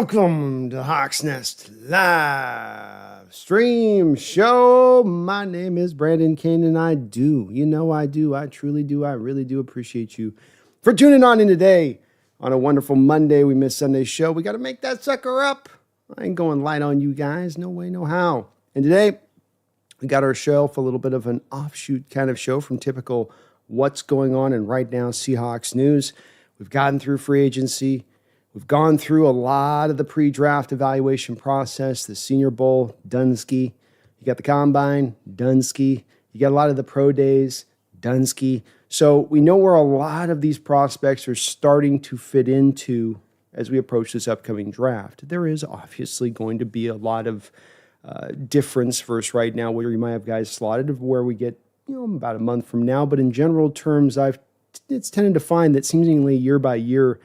Welcome to Hawks Nest live stream show. My name is Brandon Kane, and I truly do, I really do appreciate you for tuning on in today on a wonderful Monday. We missed Sunday's show. We got to make that sucker up. I ain't going light on you guys. No way, no how. And today, we got our show for a little bit of an offshoot kind of show from typical what's going on in right now Seahawks news. We've gotten through free agency. We've gone through a lot of the pre-draft evaluation process, the Senior Bowl, Dunsky. You got the Combine, Dunsky. You got a lot of the pro days, Dunsky. So we know where a lot of these prospects are starting to fit into as we approach this upcoming draft. There is obviously going to be a lot of difference versus right now where you might have guys slotted of where we get about a month from now. But in general terms, it's tended to find that seemingly year by year,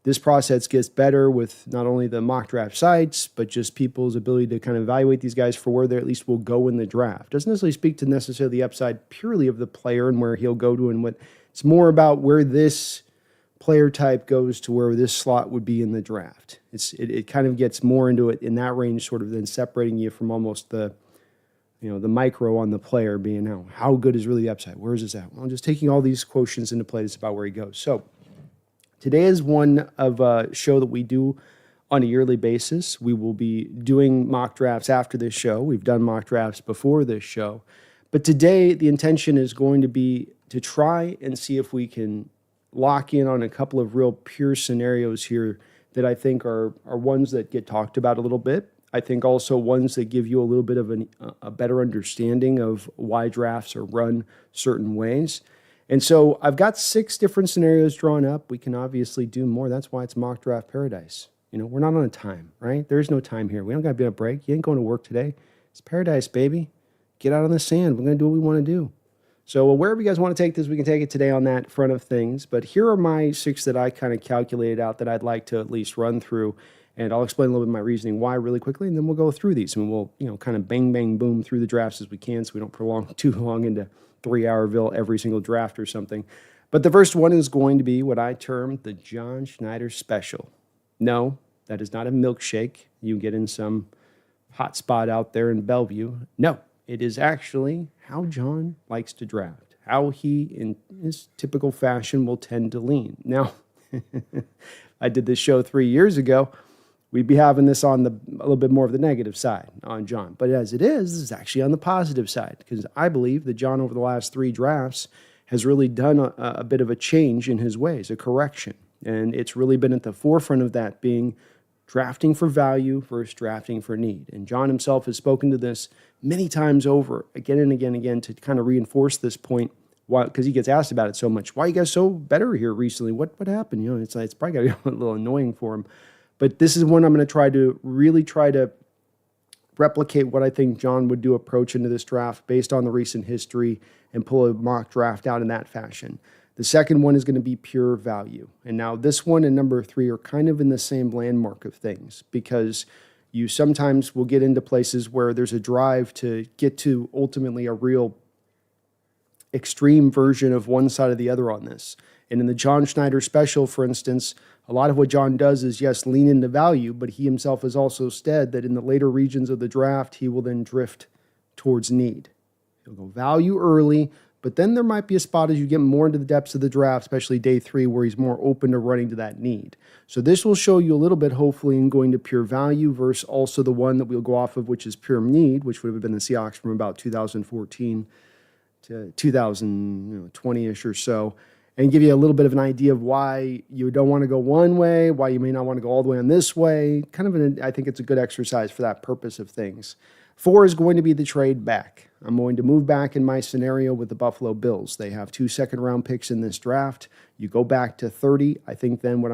this process gets better with not only the mock draft sites, but just people's ability to kind of evaluate these guys for where they at least will go in the draft. Doesn't necessarily speak to necessarily the upside purely of the player and where he'll go to and what. It's more about where this player type goes to where this slot would be in the draft. It kind of gets more into it in that range, sort of then separating you from almost the micro on the player being how good is really the upside? Where is this at? Well, just taking all these quotients into play, it's about where he goes. So today is one of a show that we do on a yearly basis. We will be doing mock drafts after this show. We've done mock drafts before this show. But today, the intention is going to be to try and see if we can lock in on a couple of real pure scenarios here that I think are ones that get talked about a little bit. I think also ones that give you a little bit of a better understanding of why drafts are run certain ways. And so I've got 6 different scenarios drawn up. We can obviously do more. That's why it's mock draft paradise. We're not on a time, right? There's no time here. We don't got to be on a break. You ain't going to work today. It's paradise, baby. Get out on the sand. We're going to do what we want to do. So wherever you guys want to take this, we can take it today on that front of things. But here are my 6 that I kind of calculated out that I'd like to at least run through. And I'll explain a little bit of my reasoning why really quickly, and then we'll go through these. And we'll, kind of bang, bang, boom through the drafts as we can so we don't prolong too long into 3-hourville every single draft or something. But the first one is going to be what I term the John Schneider special. No, that is not a milkshake you get in some hot spot out there in Bellevue. No, it is actually how John likes to draft, how he, in his typical fashion, will tend to lean. Now, I did this show 3 years ago. We'd be having this on a little bit more of the negative side on John. But as it is, this is actually on the positive side because I believe that John over the last 3 drafts has really done a bit of a change in his ways, a correction. And it's really been at the forefront of that being drafting for value versus drafting for need. And John himself has spoken to this many times over, again and again and again, to kind of reinforce this point. Why? Because he gets asked about it so much. Why are you guys so better here recently? What happened? It's probably got to be a little annoying for him. But this is one I'm going to really try to replicate what I think John would do approach into this draft based on the recent history and pull a mock draft out in that fashion. The second one is going to be pure value. And now this one and number 3 are kind of in the same landmark of things because you sometimes will get into places where there's a drive to get to ultimately a real extreme version of one side or the other on this. And in the John Schneider special, for instance, a lot of what John does is, yes, lean into value, but he himself has also said that in the later regions of the draft, he will then drift towards need. He'll go value early, but then there might be a spot as you get more into the depths of the draft, especially day 3, where he's more open to running to that need. So this will show you a little bit, hopefully, in going to pure value versus also the one that we'll go off of, which is pure need, which would have been the Seahawks from about 2014 to 2020-ish or so. And give you a little bit of an idea of why you don't want to go one way, why you may not want to go all the way on this way. I think it's a good exercise for that purpose of things. 4 is going to be the trade back. I'm going to move back in my scenario with the Buffalo Bills. They have 2 second-round picks in this draft. You go back to 30. I think then what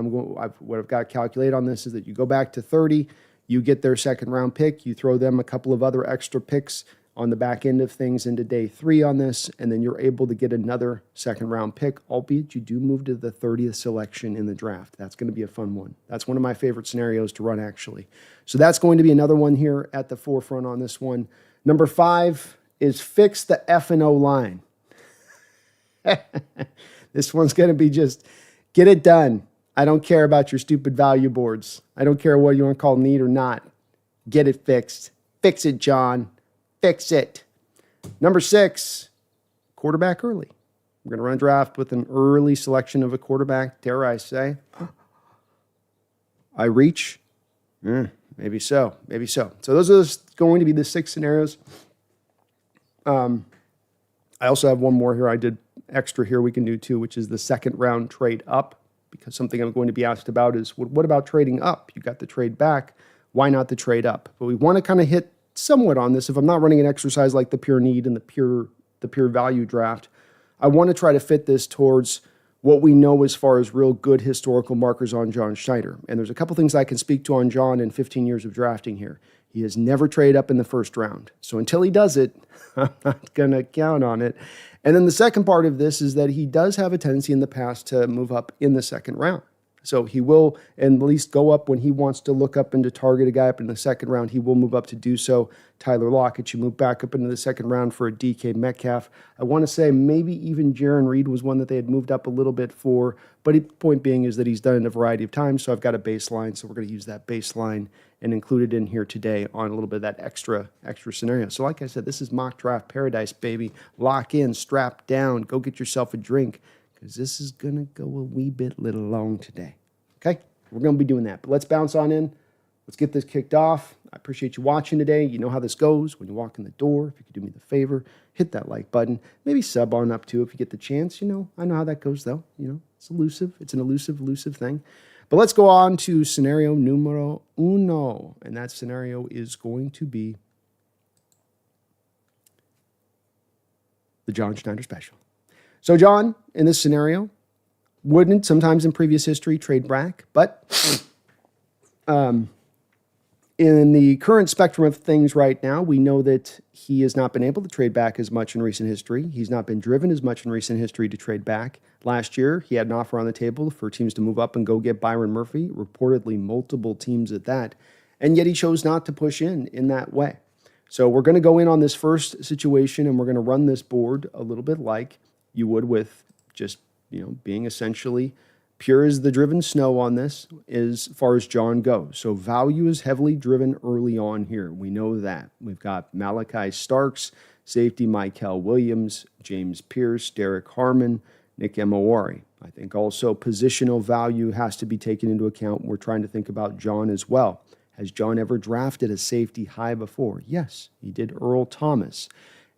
I've got calculated on this is that you go back to 30, you get their second-round pick, you throw them a couple of other extra picks on the back end of things into day 3 on this, and then you're able to get another second-round pick, albeit you do move to the 30th selection in the draft. That's going to be a fun one. That's one of my favorite scenarios to run, actually. So that's going to be another one here at the forefront on this one. Number 5 is fix the F&O line. This one's going to be just get it done. I don't care about your stupid value boards. I don't care what you want to call need or not. Get it fixed. Fix it, John. Fix it. Number 6, quarterback early. We're going to run a draft with an early selection of a quarterback, dare I say. I reach? Maybe so. Maybe so. So those are going to be the 6 scenarios. I also have one more here. I did extra here we can do too, which is the second round trade up, because something I'm going to be asked about is, what about trading up? You got the trade back. Why not the trade up? But we want to kind of hit somewhat on this. If I'm not running an exercise like the pure need and the pure value draft, I want to try to fit this towards what we know as far as real good historical markers on John Schneider. And there's a couple things I can speak to on John in 15 years of drafting here. He has never traded up in the first round. So until he does it, I'm not going to count on it. And then the second part of this is that he does have a tendency in the past to move up in the second round. So he will at least go up when he wants to look up and to target a guy up in the second round. He will move up to do so. Tyler Lockett, you move back up into the second round for a DK Metcalf. I want to say maybe even Jaron Reed was one that they had moved up a little bit for. But the point being is that he's done it a variety of times. So I've got a baseline. So we're going to use that baseline and include it in here today on a little bit of that extra scenario. So like I said, this is mock draft paradise, baby. Lock in, strap down, go get yourself a drink, because this is going to go a wee bit little long today. Okay? We're going to be doing that. But let's bounce on in. Let's get this kicked off. I appreciate you watching today. You know how this goes. When you walk in the door, if you could do me the favor, hit that like button. Maybe sub on up too if you get the chance. I know how that goes though. It's elusive. It's an elusive thing. But let's go on to scenario numero uno. And that scenario is going to be the John Schneider special. So John, in this scenario, wouldn't sometimes in previous history trade back, but in the current spectrum of things right now, we know that he has not been able to trade back as much in recent history. He's not been driven as much in recent history to trade back. Last year, he had an offer on the table for teams to move up and go get Byron Murphy, reportedly multiple teams at that, and yet he chose not to push in that way. So we're going to go in on this first situation, and we're going to run this board a little bit like you would with just, being essentially pure as the driven snow on this as far as John goes. So value is heavily driven early on here. We know that. We've got Malachi Starks, safety Mykel Williams, James Pierce, Derek Harmon, Nick Emawari. I think also positional value has to be taken into account. We're trying to think about John as well. Has John ever drafted a safety high before? Yes, he did. Earl Thomas.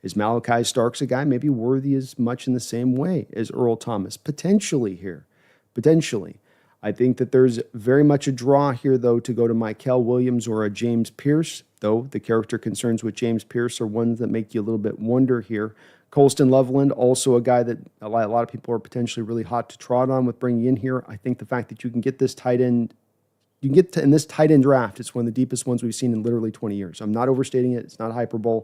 Is Malachi Starks a guy maybe worthy as much in the same way as Earl Thomas? Potentially here. Potentially. I think that there's very much a draw here, though, to go to Mykel Williams or a James Pierce, though the character concerns with James Pierce are ones that make you a little bit wonder here. Colston Loveland, also a guy that a lot of people are potentially really hot to trot on with bringing in here. I think the fact that you can get this tight end, in this tight end draft, it's one of the deepest ones we've seen in literally 20 years. I'm not overstating it. It's not hyperbole.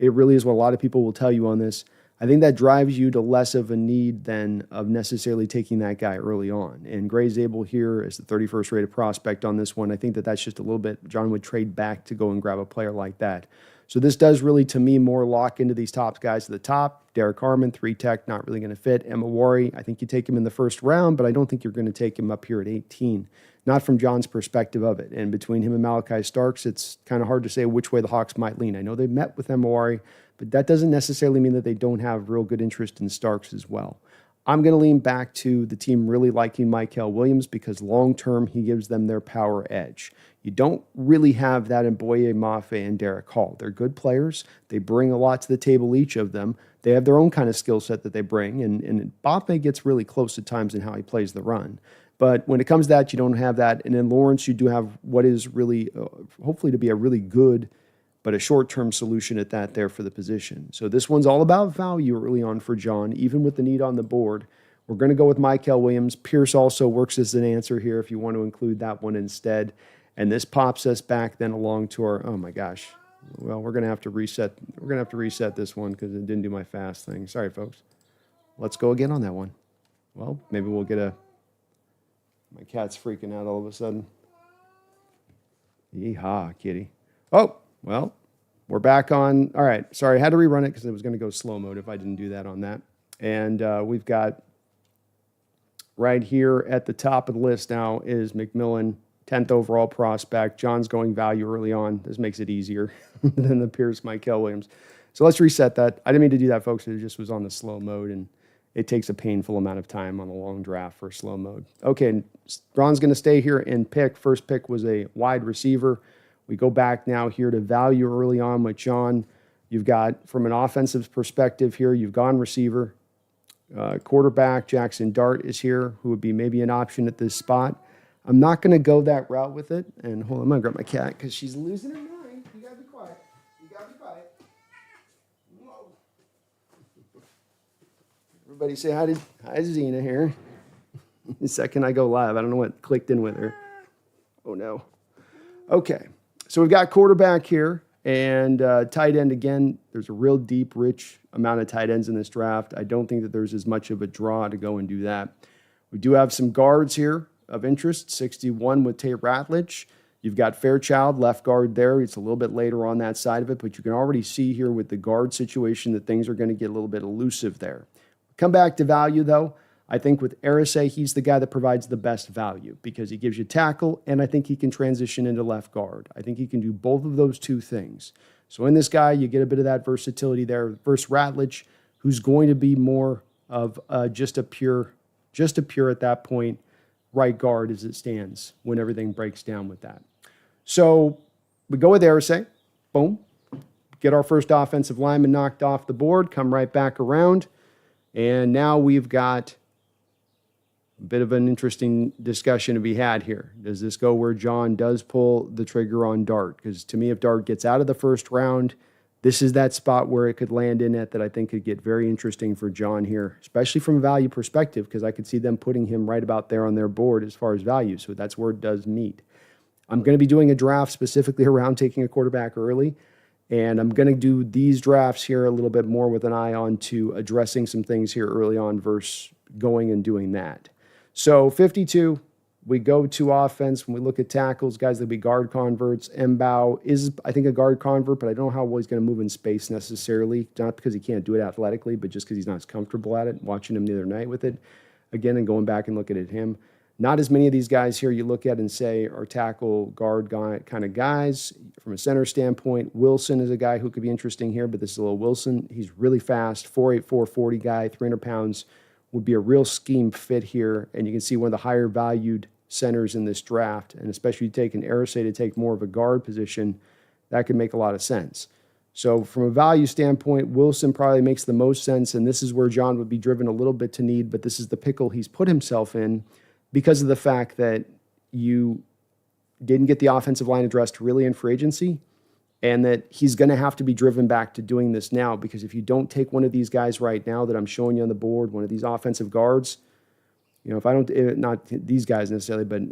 It really is what a lot of people will tell you on this. I think that drives you to less of a need than of necessarily taking that guy early on. And Gray Zabel here is the 31st rated prospect on this one. I think that that's just a little bit, John would trade back to go and grab a player like that. So this does really, to me, more lock into these top guys at the top. Derek Harmon, 3-tech, not really going to fit. Emawari, I think you take him in the first round, but I don't think you're going to take him up here at 18. Not from John's perspective of it. And between him and Malachi Starks, it's kind of hard to say which way the Hawks might lean. I know they met with Emawari, but that doesn't necessarily mean that they don't have real good interest in Starks as well. I'm going to lean back to the team really liking Mykel Williams because long-term he gives them their power edge. You don't really have that in Boye Mafe and Derek Hall. They're good players. They bring a lot to the table, each of them. They have their own kind of skill set that they bring, and Mafe gets really close at times in how he plays the run. But when it comes to that, you don't have that. And in Lawrence, you do have what is really, hopefully to be a really good, but a short-term solution at that there for the position. So this one's all about value early on for John, even with the need on the board. We're going to go with Mykel Williams. Pierce also works as an answer here if you want to include that one instead. And this pops us back then along to our, oh my gosh. Well, we're going to have to reset. We're going to have to reset this one because it didn't do my fast thing. Sorry, folks. Let's go again on that one. Well, maybe we'll get a, my cat's freaking out all of a sudden. Yeehaw, kitty. Oh, well, we're back on. All right. Sorry, I had to rerun it because it was going to go slow mode if I didn't do that on that. And we've got right here at the top of the list now is McMillan, 10th overall prospect. John's going value early on. This makes it easier than the Pierce Michael Williams. So let's reset that. I didn't mean to do that, folks. It just was on the slow mode, and it takes a painful amount of time on a long draft for slow mode. Okay, Ron's going to stay here and pick. First pick was a wide receiver. We go back now here to value early on with John. You've got, from an offensive perspective here, you've gone receiver. Quarterback, Jackson Dart is here, who would be maybe an option at this spot. I'm not going to go that route with it. And hold on, I'm going to grab my cat because she's losing her mind. You got to be quiet. You got to be quiet. Whoa. Everybody say hi to Zena here. The second I go live, I don't know what clicked in with her. Oh, no. Okay. So we've got quarterback here. And tight end, again, there's a real deep, rich amount of tight ends in this draft. I don't think that there's as much of a draw to go and do that. We do have some guards here of interest, 61 with Tate Ratledge. You've got Fairchild, left guard there. It's a little bit later on that side of it, but you can already see here with the guard situation that things are going to get a little bit elusive there. Come back to value, though. I think with Arcee, he's the guy that provides the best value because he gives you tackle, and I think he can transition into left guard. I think he can do both of those two things. So in this guy, you get a bit of that versatility there versus Ratledge, who's going to be more of just a pure at that point right guard as it stands when everything breaks down with that. So we go with Arcee. Boom. Get our first offensive lineman knocked off the board, come right back around, and now we've got a bit of an interesting discussion to be had here. Does this go where John does pull the trigger on Dart? Because to me, if Dart gets out of the first round, this is that spot where it could land in it that I think could get very interesting for John here, especially from a value perspective, because I could see them putting him right about there on their board as far as value. So that's where it does meet. I'm going to be doing a draft specifically around taking a quarterback early, and I'm going to do these drafts here a little bit more with an eye on to addressing some things here early on versus going and doing that. So 52, we go to offense. When we look at tackles, guys that'll be guard converts. M'Bow is, I think, a guard convert, but I don't know how well he's going to move in space necessarily. Not because he can't do it athletically, but just because he's not as comfortable at it. Watching him the other night with it, again, and going back and looking at him. Not as many of these guys here you look at and say are tackle guard guy kind of guys. From a center standpoint, Wilson is a guy who could be interesting here, but this is a little Wilson. He's really fast, 4'8", 440 guy, 300 pounds. Would be a real scheme fit here, and you can see one of the higher valued centers in this draft, and especially taking Arcee to take more of a guard position, that could make a lot of sense. So from a value standpoint, Wilson probably makes the most sense, and this is where John would be driven a little bit to need, but this is the pickle he's put himself in because of the fact that you didn't get the offensive line addressed really in free agency, and that he's going to have to be driven back to doing this now, because if you don't take one of these guys right now that I'm showing you on the board, one of these offensive guards, if I don't, not these guys necessarily, but,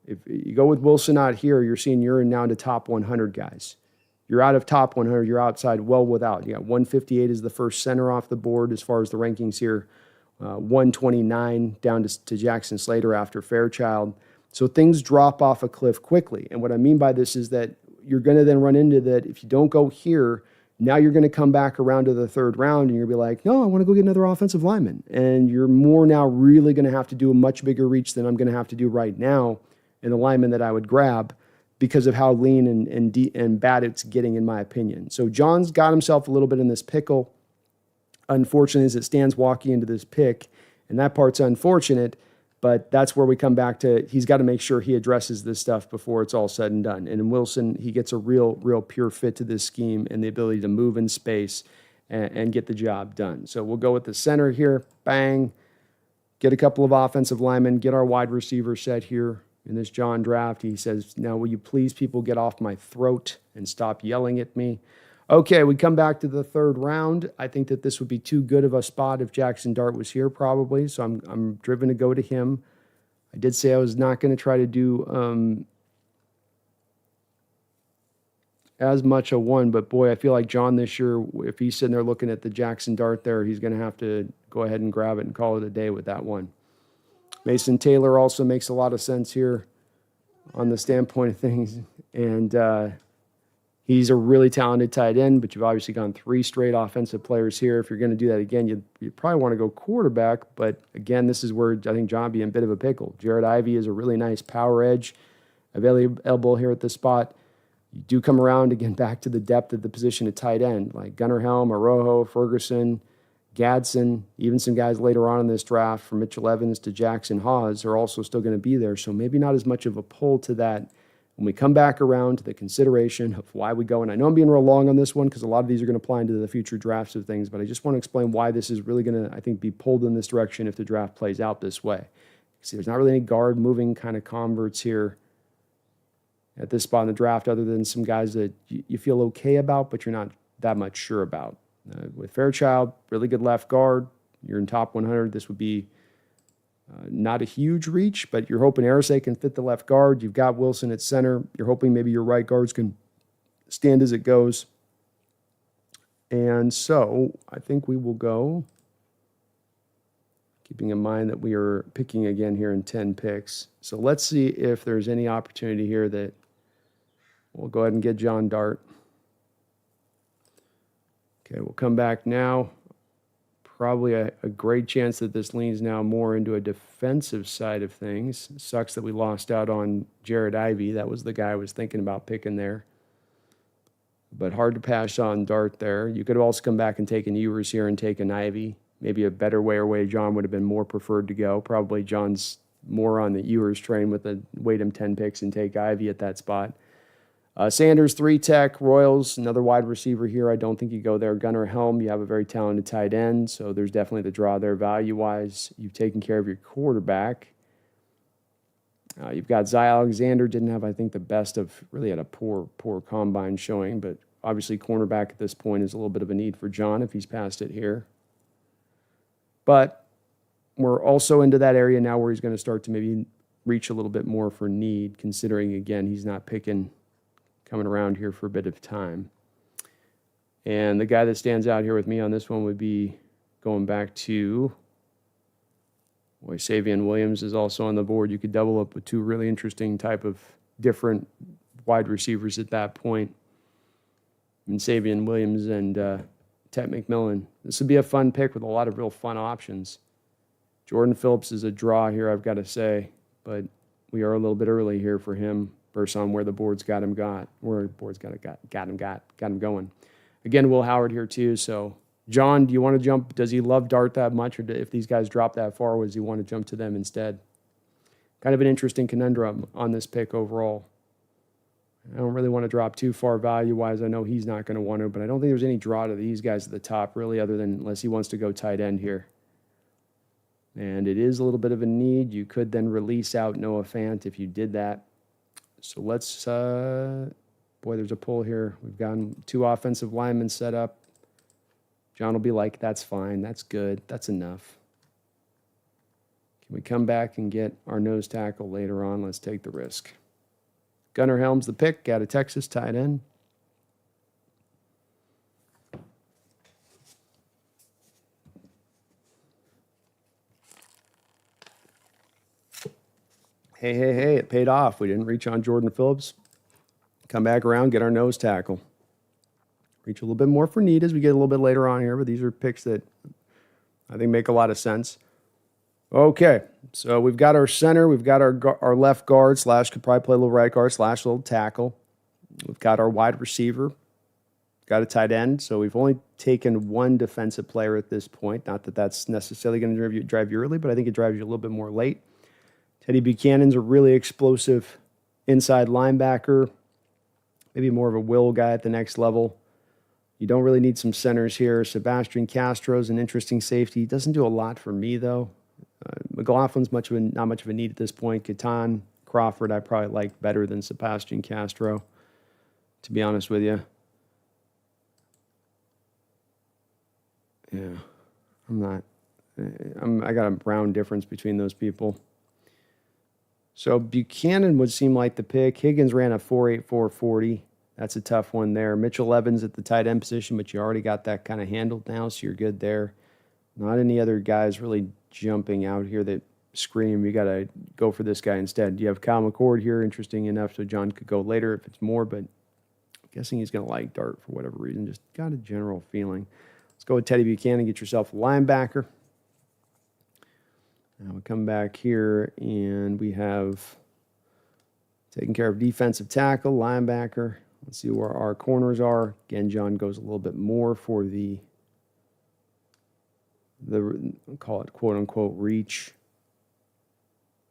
if you go with Wilson out here, you're seeing you're now into top 100 guys. You're out of top 100, you're outside well without. You got 158 is the first center off the board as far as the rankings here, 129 down to Jackson Slater after Fairchild. So things drop off a cliff quickly. And what I mean by this is that you're going to then run into that if you don't go here, now you're going to come back around to the third round and you're going to be like, no, I want to go get another offensive lineman. And you're more now really going to have to do a much bigger reach than I'm going to have to do right now in the lineman that I would grab because of how lean and bad it's getting, in my opinion. So John's got himself a little bit in this pickle, unfortunately, as it stands walking into this pick. And that part's unfortunate. But that's where we come back to he's got to make sure he addresses this stuff before it's all said and done. And in Wilson, he gets a real pure fit to this scheme and the ability to move in space and get the job done. So we'll go with the center here. Bang. Get a couple of offensive linemen. Get our wide receiver set here in this John draft. He says, now will you please, people, get off my throat and stop yelling at me? Okay, we come back to the third round. I think that this would be too good of a spot if Jackson Dart was here probably, so I'm driven to go to him. I did say I was not going to try to do as much a one, but boy, I feel like John this year, if he's sitting there looking at the Jackson Dart there, he's going to have to go ahead and grab it and call it a day with that one. Mason Taylor also makes a lot of sense here on the standpoint of things, and He's a really talented tight end, but you've obviously gone 3 straight offensive players here. If you're going to do that again, you probably want to go quarterback. But again, this is where I think John would be in a bit of a pickle. Jared Ivey is a really nice power edge available here at this spot. You do come around, again, back to the depth of the position at tight end, like Gunnar Helm, Arojo, Ferguson, Gadsden, even some guys later on in this draft, from Mitchell Evans to Jackson Hawes, are also still going to be there. So maybe not as much of a pull to that when we come back around to the consideration of why we go. And I know I'm being real long on this one because a lot of these are going to apply into the future drafts of things, but I just want to explain why this is really going to, I think, be pulled in this direction if the draft plays out this way. See, there's not really any guard moving kind of converts here at this spot in the draft, other than some guys that you feel okay about, but you're not that much sure about. With Fairchild, really good left guard. You're in top 100. This would be not a huge reach, but you're hoping Arcee can fit the left guard. You've got Wilson at center. You're hoping maybe your right guards can stand as it goes. And so I think we will go, keeping in mind that we are picking again here in 10 picks. So let's see if there's any opportunity here that we'll go ahead and get John Dart. Okay, we'll come back now. Probably a great chance that this leans now more into a defensive side of things. It sucks that we lost out on Jared Ivey. That was the guy I was thinking about picking there. But hard to pass on Dart there. You could have also come back and taken Ewers here and taken Ivey. Maybe a better way John would have been more preferred to go. Probably John's more on the Ewers train with the wait him 10 picks and take Ivey at that spot. Sanders, 3 tech. Royals, another wide receiver here. I don't think you go there. Gunnar Helm, you have a very talented tight end, so there's definitely the draw there value-wise. You've taken care of your quarterback. You've got Zy Alexander. Didn't have, I think, the best of, really had a poor combine showing, but obviously cornerback at this point is a little bit of a need for John if he's past it here. But we're also into that area now where he's going to start to maybe reach a little bit more for need, considering, again, he's not coming around here for a bit of time. And the guy that stands out here with me on this one would be going back to, boy, Savion Williams is also on the board. You could double up with 2 really interesting type of different wide receivers at that point. And Savion Williams and Tet McMillan. This would be a fun pick with a lot of real fun options. Jordan Phillips is a draw here, I've got to say, but we are a little bit early here for him. Versus on where the board's got him going. Again, Will Howard here too. So, John, do you want to jump? Does he love Dart that much, or if these guys drop that far, does he want to jump to them instead? Kind of an interesting conundrum on this pick overall. I don't really want to drop too far value-wise. I know he's not going to want to, but I don't think there's any draw to these guys at the top, really, other than unless he wants to go tight end here. And it is a little bit of a need. You could then release out Noah Fant if you did that. So let's, boy, there's a pull here. We've gotten 2 offensive linemen set up. John will be like, that's fine. That's good. That's enough. Can we come back and get our nose tackle later on? Let's take the risk. Gunnar Helm's the pick out of Texas, tight end. Hey, it paid off. We didn't reach on Jordan Phillips. Come back around, get our nose tackle. Reach a little bit more for need as we get a little bit later on here, but these are picks that I think make a lot of sense. Okay, so we've got our center. We've got our left guard / could probably play a little right guard / little tackle. We've got our wide receiver. Got a tight end. So we've only taken 1 defensive player at this point. Not that that's necessarily going to drive you early, but I think it drives you a little bit more late. Teddy Buchanan's a really explosive inside linebacker, maybe more of a will guy at the next level. You don't really need some centers here. Sebastian Castro's an interesting safety. He doesn't do a lot for me, though. McLaughlin's not much of a need at this point. Catan, Crawford, I probably like better than Sebastian Castro, to be honest with you. Yeah, I got a round difference between those people. So Buchanan would seem like the pick. Higgins ran a 4.84 40. That's a tough one there. Mitchell Evans at the tight end position, but you already got that kind of handled now, so you're good there. Not any other guys really jumping out here that scream, you got to go for this guy instead. You have Kyle McCord here, interesting enough, so John could go later if it's more, but guessing he's going to like Dart for whatever reason. Just got a general feeling. Let's go with Teddy Buchanan. Get yourself a linebacker. Now we come back here, and we have taking care of defensive tackle, linebacker. Let's see where our corners are. Again, John goes a little bit more for the call it quote-unquote reach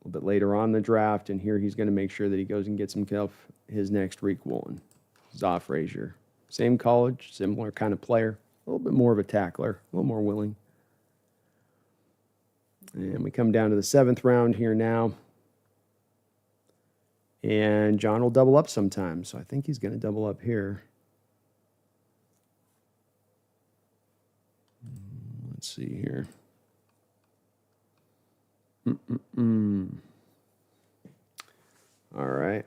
a little bit later on in the draft, and here he's going to make sure that he goes and gets himself his next Reek Woolen. Zoff Frazier. Same college, similar kind of player, a little bit more of a tackler, a little more willing. And we come down to the 7th round here now. And John will double up sometimes, so I think he's going to double up here. Let's see here. All right.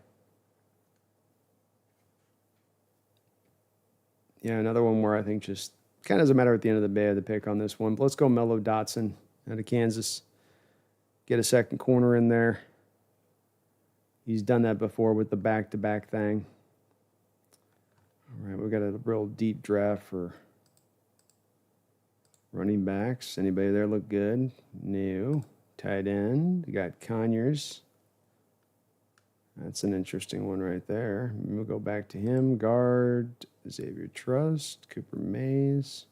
Yeah, another one where I think just kind of doesn't matter at the end of the day of the pick on this one. But let's go Mello Dotson out of Kansas. Get a second corner in there. He's done that before with the back-to-back thing. All right, we've got a real deep draft for running backs. Anybody there look good? No. Tight end. We got Conyers. That's an interesting one right there. We'll go back to him. Guard, Xavier Trust, Cooper Mays.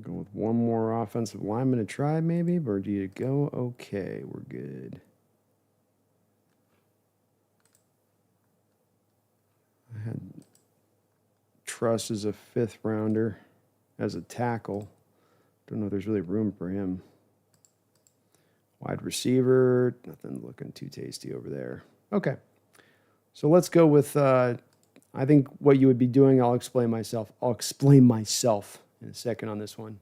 Go with one more offensive lineman to try, maybe. Or do you go? Okay, we're good. I had Truss as a 5th rounder, as a tackle. Don't know if there's really room for him. Wide receiver, nothing looking too tasty over there. Okay, so let's go with, I think what you would be doing, I'll explain myself in a second on this one.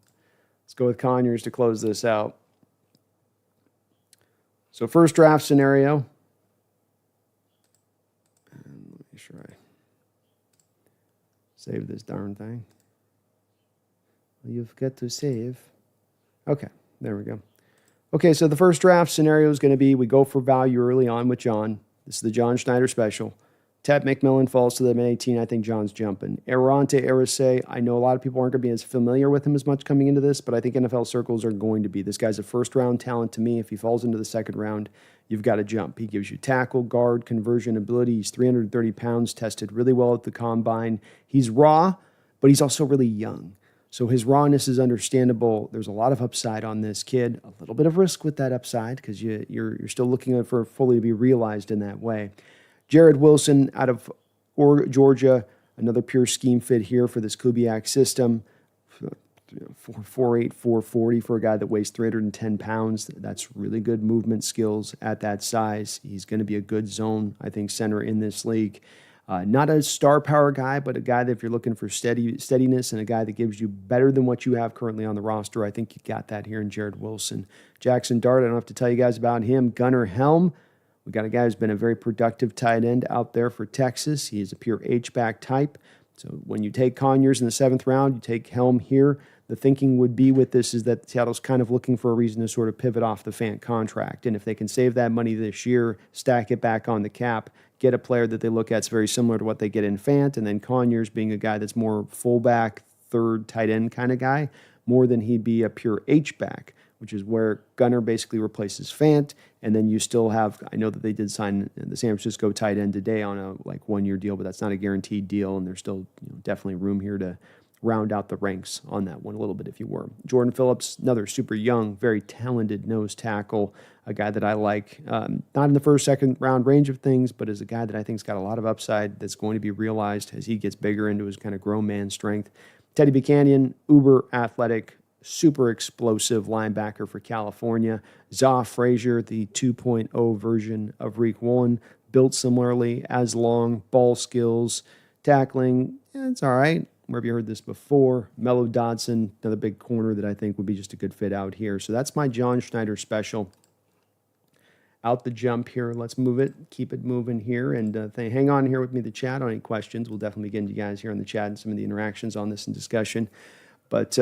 Let's go with Conyers to close this out. So first draft scenario. And let me make sure I save this darn thing. You've got to save. Okay, there we go. Okay, so the first draft scenario is going to be we go for value early on with John. This is the John Schneider special. Ted McMillan falls to the mid-18. I think John's jumping. Arante Arase, I know a lot of people aren't going to be as familiar with him as much coming into this, but I think NFL circles are going to be. This guy's a first-round talent to me. If he falls into the second round, you've got to jump. He gives you tackle, guard, conversion ability. He's 330 pounds, tested really well at the combine. He's raw, but he's also really young. So his rawness is understandable. There's a lot of upside on this kid. A little bit of risk with that upside because you're still looking for fully to be realized in that way. Jared Wilson out of Georgia, another pure scheme fit here for this Kubiak system. 4'8", 440 for a guy that weighs 310 pounds. That's really good movement skills at that size. He's going to be a good zone, I think, center in this league. Not a star power guy, but a guy that if you're looking for steadiness and a guy that gives you better than what you have currently on the roster, I think you got that here in Jared Wilson. Jackson Dart, I don't have to tell you guys about him. Gunnar Helm. We got a guy who's been a very productive tight end out there for Texas. He is a pure H-back type. So when you take Conyers in the 7th round, you take Helm here. The thinking would be with this is that Seattle's kind of looking for a reason to sort of pivot off the Fant contract. And if they can save that money this year, stack it back on the cap, get a player that they look at that's very similar to what they get in Fant, and then Conyers being a guy that's more fullback, third tight end kind of guy, more than he'd be a pure H-back, which is where Gunnar basically replaces Fant, and then you still have, I know that they did sign the San Francisco tight end today on a 1-year deal, but that's not a guaranteed deal, and there's still definitely room here to round out the ranks on that one a little bit, if you were. Jordan Phillips, another super young, very talented nose tackle, a guy that I like, not in the first, second round range of things, but as a guy that I think's got a lot of upside that's going to be realized as he gets bigger into his kind of grown man strength. Teddy Buchanan, uber athletic, super explosive linebacker for California. Zoff Frazier, the 2.0 version of Reek Woolen, built similarly, as long, ball skills, tackling, it's all right. Where have you heard this before? Mello Dodson, another big corner that I think would be just a good fit out here. So that's my John Schneider special. Out the jump here. Let's move it. Keep it moving here. And hang on here with me, the chat, on any questions. We'll definitely get into you guys here on the chat and some of the interactions on this and discussion. But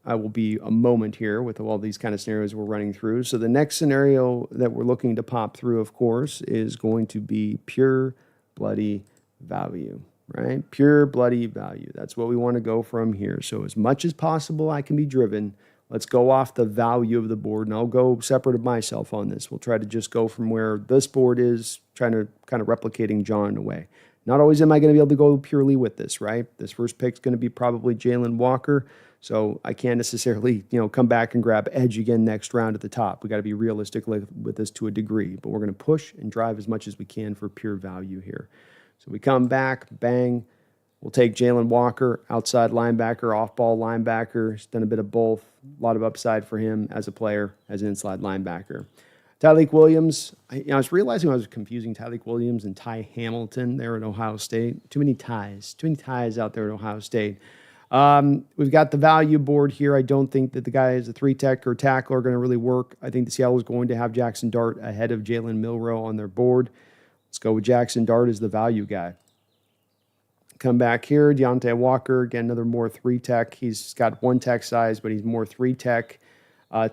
I will be a moment here with all these kind of scenarios we're running through. So the next scenario that we're looking to pop through, of course, is going to be pure bloody value, right? Pure bloody value. That's what we want to go from here. So as much as possible, I can be driven. Let's go off the value of the board, and I'll go separate of myself on this. We'll try to just go from where this board is, trying to kind of replicating John in a way. Not always am I going to be able to go purely with this, right? This first pick is going to be probably Jalen Walker, so I can't necessarily, come back and grab edge again next round at the top. We got to be realistic with this to a degree, but we're going to push and drive as much as we can for pure value here. So we come back, bang. We'll take Jalen Walker, outside linebacker, off-ball linebacker. He's done a bit of both. A lot of upside for him as a player, as an inside linebacker. Tyleik Williams, I was realizing I was confusing Tyleik Williams and Ty Hamilton there at Ohio State. Too many ties out there at Ohio State. We've got the value board here. I don't think that the guys, the 3-tech or tackle, are going to really work. I think the Seattle is going to have Jackson Dart ahead of Jalen Milroe on their board. Let's go with Jackson Dart as the value guy. Come back here, Deontay Walker, again, another more 3-tech. He's got 1-tech size, but he's more 3-tech.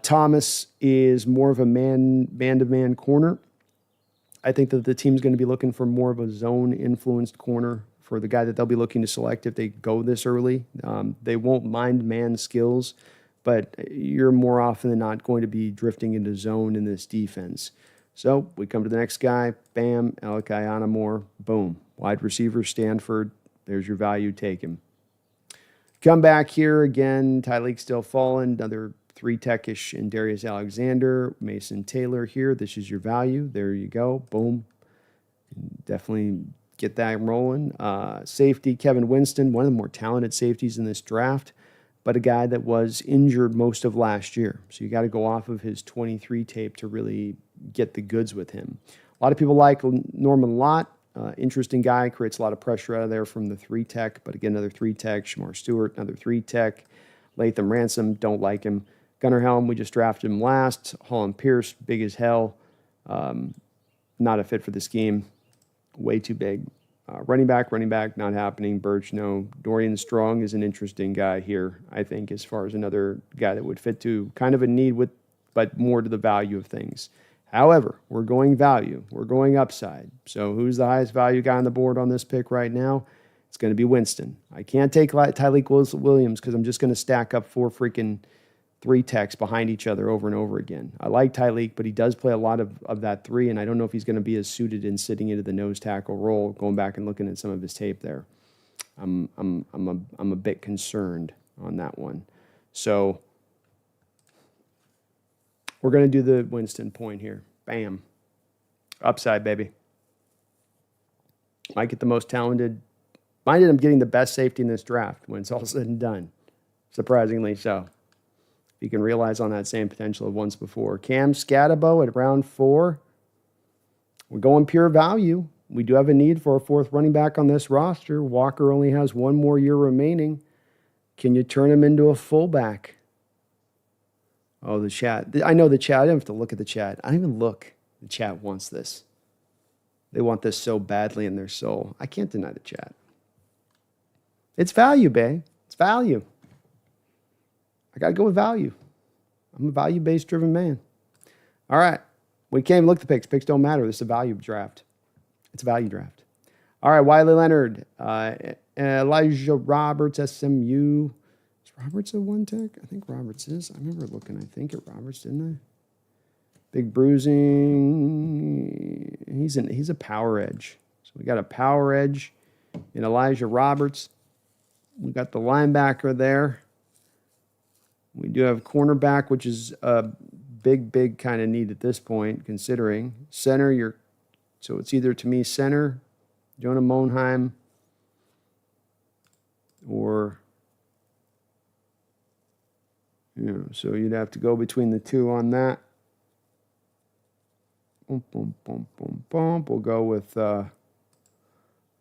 Thomas is more of a man-to-man corner. I think that the team's going to be looking for more of a zone-influenced corner for the guy that they'll be looking to select if they go this early. They won't mind man skills, but you're more often than not going to be drifting into zone in this defense. So we come to the next guy. Bam, Alec Ianamore. Boom. Wide receiver, Stanford. There's your value. Take him. Come back here again. Tyleek still falling. Another 3-tech-ish in Darius Alexander. Mason Taylor here. This is your value. There you go. Boom. Definitely get that rolling. Safety, Kevin Winston, one of the more talented safeties in this draft, but a guy that was injured most of last year. So you got to go off of his 23 tape to really get the goods with him. A lot of people like Norman Lott. Interesting guy, creates a lot of pressure out of there from the 3-tech, but again, another 3-tech. Shamar Stewart, another 3-tech. Latham Ransom, don't like him. Gunnar Helm, we just drafted him last. Holland Pierce, big as hell. Not a fit for the scheme. Way too big. Running back, not happening. Birch, no. Dorian Strong is an interesting guy here, I think, as far as another guy that would fit to kind of a need with, but more to the value of things. However, we're going value. We're going upside. So who's the highest value guy on the board on this pick right now? It's going to be Winston. I can't take Tyleek Williams because I'm just going to stack up 4 freaking 3-techs behind each other over and over again. I like Tyleek, but he does play a lot of that 3, and I don't know if he's going to be as suited in sitting into the nose tackle role, going back and looking at some of his tape there. I'm a bit concerned on that one. So we're going to do the Winston point here. Bam. Upside, baby. Might get the most talented. Might end up getting the best safety in this draft when it's all said and done. Surprisingly so. If you can realize on that same potential of once before. Cam Scatabo at round 4. We're going pure value. We do have a need for a 4th running back on this roster. Walker only has 1 more year remaining. Can you turn him into a fullback? Oh, the chat. I know the chat. I don't have to look at the chat. I don't even look. The chat wants this. They want this so badly in their soul. I can't deny the chat. It's value, bae. It's value. I got to go with value. I'm a value-based driven man. All right. We can't even look at the picks. Picks don't matter. This is a value draft. It's a value draft. All right. Wiley Leonard. Elijah Roberts, SMU. Roberts a 1-tech? I think Roberts is. I remember looking, I think, at Roberts, didn't I? Big bruising. He's a power edge. So we got a power edge in Elijah Roberts. We got the linebacker there. We do have cornerback, which is a big kind of need at this point, considering. Center, so it's either, to me, center, Jonah Monheim, or... so you'd have to go between the 2 on that. Boom, boom, boom, boom, boom. We'll go with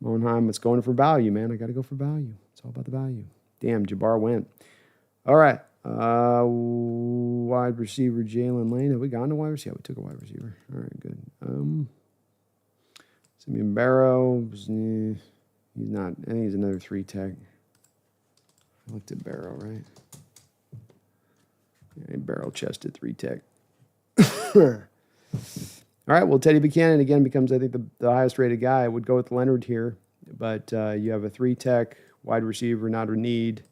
Monheim. It's going for value, man. I got to go for value. It's all about the value. Damn, Jabbar went. All right. Wide receiver, Jalen Lane. Have we gone to wide receiver? Yeah, we took a wide receiver. All right, good. Simeon Barrow. He's not. I think he's another 3-tech. I looked at Barrow, right? Barrel-chested 3-tech. All right, well, Teddy Buchanan, again, becomes, I think, the highest-rated guy. I would go with Leonard here, but you have a 3-tech, wide receiver, not a need.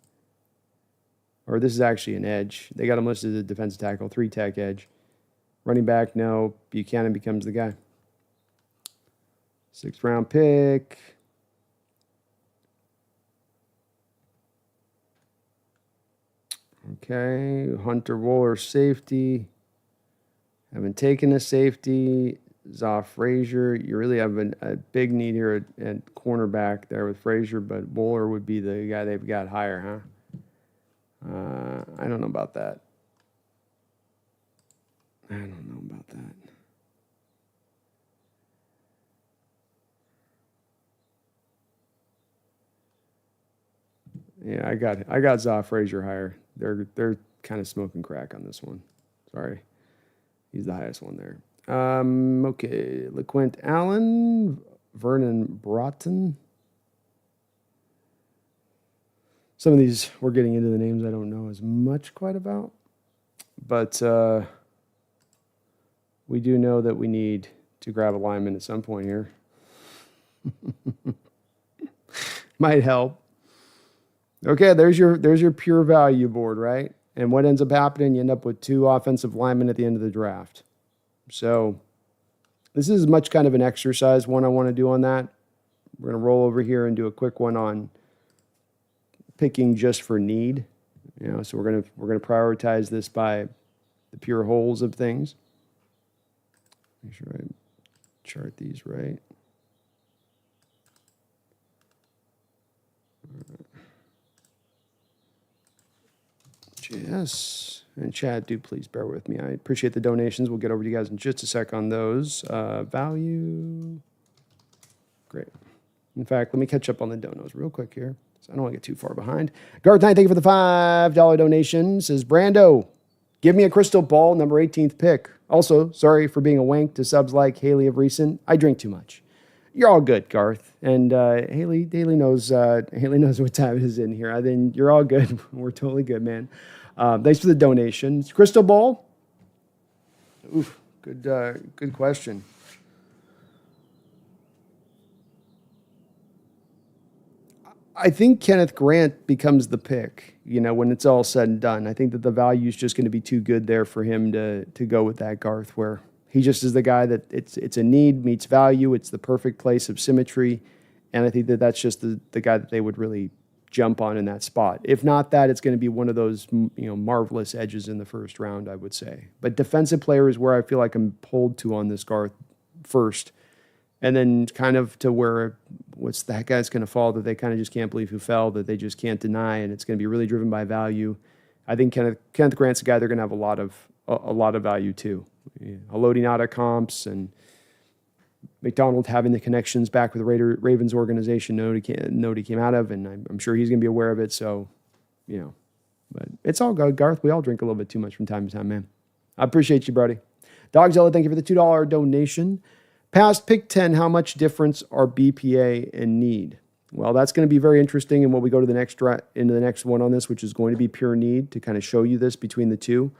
Or this is actually an edge. They got him listed as a defensive tackle, 3-tech edge. Running back, no. Buchanan becomes the guy. 6th-round pick. Okay, Hunter Wooler, safety. Haven't taken a safety. Zoff Frazier. You really have a big need here at cornerback there with Frazier, but Wooler would be the guy they've got higher, huh? I don't know about that. I don't know about that. Yeah, I got Zoff Frazier higher. They're kind of smoking crack on this one. Sorry. He's the highest one there. Okay. LeQuint Allen, Vernon Broughton. Some of these, we're getting into the names I don't know as much quite about. But we do know that we need to grab a lineman at some point here. Might help. Okay, there's your pure value board, right? And what ends up happening, you end up with 2 offensive linemen at the end of the draft. So this is as much kind of an exercise one I want to do on that. We're going to roll over here and do a quick one on picking just for need. So we're going to prioritize this by the pure holes of things. Make sure I chart these right. Yes, and Chad, do please bear with me. I appreciate the donations. We'll get over to you guys in just a sec on those. Value. Great. In fact, let me catch up on the donos real quick here, so I don't want to get too far behind. Guard Knight, thank you for the $5 donation. Says, Brando, give me a crystal ball, number 18th pick. Also, sorry for being a wank to subs like Haley of recent. I drink too much. You're all good, Garth. And Haley knows what time it is in here. I think you're all good. We're totally good, man. Thanks for the donation. Crystal ball? Oof, good question. I think Kenneth Grant becomes the pick, when it's all said and done. I think that the value is just going to be too good there for him to go with that, Garth, where he just is the guy that it's a need meets value. It's the perfect place of symmetry. And I think that that's just the guy that they would really jump on in that spot. If not that, it's going to be one of those, marvelous edges in the first round, I would say. But defensive player is where I feel like I'm pulled to on this, Garth, first. And then kind of to where what's that guy's going to fall that they kind of just can't believe who fell, that they just can't deny, and it's going to be really driven by value. I think Kenneth Grant's a guy they're going to have a lot of value too. Loading out of comps and McDonald having the connections back with the Ravens organization, note he came out of, and I'm sure he's going to be aware of it. So, but it's all good, Garth. We all drink a little bit too much from time to time, man. I appreciate you, buddy. Dogzilla, thank you for the $2 donation. Past pick 10, how much difference are BPA and need? Well, that's going to be very interesting in what we go to the next into the next one on this, which is going to be pure need, to kind of show you this between the two.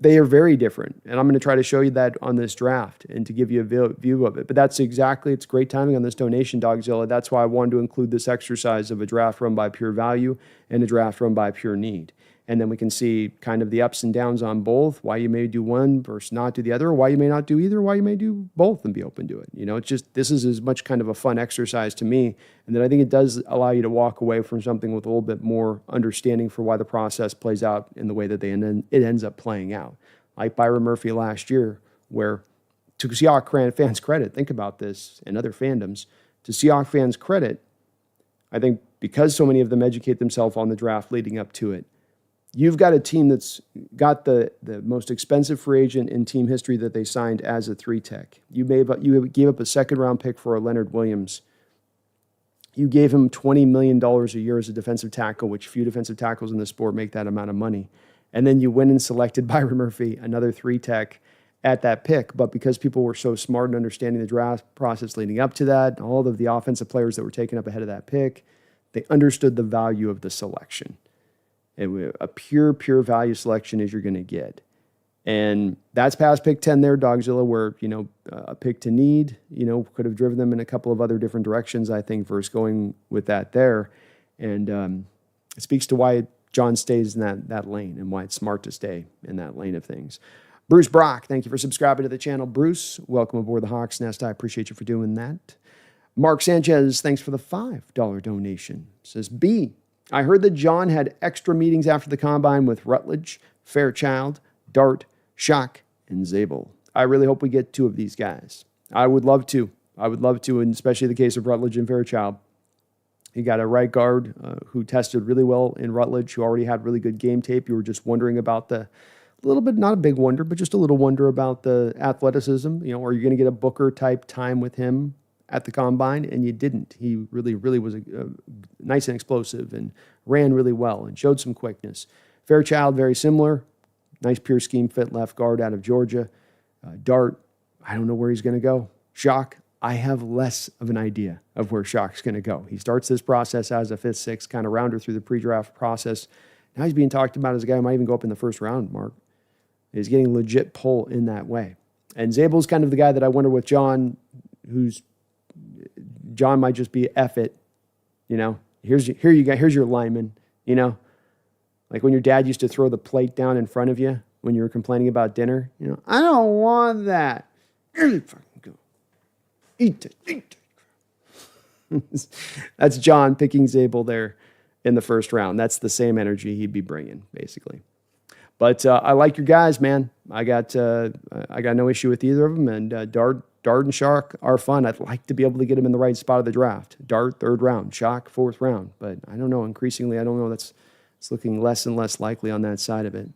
They are very different, and I'm going to try to show you that on this draft and to give you a view of it. But it's great timing on this donation, Dogzilla. That's why I wanted to include this exercise of a draft run by pure value and a draft run by pure need. And then we can see kind of the ups and downs on both, why you may do one versus not do the other, why you may not do either, why you may do both and be open to it. It's just, this is as much kind of a fun exercise to me. And then I think it does allow you to walk away from something with a little bit more understanding for why the process plays out in the way that it ends up playing out. Like Byron Murphy last year, where to Seahawks fans' credit, think about this, and other fandoms, to Seahawks fans' credit, I think because so many of them educate themselves on the draft leading up to it, you've got a team that's got the most expensive free agent in team history that they signed as a 3-tech. You gave up a second-round pick for a Leonard Williams. You gave him $20 million a year as a defensive tackle, which few defensive tackles in the sport make that amount of money. And then you went and selected Byron Murphy, another 3-tech, at that pick. But because people were so smart in understanding the draft process leading up to that, all of the offensive players that were taken up ahead of that pick, they understood the value of the selection. A pure value selection as you're going to get. And that's past pick 10 there, Dogzilla, where, a pick to need, could have driven them in a couple of other different directions, I think, versus going with that there. And it speaks to why John stays in that lane and why it's smart to stay in that lane of things. Bruce Brock, thank you for subscribing to the channel. Bruce, welcome aboard the Hawks Nest. I appreciate you for doing that. Mark Sanchez, thanks for the $5 donation. Says, B, I heard that John had extra meetings after the combine with Rutledge, Fairchild, Dart, Shock, and Zabel. I really hope we get 2 of these guys. I would love to, and especially the case of Rutledge and Fairchild. He got a right guard who tested really well in Rutledge, who already had really good game tape. You were just wondering about a little bit, not a big wonder, but just a little wonder about the athleticism. Are you going to get a Booker-type time with him at the combine? And you didn't. He really was nice and explosive and ran really well and showed some quickness. Fairchild, very similar. Nice pure scheme fit left guard out of Georgia. Dart, I don't know where he's going to go. Shock, I have less of an idea of where Shock's going to go. He starts this process as a 5th, 6th kind of rounder through the pre-draft process. Now he's being talked about as a guy who might even go up in the first round, Mark. He's getting legit pull in that way. And Zabel's kind of the guy that I wonder with John, John might just be F it. Here's your lineman, Like when your dad used to throw the plate down in front of you when you were complaining about dinner. I don't want that. Here you fucking go. Eat it. That's John picking Zabel there in the first round. That's the same energy he'd be bringing, basically. But I like your guys, man. I got no issue with either of them. And Dart and Shock are fun. I'd like to be able to get them in the right spot of the draft. Dart, 3rd round. Shock, 4th round. But I don't know. Increasingly, I don't know. It's looking less and less likely on that side of it.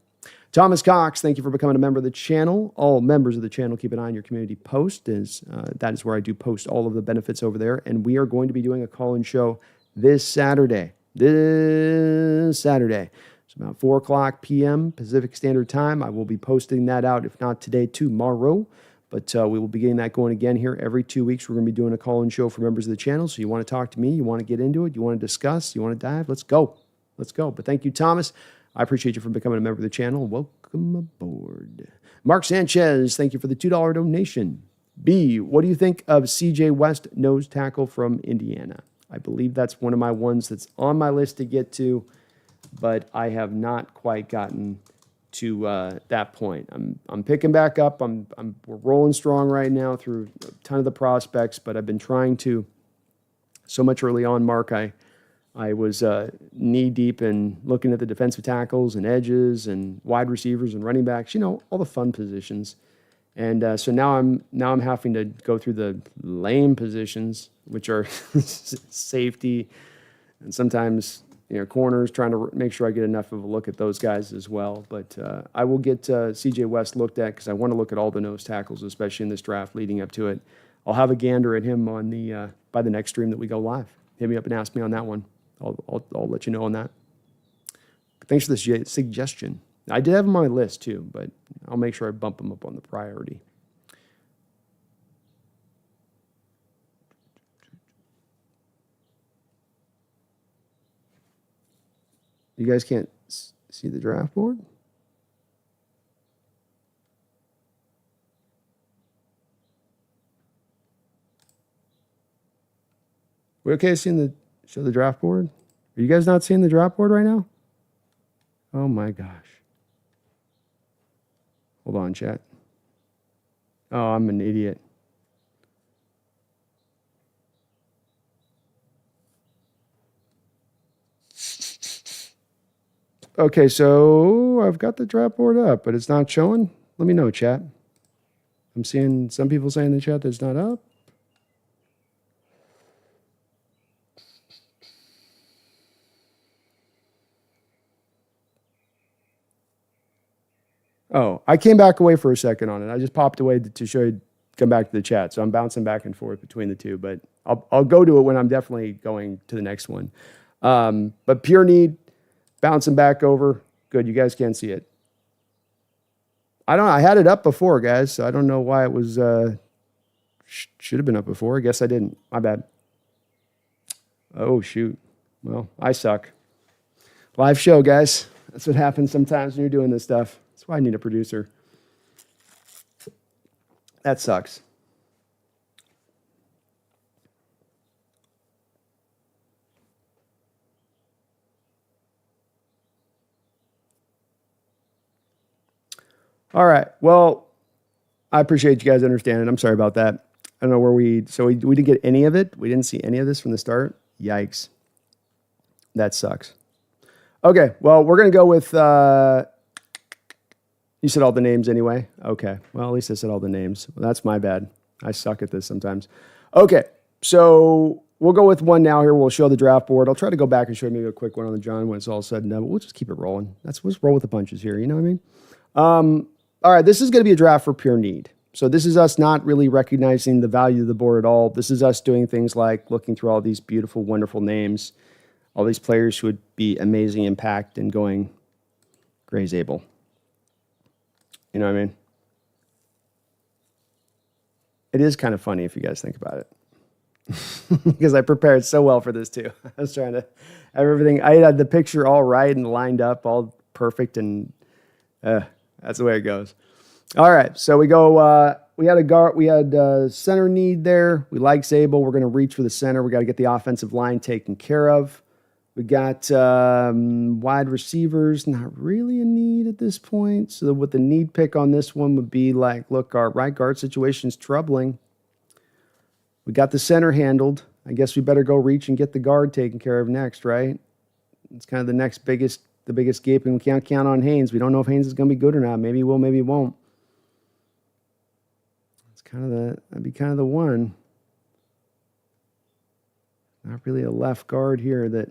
Thomas Cox, thank you for becoming a member of the channel. All members of the channel, keep an eye on your community post. That is where I do post all of the benefits over there. And we are going to be doing a call-in show this Saturday. It's about 4 o'clock p.m. Pacific Standard Time. I will be posting that out, if not today, tomorrow. But we will be getting that going again here every 2 weeks. We're going to be doing a call-in show for members of the channel. So you want to talk to me, you want to get into it, you want to discuss, you want to dive, let's go. But thank you, Thomas. I appreciate you for becoming a member of the channel. Welcome aboard. Mark Sanchez, thank you for the $2 donation. B, what do you think of C.J. West, nose tackle from Indiana? I believe that's one of my ones that's on my list to get to, but I have not quite gotten to that point. I'm picking back up. We're rolling strong right now through a ton of the prospects, but I've been trying to so much early on, Mark. I was knee deep in looking at the defensive tackles and edges and wide receivers and running backs, all the fun positions. And so now I'm having to go through the lame positions, which are safety and sometimes corners, trying to make sure I get enough of a look at those guys as well. But I will get C.J. West looked at because I want to look at all the nose tackles, especially in this draft leading up to it. I'll have a gander at him on by the next stream that we go live. Hit me up and ask me on that one. I'll let you know on that. Thanks for the suggestion. I did have him on my list too, but I'll make sure I bump him up on the priority. You guys can't see the draft board? We okay seeing show the draft board? Are you guys not seeing the draft board right now? Oh my gosh. Hold on, chat. Oh, I'm an idiot. Okay, so I've got the draft board up, but it's not showing. Let me know, chat. I'm seeing some people saying in the chat that it's not up. Oh, I came back away for a second on it. I just popped away to show you, come back to the chat. So I'm bouncing back and forth between the two, but I'll go to it when I'm definitely going to the next one. But pure need, bouncing back over. Good, you guys can't see it. I had it up before, guys, so I don't know why it was, should have been up before. I guess I didn't. My bad. Oh, shoot. Well, I suck. Live show, guys. That's what happens sometimes when you're doing this stuff. That's why I need a producer. That sucks. All right. Well, I appreciate you guys understanding. I'm sorry about that. I don't know where we didn't get any of it. We didn't see any of this from the start. Yikes. That sucks. Okay. Well, we're going to go with, you said all the names anyway. Okay. Well, at least I said all the names. Well, that's my bad. I suck at this sometimes. Okay. So we'll go with one now here. We'll show the draft board. I'll try to go back and show maybe a quick one on the John when it's all said and done. But we'll just keep it rolling. Let's roll with the punches here. You know what I mean? All right, this is going to be a draft for pure need. So this is us not really recognizing the value of the board at all. This is us doing things like looking through all these beautiful, wonderful names, all these players who would be amazing impact and going, Gray's able. You know what I mean? It is kind of funny if you guys think about it. Because I prepared so well for this too. I was trying to have everything. I had the picture all right and lined up, all perfect, and that's the way it goes. All right, so we go. We had a guard. We had center need there. We like Zabel. We're going to reach for the center. We got to get the offensive line taken care of. We got wide receivers. Not really a need at this point. So what the need pick on this one would be like, look, our right guard situation is troubling. We got the center handled. I guess we better go reach and get the guard taken care of next, right? It's kind of the biggest gaping. We can't count on Haynes. We don't know if Haynes is going to be good or not. Maybe he will, maybe he won't. That'd be kind of the one. Not really a left guard here that.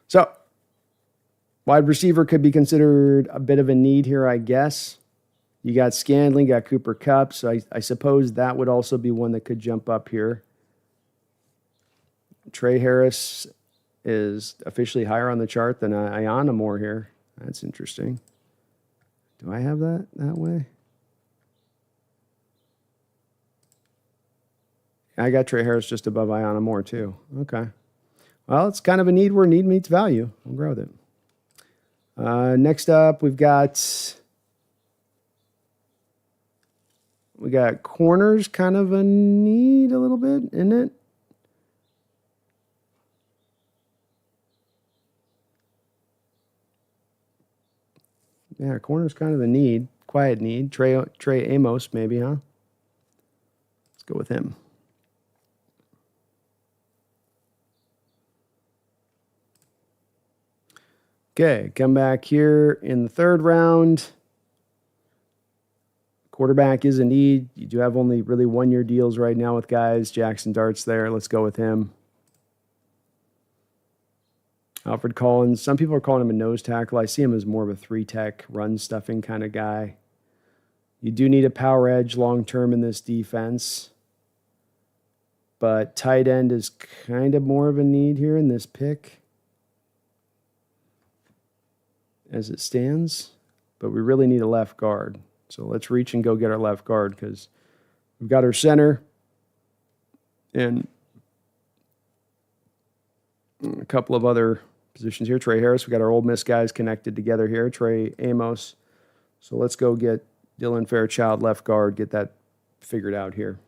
So, wide receiver could be considered a bit of a need here, I guess. You got Scanlon, got Cooper Kupp, so I suppose that would also be one that could jump up here. Trey Harris is officially higher on the chart than Aiyana Moore here. That's interesting. Do I have that way? I got Trey Harris just above Aiyana Moore too. Okay. Well, it's kind of a need where need meets value. We'll grow with it. Next up, we got corners, kind of a need a little bit, isn't it? Yeah, corner's kind of a need, quiet need. Trey Amos, maybe, huh? Let's go with him. Okay, come back here in the third round. Quarterback is a need. You do have only really one-year deals right now with guys. Jackson Dart's there. Let's go with him. Alfred Collins. Some people are calling him a nose tackle. I see him as more of a three-tech, run-stuffing kind of guy. You do need a power edge long-term in this defense. But tight end is kind of more of a need here in this pick as it stands. But we really need a left guard. So let's reach and go get our left guard because we've got our center and a couple of other positions here. Trey Harris, we got our Ole Miss guys connected together here. Trey Amos. So let's go get Dylan Fairchild left guard, get that figured out here.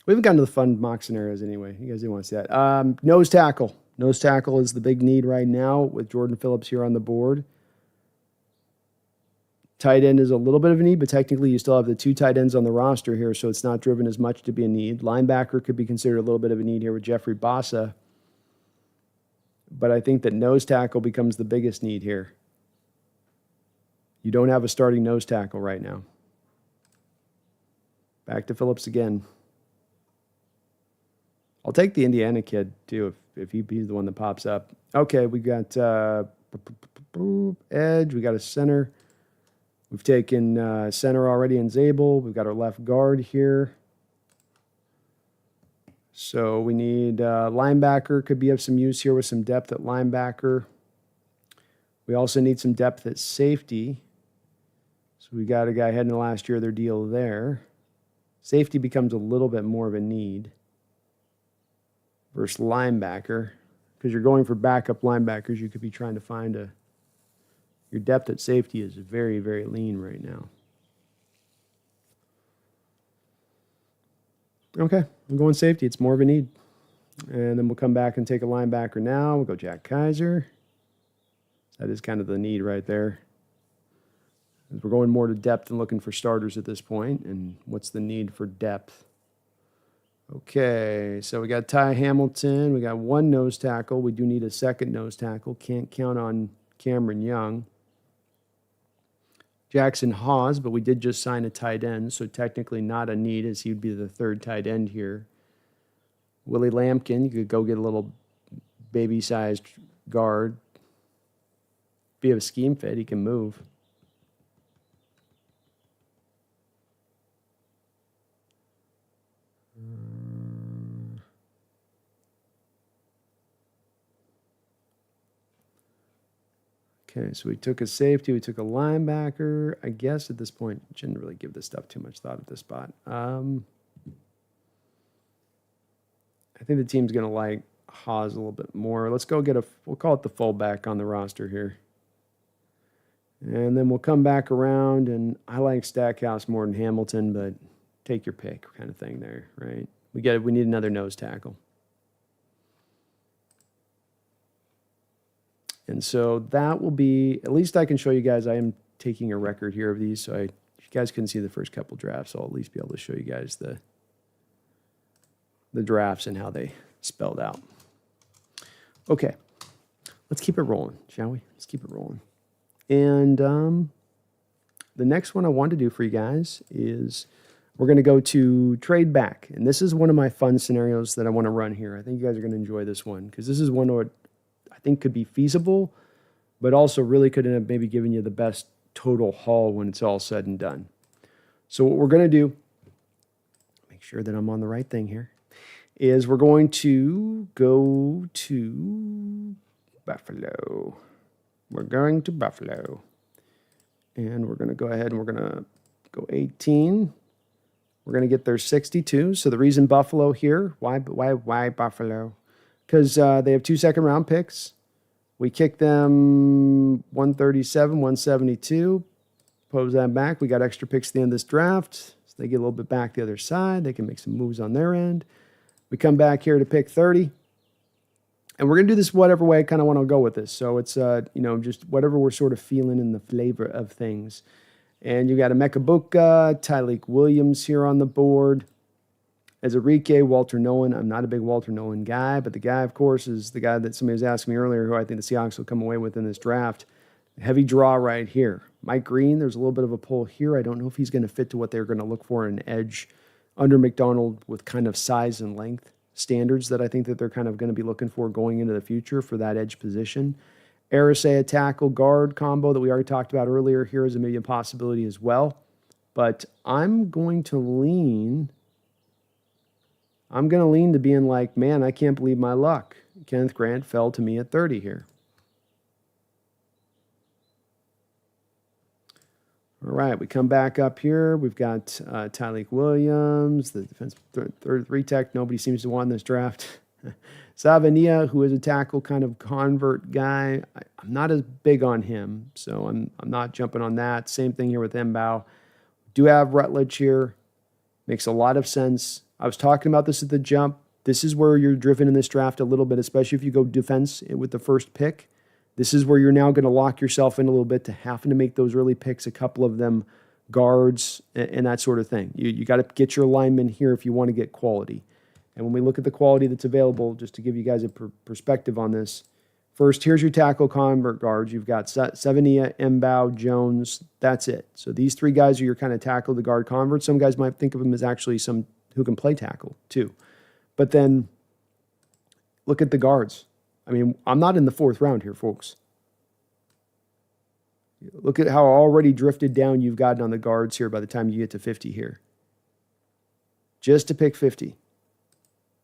We haven't gotten to the fun mock scenarios anyway. You guys didn't want to see that. Nose tackle. Nose tackle is the big need right now with Jordan Phillips here on the board. Tight end is a little bit of a need, but technically you still have the two tight ends on the roster here, so it's not driven as much to be a need. Linebacker could be considered a little bit of a need here with Jeffrey Bassa. But I think that nose tackle becomes the biggest need here. You don't have a starting nose tackle right now. Back to Phillips again. I'll take the Indiana kid, too, if he's the one that pops up. Okay, we got edge. We got a center. We've taken center already in Zabel. We've got our left guard here. So we need linebacker, could be of some use here with some depth at linebacker. We also need some depth at safety. So we got a guy heading to last year, their deal there. Safety becomes a little bit more of a need versus linebacker. Because you're going for backup linebackers, you could be trying to find your depth at safety is very, very lean right now. Okay, I'm going safety. It's more of a need. And then we'll come back and take a linebacker now. We'll go Jack Kaiser. That is kind of the need right there. We're going more to depth and looking for starters at this point. And what's the need for depth? Okay, so we got Ty Hamilton. We got one nose tackle. We do need a second nose tackle. Can't count on Cameron Young. Jackson Hawes, but we did just sign a tight end, so technically not a need as he would be the third tight end here. Willie Lampkin, you could go get a little baby-sized guard. If you have a scheme fit, he can move. Okay, so we took a safety, we took a linebacker. I guess at this point, shouldn't really give this stuff too much thought at this spot. I think the team's going to like Haas a little bit more. Let's go get we'll call it the fullback on the roster here. And then we'll come back around, and I like Stackhouse more than Hamilton, but take your pick kind of thing there, right? We need another nose tackle. And so that will be, at least I can show you guys, I am taking a record here of these, so if you guys couldn't see the first couple drafts, I'll at least be able to show you guys the drafts and how they spelled out. Okay, let's keep it rolling, shall we? Let's keep it rolling. And the next one I want to do for you guys is we're going to go to trade back. And this is one of my fun scenarios that I want to run here. I think you guys are going to enjoy this one because this is one that I think could be feasible, but also really could end up maybe giving you the best total haul when it's all said and done. So what we're going to do, make sure that I'm on the right thing here, is we're going to go to Buffalo. We're going to Buffalo. And we're going to go ahead and we're going to go 18. We're going to get their 62. So the reason Buffalo here, why Buffalo? Because they have 2 second-round picks. We kicked them 137, 172. Pose that back. We got extra picks at the end of this draft. So they get a little bit back the other side. They can make some moves on their end. We come back here to pick 30. And we're going to do this whatever way I kind of want to go with this. So it's, just whatever we're sort of feeling in the flavor of things. And you got Emeka Buka, Tyleek Williams here on the board. As Enrique, Walter Nolan. I'm not a big Walter Nolan guy, but the guy, of course, is the guy that somebody was asking me earlier who I think the Seahawks will come away with in this draft. Heavy draw right here. Mike Green, there's a little bit of a pull here. I don't know if he's going to fit to what they're going to look for in an edge under McDonald with kind of size and length standards that I think that they're kind of going to be looking for going into the future for that edge position. Arcega tackle guard combo that we already talked about earlier here is maybe a possibility as well. But I'm going to lean to being like, man, I can't believe my luck. Kenneth Grant fell to me at 30 here. All right, we come back up here. We've got Tyleek Williams, the defense third 3 tech. Nobody seems to want in this draft. Savania, who is a tackle kind of convert guy. I'm not as big on him, so I'm not jumping on that. Same thing here with Mbao. Do have Rutledge here. Makes a lot of sense. I was talking about this at the jump. This is where you're driven in this draft a little bit, especially if you go defense with the first pick. This is where you're now going to lock yourself in a little bit to having to make those early picks, a couple of them guards and that sort of thing. You got to get your linemen here if you want to get quality. And when we look at the quality that's available, just to give you guys a perspective on this, first, here's your tackle convert guards. You've got Savania, Mbao, Jones. That's it. So these 3 guys are your kind of tackle to guard converts. Some guys might think of them as actually some who can play tackle too. But then look at the guards. I mean, I'm not in the 4th round here, folks. Look at how already drifted down you've gotten on the guards here by the time you get to 50 here. Just to pick 50.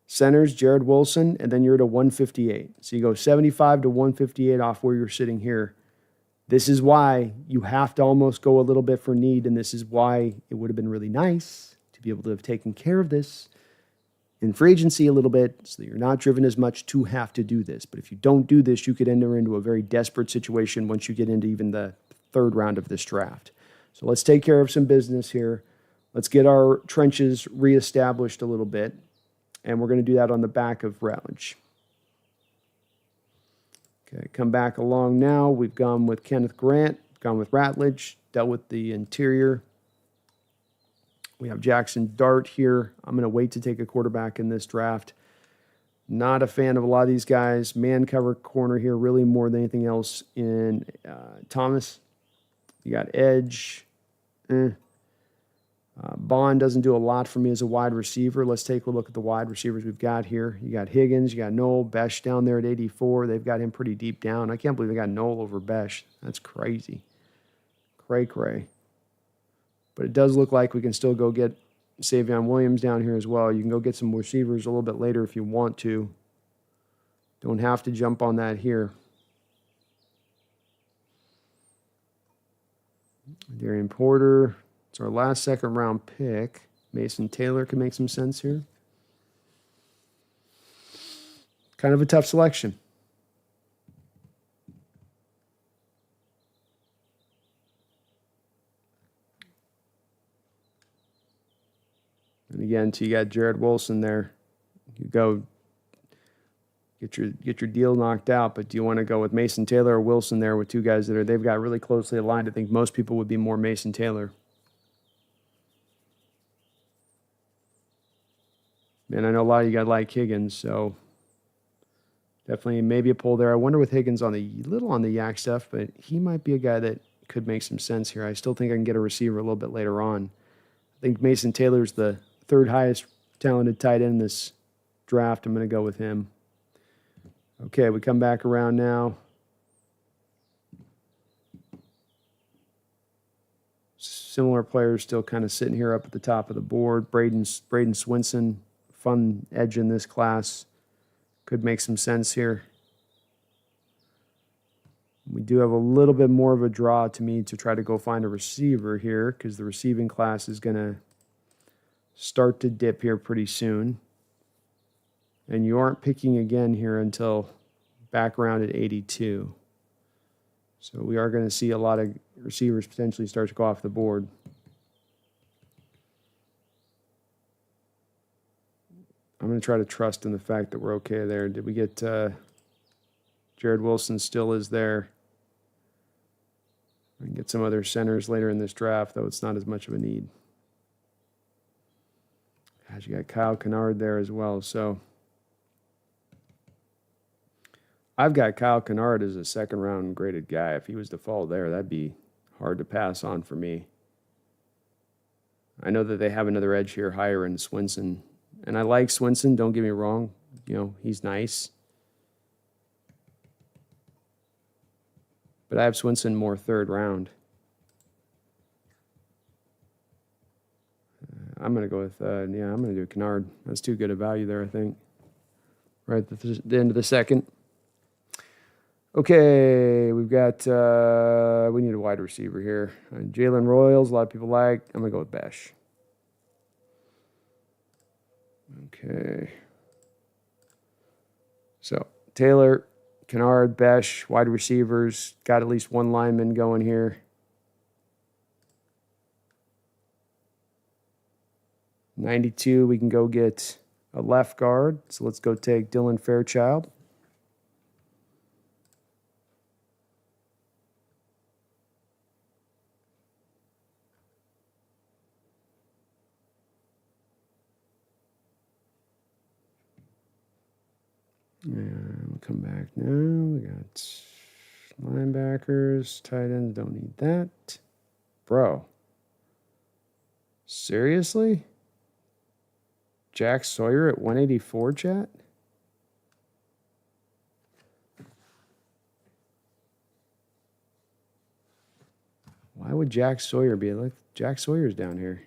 Centers, Jared Wilson, and then you're at a 158. So you go 75 to 158 off where you're sitting here. This is why you have to almost go a little bit for need, and this is why it would have been really nice to be able to have taken care of this in free agency a little bit so that you're not driven as much to have to do this. But if you don't do this, you could enter into a very desperate situation once you get into even the third round of this draft. So let's take care of some business here. Let's get our trenches reestablished a little bit. And we're going to do that on the back of Rutledge. Okay, come back along now. We've gone with Kenneth Grant, gone with Ratledge, dealt with the interior. We have Jackson Dart here. I'm going to wait to take a quarterback in this draft. Not a fan of a lot of these guys. Man cover corner here, really more than anything else in Thomas. You got Edge. Bond doesn't do a lot for me as a wide receiver. Let's take a look at the wide receivers we've got here. You got Higgins, you got Noel, Besh down there at 84. They've got him pretty deep down. I can't believe they got Noel over Besh. That's crazy. Cray. But it does look like we can still go get Savion Williams down here as well. You can go get some receivers a little bit later if you want to. Don't have to jump on that here. Darian Porter. It's our last second-round pick. Mason Taylor can make some sense here. Kind of a tough selection. And again, so you got Jared Wilson there. You go get your deal knocked out, but do you want to go with Mason Taylor or Wilson there with two guys they've got really closely aligned? I think most people would be more Mason Taylor. And I know a lot of you guys like Higgins, so definitely maybe a pull there. I wonder with Higgins on the yak stuff, but he might be a guy that could make some sense here. I still think I can get a receiver a little bit later on. I think Mason Taylor's the third highest talented tight end in this draft. I'm going to go with him. Okay, we come back around now. Similar players still kind of sitting here up at the top of the board. Braden Swinson, fun edge in this class. Could make some sense here. We do have a little bit more of a draw to me to try to go find a receiver here because the receiving class is going to start to dip here pretty soon. And you aren't picking again here until back around at 82. So we are going to see a lot of receivers potentially start to go off the board. I'm going to try to trust in the fact that we're okay there. Did we get Jared Wilson still is there? We can get some other centers later in this draft, though it's not as much of a need. Gosh, you got Kyle Kennard there as well. So I've got Kyle Kennard as a second-round graded guy. If he was to fall there, that'd be hard to pass on for me. I know that they have another edge here higher in Swinson. And I like Swinson, don't get me wrong. You know, he's nice. But I have Swinson more third round. I'm going to go with, I'm going to do Kennard. That's too good a value there, I think. Right at the end of the second. Okay, we've got, we need a wide receiver here. Jalen Royals, a lot of people like. I'm going to go with Besh. Okay. So, Taylor, Kennard, Besh, wide receivers. Got at least one lineman going here. $92, we can go get a left guard. So let's go take Dylan Fairchild. And we'll come back now. We got linebackers, tight ends, don't need that. Bro. Seriously? Jack Sawyer at 184, chat? Why would Jack Sawyer be? Look, Jack Sawyer's down here.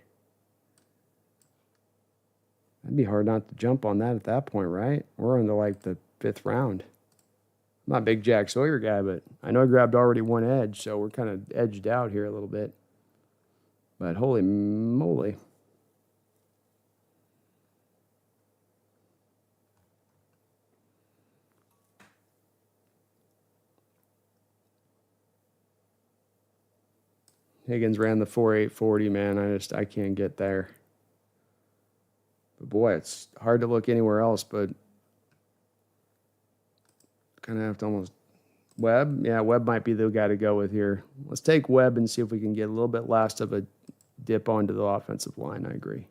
That'd be hard not to jump on that at that point, right? We're into like the 5th round. I'm not a big Jack Sawyer guy, but I know I grabbed already one edge, so we're kind of edged out here a little bit. But holy moly. Higgins ran the 4.840, man. I can't get there. But boy, it's hard to look anywhere else, but kind of have to almost Webb. Yeah, Webb might be the guy to go with here. Let's take Webb and see if we can get a little bit last of a dip onto the offensive line. I agree.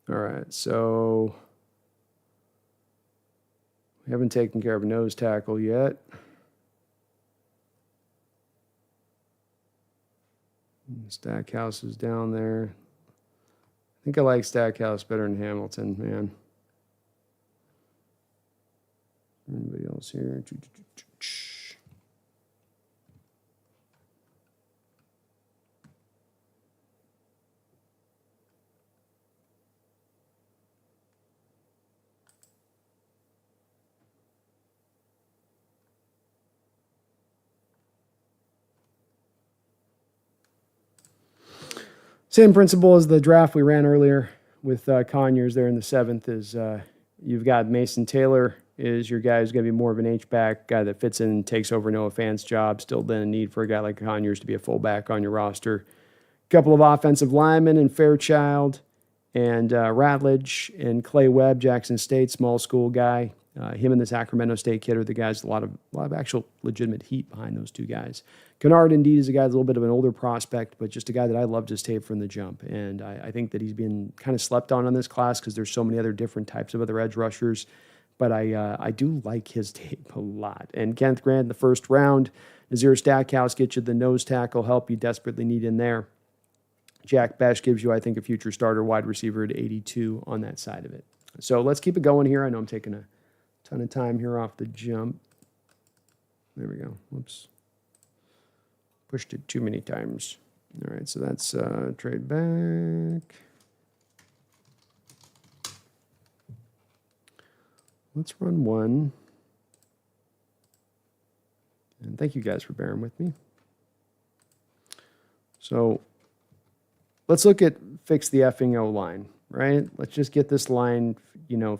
All right, so we haven't taken care of a nose tackle yet. Stackhouse is down there. I think I like Stackhouse better than Hamilton, man. Anybody else here? Same principle as the draft we ran earlier with Conyers there in the 7th is you've got Mason Taylor is your guy who's going to be more of an H-back, guy that fits in and takes over Noah Fant's job. Still then a need for a guy like Conyers to be a fullback on your roster. A couple of offensive linemen in Fairchild and Ratledge and Clay Webb, Jackson State, small school guy. Him and the Sacramento State kid are the guys, a lot of actual legitimate heat behind those two guys. Kennard, indeed, is a guy that's a little bit of an older prospect, but just a guy that I loved his tape from the jump. And I think that he's been kind of slept on this class because there's so many other different types of other edge rushers. But I do like his tape a lot. And Kenneth Grant in the 1st round. Nazir Stackhouse gets you the nose tackle help you desperately need in there. Jack Besh gives you, I think, a future starter wide receiver at 82 on that side of it. So let's keep it going here. I know I'm taking a ton of time here off the jump. There we go. Whoops. Pushed it too many times. All right, so that's trade back. Let's run one. And thank you guys for bearing with me. So let's look at fix the effing O line, right? Let's just get this line,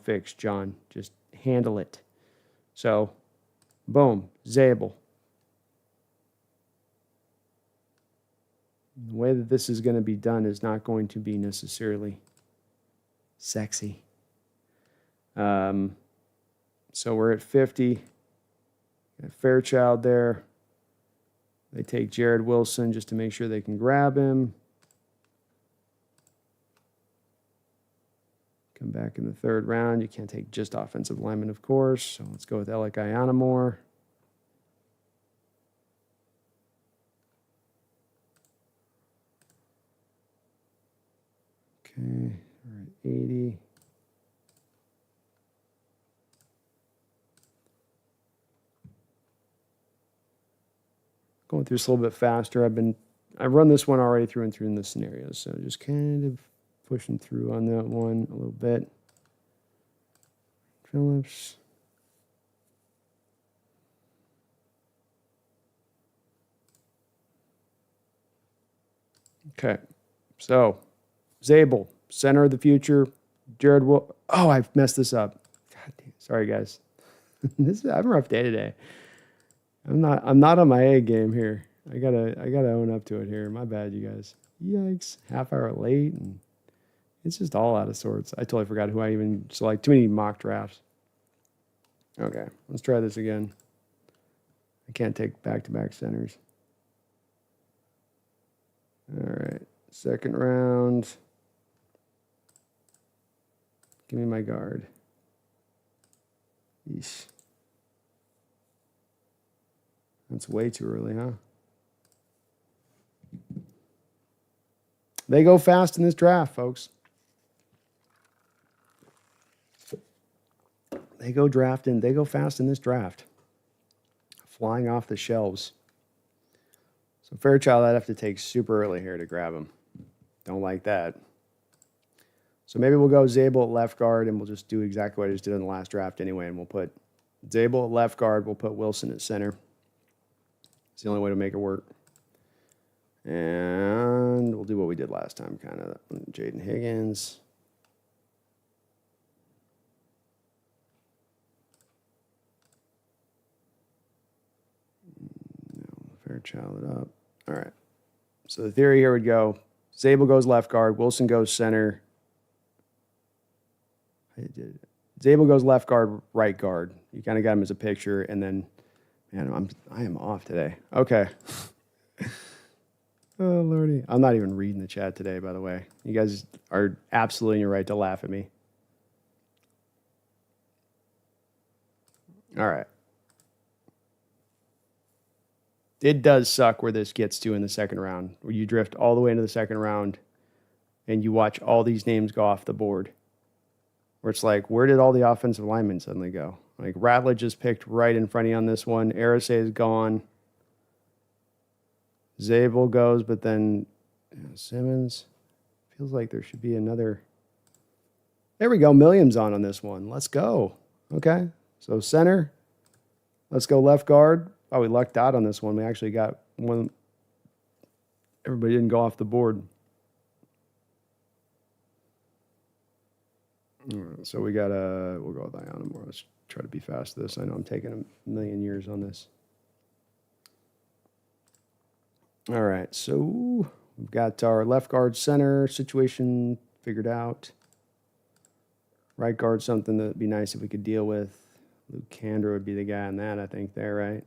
fixed, John. Just handle it. So, boom, Zabel. The way that this is going to be done is not going to be necessarily sexy. So we're at 50. Got Fairchild there. They take Jared Wilson just to make sure they can grab him. Come back in the 3rd round. You can't take just offensive linemen, of course. So let's go with Alec Ianamore. Okay, all right, 80. Going through this a little bit faster. I've run this one already through and through in the scenarios, so just kind of pushing through on that one a little bit. Phillips. Okay, so Zabel, center of the future. Jared Will. Oh, I've messed this up. God damn. Sorry, guys. I have a rough day today. I'm not on my A game here. I gotta own up to it here. My bad, you guys. Yikes. Half hour late, and it's just all out of sorts. I totally forgot who I even select. Too many mock drafts. Okay, let's try this again. I can't take back-to-back centers. All right, 2nd round. Give me my guard. Yeesh. That's way too early, huh? They go fast in this draft, folks. They go fast in this draft. Flying off the shelves. So Fairchild, I'd have to take super early here to grab him. Don't like that. So maybe we'll go Zabel at left guard, and we'll just do exactly what I just did in the last draft anyway, and we'll put Zabel at left guard. We'll put Wilson at center. It's the only way to make it work. And we'll do what we did last time, kind of. Jaden Higgins. Fairchild it up. All right. So the theory here would go, Zabel goes left guard, Wilson goes center. Zabel goes left guard, right guard. You kind of got him as a picture, and then, man, I am off today. Okay. Oh, Lordy. I'm not even reading the chat today, by the way. You guys are absolutely in your right to laugh at me. All right. It does suck where this gets to in the second round, where you drift all the way into the second round and you watch all these names go off the board. Where it's like, where did all the offensive linemen suddenly go? Like, Ratledge is picked right in front of you on this one. Arase is gone. Zabel goes, but then Simmons. Feels like there should be another. There we go. Milliam's on this one. Let's go. Okay. So center. Let's go left guard. Oh, we lucked out on this one. We actually got one. Everybody didn't go off the board. All right, so we got we'll go with Ionamore. Let's try to be fast with this. I know I'm taking a million years on this. All right, so we've got our left guard center situation figured out. Right guard, something that'd be nice if we could deal with. Luke Kandra would be the guy on that, I think, there, right?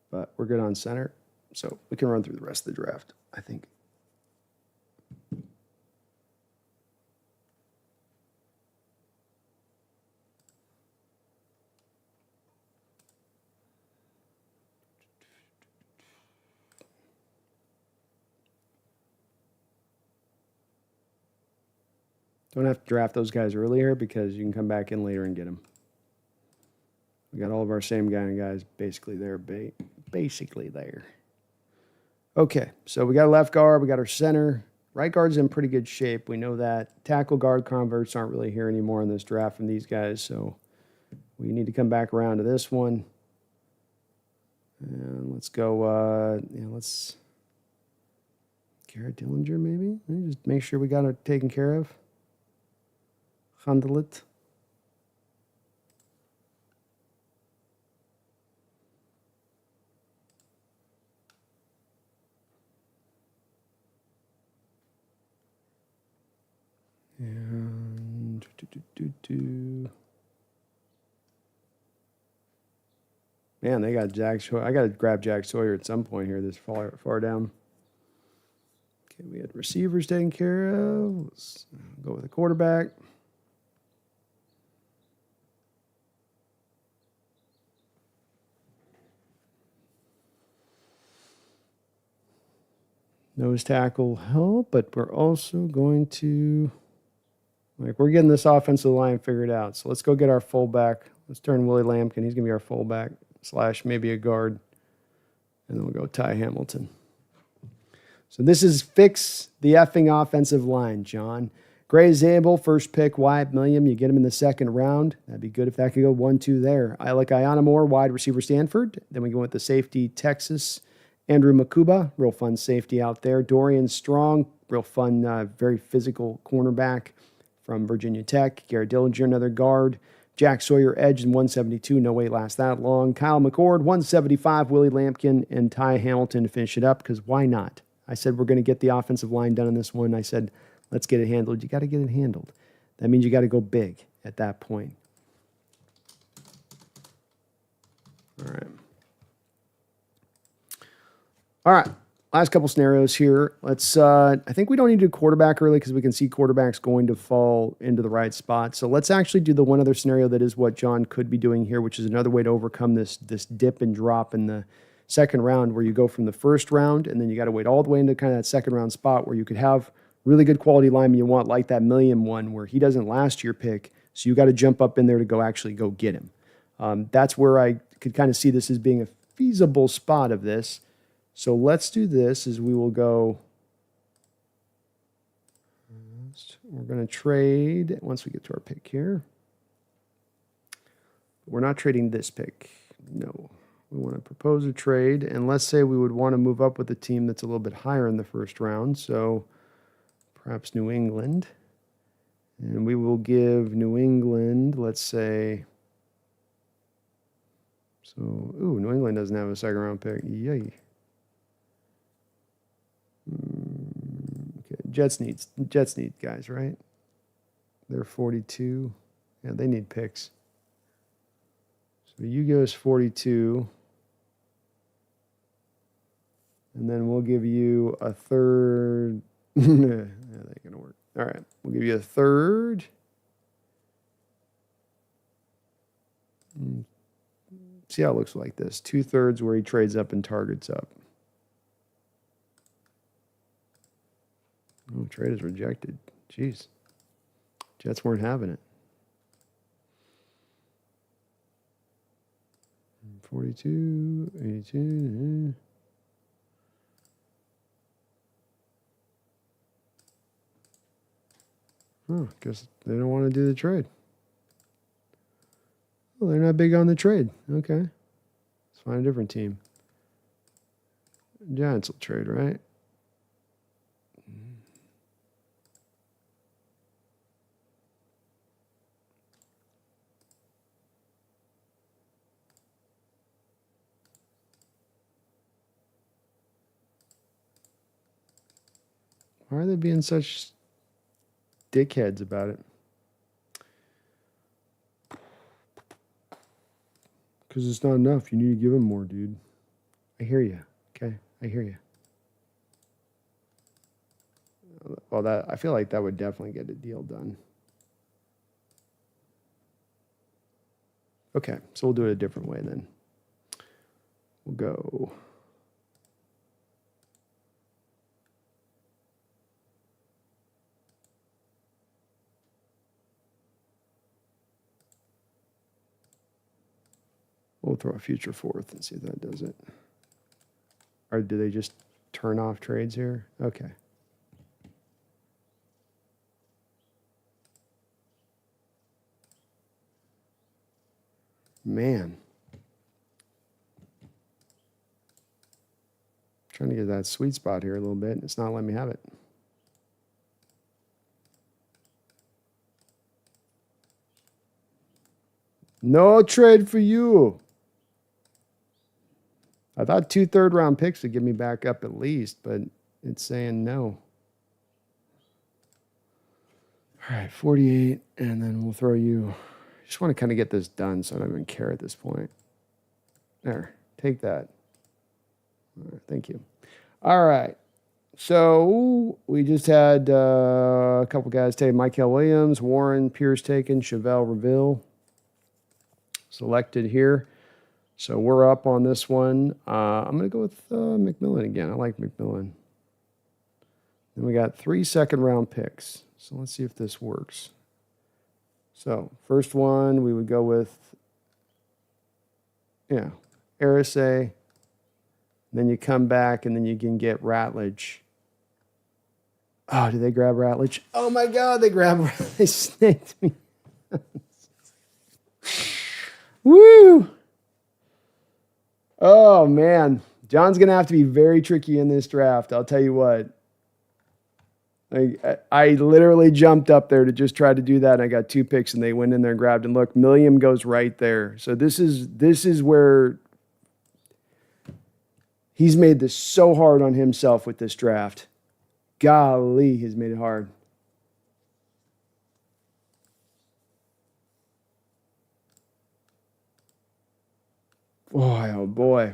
But we're good on center, so we can run through the rest of the draft, I think. Don't have to draft those guys earlier because you can come back in later and get them. We got all of our same kind of guys basically there. Basically there. Okay, so we got a left guard. We got our center. Right guard's in pretty good shape. We know that. Tackle guard converts aren't really here anymore in this draft from these guys, so we need to come back around to this one. And let's go, let's... Garrett Dillinger, maybe? Just make sure we got it taken care of. Handle it. And man, they got Jack Sawyer. I got to grab Jack Sawyer at some point here. This far down. Okay, we had receivers taken care of. Let's go with a quarterback. Nose tackle help, but we're also going to, we're getting this offensive line figured out. So let's go get our fullback. Let's turn Willie Lampkin. He's going to be our fullback / maybe a guard. And then we'll go Ty Hamilton. So this is fix the effing offensive line, John. Gray Zabel, first pick, Wyatt Milliam. You get him in the second round. That'd be good if that could go 1-2 there. I like Ionamore, wide receiver Stanford. Then we go with the safety Texas. Andrew Makuba, real fun safety out there. Dorian Strong, real fun, very physical cornerback from Virginia Tech. Garrett Dillinger, another guard. Jack Sawyer, edge in 172. No way it lasts that long. Kyle McCord, 175. Willie Lampkin and Ty Hamilton to finish it up, because why not? I said we're going to get the offensive line done in this one. I said, let's get it handled. You got to get it handled. That means you got to go big at that point. All right. All right, last couple scenarios here. Let's. I think we don't need to do quarterback early because we can see quarterbacks going to fall into the right spot. So let's actually do the one other scenario that is what John could be doing here, which is another way to overcome this dip and drop in the second round, where you go from the first round and then you got to wait all the way into kind of that second round spot where you could have really good quality linemen you want, like that Milliam one where he doesn't last your pick, so you got to jump up in there to go actually go get him. That's where I could kind of see this as being a feasible spot of this. So let's do this is we will go, we're going to trade once we get to our pick here. We're not trading this pick. No, we want to propose a trade. And let's say we would want to move up with a team that's a little bit higher in the first round. So perhaps New England. And we will give New England, let's say, so, ooh, New England doesn't have a second round pick. Yay. Okay, Jets need guys, right? They're 42. Yeah, they need picks. So you give us 42. And then we'll give you a third. That ain't gonna work. All right, we'll give you a third. See how it looks like this. 2/3 where he trades up and targets up. Oh, trade is rejected. Jeez. Jets weren't having it. 42, 82. Oh, guess they don't want to do the trade. Well, they're not big on the trade. Okay. Let's find a different team. Giants will trade, right? Why are they being such dickheads about it? Because it's not enough. You need to give them more, dude. I hear you. Okay, I hear you. Well, I feel like that would definitely get a deal done. Okay, so we'll do it a different way then. We'll go. We'll throw a future fourth and see if that does it. Or do they just turn off trades here? Okay. Man. Trying to get that sweet spot here a little bit. It's not letting me have it. No trade for you. I thought 2 third-round picks would get me back up at least, but it's saying no. All right, 48, and then we'll throw you. I just want to kind of get this done, so I don't even care at this point. There, take that. All right, thank you. All right, so we just had a couple guys take Michael Williams, Warren Pierce taken, Chevelle Reville selected here. So we're up on this one. I'm going to go with McMillan again. I like McMillan. Then we got 3 second-round picks. So let's see if this works. So first one, we would go with, Arisay. Then you come back, and then you can get Ratledge. Oh, did they grab Ratledge? Oh, my God, they grabbed Ratledge. They snaked me. Woo! Oh, man. John's going to have to be very tricky in this draft. I'll tell you what. I literally jumped up there to just try to do that, and I got 2 picks, and they went in there and grabbed. And look, Milliam goes right there. So this is where he's made this so hard on himself with this draft. Golly, he's made it hard. Boy, oh boy.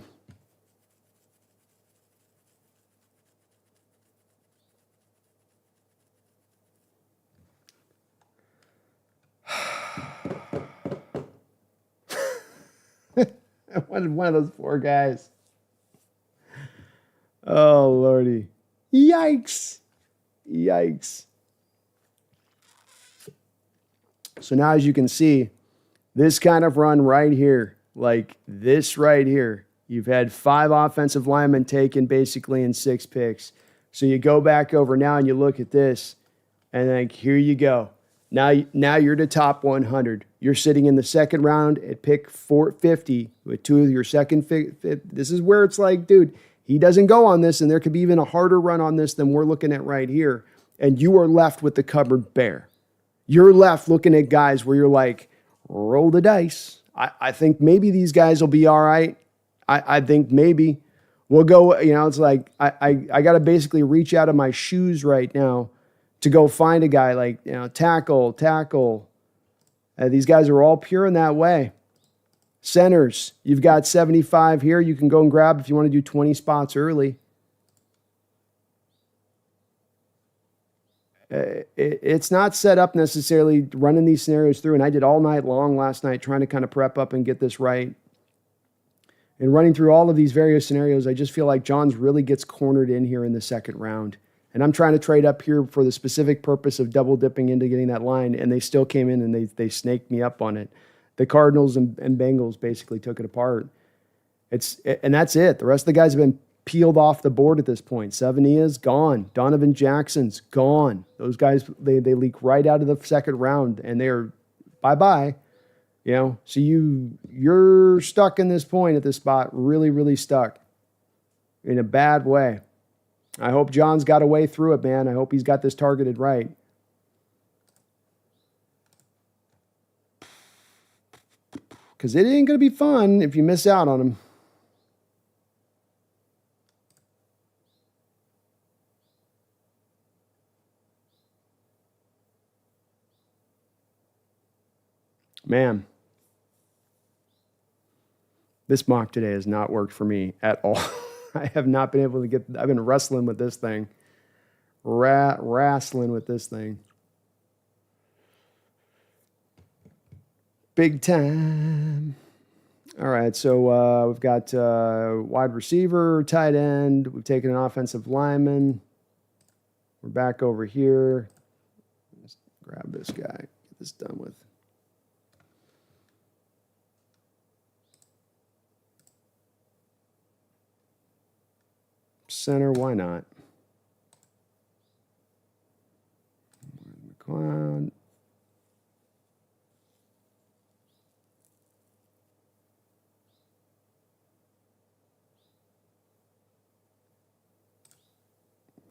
One of those poor guys. Oh, Lordy. Yikes. Yikes. So now, as you can see, This kind of run right here, like this right here, you've had 5 offensive linemen taken basically in 6 picks. So you go back over now and you look at this, and then here you go. Now you're the top 100. You're sitting in the second round at pick 450 with 2 of your second. This is where it's like, dude, he doesn't go on this, and there could be even a harder run on this than we're looking at right here. And you are left with the cupboard bare. You're left looking at guys where you're like, roll the dice. I think maybe these guys will be all right. I think maybe we'll go, it's like I got to basically reach out of my shoes right now to go find a guy like, tackle. These guys are all pure in that way. Centers, you've got 75 here. You can go and grab if you want to do 20 spots early. It's not set up necessarily running these scenarios through, and I did all night long last night trying to kind of prep up and get this right. And running through all of these various scenarios, I just feel like Johns really gets cornered in here in the second round. And I'm trying to trade up here for the specific purpose of double dipping into getting that line, and they still came in and they snaked me up on it. The Cardinals and Bengals basically took it apart. And that's it. The rest of the guys have been peeled off the board at this point. Savania's gone. Donovan Jackson's gone. Those guys, they leak right out of the second round, and they're bye-bye. So you're stuck in this point at this spot, really, really stuck in a bad way. I hope John's got a way through it, man. I hope he's got this targeted right. Because it ain't going to be fun if you miss out on him. Man, this mock today has not worked for me at all. I have not been able to get, I've been wrestling with this thing. Wrestling with this thing. Big time. All right, so we've got wide receiver, tight end. We've taken an offensive lineman. We're back over here. Let's grab this guy, get this done with. Center, why not? McLeod.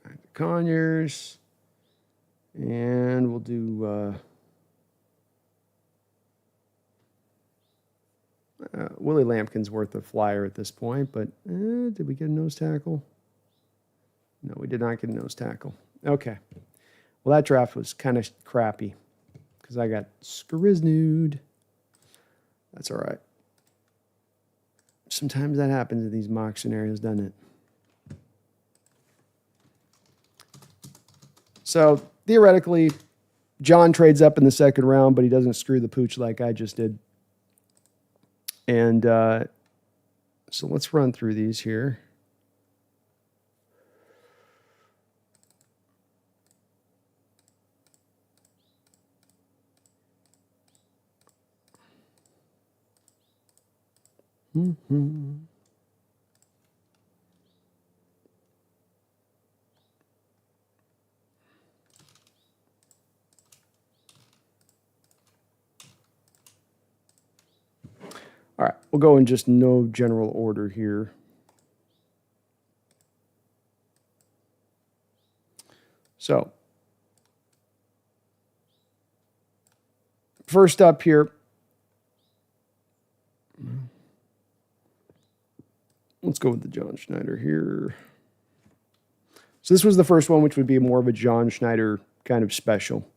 Back to Conyers. And we'll do Willie Lampkin's worth a flyer at this point, but did we get a nose tackle? No, we did not get a nose tackle. Okay. Well, that draft was kind of crappy because I got scriznewed. That's all right. Sometimes that happens in these mock scenarios, doesn't it? So, theoretically, John trades up in the second round, but he doesn't screw the pooch like I just did. And so let's run through these here. Mm-hmm. All right, we'll go in just no general order here. So, first up here, let's go with the John Schneider here. So this was the first one, which would be more of a John Schneider kind of special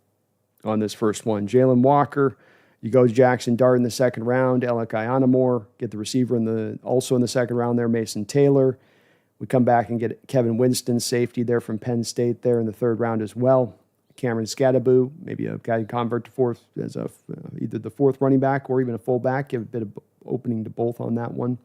on this first one. Jalen Walker, you go Jackson Dart in the second round, Alec Ionamore, get the receiver also in the second round there, Mason Taylor. We come back and get Kevin Winston, safety there from Penn State there in the third round as well. Cameron Scadaboo, maybe a guy who convert to fourth as either the fourth running back or even a fullback. Give a bit of opening to both on that one.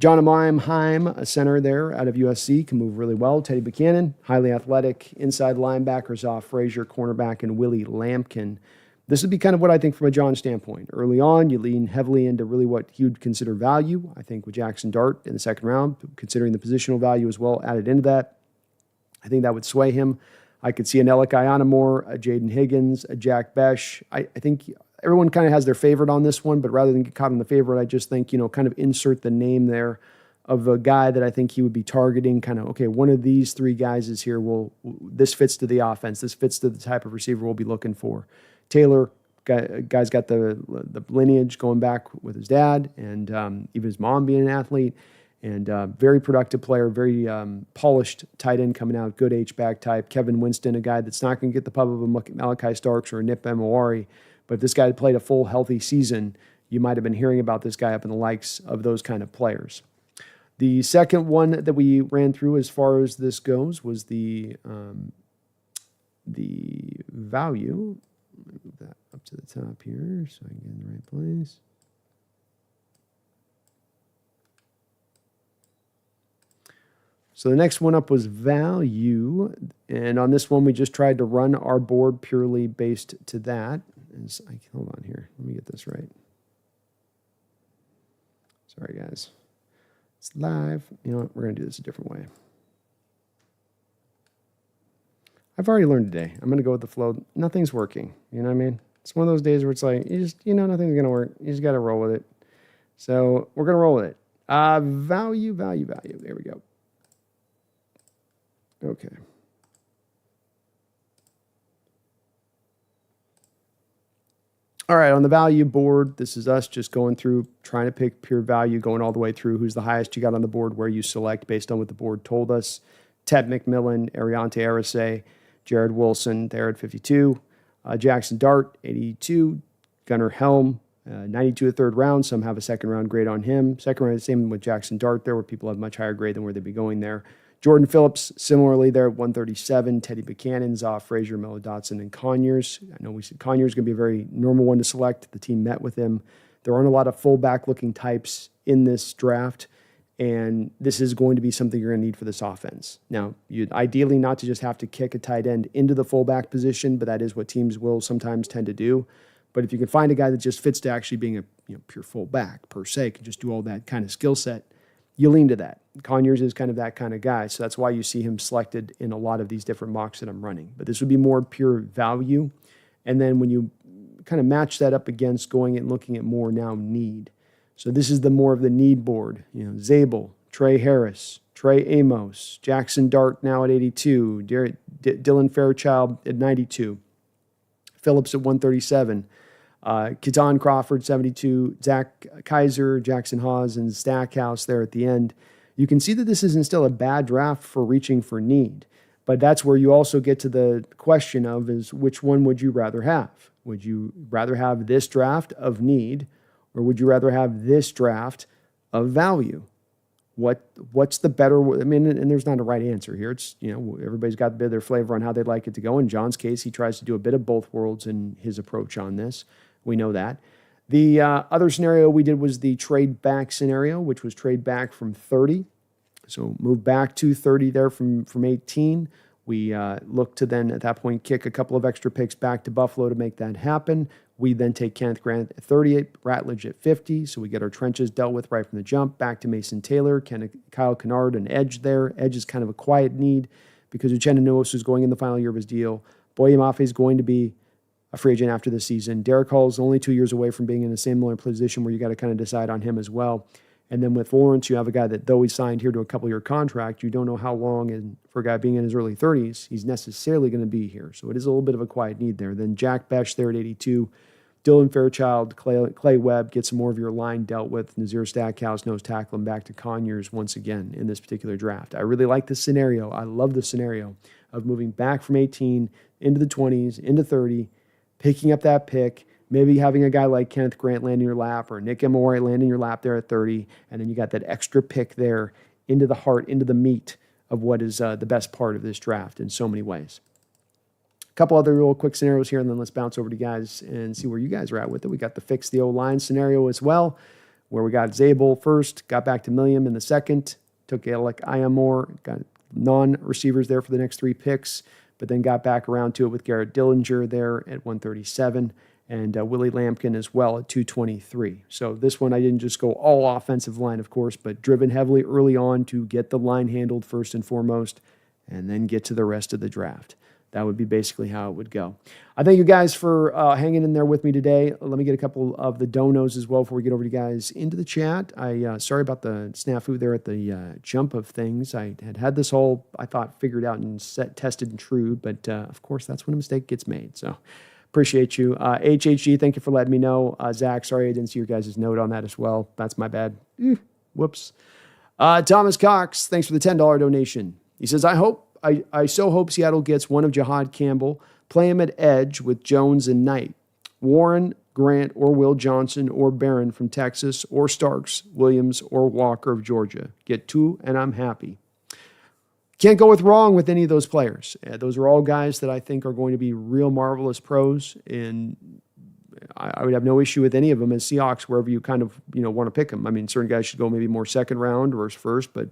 John Heim, a center there out of USC, can move really well. Teddy Buchanan, highly athletic. Inside linebackers off Frazier, cornerback, and Willie Lampkin. This would be kind of what I think from a John standpoint. Early on, you lean heavily into really what he would consider value. I think with Jackson Dart in the second round, considering the positional value as well added into that, I think that would sway him. I could see an Alec Ionamore, a Jaden Higgins, a Jack Besh. I think everyone kind of has their favorite on this one, but rather than get caught on the favorite, I just think, kind of insert the name there of a guy that I think he would be targeting. Kind of, okay, one of these three guys is here. This fits to the offense. This fits to the type of receiver we'll be looking for. Taylor, guy's got the lineage going back with his dad and even his mom being an athlete, and very productive player, very polished tight end coming out, good H-back type. Kevin Winston, a guy that's not going to get the pub of a Malachi Starks or a Nip Emowari, but if this guy had played a full healthy season, you might have been hearing about this guy up in the likes of those kind of players. The second one that we ran through as far as this goes was the value. Move that up to the top here so I can get in the right place. So the next one up was value. And on this one, we just tried to run our board purely based to that. Hold on here. Let me get this right. Sorry, guys. It's live. You know what? We're going to do this a different way. I've already learned today. I'm going to go with the flow. Nothing's working. You know what I mean? It's one of those days where it's like, nothing's going to work. You just got to roll with it. So we're going to roll with it. Value. There we go. Okay. All right, on the value board, this is us just going through, trying to pick pure value, going all the way through who's the highest you got on the board, where you select based on what the board told us. Ted McMillan, Ariante Arce, Jared Wilson there at 52. Jackson Dart, 82. Gunnar Helm, 92 at third round. Some have a second round grade on him. Second round, same with Jackson Dart there, where people have much higher grade than where they'd be going there. Jordan Phillips, similarly there at 137. Teddy Buchanan, Zoff, Frazier, Mello Dotson, and Conyers. I know we said Conyers is going to be a very normal one to select. The team met with him. There aren't a lot of fullback-looking types in this draft, and this is going to be something you're going to need for this offense. Now, you'd ideally not to just have to kick a tight end into the fullback position, but that is what teams will sometimes tend to do. But if you can find a guy that just fits to actually being a pure fullback per se, can just do all that kind of skill set, you lean to that. Conyers is kind of that kind of guy, so that's why you see him selected in a lot of these different mocks that I'm running. But this would be more pure value. And then when you kind of match that up against going and looking at more now need. So this is the more of the need board. Zabel, Trey Harris, Trey Amos, Jackson Dart now at 82, Dylan Fairchild at 92, Phillips at 137, Keaton Crawford, 72, Zach Kaiser, Jackson Hawes, and Stackhouse there at the end. You can see that this isn't still a bad draft for reaching for need, but that's where you also get to the question of is which one would you rather have? Would you rather have this draft of need, or would you rather have this draft of value? What's the better? I mean, and there's not a right answer here. It's, everybody's got a bit of their flavor on how they'd like it to go. In John's case, he tries to do a bit of both worlds in his approach on this. We know that. The other scenario we did was the trade back scenario, which was trade back from 30. So move back to 30 there from 18. We look to then at that point kick a couple of extra picks back to Buffalo to make that happen. We then take Kenneth Grant at 38, Ratledge at 50. So we get our trenches dealt with right from the jump. Back to Mason Taylor, Kyle Kennard, and Edge there. Edge is kind of a quiet need because Uchenna Nwosu is going in the final year of his deal. Boye Mafe is going to be a free agent after the season. Derek Hall is only 2 years away from being in a similar position where you got to kind of decide on him as well. And then with Lawrence, you have a guy that, though he signed here to a couple-year contract, you don't know how long, and for a guy being in his early 30s, he's necessarily going to be here. So it is a little bit of a quiet need there. Then Jack Besh there at 82. Dylan Fairchild, Clay Webb, get some more of your line dealt with. Nazir Stackhouse, nose tackle, and back to Conyers once again in this particular draft. I really like this scenario. I love the scenario of moving back from 18 into the 20s, into 30, picking up that pick, maybe having a guy like Kenneth Grant land in your lap or Nick Emowari land in your lap there at 30, and then you got that extra pick there into the heart, into the meat of what is the best part of this draft in so many ways. A couple other real quick scenarios here, and then let's bounce over to you guys and see where you guys are at with it. We got the fix the O-line scenario as well, where we got Zabel first, got back to Milliam in the second, took Alec Ionamore, got non-receivers there for the next three picks, but then got back around to it with Garrett Dillinger there at 137. and Willie Lampkin as well at 223. So this one I didn't just go all offensive line, of course, but driven heavily early on to get the line handled first and foremost, and then get to the rest of the draft. That would be basically how it would go. I thank you guys for hanging in there with me today. Let me get a couple of the donos as well before we get over to you guys into the chat. Sorry about the snafu there at the jump of things. I had this whole, I thought, figured out and tested and true, but of course, that's when a mistake gets made. So appreciate you. HHG, thank you for letting me know. Zach, sorry I didn't see your guys' note on that as well. That's my bad. Whoops. Thomas Cox, thanks for the $10 donation. He says, I so hope Seattle gets one of Jihad Campbell, play him at edge with Jones and Knight, Warren, Grant, or Will Johnson, or Barron from Texas, or Starks, Williams, or Walker of Georgia. Get two, and I'm happy. Can't go wrong with any of those players. Those are all guys that I think are going to be real marvelous pros, and I would have no issue with any of them as Seahawks, wherever you kind of want to pick them. I mean, certain guys should go maybe more second round or first, but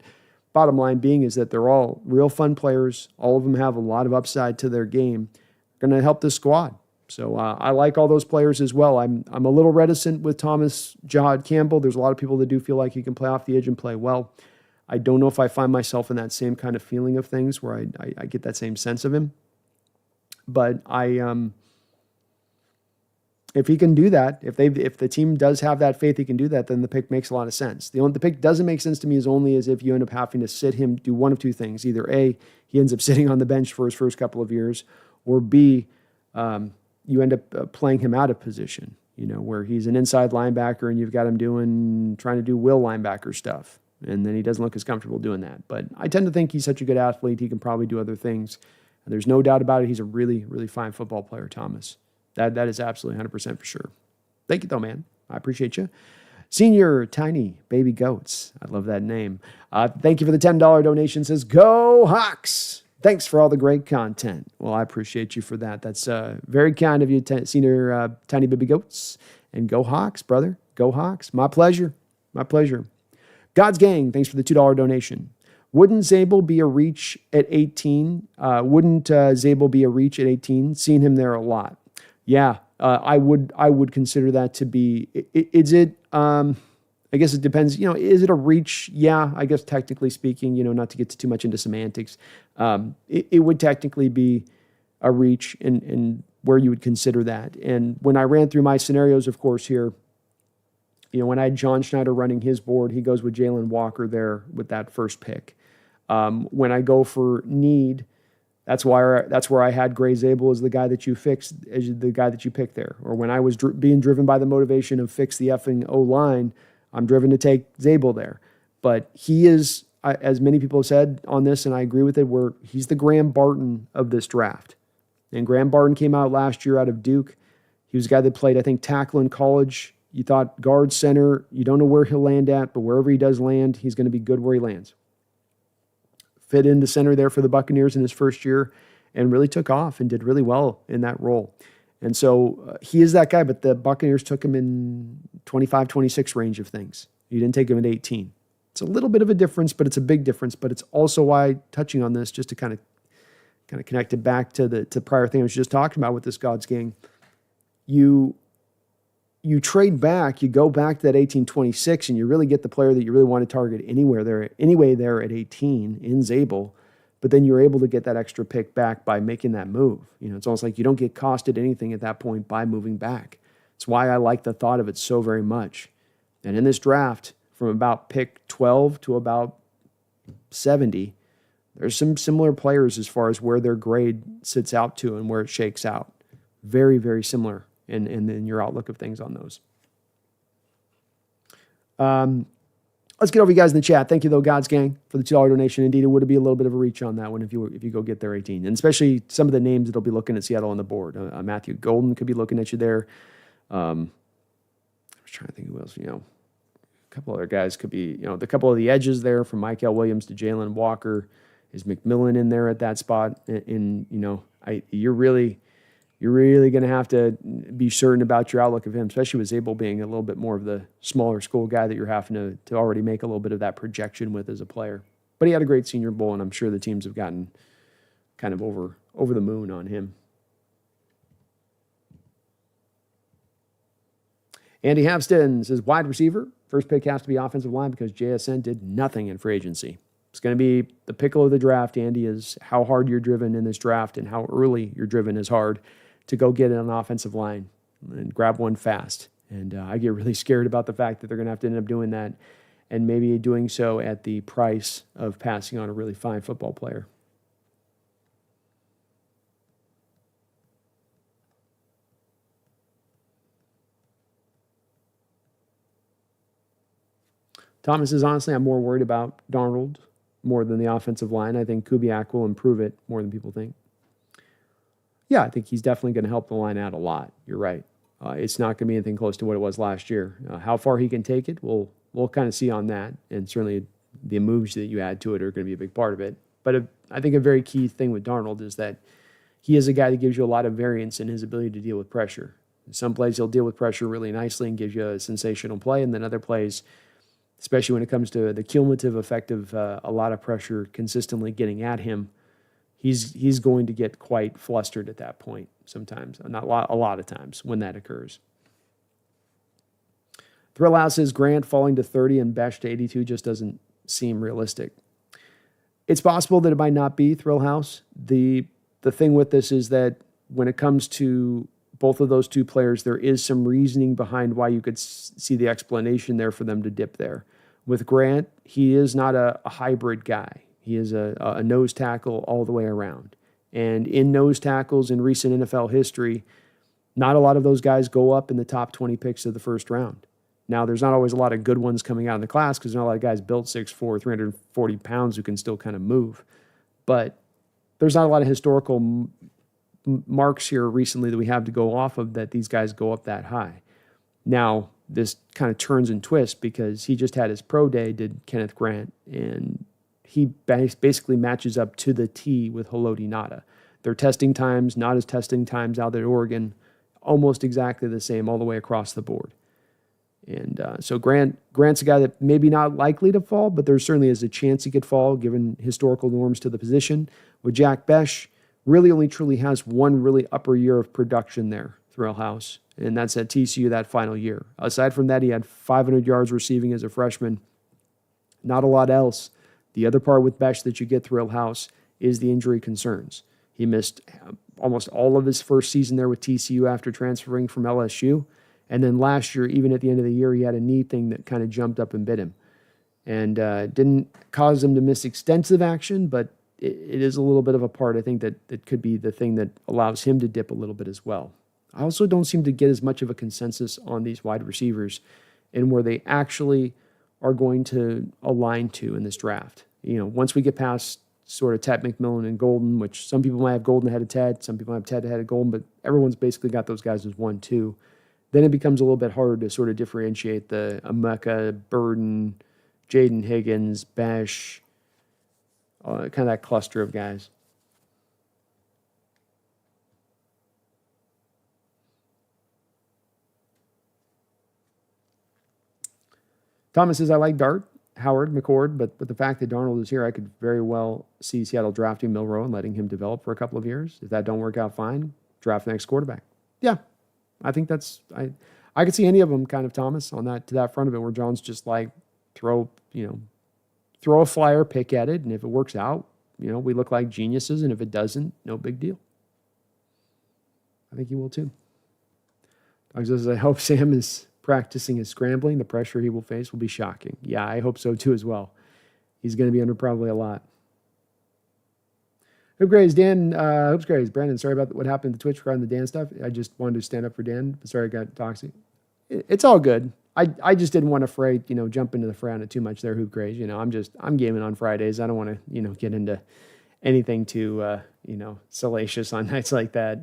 bottom line being is that they're all real fun players. All of them have a lot of upside to their game. Going to help this squad. So I like all those players as well. I'm a little reticent with Thomas Jihad Campbell. There's a lot of people that do feel like he can play off the edge and play well. I don't know if I find myself in that same kind of feeling of things where I get that same sense of him. But if he can do that, if the team does have that faith he can do that, then the pick makes a lot of sense. The pick doesn't make sense to me is only as if you end up having to sit him, do one of two things. Either A, he ends up sitting on the bench for his first couple of years, or B, you end up playing him out of position, where he's an inside linebacker and you've got him trying to do will linebacker stuff. And then he doesn't look as comfortable doing that. But I tend to think he's such a good athlete, he can probably do other things. And there's no doubt about it, he's a really, really fine football player, Thomas. That is absolutely 100% for sure. Thank you, though, man. I appreciate you. Senior Tiny Baby Goats. I love that name. Thank you for the $10 donation. Says, Go Hawks. Thanks for all the great content. Well, I appreciate you for that. That's very kind of you, Senior Tiny Baby Goats. And go Hawks, brother. Go Hawks. My pleasure. My pleasure. God's Gang, thanks for the $2 donation. Wouldn't Zabel be a reach at 18? Wouldn't Zabel be a reach at 18? Seen him there a lot. Yeah, I would consider that to be. Is it? I guess it depends. Is it a reach? Yeah, I guess technically speaking, not to get too much into semantics, it would technically be a reach, and where you would consider that. And when I ran through my scenarios, of course, here, when I had John Schneider running his board, he goes with Jalen Walker there with that first pick. When I go for need. That's where I had Gray Zabel as the guy that you fixed, as the guy that you picked there. Or when I was being driven by the motivation of fix the effing O-line, I'm driven to take Zabel there. But he is, as many people have said on this, and I agree with it, where he's the Graham Barton of this draft. And Graham Barton came out last year out of Duke. He was a guy that played, I think, tackle in college. You thought guard, center. You don't know where he'll land at, but wherever he does land, he's going to be good where he lands. Fit into center there for the Buccaneers in his first year and really took off and did really well in that role. And so he is that guy, but the Buccaneers took him in 25, 26 range of things. You didn't take him at 18. It's a little bit of a difference, but it's a big difference. But it's also why, touching on this, just to kind of connect it back to the prior thing I was just talking about with this God's Gang, you trade back, you go back to that 18-26, and you really get the player that you really want to target anyway there at 18 in Zabel, but then you're able to get that extra pick back by making that move. It's almost like you don't get costed anything at that point by moving back. It's why I like the thought of it so very much. And in this draft, from about pick 12 to about 70, there's some similar players as far as where their grade sits out to and where it shakes out. Very, very similar. And your outlook of things on those. Let's get over you guys in the chat. Thank you, though, God's Gang, for the $2 donation. Indeed, it would be a little bit of a reach on that one if you go get there 18. And especially some of the names that'll be looking at Seattle on the board. Matthew Golden could be looking at you there. I was trying to think who else, a couple other guys could be, the couple of the edges there from Michael Williams to Jalen Walker. Is McMillan in there at that spot? You're really going to have to be certain about your outlook of him, especially with Zabel being a little bit more of the smaller school guy that you're having to already make a little bit of that projection with as a player. But he had a great Senior Bowl, and I'm sure the teams have gotten kind of over the moon on him. Andy Hampstead says, wide receiver. First pick has to be offensive line because JSN did nothing in free agency. It's going to be the pickle of the draft, Andy, is how hard you're driven in this draft and how early you're driven is hard to go get an offensive line and grab one fast. And I get really scared about the fact that they're going to have to end up doing that and maybe doing so at the price of passing on a really fine football player. Thomas says, honestly, I'm more worried about Darnold more than the offensive line. I think Kubiak will improve it more than people think. Yeah, I think he's definitely going to help the line out a lot. You're right. It's not going to be anything close to what it was last year. How far he can take it, we'll kind of see on that. And certainly the moves that you add to it are going to be a big part of it. But I think a very key thing with Darnold is that he is a guy that gives you a lot of variance in his ability to deal with pressure. Some plays he'll deal with pressure really nicely and gives you a sensational play, and then other plays, especially when it comes to the cumulative effect of a lot of pressure consistently getting at him, he's going to get quite flustered at that point sometimes. Not a lot of times when that occurs. Thrill House says Grant falling to 30 and Besh to 82 just doesn't seem realistic. It's possible that it might not be, Thrill House. The thing with this is that when it comes to both of those two players, there is some reasoning behind why you could see the explanation there for them to dip there. With Grant, he is not a hybrid guy. He is a nose tackle all the way around. And in nose tackles in recent NFL history, not a lot of those guys go up in the top 20 picks of the first round. Now, there's not always a lot of good ones coming out in the class because not a lot of guys built 6'4", 340 pounds who can still kind of move. But there's not a lot of historical marks here recently that we have to go off of that these guys go up that high. Now, this kind of turns and twists because he just had his pro day, did Kenneth Grant, and he basically matches up to the T with Haloti Ngata. Their testing times, Ngata's testing times out there at Oregon, almost exactly the same all the way across the board. And so Grant's a guy that maybe not likely to fall, but there certainly is a chance he could fall given historical norms to the position. With Jack Besh, really only truly has one really upper year of production there, Thrill House, and that's at TCU that final year. Aside from that, he had 500 yards receiving as a freshman. Not a lot else. The other part with Besh that you get, Thrill House, is the injury concerns. He missed almost all of his first season there with TCU after transferring from LSU. And then last year, even at the end of the year, he had a knee thing that kind of jumped up and bit him. And didn't cause him to miss extensive action, but it is a little bit of a part, I think, that could be the thing that allows him to dip a little bit as well. I also don't seem to get as much of a consensus on these wide receivers and where they actually are going to align to in this draft. You know, once we get past sort of Ted McMillan and Golden, which some people might have Golden ahead of Ted, some people have Ted ahead of Golden, but everyone's basically got those guys as 1, 2. Then it becomes a little bit harder to sort of differentiate the Emeka, Burden, Jaden Higgins, Besh, kind of that cluster of guys. Thomas says, I like Dart, Howard, McCord, but the fact that Darnold is here, I could very well see Seattle drafting Milroe and letting him develop for a couple of years. If that don't work out fine, draft the next quarterback. Yeah, I think that's I could see any of them kind of, Thomas, on that to that front of it where John's just like throw a flyer, pick at it, and if it works out, we look like geniuses, and if it doesn't, no big deal. I think he will too. Doug says, I hope Sam is practicing his scrambling. The pressure he will face will be shocking. Yeah, I hope so too as well. He's going to be under probably a lot. Hoop Grays, Dan, Hoops Grays, Brandon, sorry about what happened to Twitch regarding the Dan stuff. I just wanted to stand up for Dan, but sorry I got toxic. It's all good. I just didn't want to jump into the fray on it too much there, Hoop Grays. I'm gaming on Fridays. I don't want to, get into anything too, salacious on nights like that.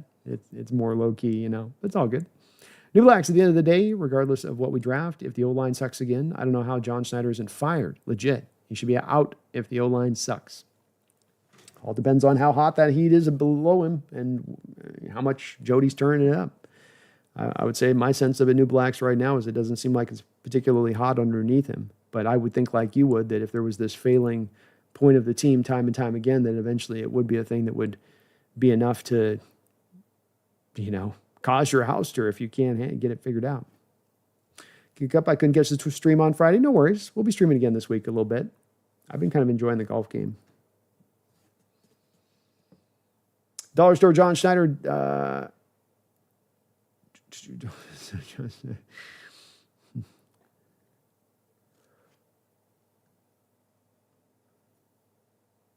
It's more low key, It's all good. New Blacks, at the end of the day, regardless of what we draft, if the O-line sucks again, I don't know how John Schneider isn't fired. Legit. He should be out if the O-line sucks. All depends on how hot that heat is below him and how much Jody's turning it up. I would say my sense of it, New Blacks right now, is it doesn't seem like it's particularly hot underneath him. But I would think like you would, that if there was this failing point of the team time and time again, that eventually it would be a thing that would be enough to, cause your ouster if you can't get it figured out. I couldn't catch the stream on Friday. No worries. We'll be streaming again this week a little bit. I've been kind of enjoying the golf game. Dollar Store John Schneider.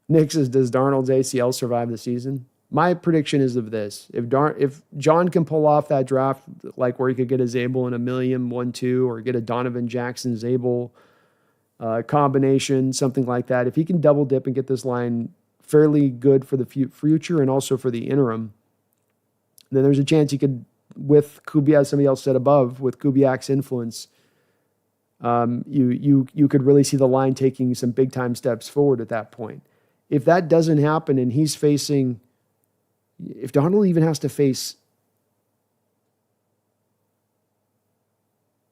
Nick says, does Darnold's ACL survive the season? My prediction is of this. If John can pull off that draft, like where he could get a Zabel in a million, 1-2, or get a Donovan Jackson Zabel combination, something like that. If he can double dip and get this line fairly good for the future and also for the interim, then there's a chance he could, with Kubiak, somebody else said above, with Kubiak's influence, you could really see the line taking some big time steps forward at that point. If that doesn't happen and he's facing, if Darnold even has to face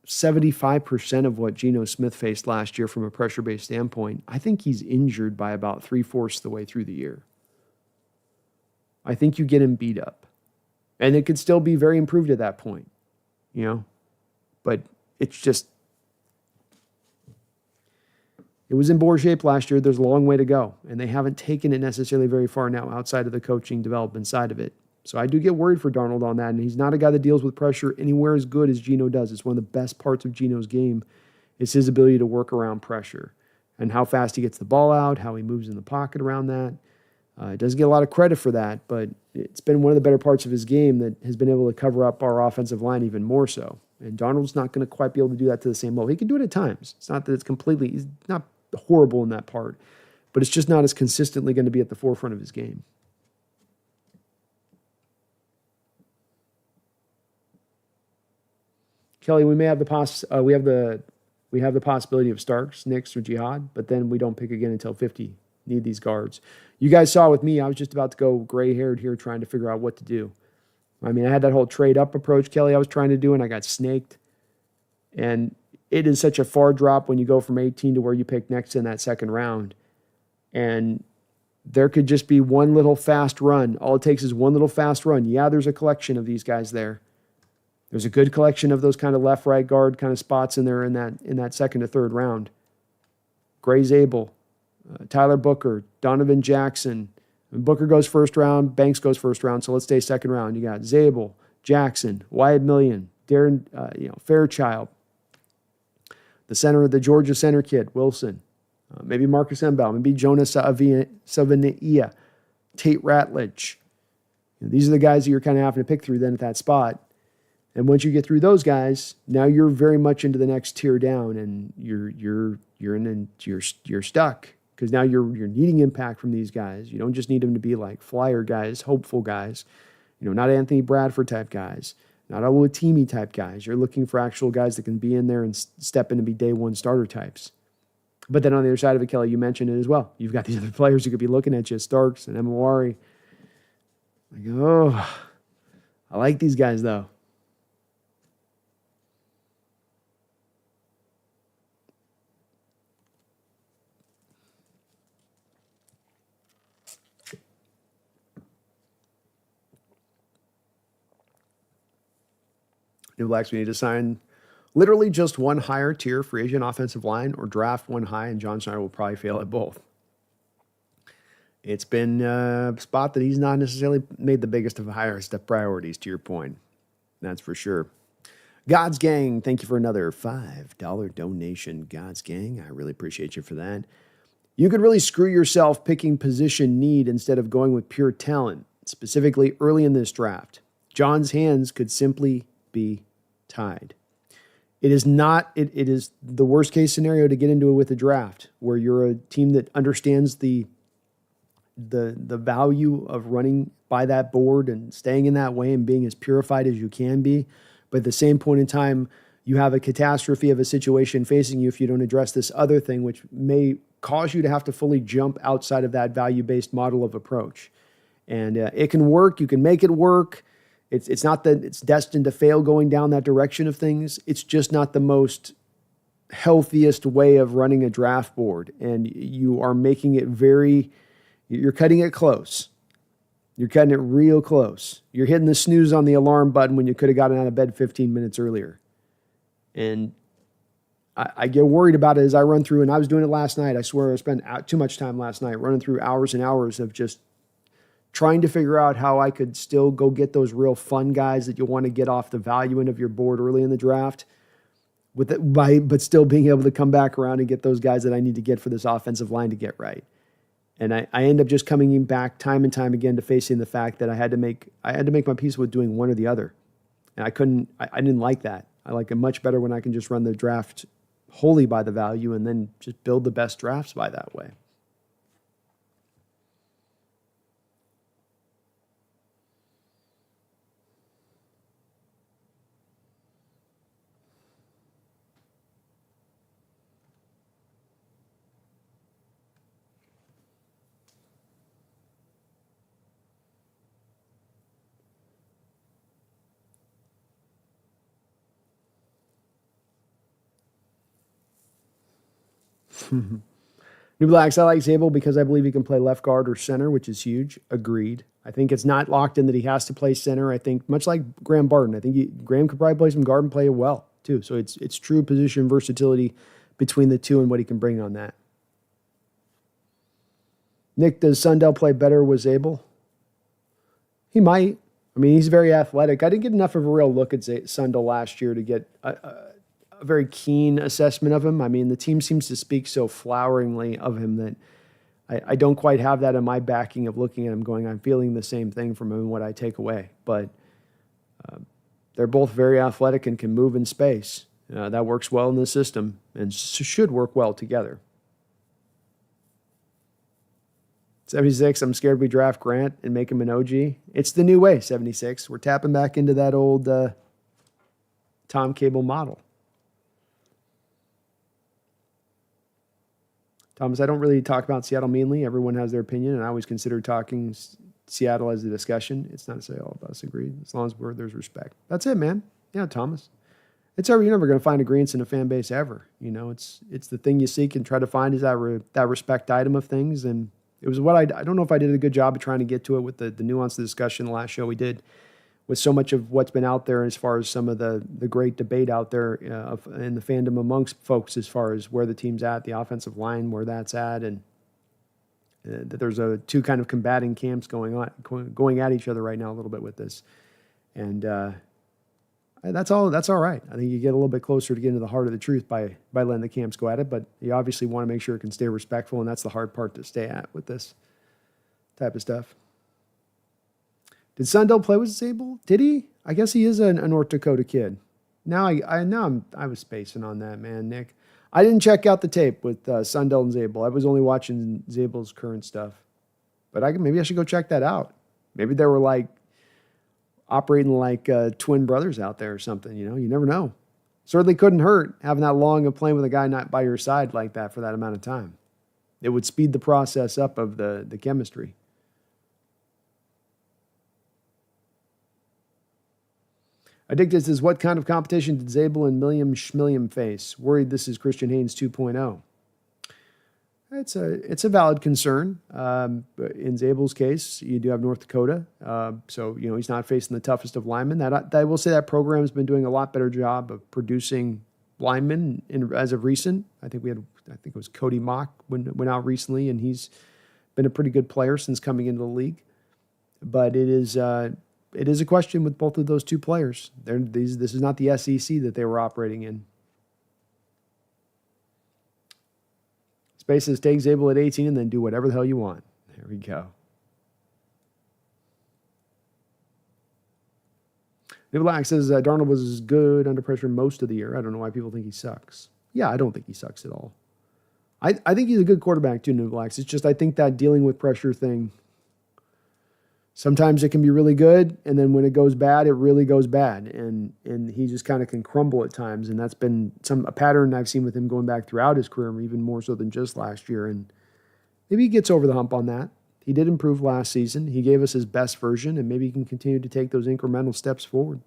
75% of what Geno Smith faced last year from a pressure-based standpoint, I think he's injured by about 3/4 of the way through the year. I think you get him beat up. And it could still be very improved at that point, you know? But it's just, it was in poor shape last year. There's a long way to go. And they haven't taken it necessarily very far now outside of the coaching development side of it. So I do get worried for Darnold on that. And he's not a guy that deals with pressure anywhere as good as Geno does. It's one of the best parts of Geno's game is his ability to work around pressure and how fast he gets the ball out, how he moves in the pocket around that. He doesn't get a lot of credit for that, but it's been one of the better parts of his game that has been able to cover up our offensive line even more so. And Darnold's not going to quite be able to do that to the same level. He can do it at times. It's not that it's completely, he's not horrible in that part, but it's just not as consistently going to be at the forefront of his game. Kelly, we may have we have the possibility of Starks, Nix, or Jihad, but then we don't pick again until 50. Need these guards. You guys saw with me, I was just about to go gray-haired here trying to figure out what to do. I mean, I had that whole trade-up approach, Kelly, I was trying to do, and I got snaked. And it is such a far drop when you go from 18 to where you pick next in that second round. And there could just be one little fast run. All it takes is one little fast run. Yeah, there's a collection of these guys there. There's a good collection of those kind of left-right guard kind of spots in there in that second to third round. Gray Zabel, Tyler Booker, Donovan Jackson. Booker goes first round, Banks goes first round, so let's stay second round. You got Zabel, Jackson, Wyatt Million, Darren, Fairchild, the center of the Georgia center kid, Wilson, maybe Marcus Embaugh, maybe Jonas Savania, Tate Ratledge. These are the guys that you're kind of having to pick through then at that spot. And once you get through those guys, now you're very much into the next tier down, and you're stuck because now you're needing impact from these guys. You don't just need them to be like flyer guys, hopeful guys, not Anthony Bradford type guys, not Oluwatimi type guys. You're looking for actual guys that can be in there and step in and be day one starter types. But then on the other side of it, Kelly, you mentioned it as well. You've got these other players who could be looking at you, Starks and Emawari. Like, oh, I like these guys though. New Blacks, we need to sign literally just one higher tier free agent offensive line or draft one high, and John Schneider will probably fail at both. It's been a spot that he's not necessarily made the biggest of highest of priorities, to your point. That's for sure. God's Gang, thank you for another $5 donation. God's Gang, I really appreciate you for that. You could really screw yourself picking position need instead of going with pure talent, specifically early in this draft. John's hands could simply be tied. It is the worst case scenario to get into it with a draft where you're a team that understands the value of running by that board and staying in that way and being as purified as you can be. But at the same point in time, you have a catastrophe of a situation facing you if you don't address this other thing, which may cause you to have to fully jump outside of that value-based model of approach. And it can work. You can make it work. It's not that it's destined to fail going down that direction of things. It's just not the most healthiest way of running a draft board. And you are making it you're cutting it close. You're cutting it real close. You're hitting the snooze on the alarm button when you could have gotten out of bed 15 minutes earlier. And I get worried about it as I run through, and I was doing it last night. I swear I spent too much time last night running through hours and hours of just trying to figure out how I could still go get those real fun guys that you want to get off the value end of your board early in the draft, but still being able to come back around and get those guys that I need to get for this offensive line to get right. And I end up just coming back time and time again to facing the fact that I had to make my peace with doing one or the other. And I didn't like that. I like it much better when I can just run the draft wholly by the value and then just build the best drafts by that way. New Blacks, I like Zabel because I believe he can play left guard or center, which is huge. Agreed. I think it's not locked in that he has to play center. I think much like Graham Barton, I think Graham could probably play some guard and play it well too. So it's true position versatility between the two and what he can bring on that. Nick, does Sundell play better with Zabel? He might. I mean, he's very athletic. I didn't get enough of a real look at Sundell last year to get a very keen assessment of him. I mean, the team seems to speak so floweringly of him that I don't quite have that in my backing of looking at him going, I'm feeling the same thing from him and what I take away. But they're both very athletic and can move in space. That works well in the system and should work well together. 76, I'm scared we draft Grant and make him an OG. It's the new way, 76. We're tapping back into that old Tom Cable model. Thomas, I don't really talk about Seattle meanly. Everyone has their opinion, and I always consider talking Seattle as a discussion. It's not to say all of us agree, as long as there's respect. That's it, man. Yeah, Thomas. You're never going to find agreements in a fan base ever. It's the thing you seek and try to find is that respect item of things. And it was what I don't know if I did a good job of trying to get to it with the nuanced discussion the last show we did, with so much of what's been out there as far as some of the great debate out there in the fandom amongst folks as far as where the team's at, the offensive line, where that's at, and that there's two kind of combating camps going at each other right now a little bit with this. And that's all right. I think you get a little bit closer to getting to the heart of the truth by letting the camps go at it, but you obviously want to make sure it can stay respectful, and that's the hard part to stay at with this type of stuff. Did Sundell play with Zabel? Did he? I guess he is a North Dakota kid. Now I was spacing on that, man, Nick. I didn't check out the tape with Sundell and Zabel. I was only watching Zabel's current stuff. But maybe I should go check that out. Maybe they were operating like twin brothers out there or something. You never know. Certainly couldn't hurt having that long of playing with a guy not by your side like that for that amount of time. It would speed the process up of the chemistry. Addicted says, what kind of competition did Zabel and Milliam Schmilliam face? Worried this is Christian Haynes 2.0. It's a valid concern. In Zabel's case, you do have North Dakota. So he's not facing the toughest of linemen. I will say that program has been doing a lot better job of producing linemen as of recent. I think it was Cody Mock went out recently, and he's been a pretty good player since coming into the league. But it is a question with both of those two players. This is not the SEC that they were operating in. Space says, take Zabel at 18 and then do whatever the hell you want. There we go. New Black says, Darnold was good under pressure most of the year. I don't know why people think he sucks. Yeah, I don't think he sucks at all. I think he's a good quarterback too, New Blacks. It's just I think that dealing with pressure thing, sometimes it can be really good, and then when it goes bad, it really goes bad. And he just kind of can crumble at times, and that's been a pattern I've seen with him going back throughout his career, even more so than just last year. And maybe he gets over the hump on that. He did improve last season. He gave us his best version, and maybe he can continue to take those incremental steps forward.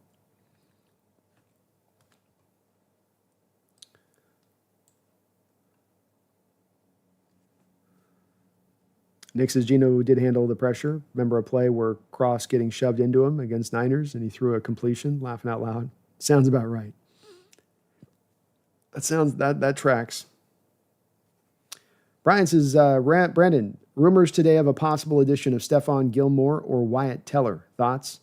Nick says Gino did handle the pressure. Remember a play where Cross getting shoved into him against Niners and he threw a completion, laughing out loud. Sounds about right. That tracks. Brian says, Brandon, rumors today of a possible addition of Stephon Gilmore or Wyatt Teller. Thoughts?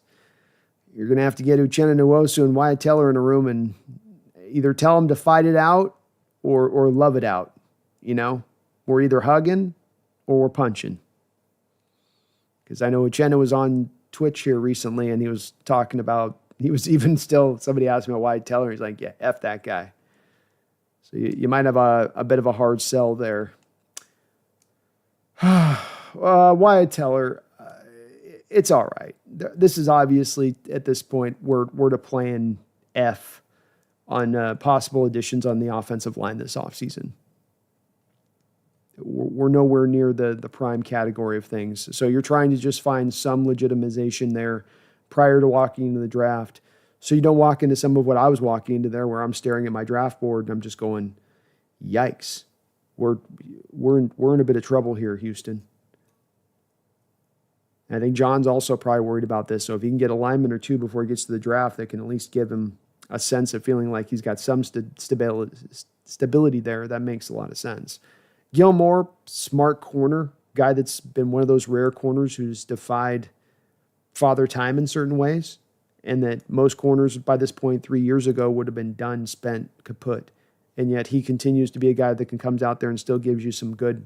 You're going to have to get Uchenna Nwosu and Wyatt Teller in a room and either tell them to fight it out or love it out. You know, we're either hugging or we're punching. Because I know Uchenna was on Twitch here recently and he was talking about, he was even still, somebody asked me about Wyatt Teller. He's like, yeah, F that guy. So you might have a bit of a hard sell there. Wyatt Teller, it's all right. This is obviously, at this point, we're to plan F on possible additions on the offensive line this offseason. We're nowhere near the prime category of things. So you're trying to just find some legitimization there prior to walking into the draft. So you don't walk into some of what I was walking into there where I'm staring at my draft board and I'm just going, yikes. We're in a bit of trouble here, Houston. And I think John's also probably worried about this. So if he can get a lineman or two before he gets to the draft, that can at least give him a sense of feeling like he's got some stability there. That makes a lot of sense. Gilmore, smart corner, guy that's been one of those rare corners who's defied father time in certain ways, and that most corners by this point 3 years ago would have been done, spent, kaput. And yet he continues to be a guy that can comes out there and still gives you some good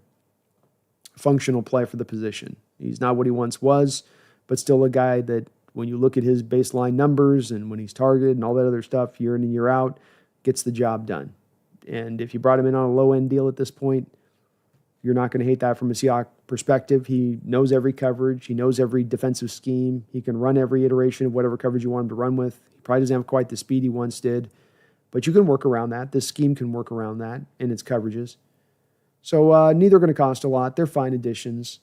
functional play for the position. He's not what he once was, but still a guy that when you look at his baseline numbers and when he's targeted and all that other stuff year in and year out, gets the job done. And if you brought him in on a low-end deal at this point, you're not going to hate that from a Seahawks perspective. He knows every coverage. He knows every defensive scheme. He can run every iteration of whatever coverage you want him to run with. He probably doesn't have quite the speed he once did, but you can work around that. This scheme can work around that in its coverages. So neither are going to cost a lot. They're fine additions,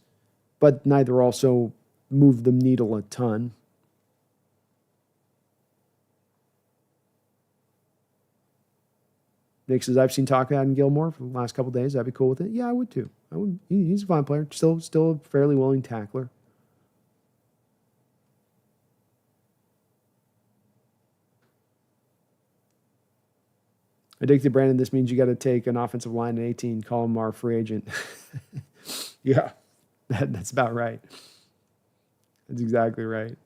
but neither also move the needle a ton. Nick says, I've seen talk about in Gilmore for the last couple of days. I'd be cool with it. Yeah, I would too. I would. He's a fine player. Still a fairly willing tackler. Addicted Brandon, this means you got to take an offensive line at 18, call him our free agent. Yeah, that's about right. That's exactly right.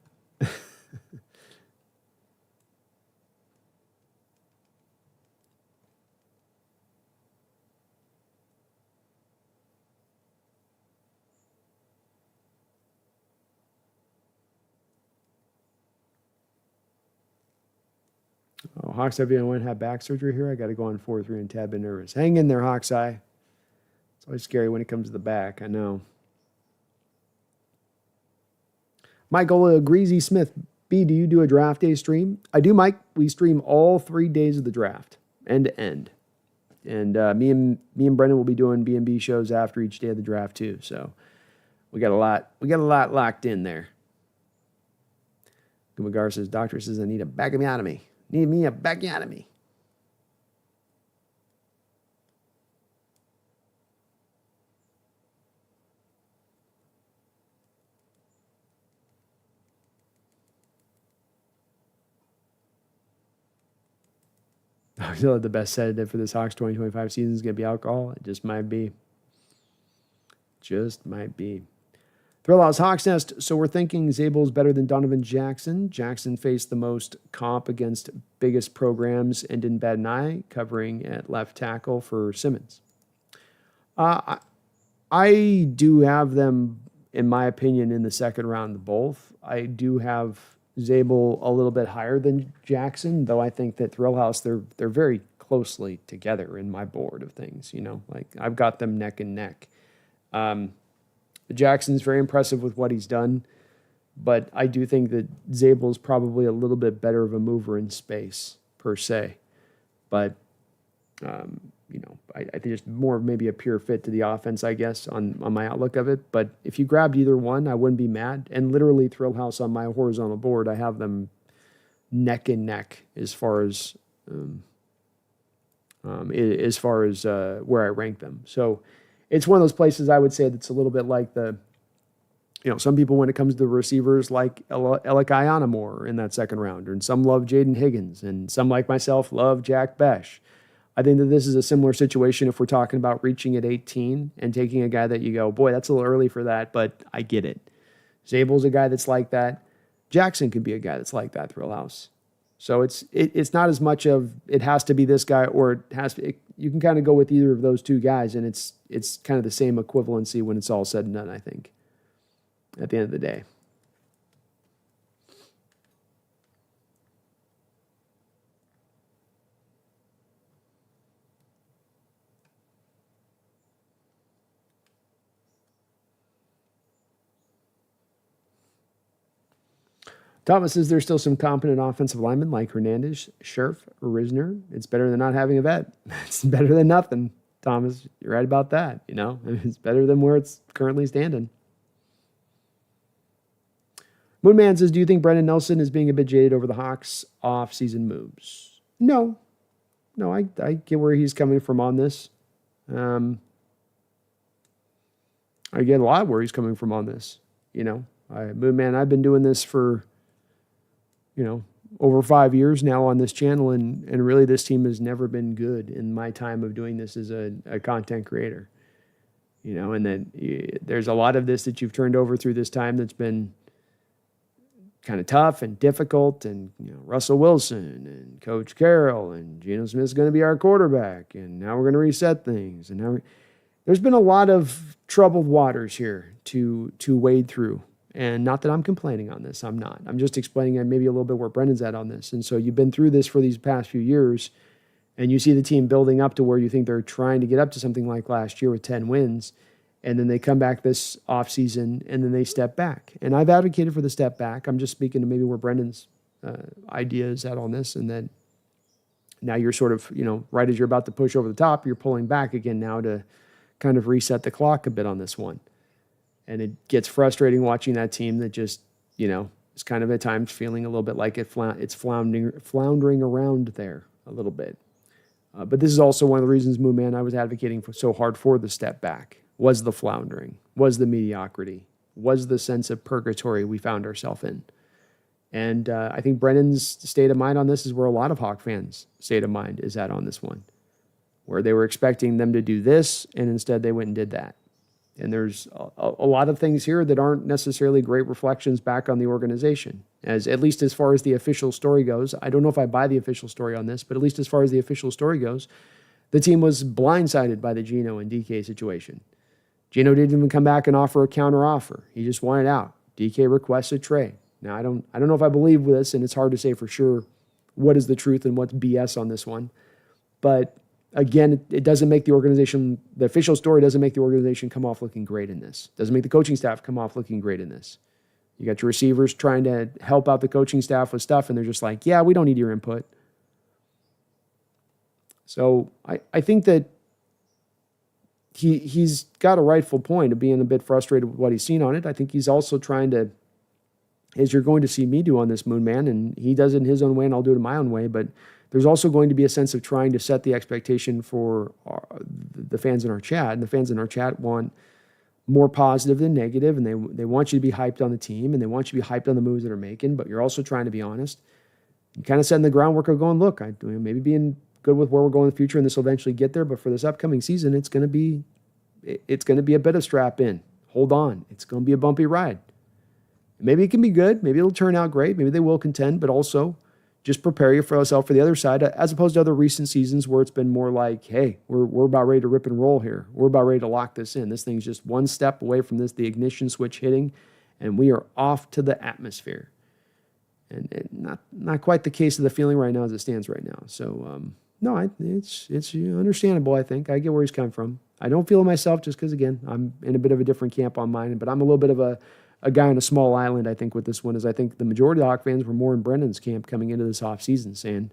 Oh, Hawks have been have back surgery here. I got to go on 4-3 and tab been nervous. Hang in there, Hawks Eye. It's always scary when it comes to the back. I know. Michael Greasy Smith, B, do you do a draft day stream? I do, Mike. We stream all 3 days of the draft, end to end. And me and Brendan will be doing B&B shows after each day of the draft too. So we got a lot locked in there. Gumagar says, doctor says I need a backiotomy. Need me a backiotomy. I feel like the best sedative for this Hawks 2025 season is going to be alcohol. It just might be. Just might be. Thrill House Hawks Nest. So we're thinking Zabel's better than Donovan Jackson. Jackson faced the most comp against biggest programs and didn't bat an eye, covering at left tackle for Simmons. I do have them, in my opinion, in the second round, both. I do have Zabel a little bit higher than Jackson, though I think that Thrill House, they're very closely together in my board of things. You know, like I've got them neck and neck. Jackson's very impressive with what he's done, but I do think that Zabel's probably a little bit better of a mover in space per se. But you know, I think it's more of maybe a pure fit to the offense, I guess, on my outlook of it. But if you grabbed either one, I wouldn't be mad. And literally, Thrill House on my horizontal board, I have them neck and neck as far as where I rank them. So it's one of those places I would say that's a little bit like some people when it comes to the receivers like Alec Ianamore in that second round, and some love Jaden Higgins, and some like myself love Jack Besh. I think that this is a similar situation if we're talking about reaching at 18 and taking a guy that you go, boy, that's a little early for that, but I get it. Zabel's a guy that's like that. Jackson could be a guy that's like that, Thrillhouse. So it's not as much of it has to be this guy or it has to. You can kind of go with either of those two guys, and it's kind of the same equivalency when it's all said and done, I think, at the end of the day. Thomas says there's still some competent offensive linemen like Hernandez, Scherf, or Risner. It's better than not having a vet. It's better than nothing, Thomas. You're right about that. It's better than where it's currently standing. Moonman says, do you think Brendan Nelson is being a bit jaded over the Hawks off-season moves? No, I get where he's coming from on this. I get a lot where he's coming from on this. Moonman, I've been doing this for over 5 years now on this channel, and really this team has never been good in my time of doing this as a content creator. And then there's a lot of this that you've turned over through this time that's been kind of tough and difficult, and Russell Wilson and Coach Carroll and Geno Smith's going to be our quarterback, and now we're going to reset things, and now there's been a lot of troubled waters here to wade through. And not that I'm complaining on this. I'm not. I'm just explaining maybe a little bit where Brendan's at on this. And so you've been through this for these past few years, and you see the team building up to where you think they're trying to get up to something like last year with 10 wins, and then they come back this offseason, and then they step back. And I've advocated for the step back. I'm just speaking to maybe where Brendan's idea is at on this, and then now you're sort of, right as you're about to push over the top, you're pulling back again now to kind of reset the clock a bit on this one. And it gets frustrating watching that team that just, is kind of at times feeling a little bit like it's floundering around there a little bit. But this is also one of the reasons, Moonman, I was advocating for so hard for the step back, was the floundering, was the mediocrity, was the sense of purgatory we found ourselves in. And I think Brennan's state of mind on this is where a lot of Hawk fans' state of mind is at on this one, where they were expecting them to do this, and instead they went and did that. And there's a lot of things here that aren't necessarily great reflections back on the organization, at least as far as the official story goes. I don't know if I buy the official story on this, but at least as far as the official story goes, the team was blindsided by the Geno and DK situation. Geno didn't even come back and offer a counter offer. He just wanted out. DK requests a trade. Now, I don't know if I believe this, and it's hard to say for sure what is the truth and what's BS on this one. But again, it doesn't make the organization, the official story doesn't make the organization come off looking great in this. Doesn't make the coaching staff come off looking great in this. You got your receivers trying to help out the coaching staff with stuff, and they're just like, yeah, we don't need your input. So I think that he's got a rightful point of being a bit frustrated with what he's seen on it. I think he's also trying to, as you're going to see me do on this, Moonman, and he does it in his own way, and I'll do it in my own way, but there's also going to be a sense of trying to set the expectation for the fans in our chat. And the fans in our chat want more positive than negative, and they want you to be hyped on the team, and they want you to be hyped on the moves that are making, but you're also trying to be honest. And kind of setting the groundwork of going, look, maybe being good with where we're going in the future, and this will eventually get there, but for this upcoming season, it's going to be a bit of strap in. Hold on. It's going to be a bumpy ride. Maybe it can be good. Maybe it'll turn out great. Maybe they will contend, but also just prepare yourself for the other side, as opposed to other recent seasons where it's been more like, hey, we're about ready to rip and roll here. We're about ready to lock this in. This thing's just one step away from the ignition switch hitting, and we are off to the atmosphere. And not quite the case of the feeling right now as it stands right now. So, no, it's understandable, I think. I get where he's coming from. I don't feel it myself just because, again, I'm in a bit of a different camp on mine, but I'm a little bit of a guy on a small island, I think, with this one, is I think the majority of the Hawk fans were more in Brendan's camp coming into this offseason saying,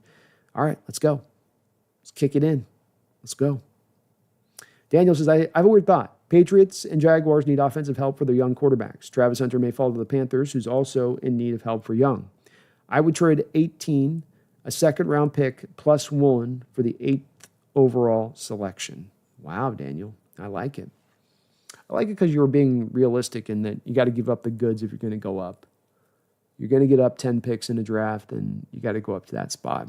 all right, let's go. Let's kick it in. Let's go. Daniel says, I have a weird thought. Patriots and Jaguars need offensive help for their young quarterbacks. Travis Hunter may fall to the Panthers, who's also in need of help for young. I would trade 18, a second-round pick, plus one for the 8th overall selection. Wow, Daniel. I like it. I like it because you're being realistic in that you got to give up the goods if you're going to go up. You're going to get up 10 picks in a draft, and you got to go up to that spot.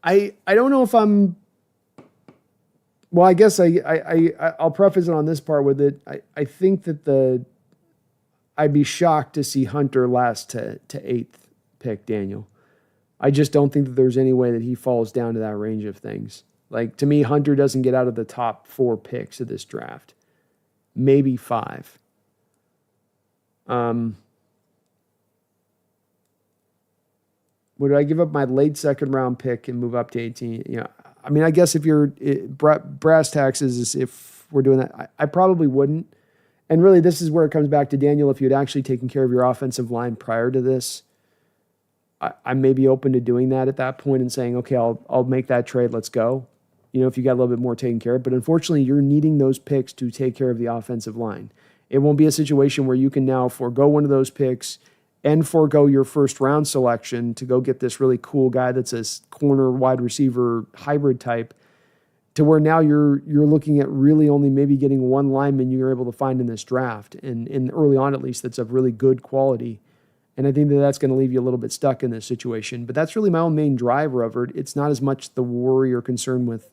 I don't know if I'm. Well, I guess I'll preface it on this part with it. I think that I'd be shocked to see Hunter last to eighth pick, Daniel. I just don't think that there's any way that he falls down to that range of things. Like, to me, Hunter doesn't get out of the top 4 picks of this draft. Maybe 5. Would I give up my late second round pick and move up to 18? You know, I mean, I guess if you're brass taxes, is if we're doing that, I probably wouldn't. And really, this is where it comes back to Daniel. If you had actually taken care of your offensive line prior to this, I may be open to doing that at that point and saying, okay, I'll make that trade. Let's go. You know, if you got a little bit more taken care of. But unfortunately, you're needing those picks to take care of the offensive line. It won't be a situation where you can now forego one of those picks and forego your first round selection to go get this really cool guy that's a corner wide receiver hybrid type, to where now you're looking at really only maybe getting one lineman you're able to find in this draft, and early on at least, that's of really good quality. And I think that that's going to leave you a little bit stuck in this situation. But that's really my own main driver of it. It's not as much the worry or concern with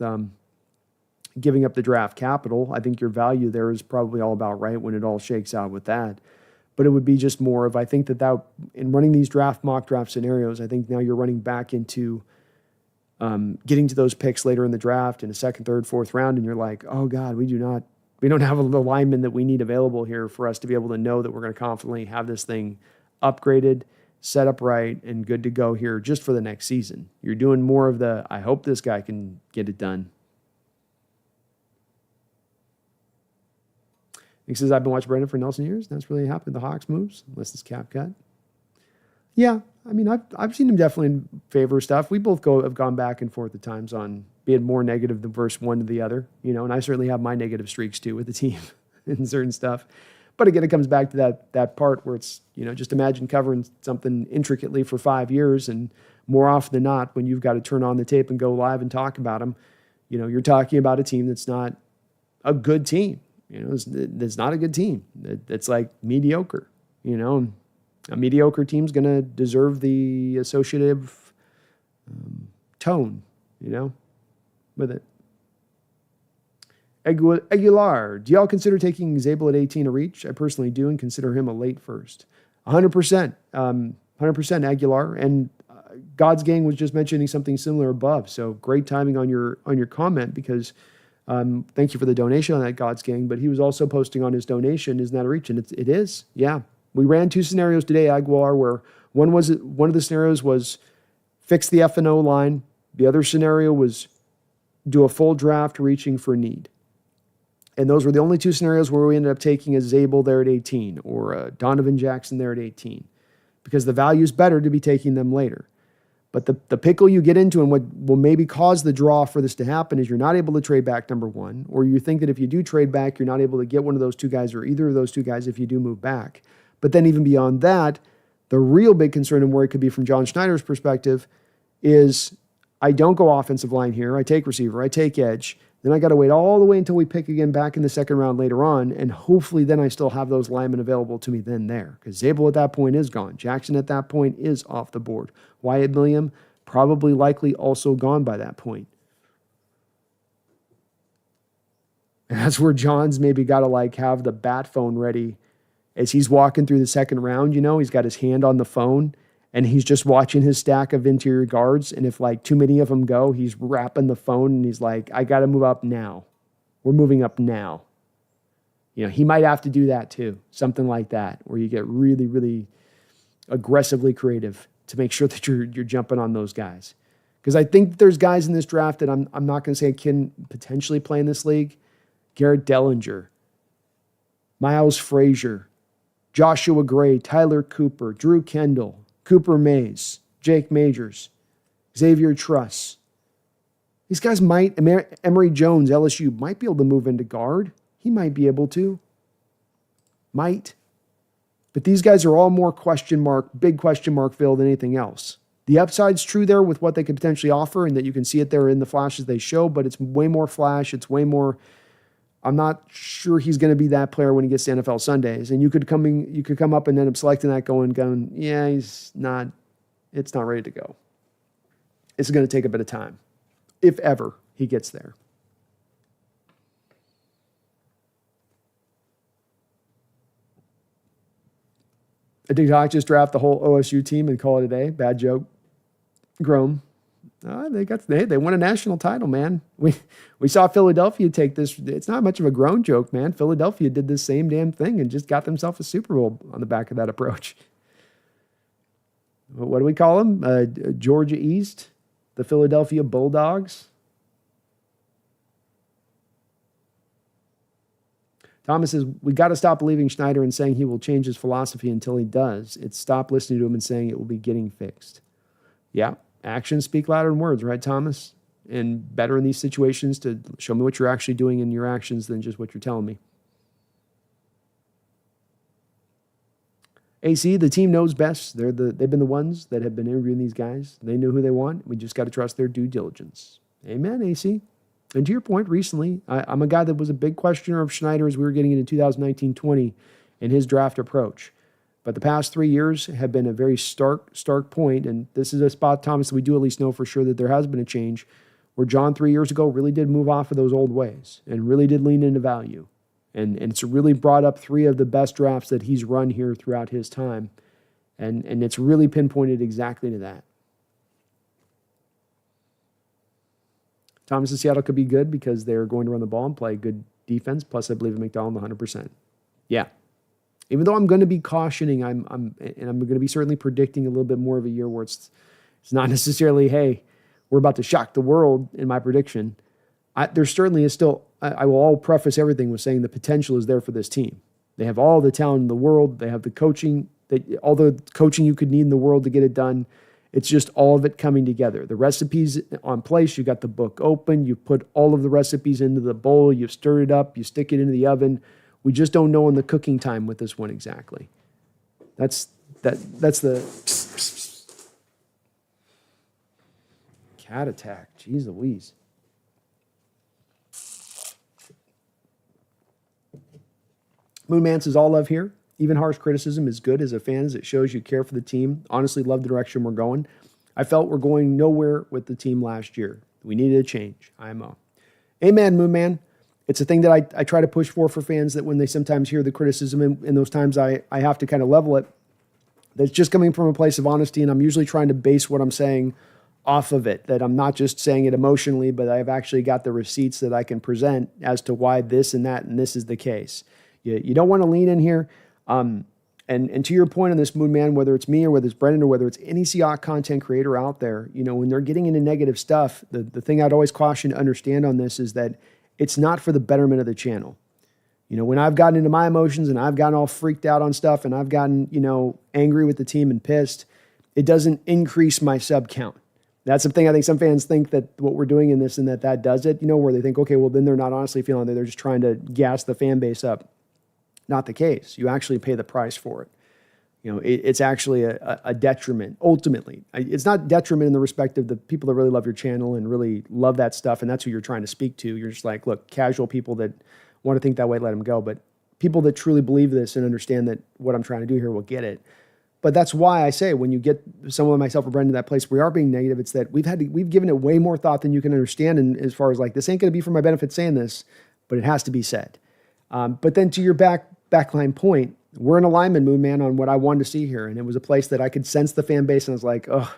giving up the draft capital. I think your value there is probably all about right when it all shakes out with that. But it would be just more of, I think that in running these mock draft scenarios, I think now you're running back into getting to those picks later in the draft in a second, third, fourth round, and you're like, oh God, we don't have the lineman that we need available here for us to be able to know that we're going to confidently have this thing upgraded, set up right, and good to go here just for the next season. You're doing more of the, I hope this guy can get it done. He says, I've been watching Brandon for Nelson years. That's really happy with the Hawks moves, unless it's cap cut. Yeah, I mean, I've seen him definitely in favor of stuff. We both have gone back and forth at times on being more negative than versus one to the other, you know, and I certainly have my negative streaks too with the team and certain stuff. But again, it comes back to that part where it's, you know, just imagine covering something intricately for 5 years, and more often than not, when you've got to turn on the tape and go live and talk about them, you know, you're talking about a team that's not a good team. You know, it's not a good team. It's like mediocre. You know, a mediocre team's going to deserve the associative tone, you know, with it. Aguilar, do y'all consider taking Zabel at 18 a reach? I personally do, and consider him a late first. 100%. 100% Aguilar. And God's Gang was just mentioning something similar above. So great timing on your comment, because thank you for the donation on that, God's Gang. But he was also posting on his donation, isn't that a reach? And it is, yeah. We ran 2 scenarios today, Aguilar, where one of the scenarios was fix the F&O line. The other scenario was do a full draft reaching for need. And those were the only 2 scenarios where we ended up taking a Zabel there at 18 or a Donovan Jackson there at 18, because the value is better to be taking them later. But the pickle you get into, and what will maybe cause the draw for this to happen, is you're not able to trade back, number one, or you think that if you do trade back, you're not able to get one of those 2 guys or either of those 2 guys if you do move back. But then even beyond that, the real big concern and where it could be from John Schneider's perspective is, I don't go offensive line here. I take receiver. I take edge. Then I got to wait all the way until we pick again back in the second round later on, and hopefully then I still have those linemen available to me then there, because Zabel at that point is gone. Jackson at that point is off the board. Wyatt Milliam probably likely also gone by that point. And that's where John's maybe got to have the bat phone ready as he's walking through the second round. You know, he's got his hand on the phone, and he's just watching his stack of interior guards. And if too many of them go, he's wrapping the phone and he's like, I got to move up now. We're moving up now. You know, he might have to do that too. Something like that, where you get really, really aggressively creative to make sure that you're jumping on those guys. Because I think there's guys in this draft that I'm not going to say can potentially play in this league. Garrett Dellinger, Miles Frazier, Joshua Gray, Tyler Cooper, Drew Kendall, Cooper Mays, Jake Majors, Xavier Truss. These guys might, Emory Jones, LSU, might be able to move into guard. He might be able to. Might. But these guys are all more big question mark filled than anything else. The upside's true there with what they could potentially offer, and that you can see it there in the flashes they show, but it's way more flash. It's way more, I'm not sure he's going to be that player when he gets to NFL Sundays. And you could come up and end up selecting that going, yeah, it's not ready to go. It's going to take a bit of time, if ever he gets there. Did I just draft the whole OSU team and call it a day? Bad joke. Grown. They won a national title, man. We saw Philadelphia take this. It's not much of a grown joke, man. Philadelphia did this same damn thing and just got themselves a Super Bowl on the back of that approach. What do we call them? Georgia East, the Philadelphia Bulldogs. Thomas says, we got to stop believing Schneider and saying he will change his philosophy until he does. It's stop listening to him and saying it will be getting fixed. Yeah, actions speak louder than words, right, Thomas? And better in these situations to show me what you're actually doing in your actions than just what you're telling me. AC, the team knows best. They've been the ones that have been interviewing these guys. They know who they want. We just got to trust their due diligence. Amen, AC. And to your point, recently, I'm a guy that was a big questioner of Schneider as we were getting into 2019-20 and his draft approach. But the past 3 years have been a very stark point, and this is a spot, Thomas, that we do at least know for sure that there has been a change, where John 3 years ago really did move off of those old ways and really did lean into value. And it's really brought up 3 of the best drafts that he's run here throughout his time. And it's really pinpointed exactly to that. Thomas in Seattle could be good because they're going to run the ball and play good defense. Plus, I believe in McDonald 100%. Yeah. Even though I'm going to be cautioning, I'm going to be certainly predicting a little bit more of a year where it's not necessarily, hey, we're about to shock the world in my prediction. There certainly is still, I will all preface everything with saying the potential is there for this team. They have all the talent in the world. They have the coaching, all the coaching you could need in the world to get it done. It's just all of it coming together. The recipe's on place. You got the book open. You put all of the recipes into the bowl. You stir it up. You stick it into the oven. We just don't know in the cooking time with this one exactly. That's the cat attack. Jeez Louise. Moonman says, all love here. Even harsh criticism is good as a fan as it shows you care for the team. Honestly, love the direction we're going. I felt we're going nowhere with the team last year. We needed a change. IMO. Amen, Moonman. It's a thing that I try to push for fans, that when they sometimes hear the criticism, in those times I have to kind of level it. That's just coming from a place of honesty, and I'm usually trying to base what I'm saying off of it, that I'm not just saying it emotionally, but I've actually got the receipts that I can present as to why this and that and this is the case. You don't want to lean in here. And to your point on this, Moonman, whether it's me or whether it's Brendan or whether it's any Seahawks content creator out there, when they're getting into negative stuff, the thing I'd always caution to understand on this is that it's not for the betterment of the channel. When I've gotten into my emotions and I've gotten all freaked out on stuff and I've gotten, angry with the team and pissed, it doesn't increase my sub count. That's the thing I think some fans think that what we're doing in this and that does it, where they think, okay, well, then they're not honestly feeling that, they're just trying to gas the fan base up. Not the case. You actually pay the price for it. It's actually a detriment, ultimately. It's not detriment in the respect of the people that really love your channel and really love that stuff, and that's who you're trying to speak to. You're just like, look, casual people that want to think that way, let them go. But people that truly believe this and understand that what I'm trying to do here will get it. But that's why I say when you get someone like myself or Brendan in that place, we are being negative. It's that we've given it way more thought than you can understand, and as far as like, this ain't going to be for my benefit saying this, but it has to be said. But then to your backline point, we're in alignment, Moonman, on what I wanted to see here. And it was a place that I could sense the fan base, and I was like, oh,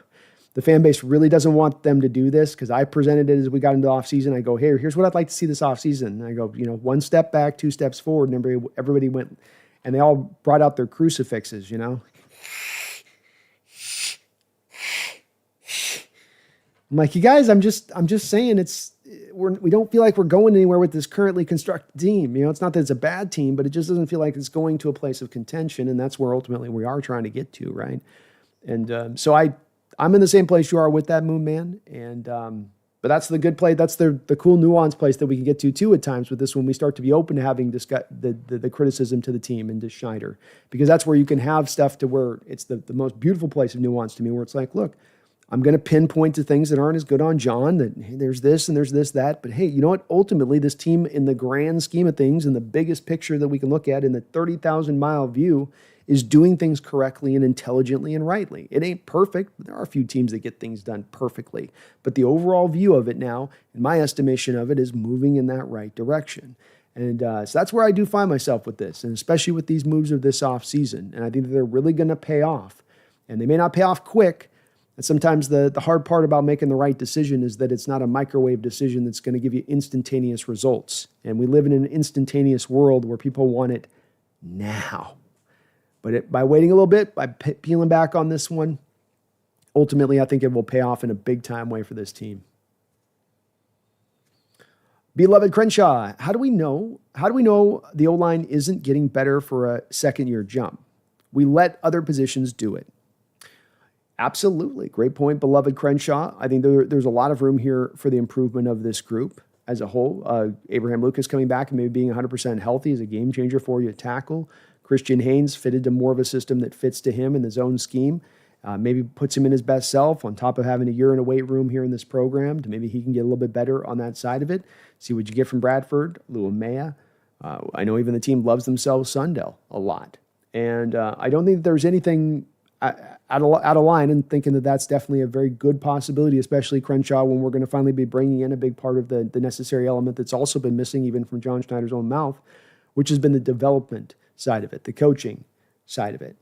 the fan base really doesn't want them to do this, because I presented it as we got into the offseason. I go, hey, here's what I'd like to see this offseason. And I go, 1 step back, 2 steps forward, and everybody went, and they all brought out their crucifixes, I'm like, you guys, I'm just saying we don't feel like we're going anywhere with this currently constructed team. It's not that it's a bad team, but it just doesn't feel like it's going to a place of contention, and that's where ultimately we are trying to get to, right? And so I'm in the same place you are with that, Moonman, and but that's the good play. That's the cool nuance place that we can get to too at times with this, when we start to be open to having the criticism to the team and to Schneider, because that's where you can have stuff to where it's the most beautiful place of nuance to me, where it's like, look, I'm going to pinpoint to things that aren't as good on John, that hey, there's this and there's this, that. But hey, you know what? Ultimately, this team in the grand scheme of things, in the biggest picture that we can look at in the 30,000 mile view, is doing things correctly and intelligently and rightly. It ain't perfect. There are a few teams that get things done perfectly. But the overall view of it now, in my estimation of it, is moving in that right direction. And so that's where I do find myself with this, and especially with these moves of this offseason. And I think that they're really going to pay off. And they may not pay off quick. And sometimes the hard part about making the right decision is that it's not a microwave decision that's going to give you instantaneous results. And we live in an instantaneous world where people want it now. But by waiting a little bit, by peeling back on this one, ultimately I think it will pay off in a big time way for this team. Beloved Crenshaw, how do we know the O-line isn't getting better for a second-year jump? We let other positions do it. Absolutely. Great point, beloved Crenshaw. I think there's a lot of room here for the improvement of this group as a whole. Abraham Lucas coming back and maybe being 100% healthy is a game changer for you at tackle. Christian Haynes fitted to more of a system that fits to him in the zone scheme. Maybe puts him in his best self on top of having a year in a weight room here in this program. Maybe he can get a little bit better on that side of it. See what you get from Bradford, Luamea. I know even the team loves themselves Sundell a lot. And I don't think that there's anything out of line and thinking that that's definitely a very good possibility, especially Crenshaw, when we're going to finally be bringing in a big part of the necessary element that's also been missing even from John Schneider's own mouth, which has been the development side of it, the coaching side of it.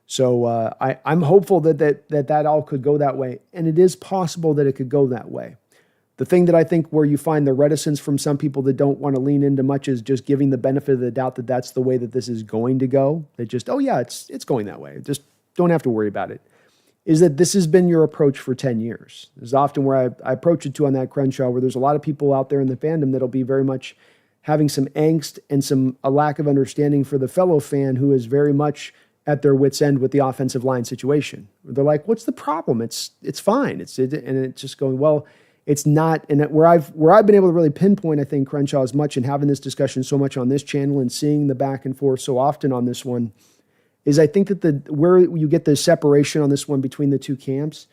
So I'm hopeful that all could go that way, and it is possible that it could go that way. The thing that I think where you find the reticence from some people that don't want to lean into much is just giving the benefit of the doubt that that's the way that this is going to go. That just, oh yeah, it's going that way. Just don't have to worry about it. Is that this has been your approach for 10 years. This is often where I approach it to on that Crenshaw, where there's a lot of people out there in the fandom that'll be very much having some angst and a lack of understanding for the fellow fan who is very much at their wits' end with the offensive line situation. They're like, what's the problem? It's fine. And it's just going, well, it's not. And where I've been able to really pinpoint, I think, Crenshaw as much and having this discussion so much on this channel and seeing the back and forth so often on this one is I think that where you get the separation on this one between the two camps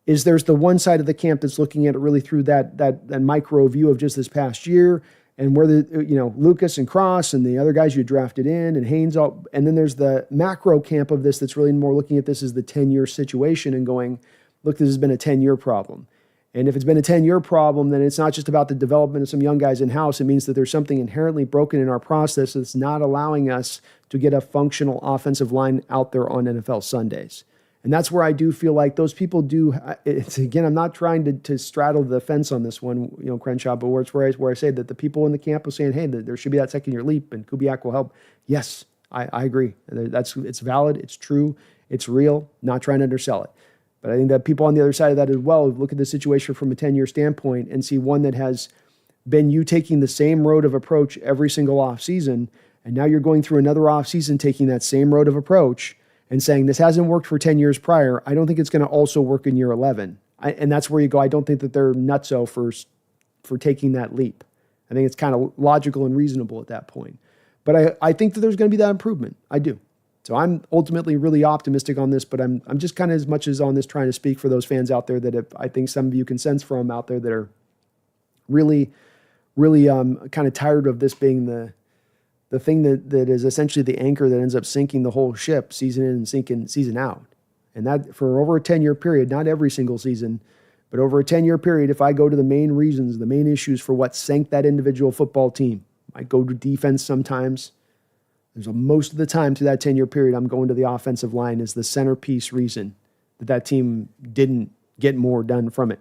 is there's the one side of the camp that's looking at it really through that micro view of just this past year and where Lucas and Cross and the other guys you drafted in and Haynes, and then there's the macro camp of this that's really more looking at this as the 10-year situation and going, look, this has been a 10-year problem. And if it's been a 10-year problem, then it's not just about the development of some young guys in-house. It means that there's something inherently broken in our process that's not allowing us to get a functional offensive line out there on NFL Sundays. And that's where I do feel like those people do. It's, again, I'm not trying to straddle the fence on this one, Crenshaw, but where I say that the people in the camp are saying, hey, there should be that second-year leap and Kubiak will help. Yes, I agree. It's valid. It's true. It's real. Not trying to undersell it. But I think that people on the other side of that as well look at the situation from a 10-year standpoint and see one that has been you taking the same road of approach every single offseason, and now you're going through another offseason taking that same road of approach and saying this hasn't worked for 10 years prior. I don't think it's going to also work in year 11. And that's where you go. I don't think that they're nutso for taking that leap. I think it's kind of logical and reasonable at that point. But I think that there's going to be that improvement. I do. So I'm ultimately really optimistic on this, but I'm just kind of as much as on this trying to speak for those fans out there that I think some of you can sense from out there that are really, really kind of tired of this being the thing that is essentially the anchor that ends up sinking the whole ship season in and sinking season out. And that for over a 10-year period, not every single season, but over a 10-year period, if I go to the main reasons, the main issues for what sank that individual football team, I go to defense sometimes. There's most of the time through that 10-year period, I'm going to the offensive line as the centerpiece reason that team didn't get more done from it.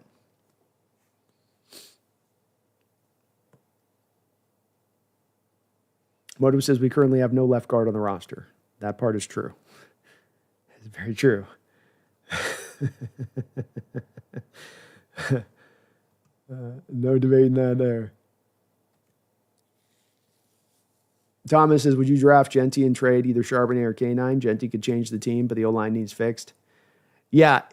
Motive says we currently have no left guard on the roster. That part is true. It's very true. No debating that there. Thomas says, would you draft Genty and trade either Charbonnet or K9? Genty could change the team, but the O-line needs fixed. Yeah,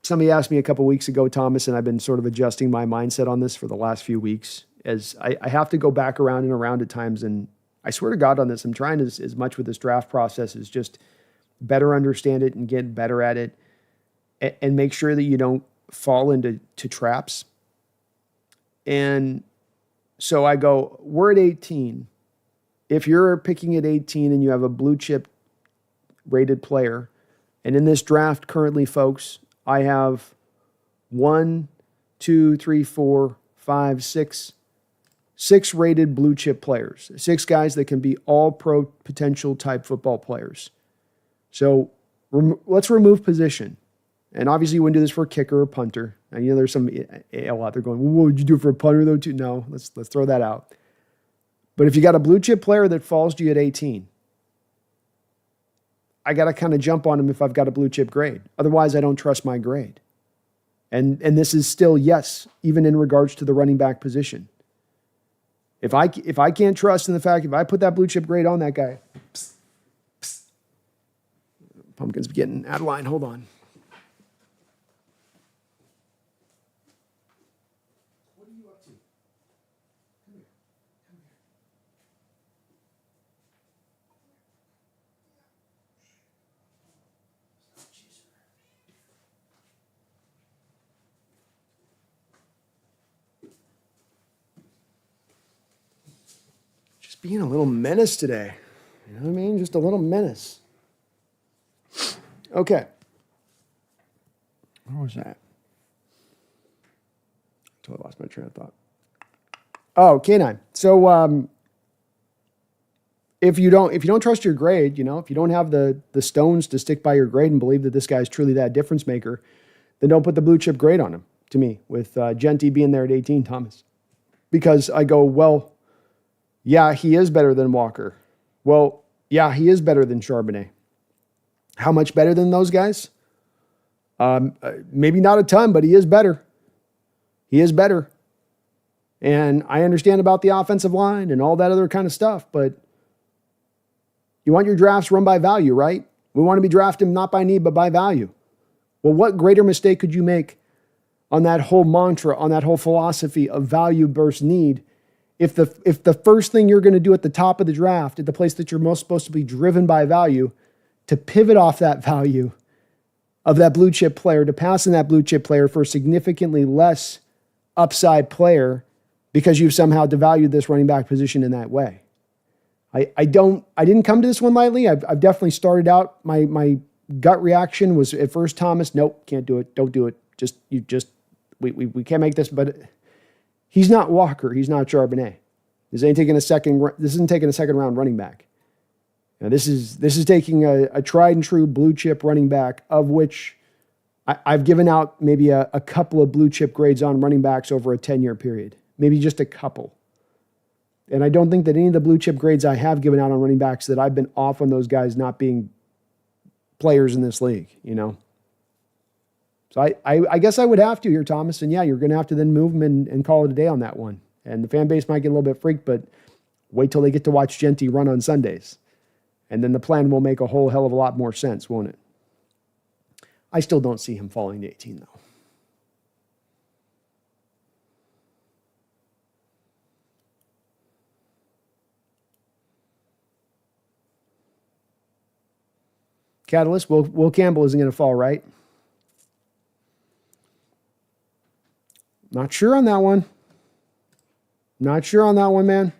somebody asked me a couple weeks ago, Thomas, and I've been sort of adjusting my mindset on this for the last few weeks, as I have to go back around and around at times, and I swear to God on this, I'm trying as much with this draft process as just better understand it and get better at it. and make sure that you don't fall into traps. And so I go, we're at 18. If you're picking at 18 and you have a blue chip rated player, and in this draft currently, folks, I have 1, 2, 3, 4, 5, 6 rated blue chip players, 6 guys that can be all pro potential type football players. So let's remove position. And obviously you wouldn't do this for a kicker or punter. And there's some AL out there going, well, what would you do for a punter though too? No, let's throw that out. But if you got a blue chip player that falls to you at 18, I got to kind of jump on him if I've got a blue chip grade. Otherwise, I don't trust my grade. And this is still, yes, even in regards to the running back position. If I can't trust in the fact, if I put that blue chip grade on that guy, Pumpkin's getting out of line. Hold on. What are you up to? Come here. Come here. Just being a little menace today. You know what I mean? Just a little menace. Okay. Where was that? Totally lost my train of thought. Oh, K9. So if you don't trust your grade, if you don't have the stones to stick by your grade and believe that this guy's truly that difference maker, then don't put the blue chip grade on him, to me, with Genty being there at 18, Thomas. Because I go, well, yeah, he is better than Walker. Well, yeah, he is better than Charbonnet. How much better than those guys? Maybe not a ton, but he is better. He is better. And I understand about the offensive line and all that other kind of stuff, but you want your drafts run by value, right? We want to be drafting not by need, but by value. Well, what greater mistake could you make on that whole mantra, on that whole philosophy of value versus need, if the first thing you're going to do at the top of the draft, at the place that you're most supposed to be driven by value, to pivot off that value of that blue chip player, to pass in that blue chip player for a significantly less upside player because you've somehow devalued this running back position in that way. I didn't come to this one lightly. I've definitely started out, my gut reaction was at first, Thomas, nope, can't do it. Don't do it. We can't make this, but he's not Walker. He's not Charbonnet. This isn't taking a second round running back. Now, this is taking a tried and true blue chip running back, of which I've given out maybe a couple of blue chip grades on running backs over a 10-year period, maybe just a couple. And I don't think that any of the blue chip grades I have given out on running backs that I've been off on those guys not being players in this league, So I guess I would have to here, Thomas. And yeah, you're going to have to then move them and call it a day on that one. And the fan base might get a little bit freaked, but wait till they get to watch Genty run on Sundays. And then the plan will make a whole hell of a lot more sense, won't it? I still don't see him falling to 18, though. Catalyst, Will Campbell isn't going to fall, right? Not sure on that one. Not sure on that one, man.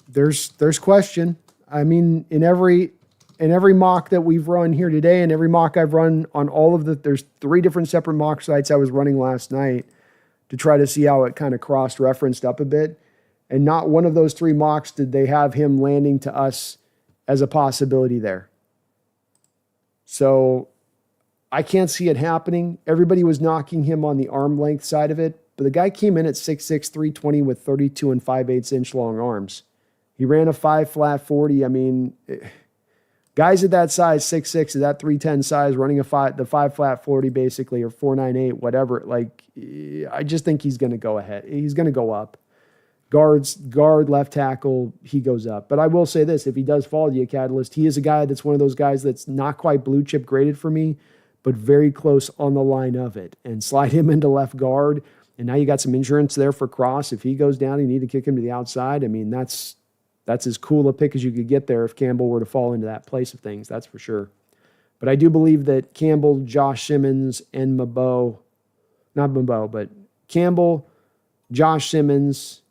There's question. I mean, in every mock that we've run here today, and every mock I've run on all of there's 3 different separate mock sites I was running last night to try to see how it kind of cross-referenced up a bit. And not one of those 3 mocks did they have him landing to us as a possibility there. So I can't see it happening. Everybody was knocking him on the arm length side of it, but the guy came in at 6'6", 320 with 32 and 5/8 inch long arms. He ran a 5 flat 40. I mean, guys at that size, 6'6", at that 310 size, running the 5 flat 40 basically, or 4.98, whatever. Like, I just think he's going to go ahead. He's going to go up. Guard, left tackle, he goes up. But I will say this, if he does fall to you, Catalyst, he is a guy that's one of those guys that's not quite blue chip graded for me, but very close on the line of it. And slide him into left guard, and now you got some insurance there for Cross. If he goes down, you need to kick him to the outside. I mean, that's as cool a pick as you could get there if Campbell were to fall into that place of things, that's for sure. But I do believe that Campbell, Josh Simmons, and Campbell, Josh Simmons,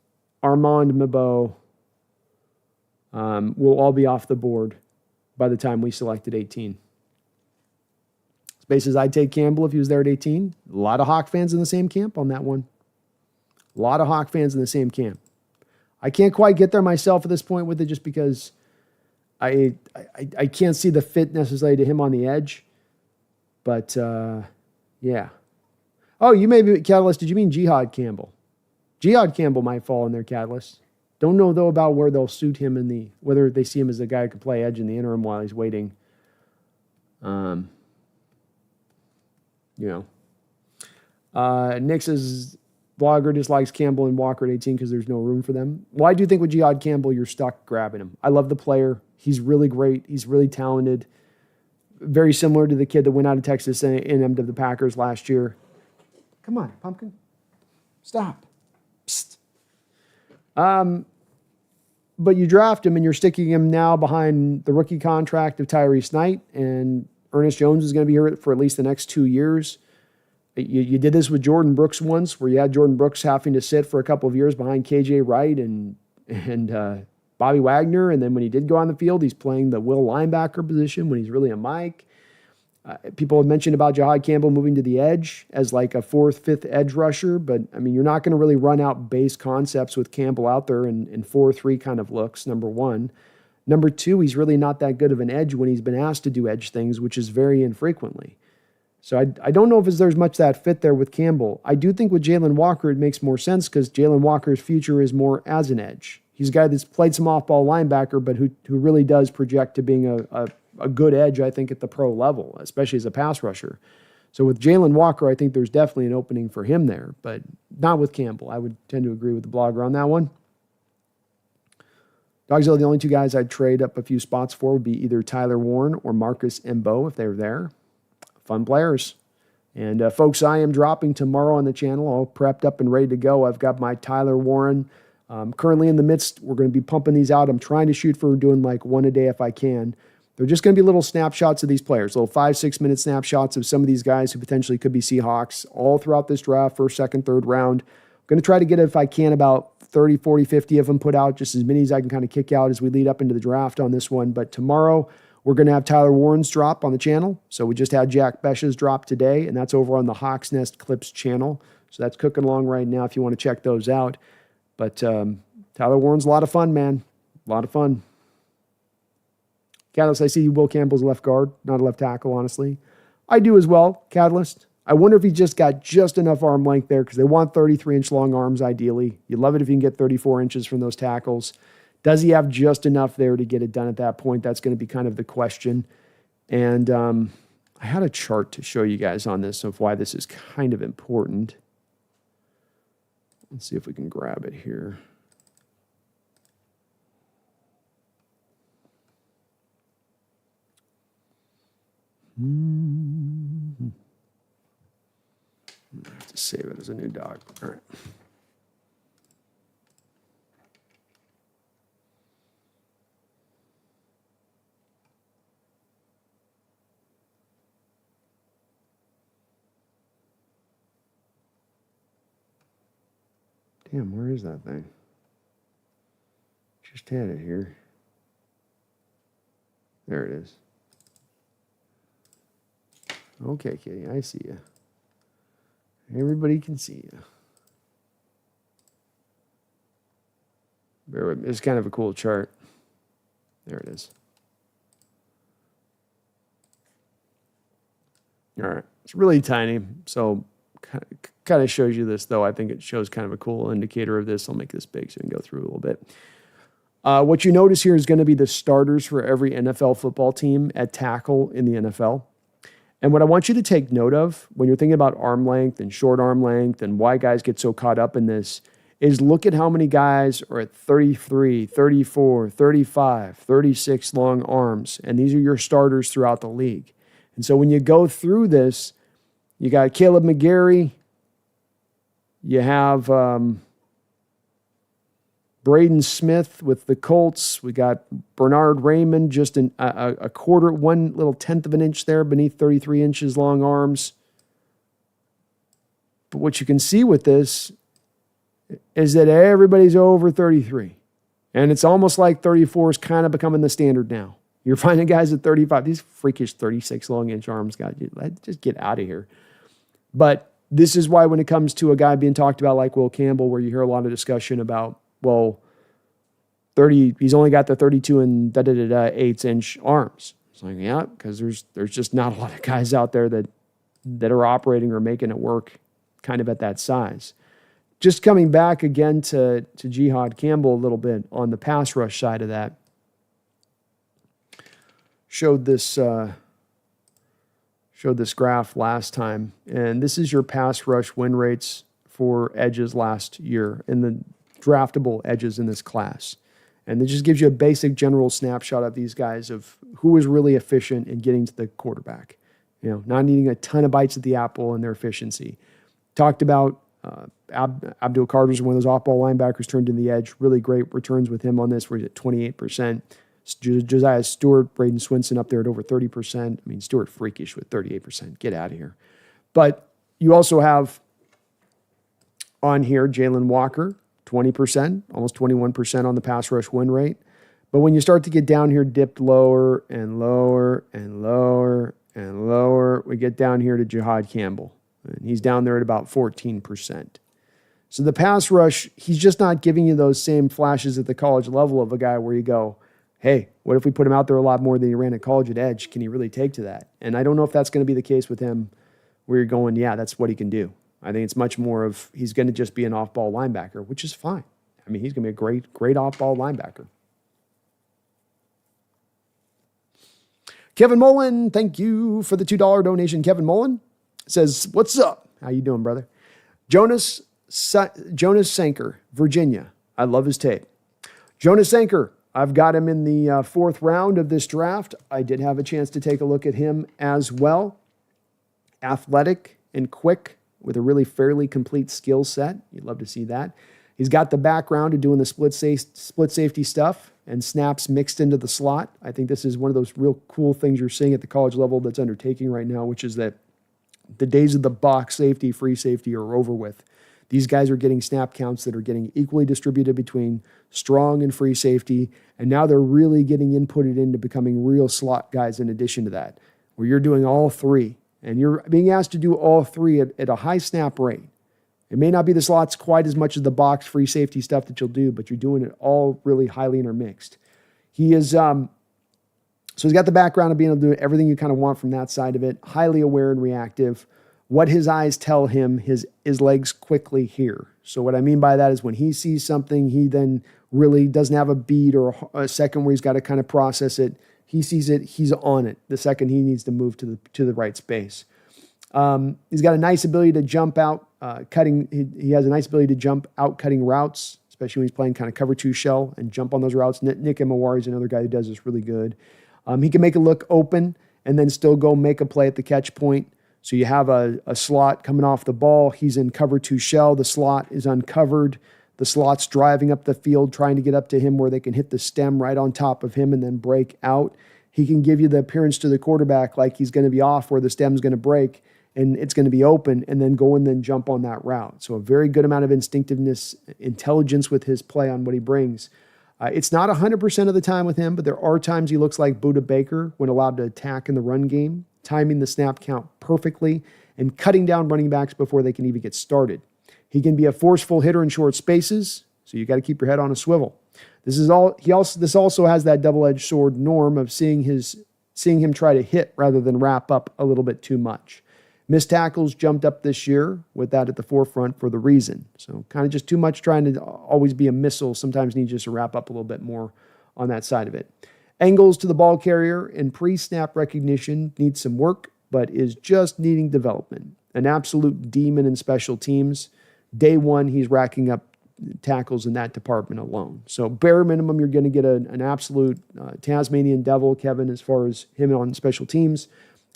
Armand Mabo will all be off the board by the time we selected 18. Spaces, I'd take Campbell if he was there at 18. A lot of Hawk fans in the same camp on that one. A lot of Hawk fans in the same camp. I can't quite get there myself at this point with it just because I can't see the fit necessarily to him on the edge. But, yeah. Oh, you may be, Catalyst, did you mean Jihad Campbell? Jihad Campbell might fall in there, Catalyst. Don't know, though, about where they'll suit him whether they see him as a guy who can play edge in the interim while he's waiting. Nick says, blogger dislikes Campbell and Walker at 18 because there's no room for them. Well, I do think with Jihad Campbell, you're stuck grabbing him. I love the player. He's really great. He's really talented. Very similar to the kid that went out of Texas A&M to the Packers last year. Come on, Pumpkin. Stop. Psst. But you draft him and you're sticking him now behind the rookie contract of Tyrese Knight, and Ernest Jones is going to be here for at least the next 2 years. You did this with Jordan Brooks once, where you had Jordan Brooks having to sit for a couple of years behind KJ Wright and Bobby Wagner, and then when he did go on the field, he's playing the will linebacker position when he's really a Mike. People have mentioned about Jihad Campbell moving to the edge as like a 4th, 5th edge rusher, but I mean, you're not going to really run out base concepts with Campbell out there in 4-3 kind of looks, number one. Number two, he's really not that good of an edge when he's been asked to do edge things, which is very infrequently. So I don't know if there's much that fit there with Campbell. I do think with Jalen Walker, it makes more sense because Jalen Walker's future is more as an edge. He's a guy that's played some off-ball linebacker, but who really does project to being a good edge, I think, at the pro level, especially as a pass rusher. So with Jalen Walker, I think there's definitely an opening for him there, but not with Campbell. I would tend to agree with the blogger on that one. Dogzilla, the only 2 guys I'd trade up a few spots for would be either Tyler Warren or Marcus Mbo if they were there. Fun players. And folks, I am dropping tomorrow on the channel, all prepped up and ready to go. I've got my Tyler Warren currently in the midst. We're going to be pumping these out. I'm trying to shoot for doing like 1 a day if I can. They're just going to be little snapshots of these players, little 5-6 minute snapshots of some of these guys who potentially could be Seahawks all throughout this draft, 1st, 2nd, 3rd round. I'm going to try to get, if I can, about 30, 40, 50 of them put out, just as many as I can kind of kick out as we lead up into the draft on this one. But tomorrow, we're going to have Tyler Warren's drop on the channel. So we just had Jack Besh's drop today, and that's over on the Hawks Nest Clips channel. So that's cooking along right now if you want to check those out. But Tyler Warren's a lot of fun, man. A lot of fun. Catalyst, I see Will Campbell's left guard, not a left tackle, honestly. I do as well, Catalyst. I wonder if he just got just enough arm length there because they want 33-inch long arms ideally. You love it if you can get 34 inches from those tackles. Does he have just enough there to get it done at that point? That's going to be kind of the question. And I had a chart to show you guys on this of why this is kind of important. Let's see if we can grab it here. I have to save it as a new doc. All right. Damn, where is that thing? Just had it here. There it is. Okay, Kitty, I see you. Everybody can see you. Bear with me. It's kind of a cool chart. There it is. All right. It's really tiny, so kind of shows you this, though. I think it shows kind of a cool indicator of this. I'll make this big so we can go through a little bit. What you notice here is going to be the starters for every NFL football team at tackle in the NFL. And what I want you to take note of when you're thinking about arm length and short arm length and why guys get so caught up in this is look at how many guys are at 33, 34, 35, 36 long arms. And these are your starters throughout the league. And so when you go through this, you got Caleb McGarry, you have Brandon Braden Smith with the Colts. We got Bernard Raymond, just a quarter, 1/10 of an inch there beneath 33 inches long arms. But what you can see with this is that everybody's over 33. And it's almost like 34 is kind of becoming the standard now. You're finding guys at 35. These freakish 36 long inch arms, guys, just get out of here. But this is why when it comes to a guy being talked about like Will Campbell, where you hear a lot of discussion about, well, 30, he's only got the 32 and 8 inch arms. It's like, yeah, because there's just not a lot of guys out there that are operating or making it work kind of at that size. Just coming back again to Jihad Campbell a little bit on the pass rush side of that, showed this graph last time, and this is your pass rush win rates for edges last year in the draftable edges in this class. And it just gives you a basic general snapshot of these guys of who is really efficient in getting to the quarterback. You know, not needing a ton of bites at the apple in their efficiency. Talked about Abdul Carter's one of those off-ball linebackers turned in the edge. Really great returns with him on this, where he's at 28%. Josiah Stewart, Braden Swinson up there at over 30%. I mean, Stewart freakish with 38%. Get out of here. But you also have on here Jalen Walker, 20%, almost 21% on the pass rush win rate. But when you start to get down here, dipped lower and lower and lower and lower, we get down here to Jihad Campbell. And he's down there at about 14%. So the pass rush, he's just not giving you those same flashes at the college level of a guy where you go, hey, what if we put him out there a lot more than he ran at college at edge? Can he really take to that? And I don't know if that's going to be the case with him where you're going, yeah, that's what he can do. I think it's much more of he's going to just be an off-ball linebacker, which is fine. I mean, he's going to be a great off-ball linebacker. Kevin Mullen, thank you for the $2 donation. Kevin Mullen says, what's up? How you doing, brother? Jonas Sanker, Virginia. I love his tape. Jonas Sanker, I've got him in the fourth round of this draft. I did have a chance to take a look at him as well. Athletic and quick with a really fairly complete skill set. You'd love to see that. He's got the background of doing the split safety stuff and snaps mixed into the slot. I think this is one of those real cool things you're seeing at the college level that's undertaking right now, which is that the days of the box safety, free safety are over with. These guys are getting snap counts that are getting equally distributed between strong and free safety, and now they're really getting inputted into becoming real slot guys in addition to that, where you're doing all three, and you're being asked to do all three at a high snap rate. It may not be the slots quite as much as the box free safety stuff that you'll do, but you're doing it all really highly intermixed. He is, so he's got the background of being able to do everything you kind of want from that side of it, highly aware and reactive. What his eyes tell him, his legs quickly hear. So what I mean by that is when he sees something, he then really doesn't have a beat or a second where he's got to kind of process it. He sees it, he's on it the second he needs to move to the right space. He's got a nice ability to jump out, cutting. He has a nice ability to jump out cutting routes, especially when he's playing kind of cover two shell and jump on those routes. Nick Imawari is another guy who does this really good. He can make it look open and then still go make a play at the catch point. So you have a slot coming off the ball. He's in cover two shell. The slot is uncovered. The slot's driving up the field, trying to get up to him where they can hit the stem right on top of him and then break out. He can give you the appearance to the quarterback like he's going to be off where the stem's going to break and it's going to be open and then go and then jump on that route. So a very good amount of instinctiveness, intelligence with his play on what he brings. It's not 100% of the time with him, but there are times he looks like Budda Baker when allowed to attack in the run game, timing the snap count perfectly and cutting down running backs before they can even get started. He can be a forceful hitter in short spaces, so you got to keep your head on a swivel. This also has that double-edged sword norm of seeing him try to hit rather than wrap up a little bit too much. Missed tackles jumped up this year with that at the forefront for the reason. So kind of just too much trying to always be a missile. Sometimes needs just to wrap up a little bit more on that side of it. Angles to the ball carrier and pre-snap recognition needs some work, but is just needing development. An absolute demon in special teams. Day one, he's racking up tackles in that department alone. So bare minimum, you're going to get an absolute Tasmanian devil, Kevin, as far as him on special teams.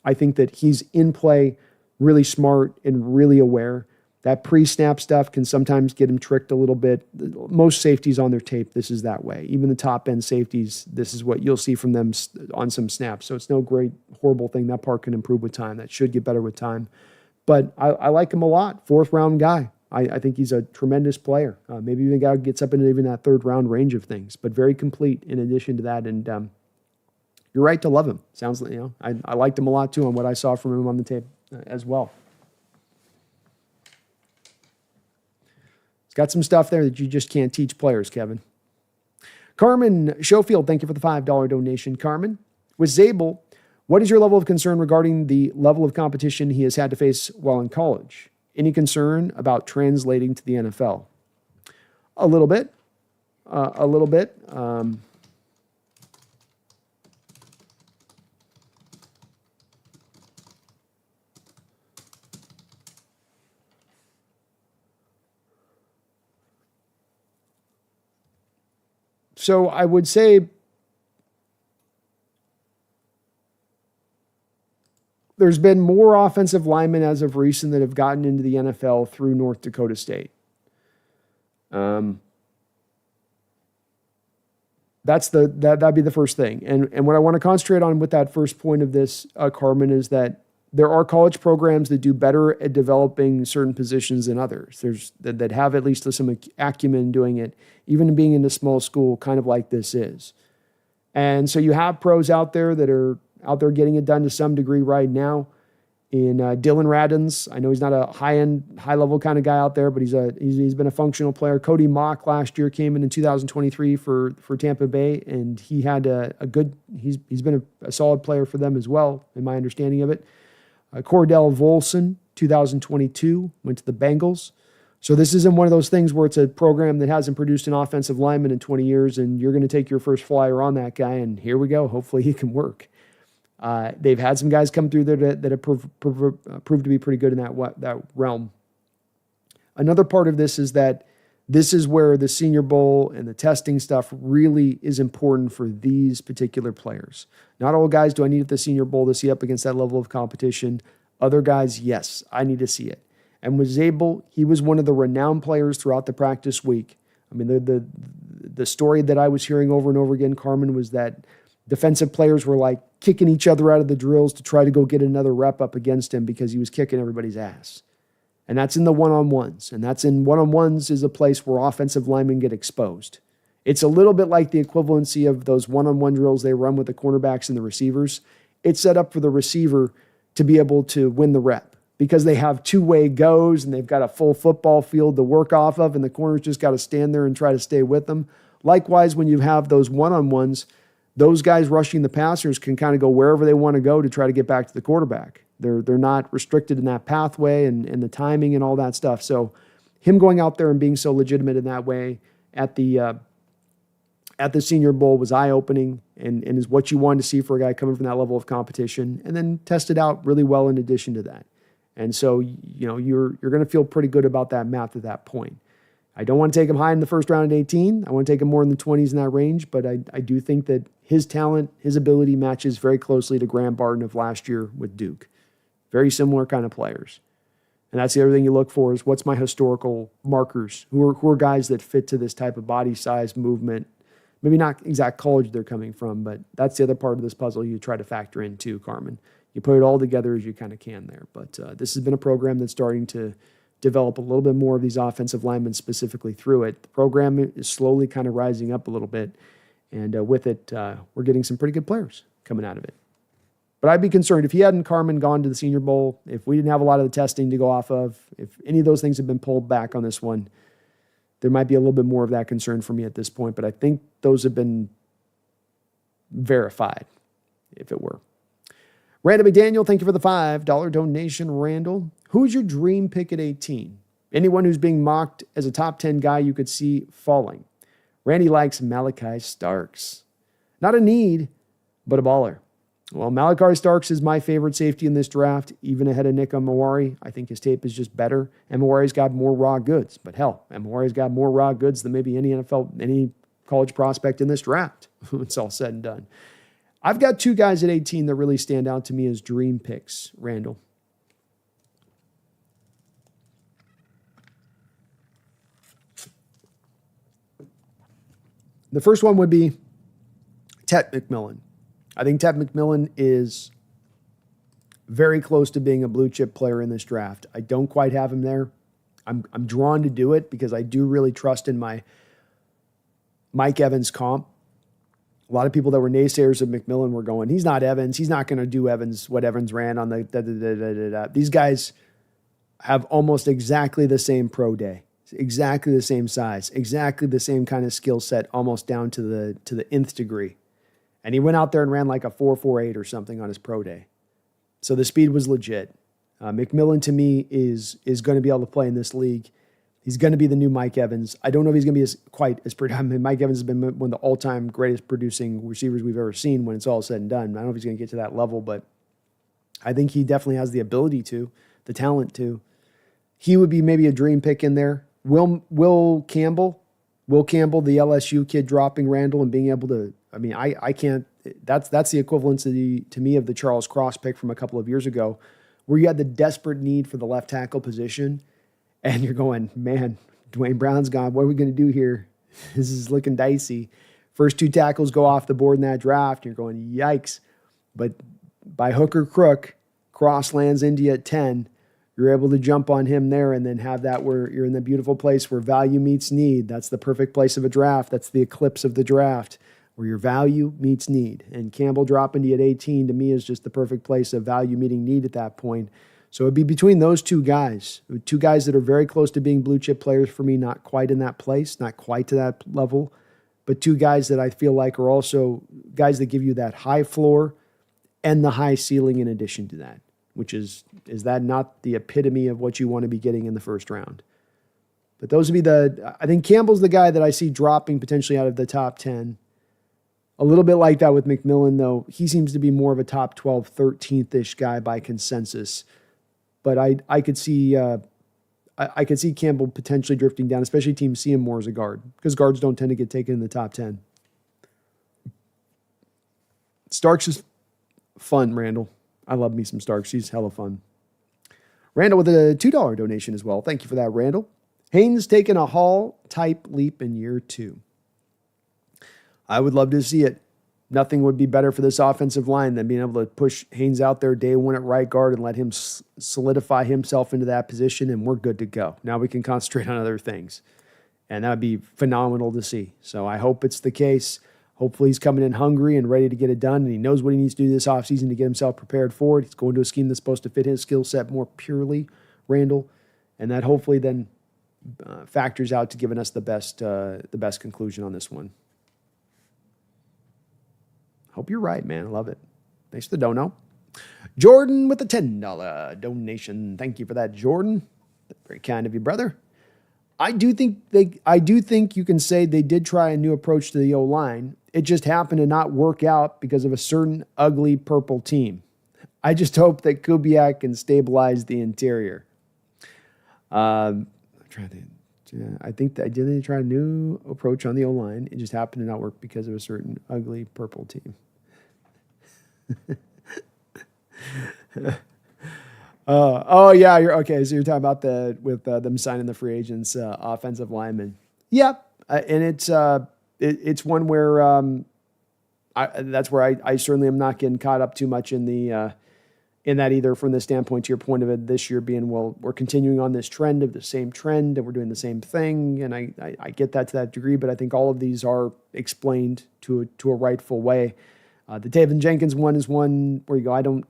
I think that he's in play, really smart and really aware. That pre-snap stuff can sometimes get him tricked a little bit. Most safeties on their tape, this is that way. Even the top-end safeties, this is what you'll see from them on some snaps. So it's no great, horrible thing. That part can improve with time. That should get better with time. But I like him a lot. 4th-round guy. I think he's a tremendous player. Maybe even a guy who gets up into even that 3rd-round range of things. But very complete in addition to that. And you're right to love him. Sounds like, I liked him a lot too on what I saw from him on the tape as well. He's got some stuff there that you just can't teach players, Kevin. Carmen Schofield, thank you for the $5 donation. Carmen, with Zabel, what is your level of concern regarding the level of competition he has had to face while in college? Any concern about translating to the NFL? A little bit. So I would say there's been more offensive linemen as of recent that have gotten into the NFL through North Dakota State. That'd be the first thing. And what I want to concentrate on with that first point of this, Carmen, is that there are college programs that do better at developing certain positions than others. There's that have at least some acumen doing it, even being in a small school, kind of like this is. And so you have pros out there that are out there getting it done to some degree right now. In Dylan Radins, I know he's not a high-end, high-level kind of guy out there, but he's been a functional player. Cody Mock last year came in 2023 for Tampa Bay, and he had he's been a solid player for them as well, in my understanding of it. Cordell Volson, 2022, went to the Bengals. So this isn't one of those things where it's a program that hasn't produced an offensive lineman in 20 years, and you're going to take your first flyer on that guy, and here we go. Hopefully he can work. They've had some guys come through there that have proved to be pretty good in that realm. Another part of this is that this is where the Senior Bowl and the testing stuff really is important for these particular players. Not all guys do I need at the Senior Bowl to see up against that level of competition. Other guys, yes, I need to see it. And with Zabel, he was one of the renowned players throughout the practice week. I mean, the story that I was hearing over and over again, Carmen, was that defensive players were like kicking each other out of the drills to try to go get another rep up against him because he was kicking everybody's ass. And that's in the one-on-ones. And that's in one-on-ones is a place where offensive linemen get exposed. It's a little bit like the equivalency of those one-on-one drills they run with the cornerbacks and the receivers. It's set up for the receiver to be able to win the rep because they have two-way goes and they've got a full football field to work off of, and the corners just got to stand there and try to stay with them. Likewise, when you have those one-on-ones, those guys rushing the passers can kind of go wherever they want to go to try to get back to the quarterback. They're not restricted in that pathway and the timing and all that stuff. So him going out there and being so legitimate in that way at the Senior Bowl was eye-opening and is what you wanted to see for a guy coming from that level of competition, and then tested out really well in addition to that. And so, you're going to feel pretty good about that math at that point. I don't want to take him high in the first round at 18. I want to take him more in the 20s in that range, but I do think that his talent, his ability matches very closely to Graham Barton of last year with Duke. Very similar kind of players. And that's the other thing you look for is what's my historical markers? Who are guys that fit to this type of body size, movement? Maybe not exact college they're coming from, but that's the other part of this puzzle you try to factor in too, Carmen. You put it all together as you kind of can there. But this has been a program that's starting to develop a little bit more of these offensive linemen specifically through it. The program is slowly kind of rising up a little bit. And with it, we're getting some pretty good players coming out of it. But I'd be concerned if he hadn't, Carmen, gone to the Senior Bowl, if we didn't have a lot of the testing to go off of, if any of those things have been pulled back on this one, there might be a little bit more of that concern for me at this point. But I think those have been verified, if it were. Randall McDaniel, thank you for the $5 donation. Randall, who's your dream pick at 18? Anyone who's being mocked as a top 10 guy you could see falling. Randy likes Malachi Starks. Not a need, but a baller. Well, Malachi Starks is my favorite safety in this draft, even ahead of Nick Amawari. I think his tape is just better. Amawari's got more raw goods, but hell, Amawari's got more raw goods than maybe any college prospect in this draft. It's all said and done. I've got two guys at 18 that really stand out to me as dream picks, Randall. The first one would be Tet McMillan. I think Tet McMillan is very close to being a blue chip player in this draft. I don't quite have him there. I'm drawn to do it because I do really trust in my Mike Evans comp. A lot of people that were naysayers of McMillan were going, he's not Evans. He's not going to do what Evans ran on the These guys have almost exactly the same pro day, exactly the same size, exactly the same kind of skill set, almost down to the nth degree. And he went out there and ran like a 4.48 or something on his pro day. So the speed was legit. McMillan, to me, is going to be able to play in this league. He's going to be the new Mike Evans. I don't know if he's going to be quite as productive. Mike Evans has been one of the all-time greatest producing receivers we've ever seen when it's all said and done. I don't know if he's going to get to that level, but I think he definitely has the ability to, the talent to. He would be maybe a dream pick in there. Will Campbell, the LSU kid dropping Randall and being able to, I can't, that's the equivalency to me of the Charles Cross pick from a couple of years ago, where you had the desperate need for the left tackle position, and you're going, man, Dwayne Brown's gone. What are we going to do here? This is looking dicey. First two tackles go off the board in that draft. You're going, yikes. But by hook or crook, Cross lands Indy at 10. You're able to jump on him there and then have that where you're in the beautiful place where value meets need. That's the perfect place of a draft. That's the eclipse of the draft, where your value meets need. And Campbell dropping you at 18 to me is just the perfect place of value meeting need at that point. So it'd be between those two guys that are very close to being blue chip players for me, not quite in that place, not quite to that level, but two guys that I feel like are also guys that give you that high floor and the high ceiling in addition to that, which is that not the epitome of what you want to be getting in the first round? But those would be I think Campbell's the guy that I see dropping potentially out of the top 10. A little bit like that with McMillan, though. He seems to be more of a top 12, 13th-ish guy by consensus. But I could see Campbell potentially drifting down, especially teams see him more as a guard, because guards don't tend to get taken in the top 10. Starks is fun, Randall. I love me some Starks. He's hella fun. Randall with a $2 donation as well. Thank you for that, Randall. Haynes taking a Hall-type leap in year 2. I would love to see it. Nothing would be better for this offensive line than being able to push Haynes out there day one at right guard and let him solidify himself into that position, and we're good to go. Now we can concentrate on other things, and that would be phenomenal to see. So I hope it's the case. Hopefully he's coming in hungry and ready to get it done, and he knows what he needs to do this offseason to get himself prepared for it. He's going to a scheme that's supposed to fit his skill set more purely, Randall, and that hopefully then factors out to giving us the best conclusion on this one. Hope you're right, man. I love it. Thanks for the dono. Jordan with a $10 donation. Thank you for that, Jordan. Very kind of you, brother. I do think you can say they did try a new approach to the O-line. It just happened to not work out because of a certain ugly purple team. I just hope that Kubiak can stabilize the interior. I'm trying to think. I think that did they try a new approach on the O-line. It just happened to not work because of a certain ugly purple team. Oh yeah, you're okay. So you're talking about them signing the free agents, offensive linemen. Yeah, and it's one where that's where I certainly am not getting caught up too much in that either, from the standpoint to your point of it this year being, well, we're continuing on this trend of the same trend and we're doing the same thing, and I get that to that degree, but I think all of these are explained to a rightful way. The Taven Jenkins one is one where you go, I don't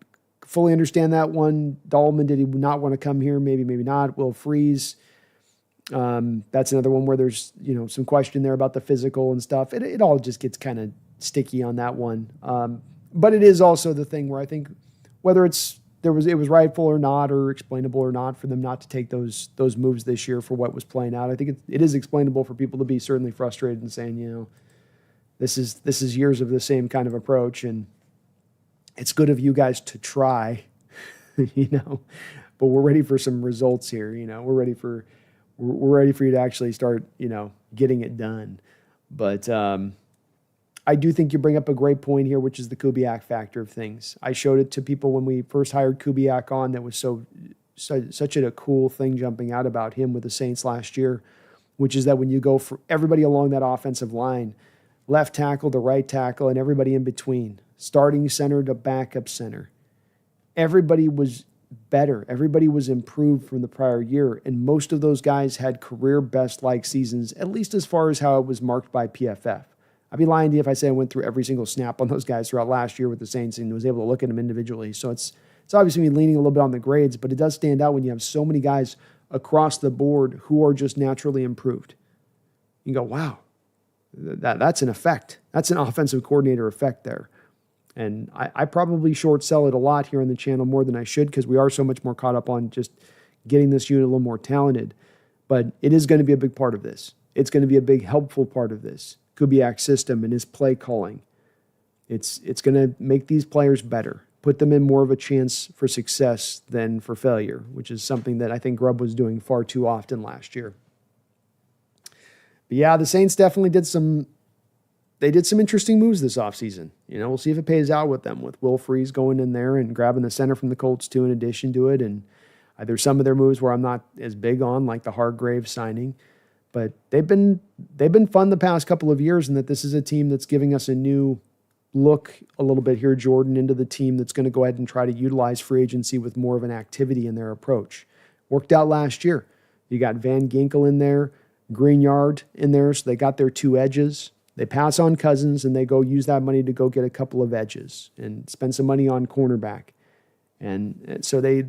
fully understand that one. Dahlman, did he not want to come here? Maybe not. Will Freeze, that's another one where there's some question there about the physical and stuff. It all just gets kind of sticky on that one. But it is also the thing where I think whether it was rightful or not, or explainable or not, for them not to take those moves this year for what was playing out, I think it is explainable for people to be certainly frustrated and saying, this is years of the same kind of approach, and it's good of you guys to try, but we're ready for some results here. We're ready for you to actually start, getting it done. But I do think you bring up a great point here, which is the Kubiak factor of things. I showed it to people when we first hired Kubiak on. That was such a cool thing jumping out about him with the Saints last year, which is that when you go for everybody along that offensive line, left tackle to right tackle, and everybody in between, starting center to backup center. Everybody was better. Everybody was improved from the prior year, and most of those guys had career best-like seasons, at least as far as how it was marked by PFF. I'd be lying to you if I say I went through every single snap on those guys throughout last year with the Saints and was able to look at them individually. So it's obviously me leaning a little bit on the grades, but it does stand out when you have so many guys across the board who are just naturally improved. You go, wow, that's an effect. That's an offensive coordinator effect there. And I probably short sell it a lot here on the channel more than I should because we are so much more caught up on just getting this unit a little more talented. But it is going to be a big part of this. It's going to be a big helpful part of this. Kubiak's system and his play calling. It's going to make these players better, put them in more of a chance for success than for failure, which is something that I think Grubb was doing far too often last year. But yeah, the Saints definitely did some interesting moves this offseason. We'll see if it pays out with them, with Will Freeze going in there and grabbing the center from the Colts too in addition to it. And there's some of their moves where I'm not as big on, like the Hargrave signing. But they've been fun the past couple of years, and that this is a team that's giving us a new look a little bit here, Jordan, into the team that's going to go ahead and try to utilize free agency with more of an activity in their approach. Worked out last year. You got Van Ginkel in there, Greenyard in there, so they got their two edges. They pass on Cousins, and they go use that money to go get a couple of edges and spend some money on cornerback. And so they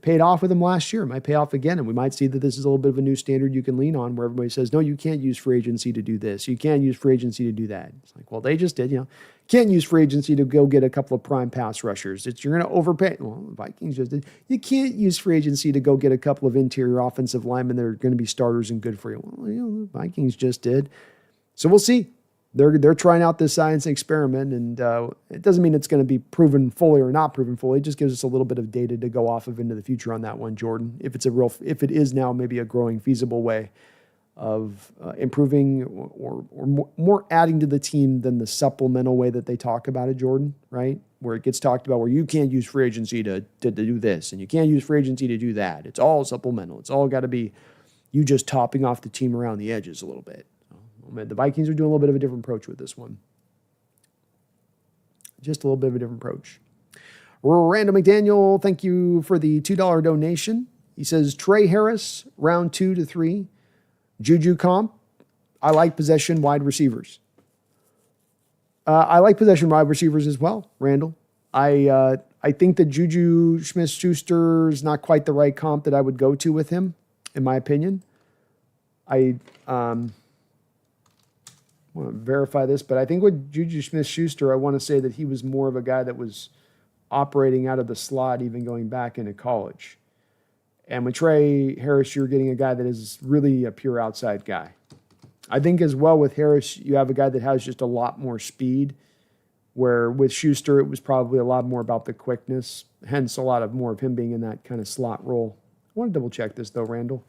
paid off with them last year. It might pay off again, and we might see that this is a little bit of a new standard you can lean on where everybody says, no, you can't use free agency to do this. You can't use free agency to do that. It's like, well, they just did. Can't use free agency to go get a couple of prime pass rushers. You're going to overpay. Well, the Vikings just did. You can't use free agency to go get a couple of interior offensive linemen that are going to be starters and good for you. Well, the Vikings just did. So we'll see. They're trying out this science experiment, and it doesn't mean it's going to be proven fully or not proven fully. It just gives us a little bit of data to go off of into the future on that one, Jordan. If it is now maybe a growing, feasible way of improving or more adding to the team than the supplemental way that they talk about it, Jordan, right? Where it gets talked about where you can't use free agency to do this, and you can't use free agency to do that. It's all supplemental. It's all got to be you just topping off the team around the edges a little bit. The Vikings are doing a little bit of a different approach with this one. Just a little bit of a different approach. Randall McDaniel, thank you for the $2 donation. He says, Trey Harris, round 2 to 3. Juju comp. I like possession wide receivers. I like possession wide receivers as well, Randall. I think that Juju Smith-Schuster is not quite the right comp that I would go to with him, in my opinion. I want to verify this, but I think with Juju Smith-Schuster, I want to say that he was more of a guy that was operating out of the slot even going back into college. And with Trey Harris, you're getting a guy that is really a pure outside guy. I think as well with Harris, you have a guy that has just a lot more speed, where with Schuster, it was probably a lot more about the quickness, hence a lot of more of him being in that kind of slot role. I want to double check this though, Randall.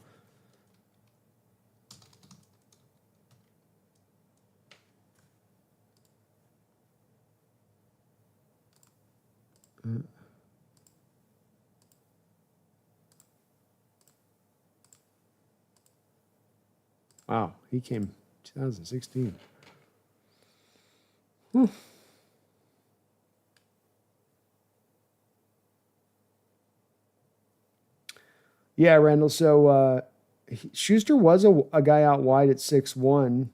Wow, he came 2016. Yeah, Randall. So Schuster was a guy out wide at 6'1".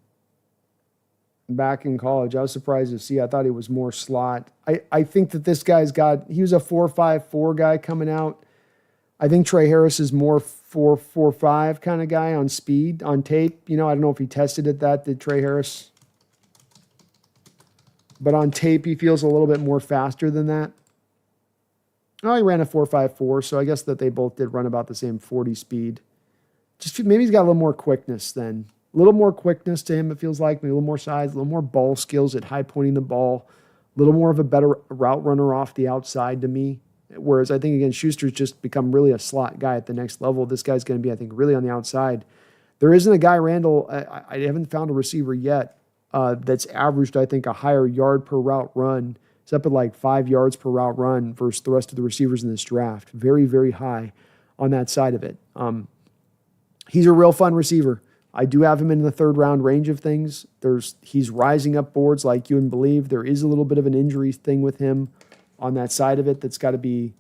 Back in college. I was surprised to see. I thought he was more slot. I think that this guy's he was a 4.54 guy coming out. I think Trey Harris is more 4.45 kind of guy on speed, on tape. I don't know if he tested at that, did Trey Harris? But on tape, he feels a little bit more faster than that. Oh, he ran a 4.54, so I guess that they both did run about the same 40 speed. Just maybe he's got a little more quickness then. A little more quickness to him, it feels like. Maybe a little more size, a little more ball skills at high pointing the ball. A little more of a better route runner off the outside to me. Whereas I think, again, Schuster's just become really a slot guy at the next level. This guy's going to be, I think, really on the outside. There isn't a guy, Randall, I haven't found a receiver yet that's averaged, I think, a higher yard per route run. It's up at like 5 yards per route run versus the rest of the receivers in this draft. Very, very high on that side of it. He's a real fun receiver. I do have him in the third round range of things. He's rising up boards like you wouldn't believe. There is a little bit of an injury thing with him on that side of it that's got to be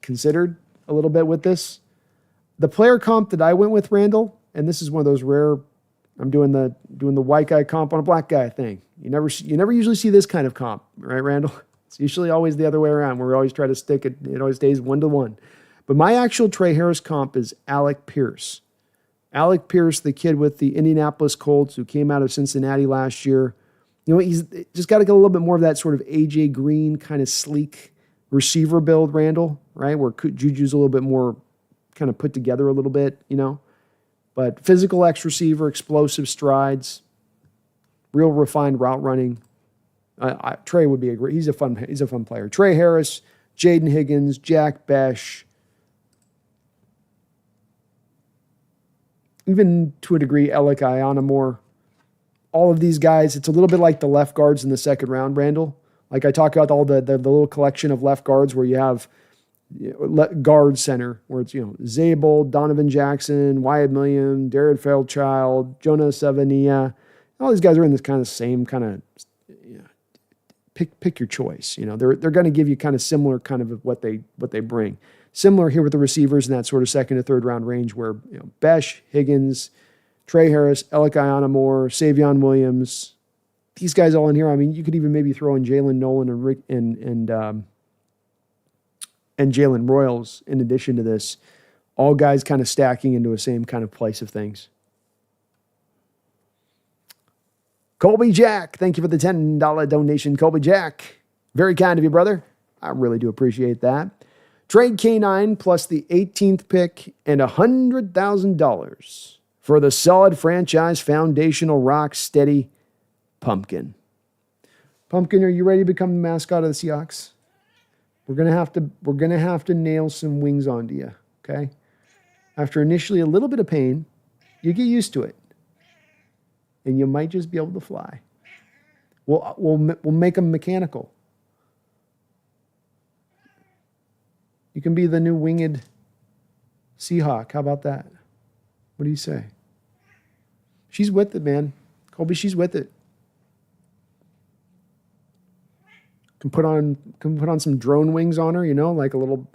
considered a little bit with this. The player comp that I went with, Randall, and this is one of those rare, I'm doing the white guy comp on a black guy thing. You never usually see this kind of comp, right, Randall? It's usually always the other way around, where we always try to stick it. It always stays 1-to-1. But my actual Trey Harris comp is Alec Pierce. Alec Pierce, the kid with the Indianapolis Colts who came out of Cincinnati last year. You know, he's just got to get a little bit more of that sort of A.J. Green kind of sleek receiver build, Randall, right? Where Juju's a little bit more kind of put together a little bit, you know. But physical X receiver, explosive strides, real refined route running. Trey would be a great. He's a fun player. Trey Harris, Jaden Higgins, Jack Besh. Even to a degree, Alec Ionamore. All of these guys, it's a little bit like the left guards in the second round, Randall. Like I talk about all the little collection of left guards where you have guard center, where it's, Zabel, Donovan Jackson, Wyatt Milliam, Darren Fairchild, Jonah Savania. All these guys are in this kind of same kind of, pick your choice. They're going to give you kind of similar kind of what they bring. Similar here with the receivers in that sort of second to third round range where, Besh, Higgins, Trey Harris, Alec Ionamore, Savion Williams, these guys all in here. I mean, you could even maybe throw in Jalen Nolan and Rick and Jalen Royals in addition to this. All guys kind of stacking into a same kind of place of things. Colby Jack, thank you for the $10 donation, Colby Jack. Very kind of you, brother. I really do appreciate that. Trade K9 plus the 18th pick and $100,000 for the solid franchise foundational rock steady Pumpkin. Pumpkin, are you ready to become the mascot of the Seahawks? We're gonna have to nail some wings onto you, okay? After initially a little bit of pain, you get used to it, and you might just be able to fly. We'll make them mechanical. You can be the new winged Seahawk. How about that? What do you say? She's with it, man. Colby, she's with it. Can put on some drone wings on her, like a little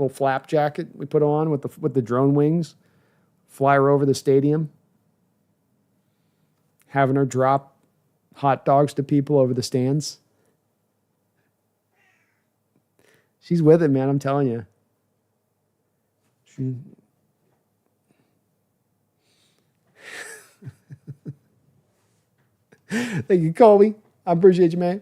flap jacket we put on with the drone wings. Fly her over the stadium. Having her drop hot dogs to people over the stands. She's with it, man. I'm telling you. Thank you, Colby. I appreciate you, man.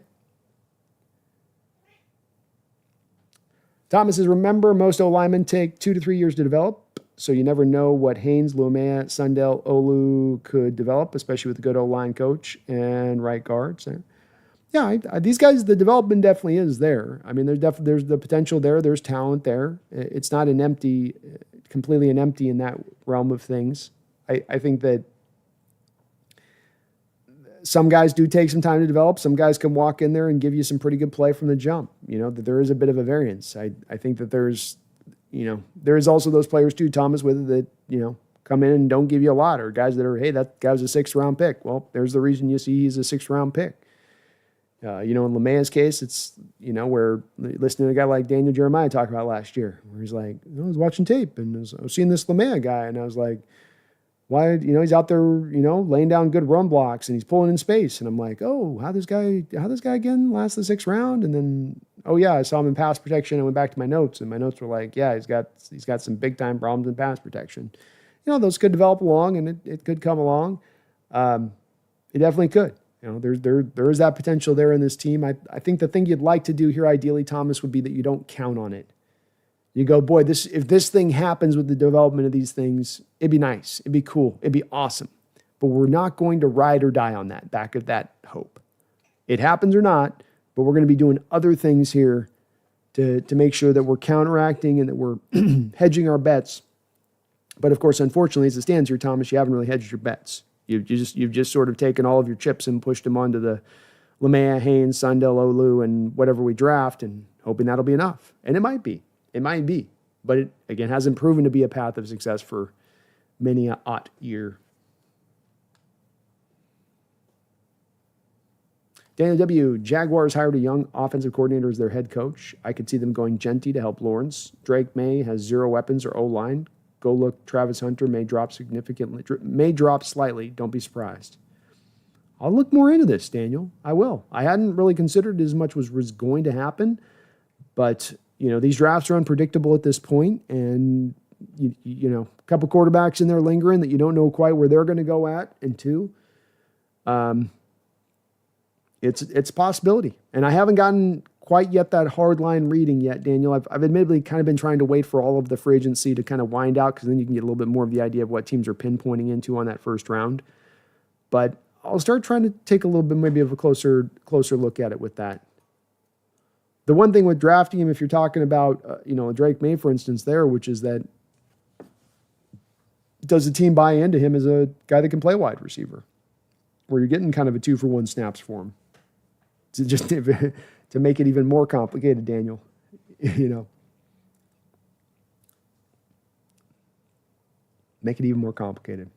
Thomas says, remember, most O-linemen take 2 to 3 years to develop, so you never know what Haynes, Lumea, Sundell, Olu could develop, especially with a good O-line coach and right guards. Yeah, these guys, the development definitely is there. I mean, there's the potential there. There's talent there. It's not completely an empty in that realm of things. I think that some guys do take some time to develop. Some guys can walk in there and give you some pretty good play from the jump. That there is a bit of a variance. I think that there is also those players too, Thomas, with it that, come in and don't give you a lot, or guys that are, hey, that guy was a 6th round pick. Well, there's the reason you see he's a 6th round pick. In LeMaya's case, it's, where listening to a guy like Daniel Jeremiah talk about last year, where he's like, I was watching tape and I was seeing this LeMaya guy, and I was like, why, he's out there, laying down good run blocks and he's pulling in space. And I'm like, oh, how this guy again last the 6th round? And then, oh yeah, I saw him in pass protection. I went back to my notes, and my notes were like, yeah, he's got some big time problems in pass protection. Those could develop along, and it could come along. It definitely could. There is that potential there in this team. I think the thing you'd like to do here, ideally, Thomas, would be that you don't count on it. You go, boy, if this thing happens with the development of these things, it'd be nice. It'd be cool. It'd be awesome. But we're not going to ride or die on that, back of that hope. It happens or not, but we're going to be doing other things here to make sure that we're counteracting and that we're hedging our bets. But of course, unfortunately, as it stands here, Thomas, you haven't really hedged your bets. You've just sort of taken all of your chips and pushed them onto the LeMaya, Haynes, Sundell, Olu, and whatever we draft, and hoping that'll be enough. And it might be. It might be. But it, again, hasn't proven to be a path of success for many a year. Daniel W. Jaguars hired a young offensive coordinator as their head coach. I could see them going Genty to help Lawrence. Drake May has zero weapons or O-line. Go look. Travis Hunter may drop slightly. Don't be surprised. I'll look more into this, Daniel. I will. I hadn't really considered as much was going to happen, but these drafts are unpredictable at this point, and a couple quarterbacks in there lingering that you don't know quite where they're going to go at, and two, it's a possibility. And I haven't gotten quite yet that hard line reading yet, Daniel. I've admittedly kind of been trying to wait for all of the free agency to kind of wind out, because then you can get a little bit more of the idea of what teams are pinpointing into on that first round. But I'll start trying to take a little bit maybe of a closer look at it with that. The one thing with drafting him, if you're talking about, Drake May, for instance, there, which is that does the team buy into him as a guy that can play wide receiver, where you're getting kind of a 2-for-1 snaps for him? To make it even more complicated, Daniel, make it even more complicated.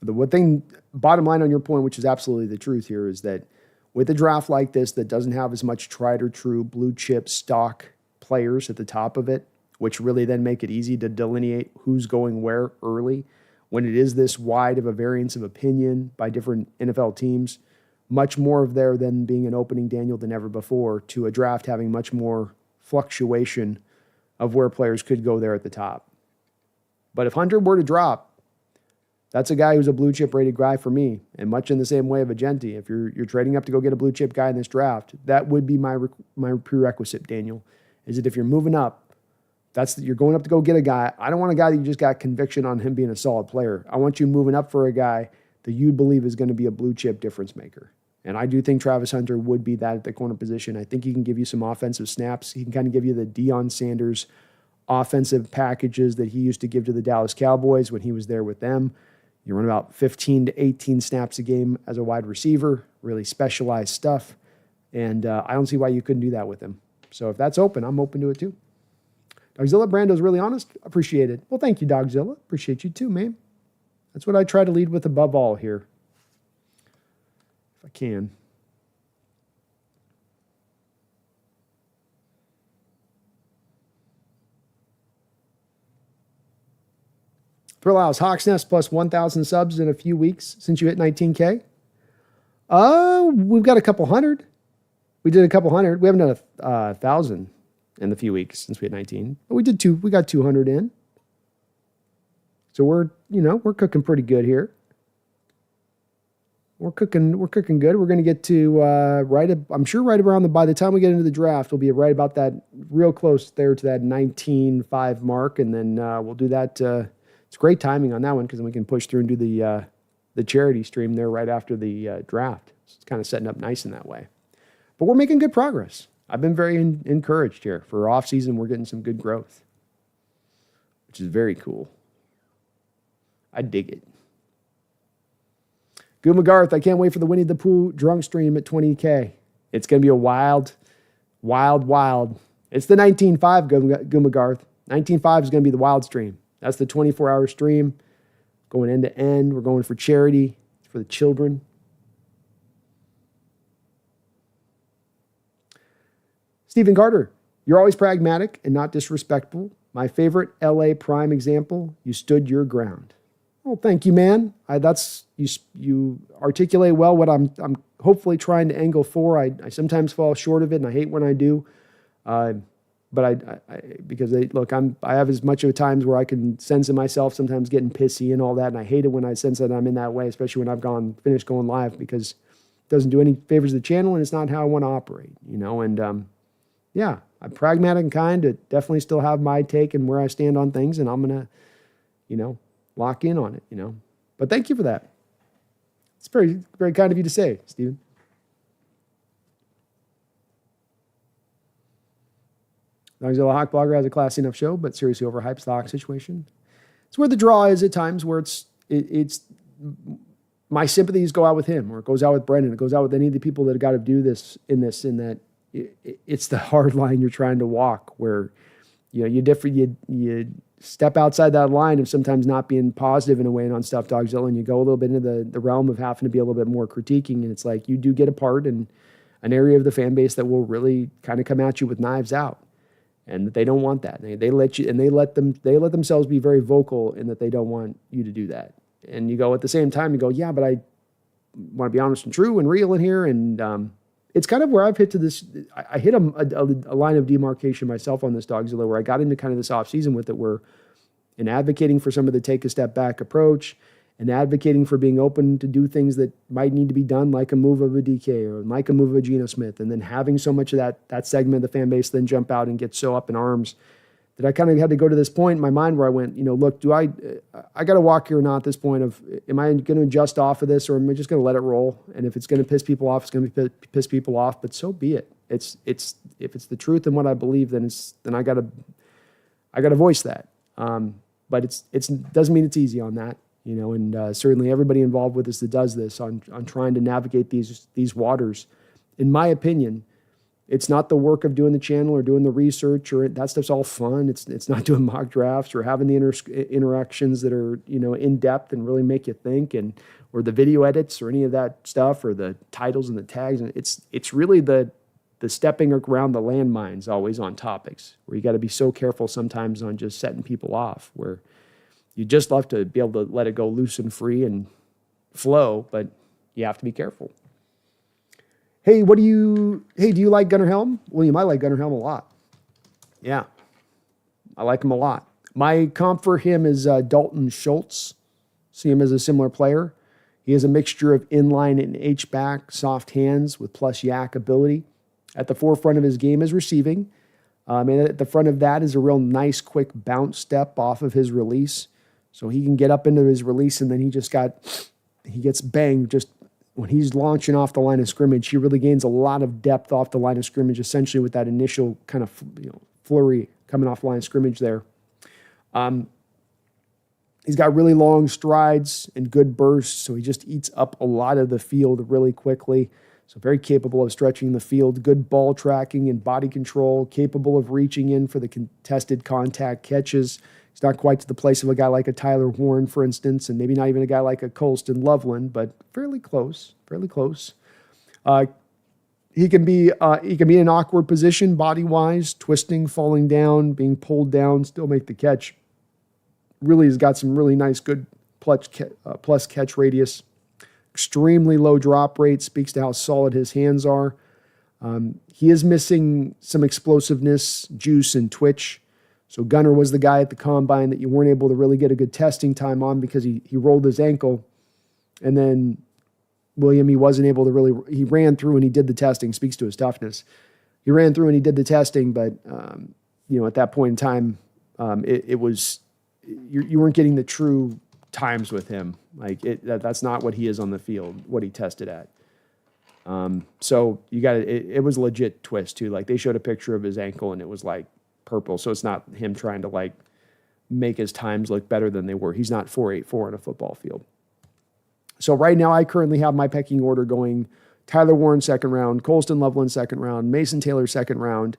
The one thing, bottom line on your point, which is absolutely the truth here, is that with a draft like this that doesn't have as much tried or true blue chip stock players at the top of it, which really then make it easy to delineate who's going where early, when it is this wide of a variance of opinion by different NFL teams, much more of there than being an opening, Daniel, than ever before, to a draft having much more fluctuation of where players could go there at the top. But if Hunter were to drop, that's a guy who's a blue chip rated guy for me, and much in the same way of a Genty. If you're trading up to go get a blue chip guy in this draft, that would be my prerequisite, Daniel, is that if you're moving up, you're going up to go get a guy. I don't want a guy that you just got conviction on him being a solid player. I want you moving up for a guy that you believe is going to be a blue chip difference maker. And I do think Travis Hunter would be that at the corner position. I think he can give you some offensive snaps. He can kind of give you the Deion Sanders offensive packages that he used to give to the Dallas Cowboys when he was there with them. You run about 15 to 18 snaps a game as a wide receiver, really specialized stuff. And I don't see why you couldn't do that with him. So if that's open, I'm open to it too. Dogzilla, Brando's really honest. Appreciate it. Well, thank you, Dogzilla. Appreciate you too, man. That's what I try to lead with above all here, if I can. Thrill House, Hawks Nest plus 1,000 subs in a few weeks since you hit 19K. We've got a couple hundred. We did a couple hundred. We haven't done 1,000 in the few weeks since we hit 19. But we got 200 in. So we're cooking pretty good here. We're cooking good. We're going to get to right around by the time we get into the draft, we'll be right about that, real close there to that 19.5 mark, and then we'll do that. It's great timing on that one, because then we can push through and do the charity stream there right after the draft. So it's kind of setting up nice in that way. But we're making good progress. I've been very encouraged here. For off season, we're getting some good growth, which is very cool. I dig it. Goo McGarth, I can't wait for the Winnie the Pooh drunk stream at 20K. It's going to be a wild. It's the 19.5, Goo McGarth. 19.5 is going to be the wild stream. That's the 24-hour stream, going end to end. We're going for charity. It's for the children. Stephen Carter, you're always pragmatic and not disrespectful. My favorite LA prime example, you stood your ground. Well, thank you, man. You articulate well what I'm hopefully trying to angle for. I sometimes fall short of it, and I hate when I do. But I have as much of times where I can sense in myself sometimes getting pissy and all that, and I hate it when I sense that I'm in that way, especially when I've finished going live, because it doesn't do any favors to the channel, and it's not how I want to operate, And yeah, I'm pragmatic and kind to definitely still have my take and where I stand on things, and I'm gonna, lock in on it, But thank you for that. It's very, very kind of you to say, Stephen. Dogzilla Hawk Blogger has a classy enough show, but seriously overhyped the Hawk situation. It's where the draw is at times, where it's my sympathies go out with him, or it goes out with Brendan, it goes out with any of the people that have got to do this in that it's the hard line you're trying to walk, where you step outside that line of sometimes not being positive in a way and on Stuff Dogzilla, and you go a little bit into the realm of having to be a little bit more critiquing. And it's like you do get a part in an area of the fan base that will really kind of come at you with knives out, and they don't want that. They let you, and they let themselves be very vocal in that they don't want you to do that. And you go at the same time, you go, yeah, but I want to be honest and true and real in here. And it's kind of where I've hit to this. I hit a line of demarcation myself on this Dogzilla, where I got into kind of this off season with it, where in advocating for some of the take a step back approach and advocating for being open to do things that might need to be done, like a move of a DK or like a move of a Geno Smith, and then having so much of that segment of the fan base then jump out and get so up in arms that I kind of had to go to this point in my mind where I went, look, do I got to walk here or not at this point of, am I going to adjust off of this, or am I just going to let it roll? And if it's going to piss people off, it's going to piss people off, but so be it. If it's the truth and what I believe, then I got to voice that. But it doesn't mean it's easy on that, and certainly everybody involved with this that does this on trying to navigate these waters, in my opinion, it's not the work of doing the channel or doing the research, or that stuff's all fun. It's not doing mock drafts or having the interactions that are, in depth and really make you think, or the video edits or any of that stuff, or the titles and the tags. And it's really the stepping around the landmines always on topics, where you got to be so careful sometimes on just setting people off, where you just love to be able to let it go loose and free and flow, but you have to be careful. Hey, do you like Gunnar Helm? William, I like Gunnar Helm a lot. Yeah, I like him a lot. My comp for him is Dalton Schultz. See him as a similar player. He has a mixture of inline and H-back, soft hands with plus yak ability. At the forefront of his game is receiving. And at the front of that is a real nice, quick bounce step off of his release. So he can get up into his release, and then he gets banged just when he's launching off the line of scrimmage. He really gains a lot of depth off the line of scrimmage, essentially with that initial kind of flurry coming off the line of scrimmage there. He's got really long strides and good bursts, so he just eats up a lot of the field really quickly. So very capable of stretching the field, good ball tracking and body control, capable of reaching in for the contested contact catches. He's not quite to the place of a guy like a Tyler Warren, for instance, and maybe not even a guy like a Colston Loveland, but fairly close. He can be in an awkward position body-wise, twisting, falling down, being pulled down, still make the catch. Really has got some really nice, good plus catch radius. Extremely low drop rate, speaks to how solid his hands are. He is missing some explosiveness, juice, and twitch. So Gunnar was the guy at the combine that you weren't able to really get a good testing time on because he rolled his ankle. And then William, he wasn't able to he ran through and he did the testing, speaks to his toughness. He ran through and he did the testing, but, at that point in time, it was, you weren't getting the true times with him. That's not what he is on the field, what he tested at. So it was a legit twist too. Like they showed a picture of his ankle and it was like purple. So it's not him trying to make his times look better than they were. He's not 4.84 on a football field. So right now I currently have my pecking order going Tyler Warren second round, Colston Loveland second round, Mason Taylor second round,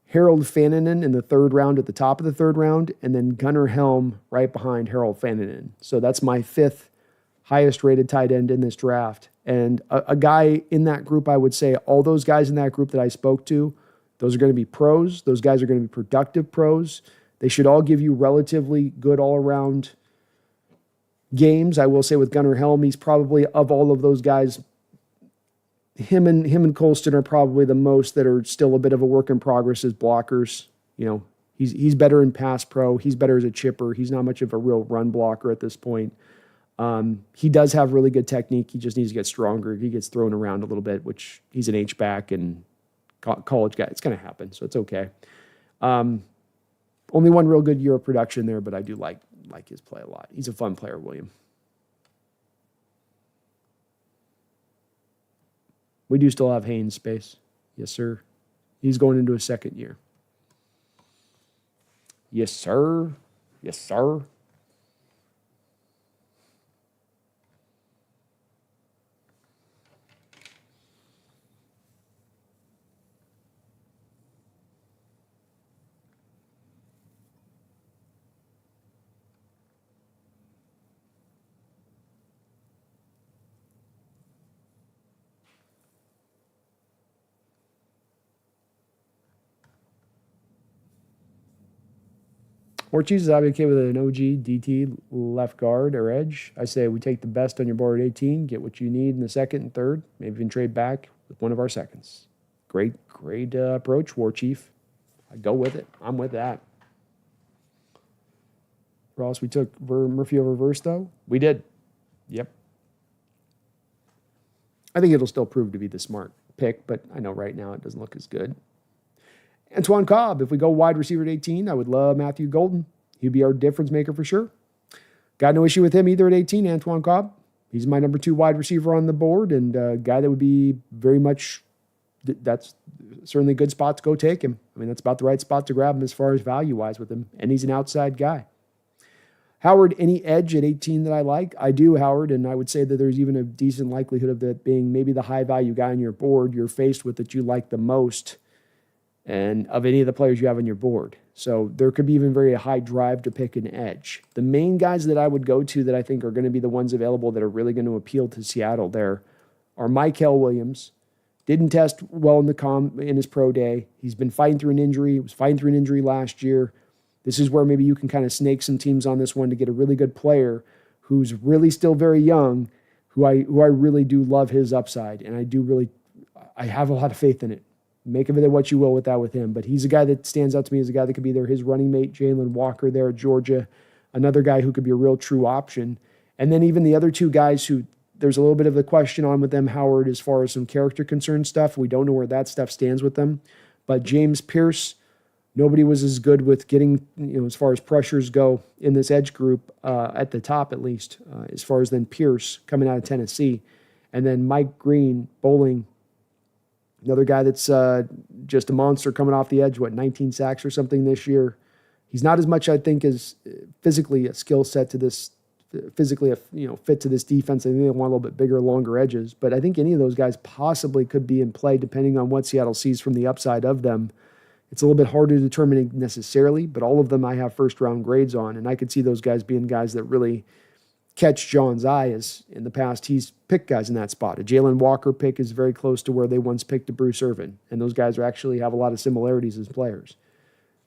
Harold Faninen in the third round at the top of the third round, and then Gunnar Helm right behind Harold Faninen. So that's my fifth highest rated tight end in this draft. And a guy in that group, I would say all those guys in that group that I spoke to, those are going to be pros. Those guys are going to be productive pros. They should all give you relatively good all-around games. I will say with Gunnar Helm, he's probably, of all of those guys, him and Colston are probably the most that are still a bit of a work in progress as blockers. He's better in pass pro. He's better as a chipper. He's not much of a real run blocker at this point. He does have really good technique. He just needs to get stronger. He gets thrown around a little bit, which he's an H-back and college guy. It's going to happen, so it's okay. Only one real good year of production there, but I do like his play a lot. He's a fun player, William. We do still have Haynes space. Yes, sir. He's going into his second year. Yes, sir. Yes, sir. Ortiz is okay with an OG, DT, left guard, or edge. I say we take the best on your board at 18, get what you need in the second and third, maybe even trade back with one of our seconds. Great approach, War Chief. I go with it. I'm with that. Ross, we took Murphy over Versto. We did. Yep. I think it'll still prove to be the smart pick, but I know right now it doesn't look as good. Antoine Cobb, if we go wide receiver at 18, I would love Matthew Golden. He'd be our difference maker for sure. Got no issue with him either at 18, Antoine Cobb. He's my number 2 wide receiver on the board and a guy that would be very much, that's certainly a good spot to go take him. I mean, that's about the right spot to grab him as far as value-wise with him, and he's an outside guy. Howard, any edge at 18 that I like? I do, Howard, and I would say that there's even a decent likelihood of that being maybe the high-value guy on your board you're faced with that you like the most and of any of the players you have on your board. So there could be even very high drive to pick an edge. The main guys that I would go to that I think are going to be the ones available that are really going to appeal to Seattle there are Mykel Williams. Didn't test well in his pro day. He's been fighting through an injury. He was fighting through an injury last year. This is where maybe you can kind of snake some teams on this one to get a really good player who's really still very young, who I really do love his upside, and I have a lot of faith in it. Make of it what you will with him. But he's a guy that stands out to me as a guy that could be there. His running mate, Jalen Walker there at Georgia, another guy who could be a real true option. And then even the other 2 guys who there's a little bit of a question on with them, Howard, as far as some character concern stuff. We don't know where that stuff stands with them. But James Pierce, nobody was as good with getting, as far as pressures go in this edge group, at the top at least, as far as then Pierce coming out of Tennessee. And then Mike Green, bowling, another guy that's just a monster coming off the edge, 19 sacks or something this year. He's not as much, I think, as physically a skill set to this, physically, fit to this defense. I think they want a little bit bigger, longer edges. But I think any of those guys possibly could be in play depending on what Seattle sees from the upside of them. It's a little bit harder to determine necessarily, but all of them I have first-round grades on, and I could see those guys being guys that really catch John's eye, as in the past he's picked guys in that spot. A Jalen Walker pick is very close to where they once picked a Bruce Irvin, and those guys actually have a lot of similarities as players.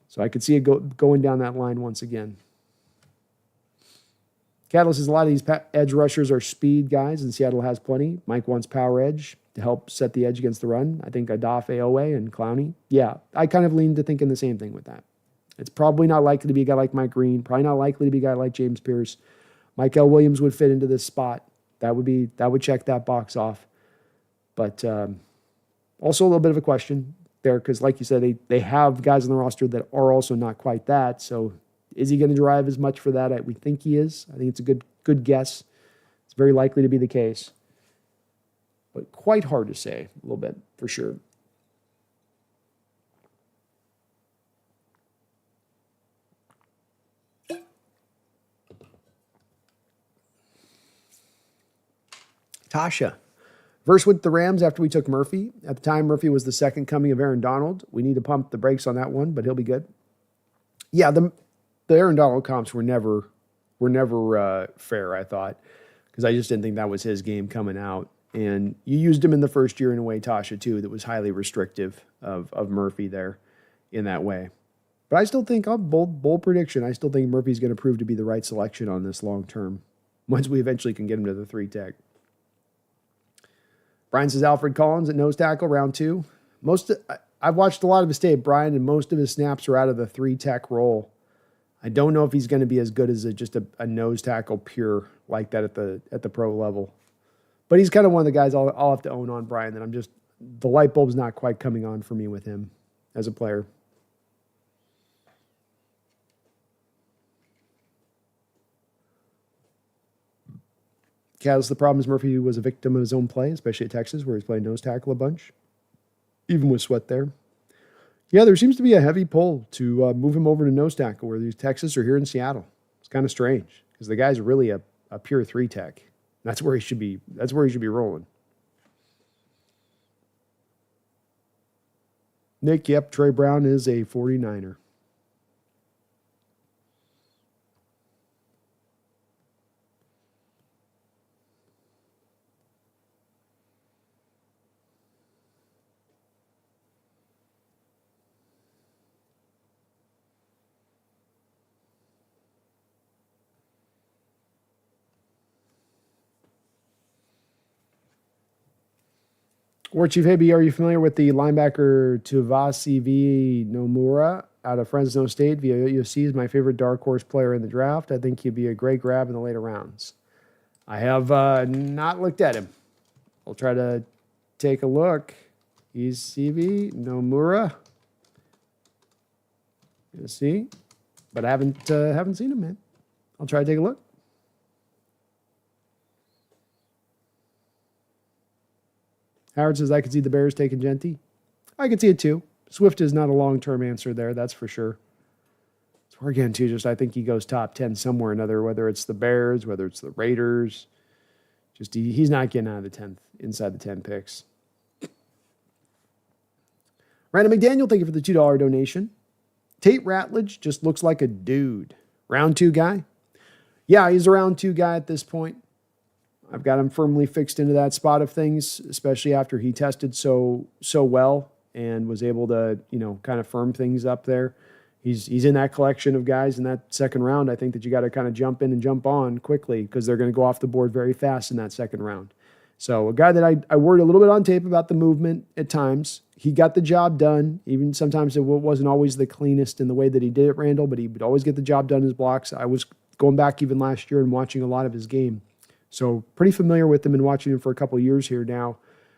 So I could see it going down that line once again. Catalyst says a lot of these edge rushers are speed guys, and Seattle has plenty. Mike wants power edge to help set the edge against the run. I think Adaf, Aowe, and Clowney. Yeah, I kind of lean to thinking the same thing with that. It's probably not likely to be a guy like Mike Green, probably not likely to be a guy like James Pierce. Mykel Williams would fit into this spot. That would check that box off. But also a little bit of a question there because, like you said, they have guys on the roster that are also not quite that. So is he going to drive as much for that? We think he is. I think it's a good guess. It's very likely to be the case. But quite hard to say a little bit for sure. Tasha. Verse with the Rams after we took Murphy. At the time, Murphy was the second coming of Aaron Donald. We need to pump the brakes on that one, but he'll be good. Yeah, the Aaron Donald comps were never fair, I thought, because I just didn't think that was his game coming out. And you used him in the first year in a way, Tasha, too, that was highly restrictive of Murphy there in that way. But I still think, bold prediction, I still think Murphy's going to prove to be the right selection on this long term once we eventually can get him to the 3-tech. Brian says Alfred Collins at nose tackle, round 2. I've watched a lot of his tape, Brian, and most of his snaps are out of the 3-tech role. I don't know if he's going to be as good as just a nose tackle pure like that at the pro level. But he's kind of one of the guys I'll have to own on, Brian, that the light bulb's not quite coming on for me with him as a player. Kaz, the problem is Murphy was a victim of his own play, especially at Texas, where he's playing nose tackle a bunch, even with Sweat there. Yeah, there seems to be a heavy pull to move him over to nose tackle, whether he's Texas or here in Seattle. It's kind of strange because the guy's really a pure 3-tech. That's where he should be. That's where he should be rolling. Nick, yep, Trey Brown is a 49er. War Chief Hibby, are you familiar with the linebacker Tuvasi Nomura out of Fresno State via UFC? Is my favorite dark horse player in the draft. I think he'd be a great grab in the later rounds. I have not looked at him. I'll try to take a look. He's CV Nomura. You'll see, but I haven't seen him, man. I'll try to take a look. Howard says, I could see the Bears taking Genty. I could see it too. Swift is not a long-term answer there, that's for sure. So again, too, just I think he goes top 10 somewhere or another, whether it's the Bears, whether it's the Raiders. Just he's not getting out of the 10th, inside the 10 picks. Random McDaniel, thank you for the $2 donation. Tate Ratledge just looks like a dude. Round 2 guy? Yeah, he's a round 2 guy at this point. I've got him firmly fixed into that spot of things, especially after he tested so well and was able to, kind of firm things up there. He's in that collection of guys in that second round. I think that you got to kind of jump in and jump on quickly because they're going to go off the board very fast in that second round. So a guy that I worried a little bit on tape about the movement at times. He got the job done. Even sometimes it wasn't always the cleanest in the way that he did it, Randall, but he would always get the job done in his blocks. I was going back even last year and watching a lot of his game. So pretty familiar with him and watching him for a couple of years here now.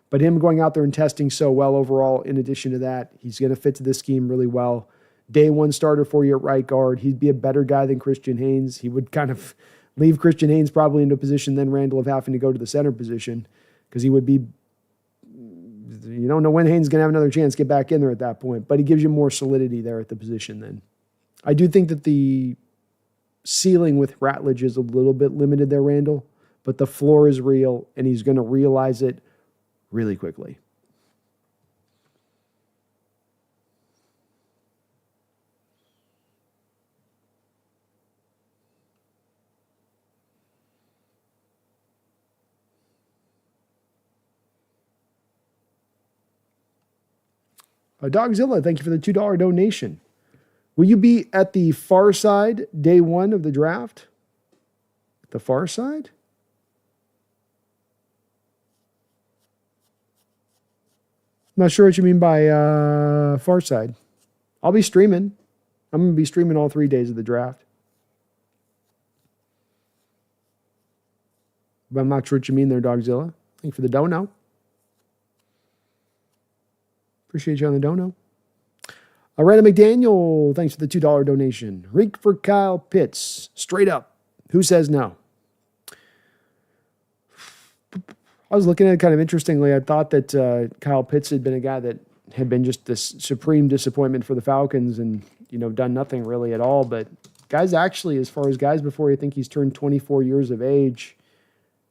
But him going out there and testing so well overall, in addition to that, he's going to fit to this scheme really well. Day 1 starter for you at right guard. He'd be a better guy than Christian Haynes. He would kind of leave Christian Haynes probably into a position then Randall of having to go to the center position because he would be, you don't know when Haynes is going to have another chance to get back in there at that point, but he gives you more solidity there at the position then. I do think that the ceiling with Ratledge is a little bit limited there, Randall. But the floor is real, and he's going to realize it really quickly. Dogzilla, thank you for the $2 donation. Will you be at the far side day 1 of the draft? The far side? Not sure what you mean by far side. I'll be streaming. I'm going to be streaming all 3 days of the draft. But I'm not sure what you mean there, Dogzilla. Thank you for the dono. Appreciate you on the dono. Random McDaniel, thanks for the $2 donation. Rink for Kyle Pitts. Straight up. Who says no? I was looking at it kind of interestingly. I thought that Kyle Pitts had been a guy that had been just this supreme disappointment for the Falcons and, done nothing really at all. But guys actually, as far as guys before I think he's turned 24 years of age,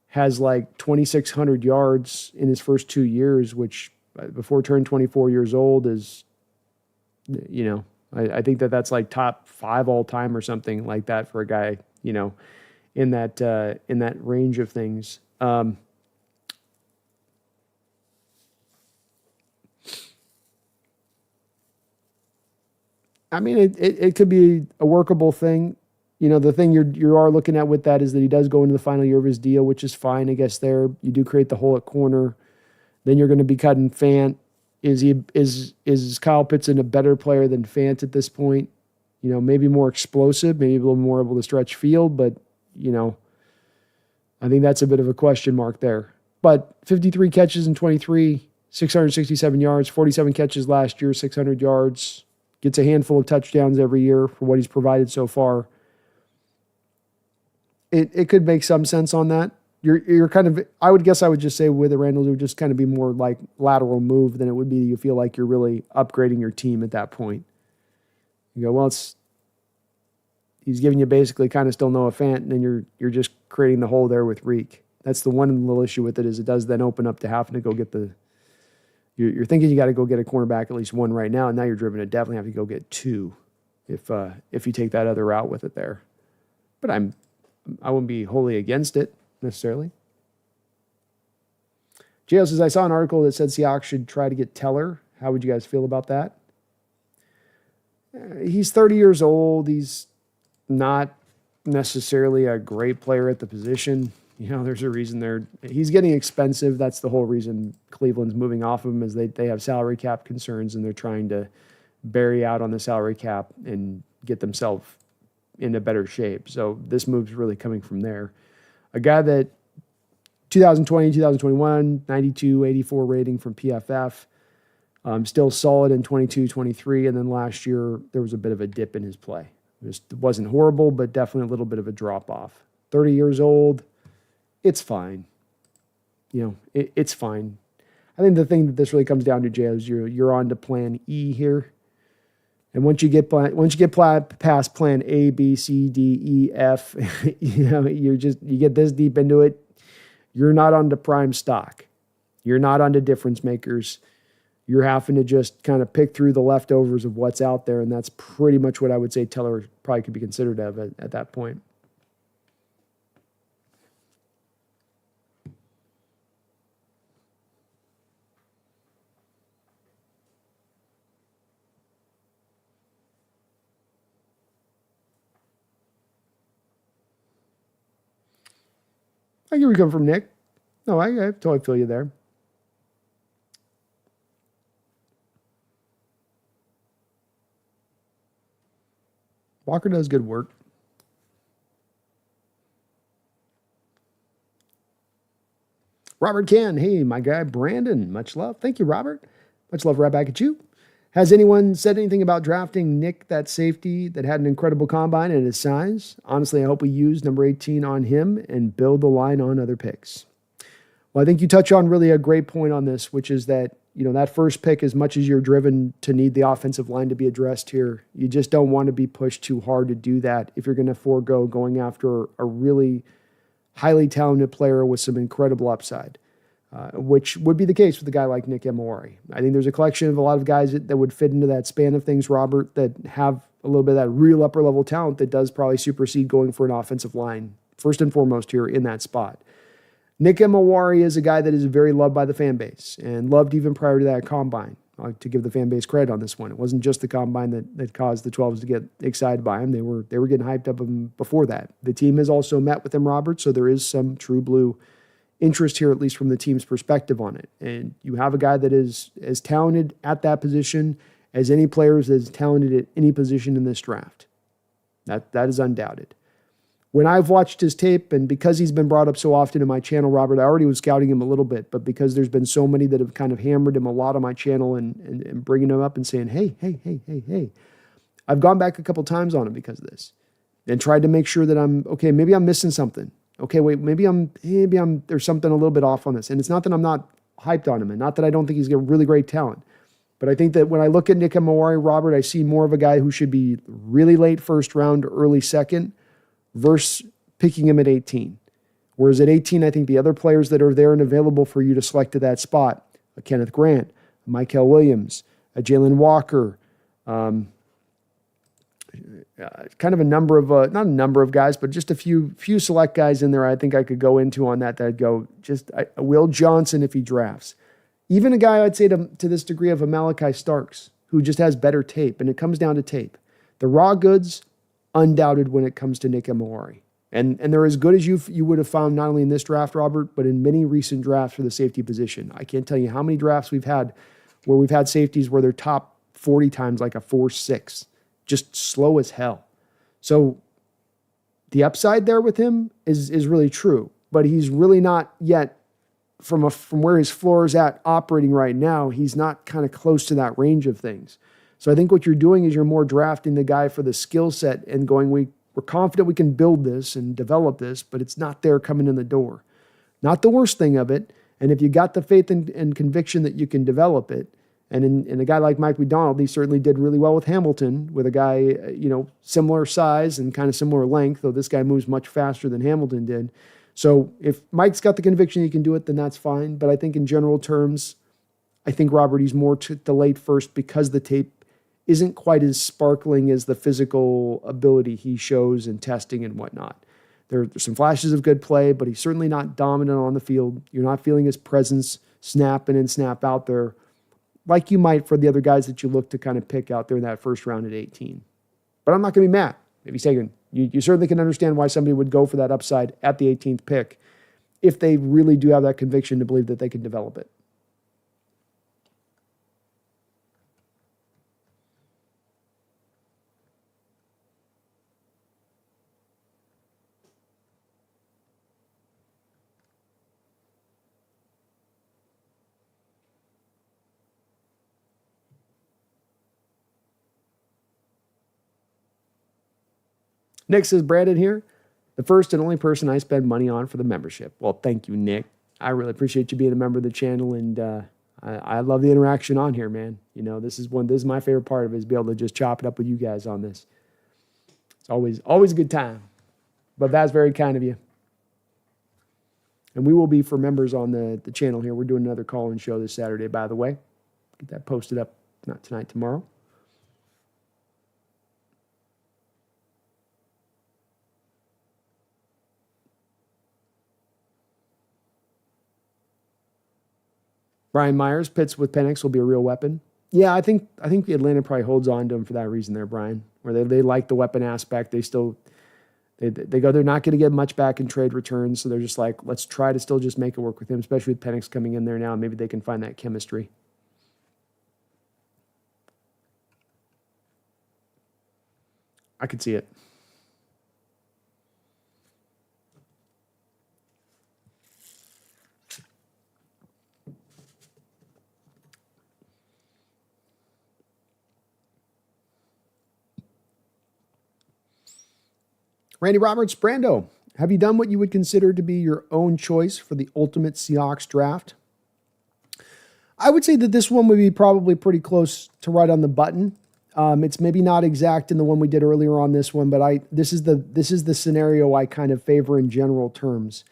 has like 2,600 yards in his first 2 years, which before turned 24 years old is, I think that's like top 5 all time or something like that for a guy, in that range of things. I mean, it could be a workable thing. The thing you are looking at with that is that he does go into the final year of his deal, which is fine, I guess. There, you do create the hole at corner. Then you're going to be cutting Fant. Is Kyle Pitts a better player than Fant at this point? Maybe more explosive, maybe a little more able to stretch field, but I think that's a bit of a question mark there. But 53 catches in 23, 667 yards, 47 catches last year, 600 yards. Gets a handful of touchdowns every year for what he's provided so far. It could make some sense on that. You're kind of, I would just say with the Randalls, it would just kind of be more like lateral move than it would be you feel like you're really upgrading your team at that point. You go, well, he's giving you basically kind of still Noah Fant, and then you're just creating the hole there with Reek. That's the one little issue with it is it does then open up to having to go get you're thinking you got to go get a cornerback, at least one right now, and now you're driven to definitely have to go get 2 if you take that other route with it there. But I wouldn't be wholly against it necessarily. JL says, I saw an article that said Seahawks should try to get Teller. How would you guys feel about that? He's 30 years old. He's not necessarily a great player at the position. There's a reason he's getting expensive. That's the whole reason Cleveland's moving off of him is they have salary cap concerns and they're trying to bury out on the salary cap and get themselves into better shape. So this move's really coming from there. A guy that 2020, 2021, 92, 84 rating from PFF. Still solid in 22, 23. And then last year, there was a bit of a dip in his play. It wasn't horrible, but definitely a little bit of a drop off. 30 years old. It's fine. It's fine. I think the thing that this really comes down to, Jay, is you're on to plan E here. And once you get past plan A, B, C, D, E, F, you get this deep into it, you're not on to prime stock. You're not on to difference makers. You're having to just kind of pick through the leftovers of what's out there, and that's pretty much what I would say Teller probably could be considered of at that point. I get where you come from, Nick. No, I totally feel you there. Walker does good work. Robert Can, hey, my guy Brandon, much love. Thank you, Robert. Much love right back at you. Has anyone said anything about drafting Nick, that safety that had an incredible combine and his size? Honestly, I hope we use number 18 on him and build the line on other picks. Well, I think you touch on really a great point on this, which is that, that first pick, as much as you're driven to need the offensive line to be addressed here, you just don't want to be pushed too hard to do that if you're going to forego going after a really highly talented player with some incredible upside. Which would be the case with a guy like Nick Emawari. I think there's a collection of a lot of guys that would fit into that span of things, Robert, that have a little bit of that real upper-level talent that does probably supersede going for an offensive line, first and foremost here in that spot. Nick Emawari is a guy that is very loved by the fan base and loved even prior to that combine. I like to give the fan base credit on this one. It wasn't just the combine that caused the 12s to get excited by him. They were getting hyped up him before that. The team has also met with him, Robert, so there is some true blue interest here, at least from the team's perspective on it. And you have a guy that is as talented at that position as any players as talented at any position in this draft. That is undoubted. When I've watched his tape, and because he's been brought up so often in my channel, Robert, I already was scouting him a little bit, but because there's been so many that have kind of hammered him a lot on my channel and bringing him up and saying, hey, I've gone back a couple times on him because of this and tried to make sure that maybe I'm missing something. Okay, wait, maybe there's something a little bit off on this. And it's not that I'm not hyped on him and not that I don't think he's got really great talent. But I think that when I look at Nick Emawari, Robert, I see more of a guy who should be really late first round, early second, versus picking him at 18. Whereas at 18, I think the other players that are there and available for you to select to that spot, a Kenneth Grant, a Mykel Williams, a Jalen Walker, kind of a number of, not a number of guys, but just a few select guys in there I think I could go into on that I'd go, Will Johnson if he drafts. Even a guy I'd say to this degree of a Malachi Starks, who just has better tape, and it comes down to tape. The raw goods, undoubted when it comes to Nick Emawari. And they're as good as you would have found not only in this draft, Robert, but in many recent drafts for the safety position. I can't tell you how many drafts we've had where we've had safeties where they're top 40 times like a 4.6. Just slow as hell. So the upside there with him is really true, but he's really not yet from where his floor is at operating right now. He's not kind of close to that range of things. So I think what you're doing is you're more drafting the guy for the skill set and going, we're confident we can build this and develop this, but it's not there coming in the door. Not the worst thing of it. And if you got the faith and conviction that you can develop it, and in a guy like Mike McDonald, he certainly did really well with Hamilton, with a guy, similar size and kind of similar length, though this guy moves much faster than Hamilton did. So if Mike's got the conviction he can do it, then that's fine. But I think in general terms, I think Robert, he's more to the late first because the tape isn't quite as sparkling as the physical ability he shows in testing and whatnot. There's some flashes of good play, but he's certainly not dominant on the field. You're not feeling his presence snap in and snap out there like you might for the other guys that you look to kind of pick out there in that first round at 18. But I'm not going to be mad if he's taken. You certainly can understand why somebody would go for that upside at the 18th pick. if they really do have that conviction to believe that they can develop it. Nick says, Brandon here, the first and only person I spend money on for the membership. Well, thank you, Nick. I really appreciate you being a member of the channel, and I love the interaction on here, man. You know, this is my favorite part of it, is be able to just chop it up with you guys on this. It's always a good time. But that's very kind of you. And we will be, for members on the channel here, we're doing another call-in show this Saturday, by the way. Get that posted up, not tonight, tomorrow. Brian Myers, Pitts with Penix will be a real weapon. Yeah, I think the Atlanta probably holds on to him for that reason there, Brian, where they like the weapon aspect. They still, they go, they're not going to get much back in trade returns, so they're just like, let's try to still just make it work with him, especially with Penix coming in there now. Maybe they can find that chemistry. I could see it. Randy Roberts, Brando, have you done what you would consider to be your own choice for the ultimate Seahawks draft? I would say that this one would be probably pretty close to right on the button. It's maybe not exact in the one we did earlier on this one, but this is the scenario I kind of favor in general terms.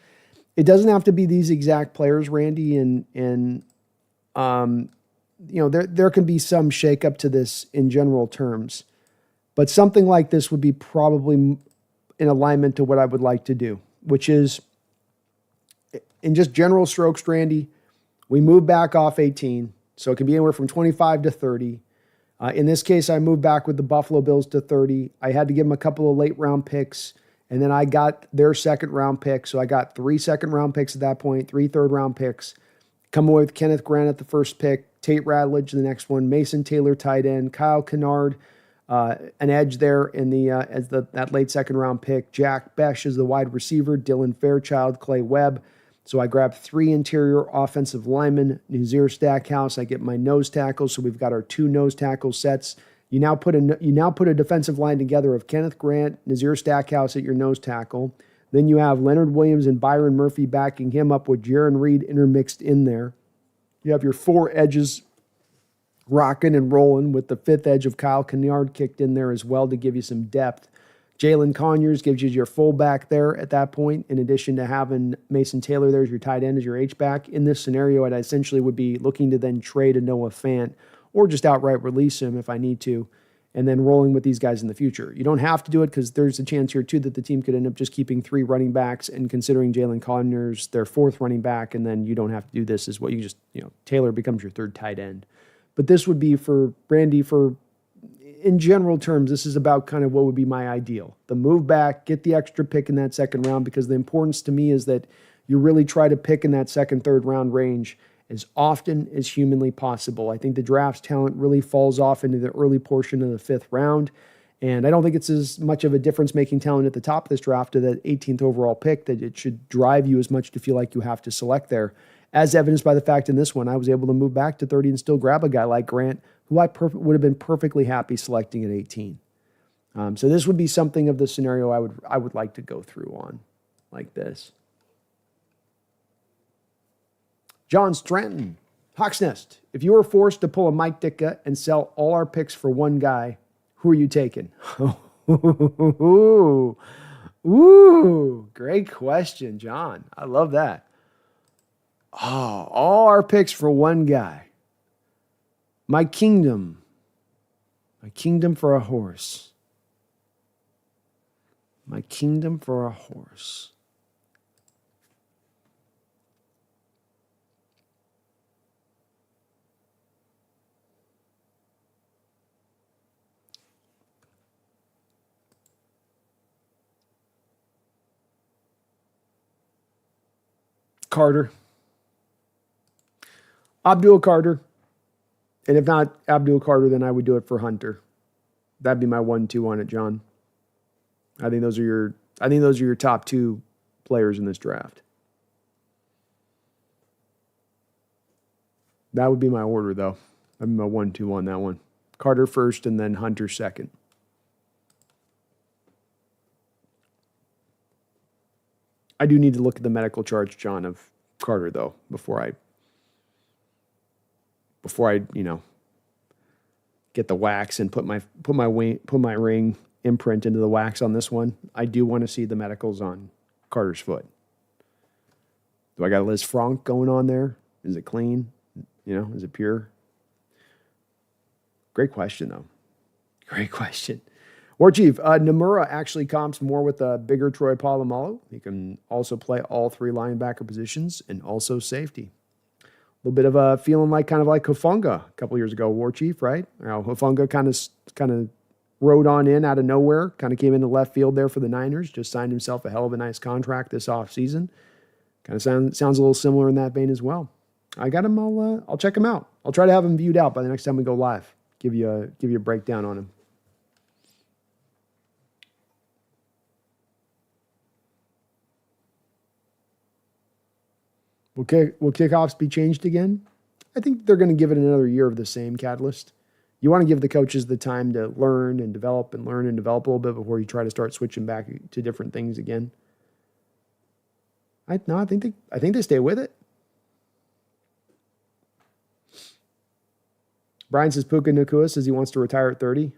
It doesn't have to be these exact players, Randy, and you know, there can be some shakeup to this in general terms, but something like this would be probably in alignment to what I would like to do, which is, in just general strokes, Randy, we move back off 18, so it can be anywhere from 25 to 30. In this case, I moved back with the Buffalo Bills to 30. I had to give them a couple of late round picks, and then I got their second round pick, so I got 3 second round picks at that point, 3 third round picks. Come away with Kenneth Grant at the first pick, Tate Radledge the next one, Mason Taylor tight end, Kyle Kennard, an edge there in the as that late second round pick. Jack Besh is the wide receiver. Dylan Fairchild, Clay Webb. So I grabbed 3 interior offensive linemen. Nazir Stackhouse. I get my nose tackles. So we've got our 2 nose tackle sets. You now put a defensive line together of Kenneth Grant, Nazir Stackhouse at your nose tackle. Then you have Leonard Williams and Byron Murphy backing him up with Jaron Reed intermixed in there. You have your 4 edges rocking and rolling with the 5th edge of Kyle Kennard kicked in there as well to give you some depth. Jalen Conyers gives you your fullback there at that point, in addition to having Mason Taylor there as your tight end, as your H-back. In this scenario, I essentially would be looking to then trade a Noah Fant or just outright release him if I need to, and then rolling with these guys in the future. You don't have to do it because there's a chance here too that the team could end up just keeping 3 running backs and considering Jalen Conyers their 4th running back, and then you don't have to do this as what you just, Taylor becomes your 3rd tight end. But this would be for Randy, in general terms, this is about kind of what would be my ideal. The move back, get the extra pick in that second round, because the importance to me is that you really try to pick in that second, third round range as often as humanly possible. I think the draft's talent really falls off into the early portion of the 5th round, and I don't think it's as much of a difference-making talent at the top of this draft to that 18th overall pick that it should drive you as much to feel like you have to select there. As evidenced by the fact in this one, I was able to move back to 30 and still grab a guy like Grant, who I would have been perfectly happy selecting at 18. So this would be something of the scenario I would like to go through on, like this. John Stratton, Hawks Nest. If you were forced to pull a Mike Ditka and sell all our picks for one guy, who are you taking? Ooh, great question, John. I love that. Oh, all our picks for one guy. My kingdom for a horse. My kingdom for a horse. Carter. Abdul Carter. And if not Abdul Carter, then I would do it for Hunter. That'd be my 1-2 on it, John. I think those are your top two players in this draft. That would be my order, though. That'd be my 1-2 on that one. Carter first and then Hunter second. I do need to look at the medical charts, John, of Carter, though, before I get the wax and put my ring imprint into the wax on this one. I do want to see the medicals on Carter's foot. Do I got a Liz Frank going on there? Is it clean? Is it pure? Great question, though. Great question. War Chief, Nomura actually comps more with a bigger Troy Polamalu. He can also play all three linebacker positions and also safety. A little bit of a feeling kind of like Hufanga a couple years ago, War Chief, right? Hufanga kind of rode on in out of nowhere, kind of came into left field there for the Niners, just signed himself a hell of a nice contract this offseason. Kind of sounds a little similar in that vein as well. I got him. I'll check him out. I'll try to have him viewed out by the next time we go live. Give you a breakdown on him. Will kickoffs be changed again? I think they're going to give it another year of the same catalyst. You want to give the coaches the time to learn and develop a little bit before you try to start switching back to different things again. I think they stay with it. Brian says Puka Nacua says he wants to retire at 30.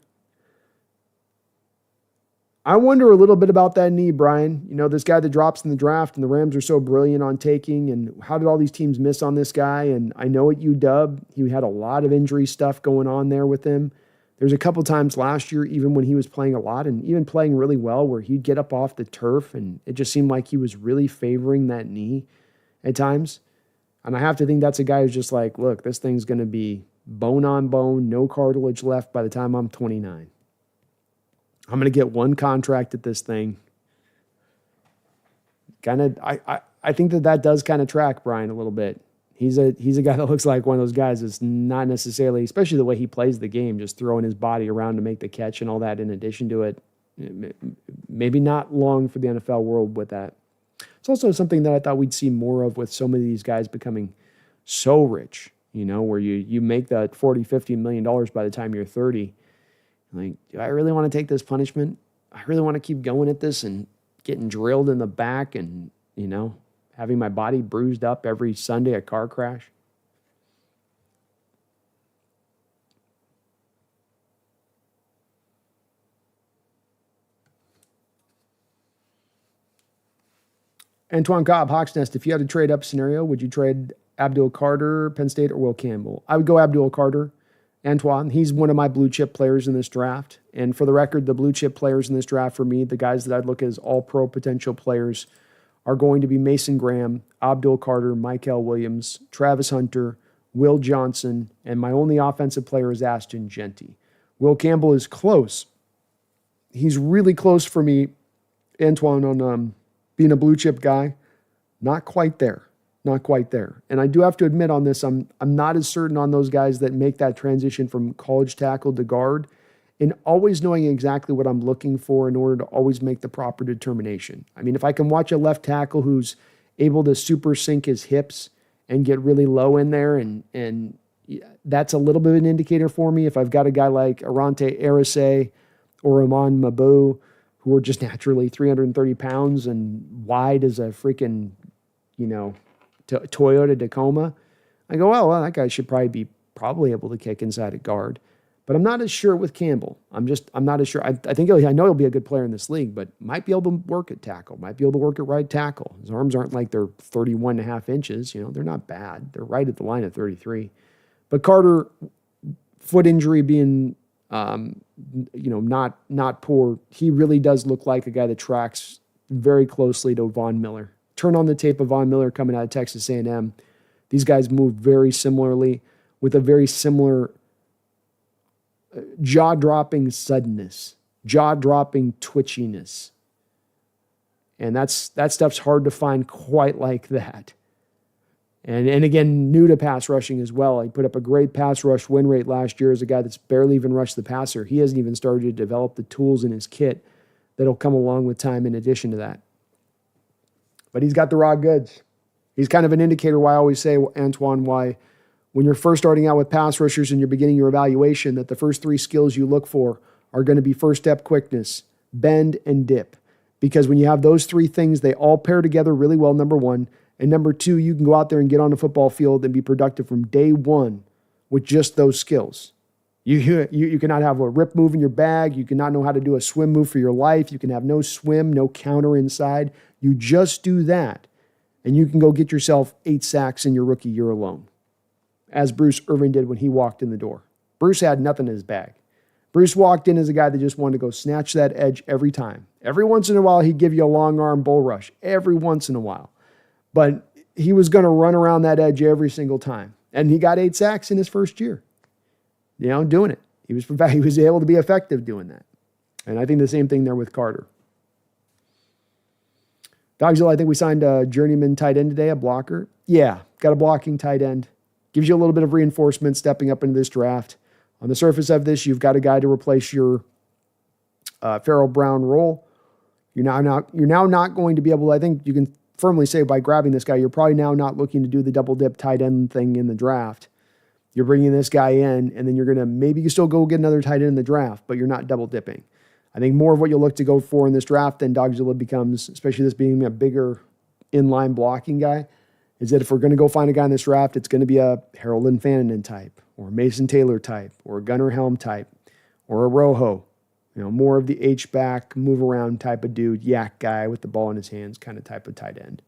I wonder a little bit about that knee, Brian. This guy that drops in the draft, and the Rams are so brilliant on taking, and how did all these teams miss on this guy? And I know at UW, he had a lot of injury stuff going on there with him. There's a couple times last year, even when he was playing a lot and even playing really well, where he'd get up off the turf, and it just seemed like he was really favoring that knee at times. And I have to think that's a guy who's just like, look, this thing's going to be bone on bone, no cartilage left by the time I'm 29. I'm going to get one contract at this thing. I think that does kind of track Brian a little bit. He's a guy that looks like one of those guys that's not necessarily, especially the way he plays the game, just throwing his body around to make the catch and all that in addition to it. Maybe not long for the NFL world with that. It's also something that I thought we'd see more of with so many of these guys becoming so rich, where you make that $40, $50 million by the time you're 30. Like, do I really want to take this punishment? I really want to keep going at this and getting drilled in the back and, having my body bruised up every Sunday at car crash. Antoine Cobb, Hawks Nest, if you had a trade up scenario, would you trade Abdul Carter, Penn State, or Will Campbell? I would go Abdul Carter. Antoine, he's one of my blue chip players in this draft. And for the record, the blue chip players in this draft for me, the guys that I'd look at as all pro potential players, are going to be Mason Graham, Abdul Carter, Michael Williams, Travis Hunter, Will Johnson, and my only offensive player is Ashton Genty. Will Campbell is close. He's really close for me, Antoine, on being a blue chip guy. Not quite there. Not quite there. And I do have to admit on this, I'm not as certain on those guys that make that transition from college tackle to guard, and always knowing exactly what I'm looking for in order to always make the proper determination. I mean, if I can watch a left tackle who's able to super sync his hips and get really low in there, and that's a little bit of an indicator for me. If I've got a guy like Arante Arise or Amon Mabu, who are just naturally 330 pounds and wide as a freaking, Toyota Tacoma, I go, well, that guy should probably able to kick inside a guard. But I'm not as sure with Campbell. I'm not as sure. I know he'll be a good player in this league, but might be able to work at tackle, might be able to work at right tackle. His arms aren't like they're 31 and a half inches. They're not bad. They're right at the line of 33. But Carter, foot injury being, not poor, he really does look like a guy that tracks very closely to Von Miller. Turn on the tape of Von Miller coming out of Texas A&M. These guys move very similarly with a very similar jaw-dropping suddenness, jaw-dropping twitchiness. And that stuff's hard to find quite like that. And again, new to pass rushing as well. He put up a great pass rush win rate last year as a guy that's barely even rushed the passer. He hasn't even started to develop the tools in his kit that'll come along with time in addition to that. But he's got the raw goods. He's kind of an indicator why I always say, Antoine, why when you're first starting out with pass rushers and you're beginning your evaluation, that the first 3 skills you look for are going to be first step quickness, bend, and dip. Because when you have those 3 things, they all pair together really well, number 1. And number 2, you can go out there and get on the football field and be productive from day 1 with just those skills. You cannot have a rip move in your bag. You cannot know how to do a swim move for your life. You can have no swim, no counter inside. You just do that, and you can go get yourself 8 sacks in your rookie year alone, as Bruce Irvin did when he walked in the door. Bruce had nothing in his bag. Bruce walked in as a guy that just wanted to go snatch that edge every time. Every once in a while, he'd give you a long arm bull rush, every once in a while. But he was going to run around that edge every single time. And he got 8 sacks in his first year, doing it. He was able to be effective doing that. And I think the same thing there with Carter. Dogzilla, I think we signed a journeyman tight end today, a blocker. Yeah, got a blocking tight end. Gives you a little bit of reinforcement stepping up into this draft. On the surface of this, you've got a guy to replace your Farrell Brown role. You're now not going to be able to, I think you can firmly say by grabbing this guy, you're probably now not looking to do the double dip tight end thing in the draft. You're bringing this guy in, and then you're going to, maybe you still go get another tight end in the draft, but you're not double dipping. I think more of what you'll look to go for in this draft than Dogzilla becomes, especially this being a bigger inline blocking guy, is that if we're going to go find a guy in this draft, it's going to be a Harold and Fannin type, or a Mason Taylor type, or a Gunnar Helm type, or a Rojo. More of the H-back, move around type of dude, yak guy with the ball in his hands kind of type of tight end.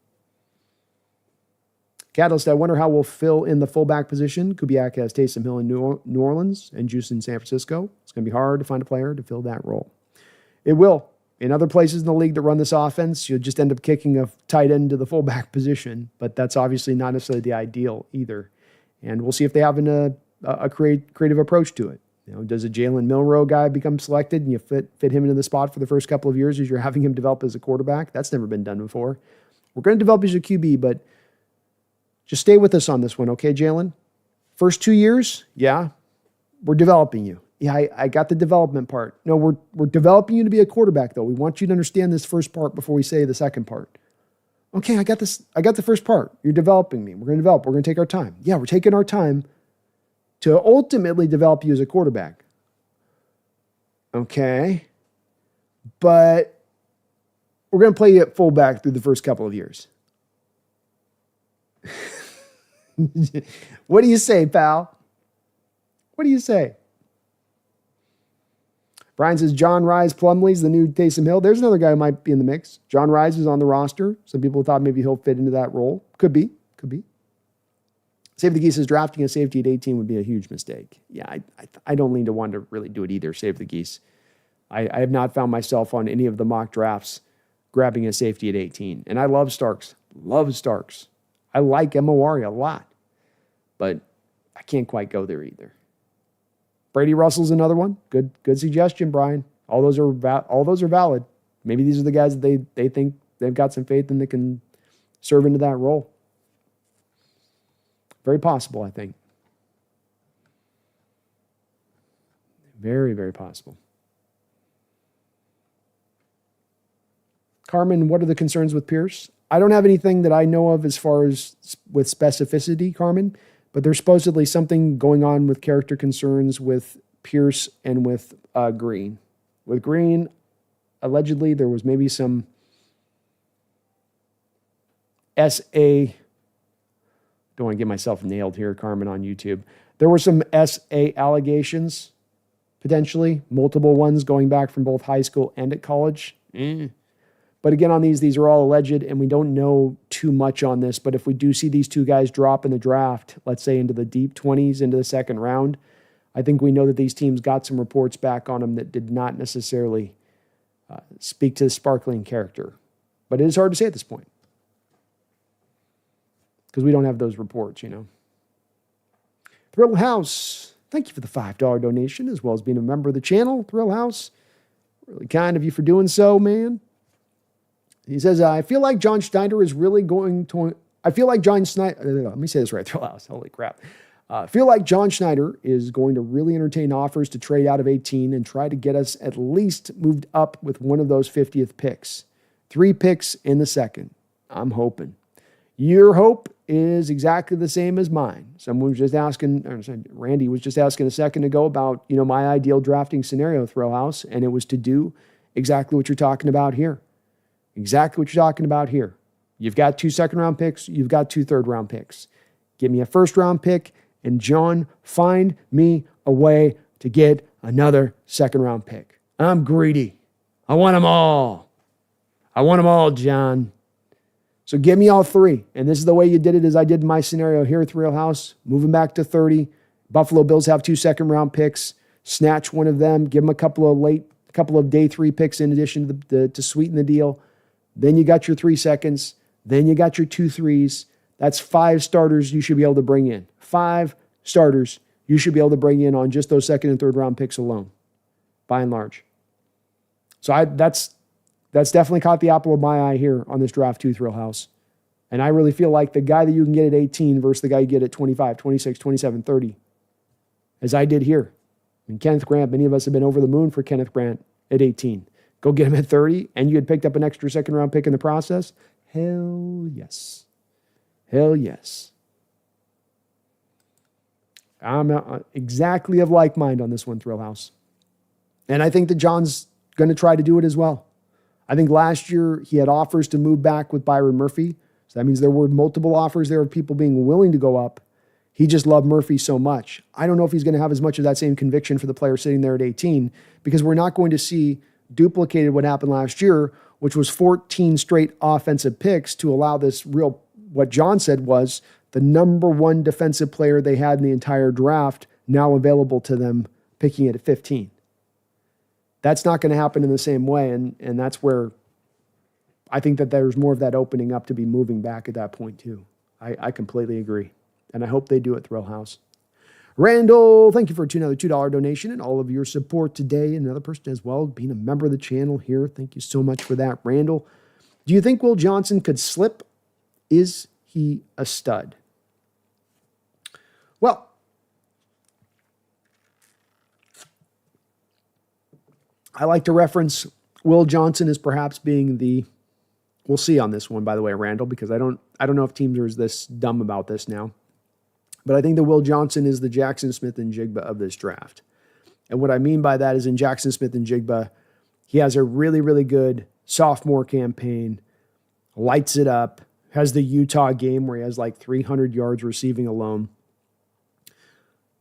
Catalyst, I wonder how we'll fill in the fullback position. Kubiak has Taysom Hill in New Orleans and Juice in San Francisco. It's going to be hard to find a player to fill that role. It will. In other places in the league that run this offense, you'll just end up kicking a tight end to the fullback position, but that's obviously not necessarily the ideal either. And we'll see if they have a creative approach to it. Does a Jalen Milroe guy become selected and you fit him into the spot for the first couple of years as you're having him develop as a quarterback? That's never been done before. We're going to develop as a QB, but just stay with us on this one, okay, Jalen? First 2 years, yeah, we're developing you. Yeah, I got the development part. No, we're developing you to be a quarterback, though. We want you to understand this first part before we say the second part. Okay, I got this. I got the first part. You're developing me. We're going to develop. We're going to take our time. Yeah, we're taking our time to ultimately develop you as a quarterback. Okay, but we're going to play you at fullback through the first couple of years. What do you say, pal? What do you say? Brian says, John Rise Plumlee's the new Taysom Hill. There's another guy who might be in the mix. John Rise is on the roster. Some people thought maybe he'll fit into that role. Could be. Save the Geese is drafting a safety at 18 would be a huge mistake. Yeah, I don't lean to want to really do it either, Save the Geese. I have not found myself on any of the mock drafts grabbing a safety at 18. And I love Starks. I like Emowari a lot. But I can't quite go there either. Brady Russell's another one. Good suggestion, Brian. All those are valid. Maybe these are the guys that they think they've got some faith in that can serve into that role. Very possible, I think. Very, very possible. Carmen, what are the concerns with Pierce? I don't have anything that I know of as far as with specificity, Carmen, but there's supposedly something going on with character concerns with Pierce and with Green. With Green, allegedly, there was maybe some SA. Don't want to get myself nailed here, Carmen, on YouTube. There were some SA allegations, potentially, multiple ones going back from both high school and at college. But again, on these are all alleged, and we don't know too much on this. But if we do see these two guys drop in the draft, let's say into the deep 20s, into the second round, I think we know that these teams got some reports back on them that did not necessarily speak to the sparkling character. But it is hard to say at this point, because we don't have those reports, Thrill House, thank you for the $5 donation, as well as being a member of the channel, Thrill House. Really kind of you for doing so, man. He says, I feel like John Schneider is really going to I feel like John Schneider, let me say this right, Thrillhouse, holy crap. I feel like John Schneider is going to really entertain offers to trade out of 18 and try to get us at least moved up with one of those 50th picks. 3 picks in the second. I'm hoping. Your hope is exactly the same as mine. Someone was just asking, Randy was just asking a second ago about, my ideal drafting scenario, Thrillhouse, and it was to do exactly what you're talking about here. Exactly what you're talking about here. You've got 2 second-round picks. You've got 2 third-round picks. Give me a first-round pick, and John, find me a way to get another second-round pick. I'm greedy. I want them all. I want them all, John. So give me all 3. And this is the way you did it as I did in my scenario here at Thrillhouse. Moving back to 30. Buffalo Bills have 2 second-round picks. Snatch one of them. Give them a couple of day 3 picks in addition to sweeten the deal. Then you got your 3 seconds. Then you got your 2 threes. That's 5 starters you should be able to bring in. 5 starters you should be able to bring in on just those second and third round picks alone, by and large. So that's definitely caught the apple of my eye here on this draft 2 Thrillhouse. And I really feel like the guy that you can get at 18 versus the guy you get at 25, 26, 27, 30, as I did here. And Kenneth Grant, many of us have been over the moon for Kenneth Grant at 18. Go get him at 30, and you had picked up an extra second-round pick in the process? Hell yes. Hell yes. I'm exactly of like mind on this one, Thrillhouse. And I think that John's going to try to do it as well. I think last year he had offers to move back with Byron Murphy. So that means there were multiple offers there of people being willing to go up. He just loved Murphy so much. I don't know if he's going to have as much of that same conviction for the player sitting there at 18, because we're not going to see duplicated what happened last year, which was 14 straight offensive picks to allow this what John said was the number 1 defensive player they had in the entire draft now available to them, picking it at 15. That's not going to happen in the same way, and that's where I think that there's more of that opening up to be moving back at that point too. I completely agree, and I hope they do it, Thrillhouse. Randall, thank you for another $2 donation and all of your support today. Another person as well, being a member of the channel here. Thank you so much for that, Randall. Do you think Will Johnson could slip? Is he a stud? Well, I like to reference Will Johnson as perhaps being we'll see on this one, by the way, Randall, because I don't know if teams are this dumb about this now. But I think that Will Johnson is the Jackson Smith and Jigba of this draft. And what I mean by that is in Jackson Smith and Jigba, he has a really, really good sophomore campaign, lights it up, has the Utah game where he has like 300 yards receiving alone,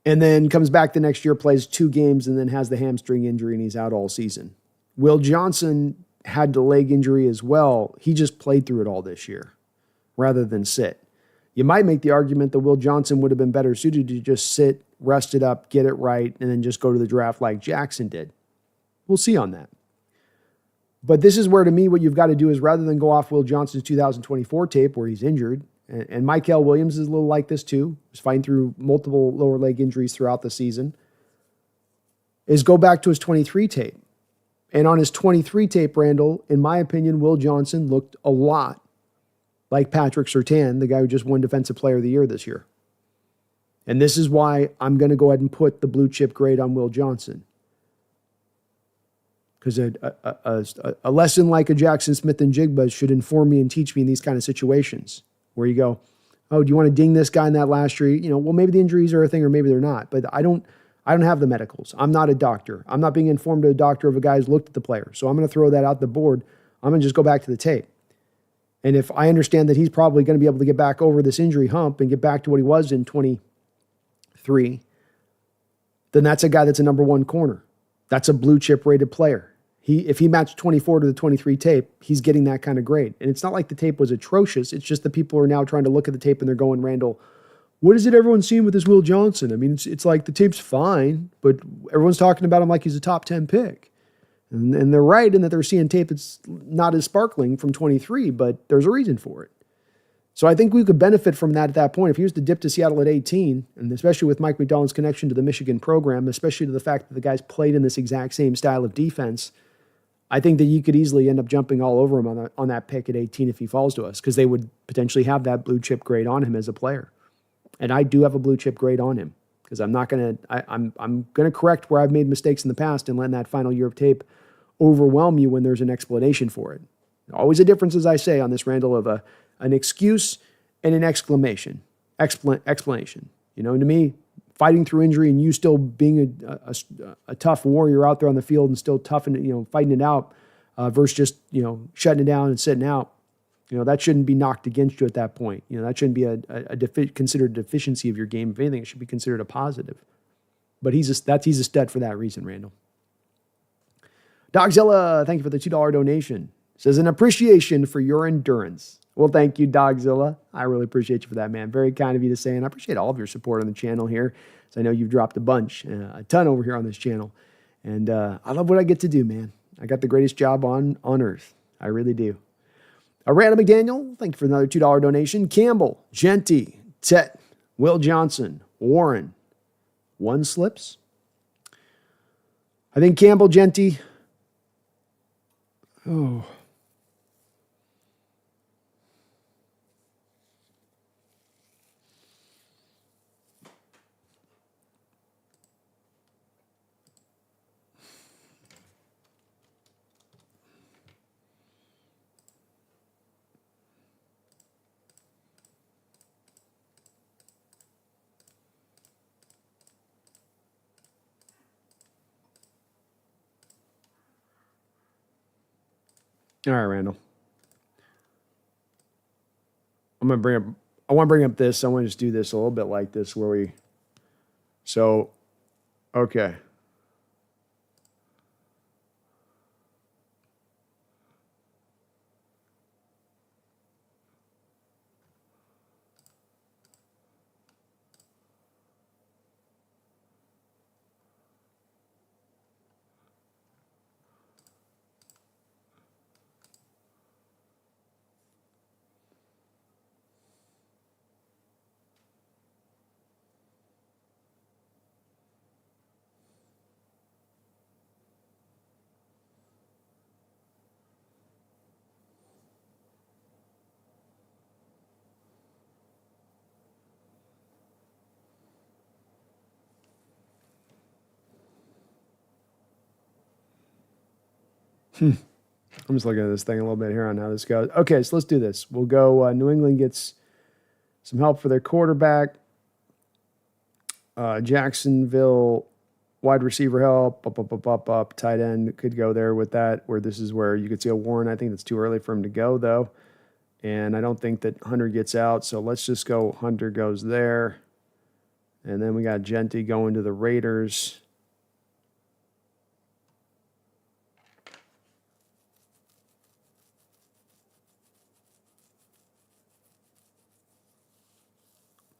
and then comes back the next year, plays 2 games, and then has the hamstring injury, and he's out all season. Will Johnson had the leg injury as well. He just played through it all this year rather than sit. You might make the argument that Will Johnson would have been better suited to just sit, rest it up, get it right, and then just go to the draft like Jackson did. We'll see on that. But this is where, to me, what you've got to do is rather than go off Will Johnson's 2024 tape where he's injured, and Michael Williams is a little like this too, he's fighting through multiple lower leg injuries throughout the season, is go back to his 23 tape. And on his 23 tape, Randall, in my opinion, Will Johnson looked a lot like Patrick Surtain, the guy who just won Defensive Player of the Year this year. And this is why I'm going to go ahead and put the blue chip grade on Will Johnson. Because a lesson like a Jackson Smith and Jigba should inform me and teach me in these kind of situations where you go, oh, do you want to ding this guy in that last year? Well, maybe the injuries are a thing or maybe they're not. But I don't have the medicals. I'm not a doctor. I'm not being informed as a doctor of a guy who's looked at the player. So I'm going to throw that out the board. I'm going to just go back to the tape. And if I understand that he's probably going to be able to get back over this injury hump and get back to what he was in 23, then that's a guy that's a number 1 corner. That's a blue chip rated player. If he matched 24 to the 23 tape, he's getting that kind of grade. And it's not like the tape was atrocious. It's just that people are now trying to look at the tape and they're going, Randall, what is it everyone's seeing with this Will Johnson? I mean, it's like the tape's fine, but everyone's talking about him like he's a top 10 pick. And they're right in that they're seeing tape that's not as sparkling from 23, but there's a reason for it. So I think we could benefit from that at that point. If he was to dip to Seattle at 18, and especially with Mike McDonald's connection to the Michigan program, especially to the fact that the guys played in this exact same style of defense, I think that you could easily end up jumping all over him on that pick at 18 if he falls to us, because they would potentially have that blue chip grade on him as a player. And I do have a blue chip grade on him, because I'm going to correct where I've made mistakes in the past and letting that final year of tape overwhelm you when there's an explanation for it. Always a difference, as I say, on this, Randall, of an excuse and an explanation. You know, to me, fighting through injury and you still being a tough warrior out there on the field and still tough and, you know, fighting it out versus just, you know, shutting it down and sitting out. You know, that shouldn't be knocked against you at that point. You know, that shouldn't be considered a deficiency of your game. If anything, it should be considered a positive. But he's a stud for that reason, Randall. Dogzilla, thank you for the $2 donation. Says, an appreciation for your endurance. Well, thank you, Dogzilla. I really appreciate you for that, man. Very kind of you to say, and I appreciate all of your support on the channel here. So I know you've dropped a bunch, a ton over here on this channel. And I love what I get to do, man. I got the greatest job on earth. I really do. Randall McDaniel, thank you for another $2 donation. Campbell, Genty, Tet, Will Johnson, Warren. One slips. I think Campbell, Genty. Oh. All right, Randall. I want to bring up this. I want to just do this a little bit like this okay. I'm just looking at this thing a little bit here on how this goes. Okay, so let's do this. We'll go New England gets some help for their quarterback. Jacksonville wide receiver help. Up. Tight end could go there with that, where this is where you could see a Warren. I think that's too early for him to go, though. And I don't think that Hunter gets out, so let's just go Hunter goes there. And then we got Genty going to the Raiders.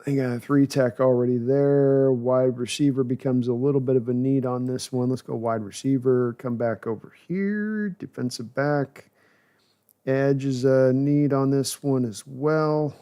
I got a 3-tech already there. Wide receiver becomes a little bit of a need on this one. Let's go wide receiver. Come back over here. Defensive back. Edge is a need on this one as well.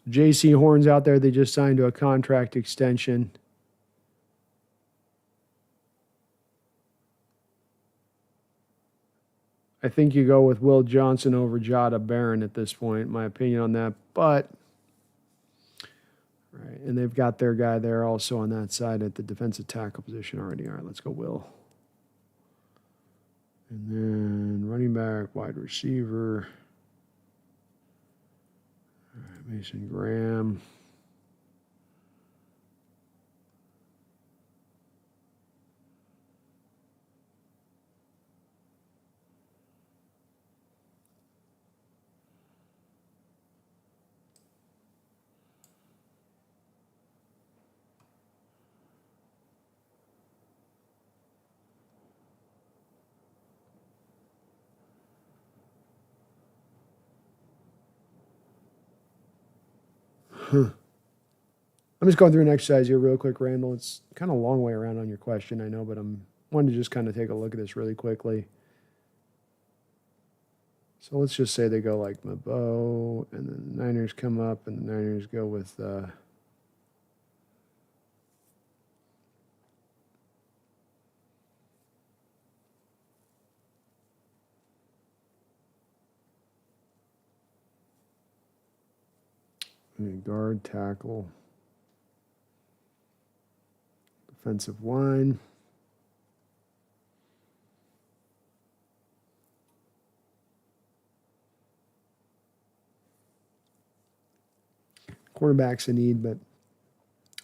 J.C. Horn's out there. They just signed to a contract extension. I think you go with Will Johnson over Jada Barron at this point, my opinion on that. But, right, and they've got their guy there also on that side at the defensive tackle position already. All right, let's go Will. And then running back, wide receiver. All right, Mason Graham. I'm just going through an exercise here real quick, Randall. It's kind of a long way around on your question, I know, but I'm wanted to just kind of take a look at this really quickly. So let's just say they go like Mabo, and then the Niners come up, and the Niners go with guard, tackle, defensive line. Quarterback's a need, but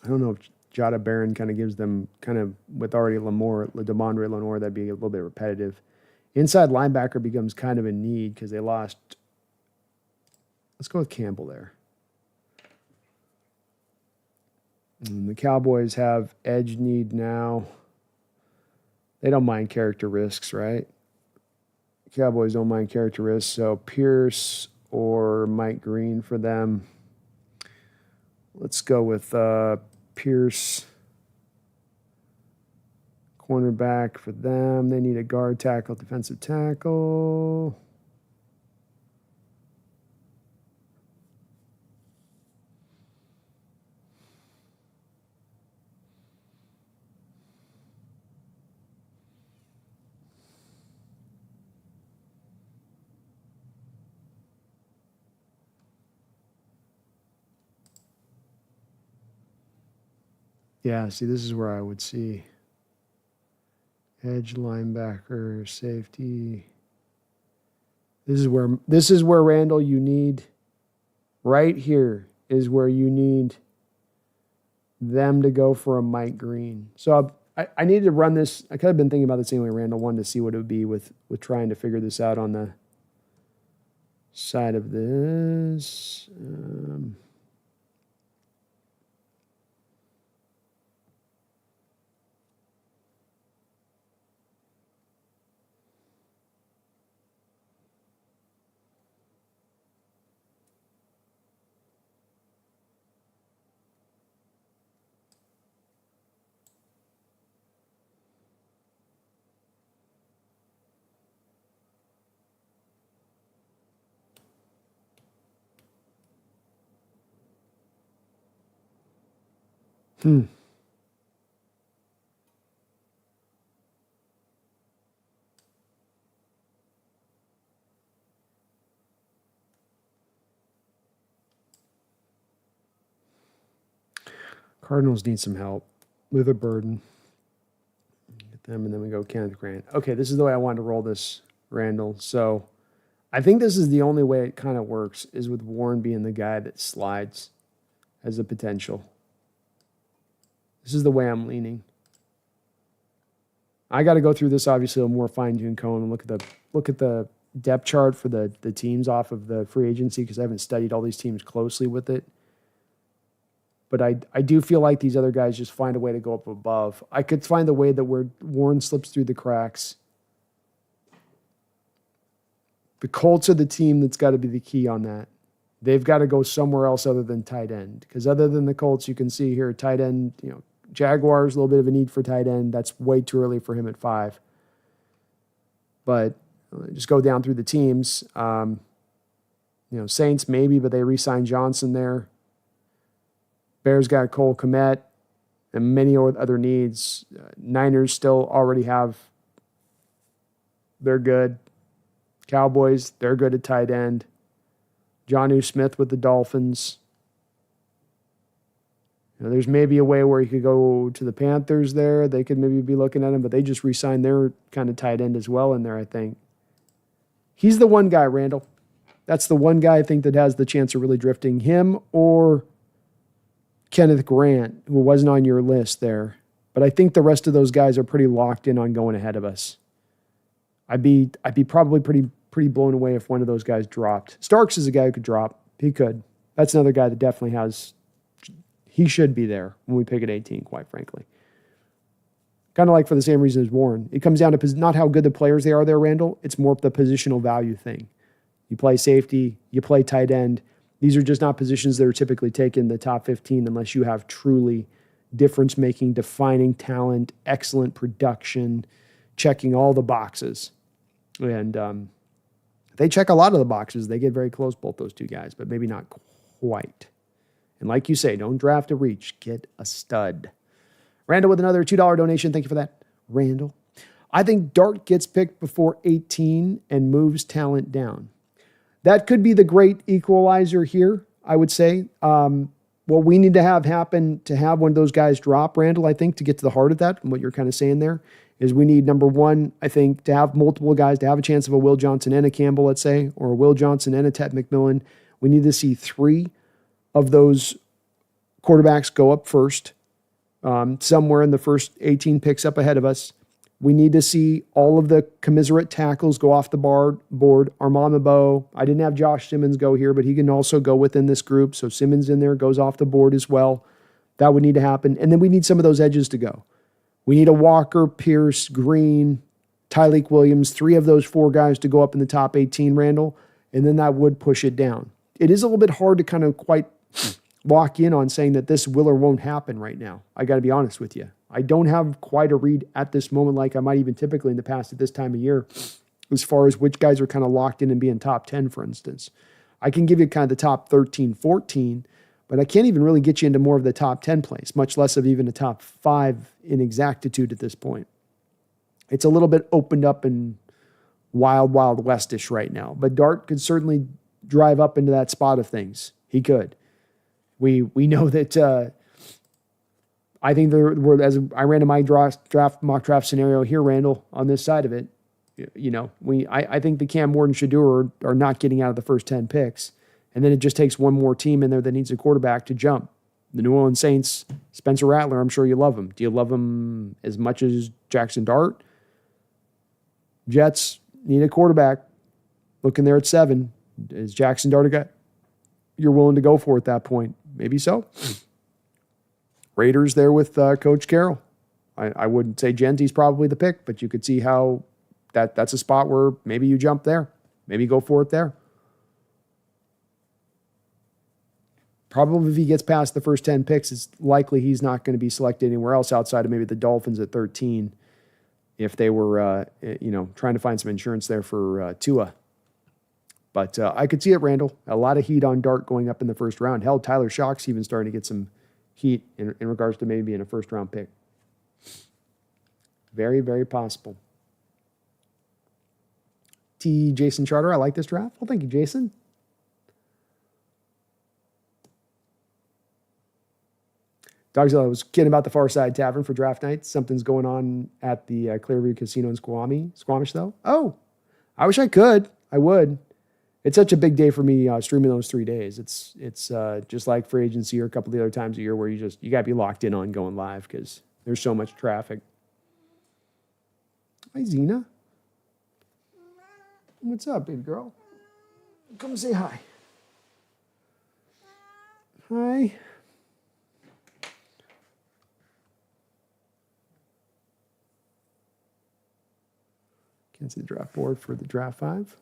I don't know if Jada Barron kind of gives them kind of with already Demondre Lenore, that'd be a little bit repetitive. Inside linebacker becomes kind of a need because they lost. Let's go with Campbell there. And the Cowboys have edge need now. They don't mind character risks, right? Cowboys don't mind character risks, so Pierce or Mike Green for them. Let's go with Pierce, cornerback for them. They need a guard, tackle, defensive tackle. Yeah, see, this is where I would see edge, linebacker, safety. This is where Randall, you need right here is where you need them to go for a Mike Green. So I needed to run this. I could have been thinking about this anyway, Randall, wanted to see what it would be with trying to figure this out on the side of this. Cardinals need some help. Luther Burden. Get them, and then we go Kenneth Grant. Okay, this is the way I wanted to roll this, Randall. So I think this is the only way it kind of works is with Warren being the guy that slides as a potential. This is the way I'm leaning. I got to go through this obviously a more fine-tuned cone and look at the depth chart for the teams off of the free agency because I haven't studied all these teams closely with it. But I do feel like these other guys just find a way to go up above. I could find the way that where Warren slips through the cracks. The Colts are the team that's got to be the key on that. They've got to go somewhere else other than tight end. Because other than the Colts, you can see here, tight end, Jaguars, a little bit of a need for tight end. That's way too early for him at 5. But just go down through the teams. Saints maybe, but they re-signed Johnson there. Bears got Cole Kmet and many other needs. Niners still already have. They're good. Cowboys, they're good at tight end. Jonnu Smith with the Dolphins. There's maybe a way where he could go to the Panthers there. They could maybe be looking at him, but they just re-signed their kind of tight end as well in there, I think. He's the one guy, Randall. That's the one guy I think that has the chance of really drifting. Him or Kenneth Grant, who wasn't on your list there. But I think the rest of those guys are pretty locked in on going ahead of us. I'd be probably pretty blown away if one of those guys dropped. Starks is a guy who could drop. He could. That's another guy that definitely has. He should be there when we pick at 18, quite frankly. Kind of like for the same reason as Warren. It comes down to not how good the players they are there, Randall. It's more the positional value thing. You play safety, you play tight end. These are just not positions that are typically taken in the top 15 unless you have truly difference-making, defining talent, excellent production, checking all the boxes. And they check a lot of the boxes. They get very close, both those two guys, but maybe not quite. And like you say, don't draft a reach. Get a stud. Randall with another $2 donation. Thank you for that, Randall. I think Dart gets picked before 18 and moves talent down. That could be the great equalizer here, I would say. What we need to have happen to have one of those guys drop, Randall, I think, to get to the heart of that, and what you're kind of saying there, is we need, number one, I think, to have multiple guys, to have a chance of a Will Johnson and a Campbell, let's say, or a Will Johnson and a Ted McMillan. We need to see 3 of those quarterbacks go up first, somewhere in the first 18 picks up ahead of us. We need to see all of the commiserate tackles go off the board. Armand Mabo. I didn't have Josh Simmons go here, but he can also go within this group. So Simmons in there goes off the board as well. That would need to happen. And then we need some of those edges to go. We need a Walker, Pierce, Green, Tyleek Williams, 3 of those 4 guys to go up in the top 18, Randall. And then that would push it down. It is a little bit hard to kind of quite lock in on saying that this will or won't happen right now. I got to be honest with you. I don't have quite a read at this moment like I might even typically in the past at this time of year as far as which guys are kind of locked in and being top 10, for instance. I can give you kind of the top 13, 14, but I can't even really get you into more of the top 10 place, much less of even a top 5 in exactitude at this point. It's a little bit opened up and wild, wild westish right now. But Dart could certainly drive up into that spot of things. He could. We know that I think there were, as I ran to my mock draft scenario here, Randall, on this side of it, I think the Cam Ward and Shedeur are not getting out of the first 10 picks. And then it just takes one more team in there that needs a quarterback to jump. The New Orleans Saints, Spencer Rattler, I'm sure you love him. Do you love him as much as Jackson Dart? Jets need a quarterback. Looking there at 7. Is Jackson Dart a guy you're willing to go for at that point? Maybe so. Raiders there with Coach Carroll. I wouldn't say Genty's probably the pick, but you could see how that's a spot where maybe you jump there. Maybe go for it there. Probably if he gets past the first 10 picks, it's likely he's not going to be selected anywhere else outside of maybe the Dolphins at 13 if they were trying to find some insurance there for Tua. But I could see it, Randall. A lot of heat on Dart going up in the first round. Hell, Tyler Shock's even starting to get some heat in regards to maybe being a first-round pick. Very, very possible. Jason Charter, I like this draft. Well, thank you, Jason. Dogzilla, I was kidding about the Far Side Tavern for draft night. Something's going on at the Clearview Casino in Squamish, though. Oh, I wish I could. I would. It's such a big day for me streaming those 3 days. It's just like free agency or a couple of the other times a year where you got to be locked in on going live because there's so much traffic. Hi, Zena. What's up, baby girl? Come say hi. Hi. Can't see the draft board for the draft 5.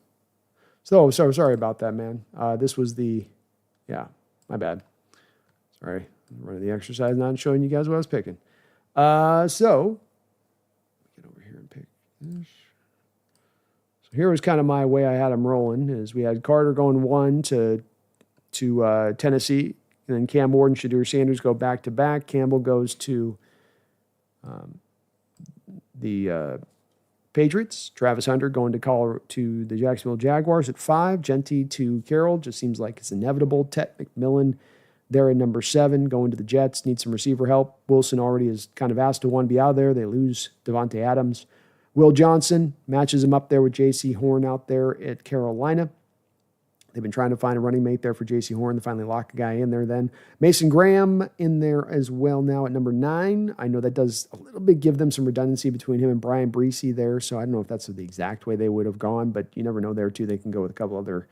So sorry about that, man. This was my bad. Sorry, I'm running the exercise, not showing you guys what I was picking. So get over here and pick this. So here was kind of my way I had them rolling. Is we had Carter going 1 to Tennessee, and then Cam Ward and Shedeur Sanders go back to back. Campbell goes to the Patriots. Travis Hunter going to the Jacksonville Jaguars at 5. Genty to Carroll. Just seems like it's inevitable. Ted McMillan there at number 7. Going to the Jets. Need some receiver help. Wilson already is kind of asked to want to be out there. They lose Devontae Adams. Will Johnson matches him up there with J.C. Horn out there at Carolina. They've been trying to find a running mate there for J.C. Horn to finally lock a guy in there then. Mason Graham in there as well now at number 9. I know that does a little bit give them some redundancy between him and Brian Breesy there, so I don't know if that's the exact way they would have gone, but you never know there too. They can go with a couple other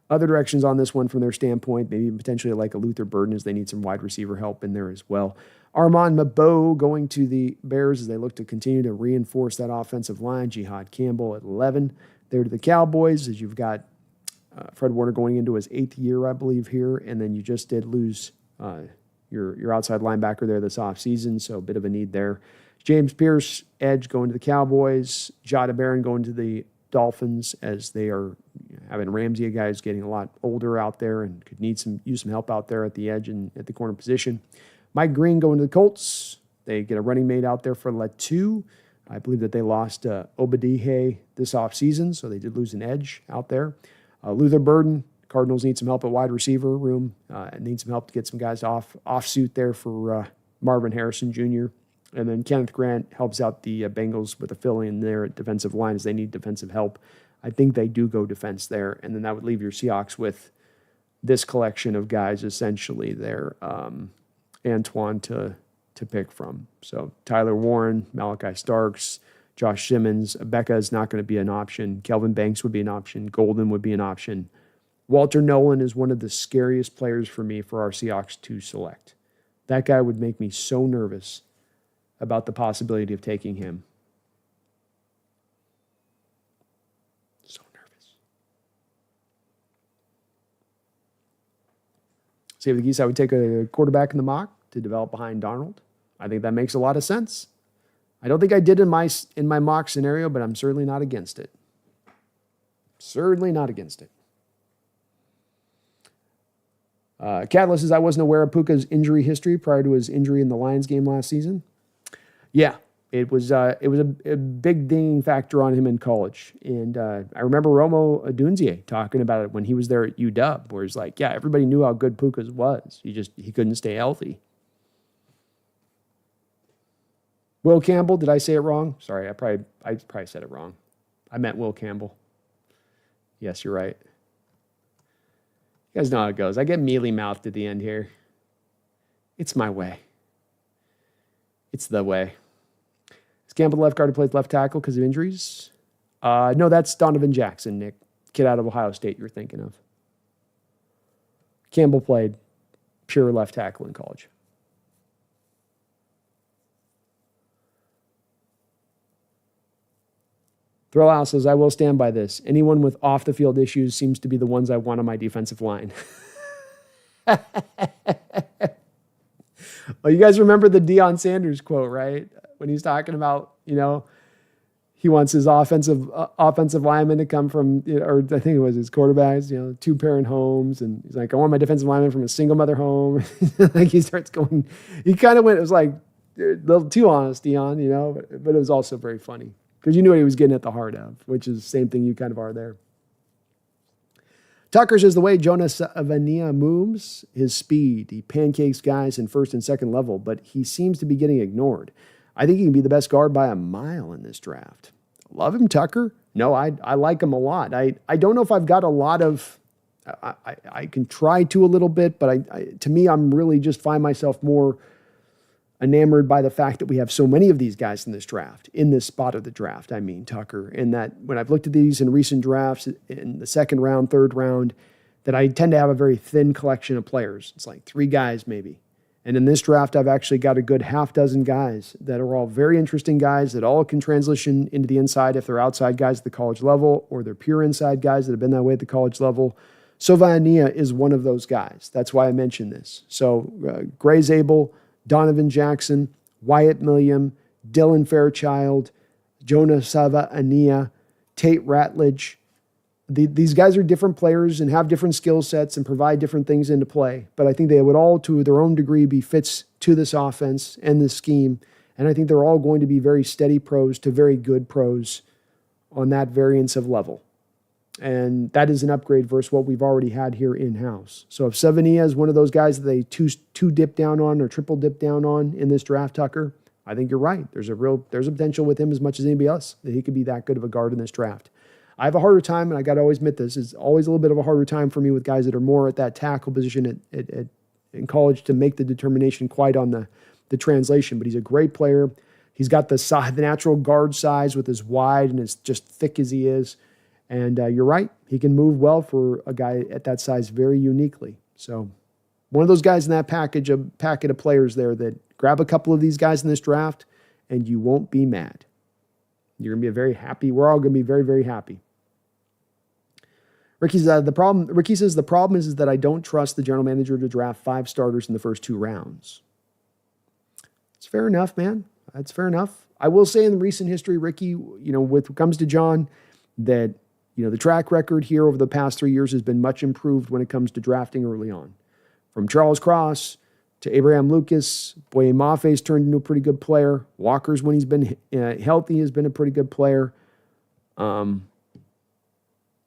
directions on this one from their standpoint, maybe potentially like a Luther Burden as they need some wide receiver help in there as well. Armand Mabo going to the Bears as they look to continue to reinforce that offensive line. Jihad Campbell at 11. There to the Cowboys as you've got Fred Warner going into his 8th year, I believe, here. And then you just did lose your outside linebacker there this offseason, so a bit of a need there. James Pierce, edge, going to the Cowboys. Jada Barron going to the Dolphins, as they are having Ramsey, a guy who's getting a lot older out there and could use some help out there at the edge and at the corner position. Mike Green going to the Colts. They get a running mate out there for Letu. I believe that they lost Obadiah this offseason, so they did lose an edge out there. Luther Burden, Cardinals need some help at wide receiver room. Need some help to get some guys off suit there for Marvin Harrison Jr. And then Kenneth Grant helps out the Bengals with a fill-in there at defensive line as they need defensive help. I think they do go defense there. And then that would leave your Seahawks with this collection of guys essentially there, Antoine to pick from. So Tyler Warren, Malachi Starks, Josh Simmons, Becca is not going to be an option. Kelvin Banks would be an option. Golden would be an option. Walter Nolan is one of the scariest players for me for our Seahawks to select. That guy would make me so nervous about the possibility of taking him. So nervous. Save the Geese, I would take a quarterback in the mock to develop behind Darnold. I think that makes a lot of sense. I don't think I did in my mock scenario, but I'm certainly not against it. Certainly not against it. Catalyst says, I wasn't aware of Puka's injury history prior to his injury in the Lions game last season. Yeah, it was a big dinging factor on him in college. And I remember Romo Odunze talking about it when he was there at UW, where he's like, yeah, everybody knew how good Puka's was. He couldn't stay healthy. Will Campbell, did I say it wrong? Sorry, I probably said it wrong. I meant Will Campbell. Yes, you're right. You guys know how it goes. I get mealy-mouthed at the end here. It's my way. It's the way. Is Campbell the left guard who plays left tackle because of injuries? No, that's Donovan Jackson, Nick. Kid out of Ohio State you're thinking of. Campbell played pure left tackle in college. Thrill House says, I will stand by this. Anyone with off-the-field issues seems to be the ones I want on my defensive line. Well, you guys remember the Deion Sanders quote, right? When he's talking about, he wants his offensive lineman to come from, or I think it was his quarterbacks, two-parent homes. And he's like, I want my defensive lineman from a single-mother home. Like he starts going, he kind of went, it was like a little too honest, Deion, but it was also very funny. Because you knew what he was getting at the heart of, which is the same thing you kind of are there. Tucker says the way Jonas Avania moves, his speed, he pancakes guys in first and second level, but he seems to be getting ignored. I think he can be the best guard by a mile in this draft. Love him, Tucker. No, I like him a lot. I don't know if I've got a lot of, I can try to a little bit, but to me, I'm really just find myself more enamored by the fact that we have so many of these guys in this draft, in this spot of the draft, Tucker, and that when I've looked at these in recent drafts in the second round, third round, that I tend to have a very thin collection of players. It's like 3 guys maybe. And in this draft, I've actually got a good half dozen guys that are all very interesting guys that all can transition into the inside if they're outside guys at the college level or they're pure inside guys that have been that way at the college level. Sovania is one of those guys. That's why I mentioned this. So Gray Zabel, Donovan Jackson, Wyatt Milliam, Dylan Fairchild, Jonah Sava Ania, Tate Ratledge. These guys are different players and have different skill sets and provide different things into play. But I think they would all, to their own degree, be fits to this offense and this scheme. And I think they're all going to be very steady pros to very good pros on that variance of level. And that is an upgrade versus what we've already had here in-house. So if Savania is one of those guys that they two dip down on or triple dip down on in this draft, Tucker, I think you're right. There's a potential with him as much as anybody else that he could be that good of a guard in this draft. I have a harder time, and I got to always admit this, it's always a little bit of a harder time for me with guys that are more at that tackle position in college to make the determination quite on the translation. But he's a great player. He's got the natural guard size with as wide and as just thick as he is. And you're right. He can move well for a guy at that size very uniquely. So one of those guys in that packet of players there that grab a couple of these guys in this draft and you won't be mad. You're going to be very happy. We're all going to be very, very happy. Ricky's the problem. Ricky says the problem is that I don't trust the general manager to draft 5 starters in the first 2 rounds. It's fair enough, man. That's fair enough. I will say in recent history, Ricky, when it comes to John, that the track record here over the past 3 years has been much improved when it comes to drafting early on. From Charles Cross to Abraham Lucas, Boye Maffe's turned into a pretty good player. Walker's, when he's been healthy, has been a pretty good player.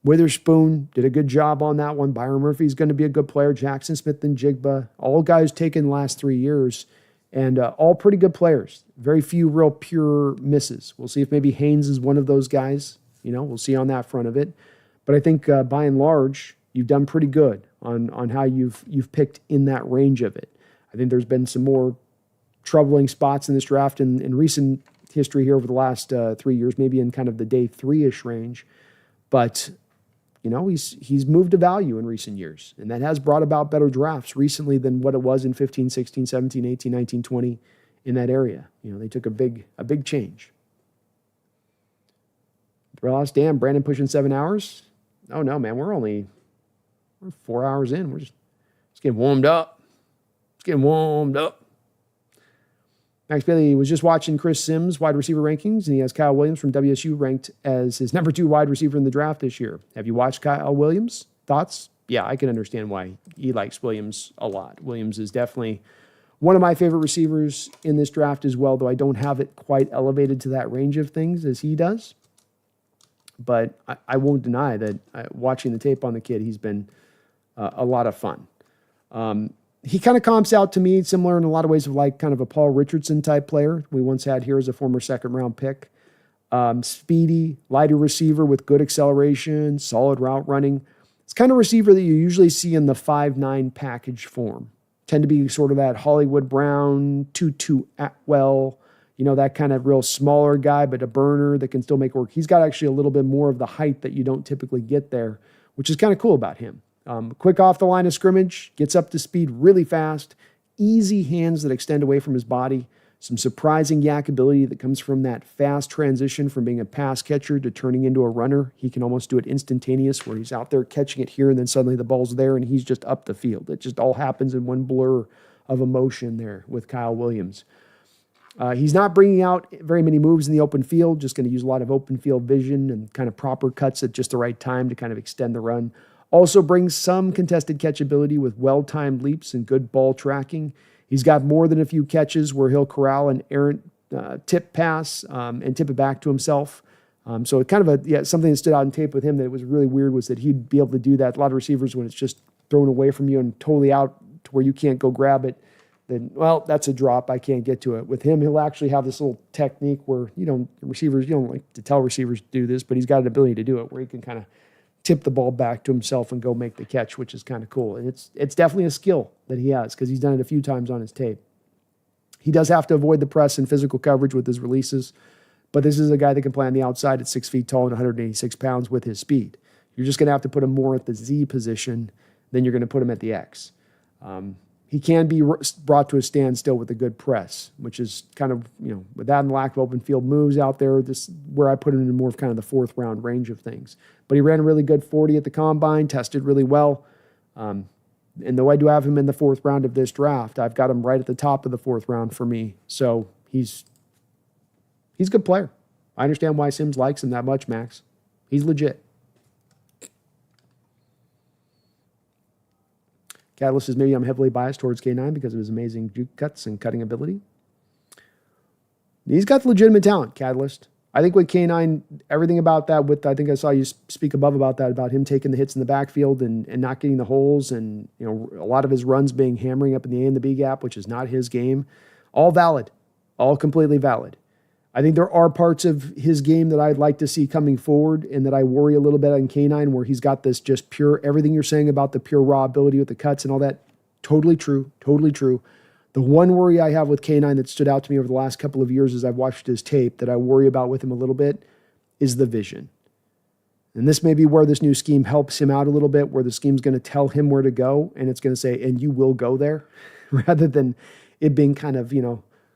Witherspoon did a good job on that one. Byron Murphy's going to be a good player. Jackson Smith and Jigba, all guys taken the last 3 years, and all pretty good players. Very few real pure misses. We'll see if maybe Haynes is one of those guys. We'll see on that front of it. But I think by and large, you've done pretty good on how you've picked in that range of it. I think there's been some more troubling spots in this draft in recent history here over the last 3 years, maybe in kind of the day 3-ish range. But he's moved to value in recent years, and that has brought about better drafts recently than what it was in 15, 16, 17, 18, 19, 20 in that area. They took a big change. Ross, damn, Brandon pushing 7 hours? Oh, no, man, we're 4 hours in. We're just getting warmed up. Max Bailey was just watching Chris Sims' wide receiver rankings, and he has Kyle Williams from WSU ranked as his number 2 wide receiver in the draft this year. Have you watched Kyle Williams? Thoughts? Yeah, I can understand why he likes Williams a lot. Williams is definitely one of my favorite receivers in this draft as well, though I don't have it quite elevated to that range of things as he does. But I won't deny that watching the tape on the kid, he's been a lot of fun. He kind of comps out to me similar in a lot of ways of like kind of a Paul Richardson type player we once had here as a former 2nd-round pick. Speedy, lighter receiver with good acceleration, solid route running. It's kind of receiver that you usually see in the 5'9" package form. Tend to be sort of that Hollywood Brown, Tutu Atwell, that kind of real smaller guy, but a burner that can still make work. He's got actually a little bit more of the height that you don't typically get there, which is kind of cool about him. Quick off the line of scrimmage, gets up to speed really fast, easy hands that extend away from his body, some surprising yak ability that comes from that fast transition from being a pass catcher to turning into a runner. He can almost do it instantaneous where he's out there catching it here and then suddenly the ball's there and he's just up the field. It just all happens in one blur of emotion there with Kyle Williams. He's not bringing out very many moves in the open field, just going to use a lot of open field vision and kind of proper cuts at just the right time to kind of extend the run. Also brings some contested catch ability with well-timed leaps and good ball tracking. He's got more than a few catches where he'll corral an errant tip pass and tip it back to himself. So it kind of something that stood out in tape with him that was really weird was that he'd be able to do that. A lot of receivers, when it's just thrown away from you and totally out to where you can't go grab it, then, well, that's a drop. I can't get to it. With him, he'll actually have this little technique where you don't like to tell receivers to do this, but he's got an ability to do it where he can kind of tip the ball back to himself and go make the catch, which is kind of cool. And it's definitely a skill that he has because he's done it a few times on his tape. He does have to avoid the press and physical coverage with his releases, but this is a guy that can play on the outside at 6 feet tall and 186 pounds with his speed. You're just going to have to put him more at the Z position than you're going to put him at the X. He can be brought to a standstill with a good press, which is kind of, with that and lack of open field moves out there, this where I put him in more of kind of the 4th round range of things. But he ran a really good 40 at the combine, tested really well. And though I do have him in the 4th round of this draft, I've got him right at the top of the 4th round for me. So he's a good player. I understand why Sims likes him that much, Max. He's legit. Catalyst says, maybe I'm heavily biased towards K9 because of his amazing juke cuts and cutting ability. He's got legitimate talent, Catalyst. I think with K9, everything about that, I think I saw you speak above about that, about him taking the hits in the backfield and not getting the holes and, a lot of his runs being hammering up in the A and the B gap, which is not his game. All valid. All completely valid. I think there are parts of his game that I'd like to see coming forward and that I worry a little bit on K9 where he's got this just pure, everything you're saying about the pure raw ability with the cuts and all that, totally true, totally true. The one worry I have with K9 that stood out to me over the last couple of years as I've watched his tape that I worry about with him a little bit is the vision. And this may be where this new scheme helps him out a little bit, where the scheme's going to tell him where to go and it's going to say, and you will go there, rather than it being kind of,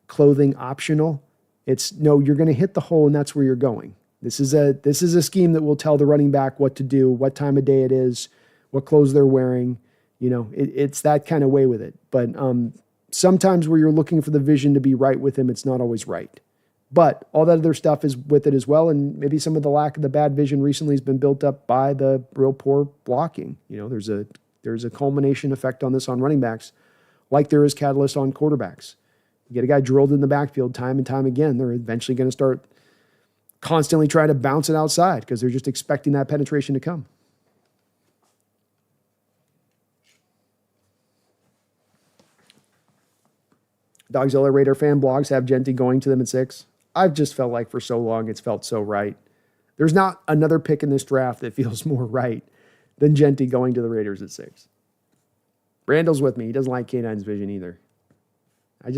clothing optional. It's, no, you're going to hit the hole and that's where you're going. This is a scheme that will tell the running back what to do, what time of day it is, what clothes they're wearing. It's that kind of way with it. But sometimes where you're looking for the vision to be right with him, it's not always right. But all that other stuff is with it as well. And maybe some of the lack of the bad vision recently has been built up by the real poor blocking. There's a culmination effect on this on running backs, like there is catalyst on quarterbacks. You get a guy drilled in the backfield time and time again, they're eventually going to start constantly trying to bounce it outside because they're just expecting that penetration to come. Dogzilla Raider fan blogs have Genty going to them at 6. I've just felt like for so long it's felt so right. There's not another pick in this draft that feels more right than Genty going to the Raiders at 6. Randall's with me. He doesn't like K9's vision either. I've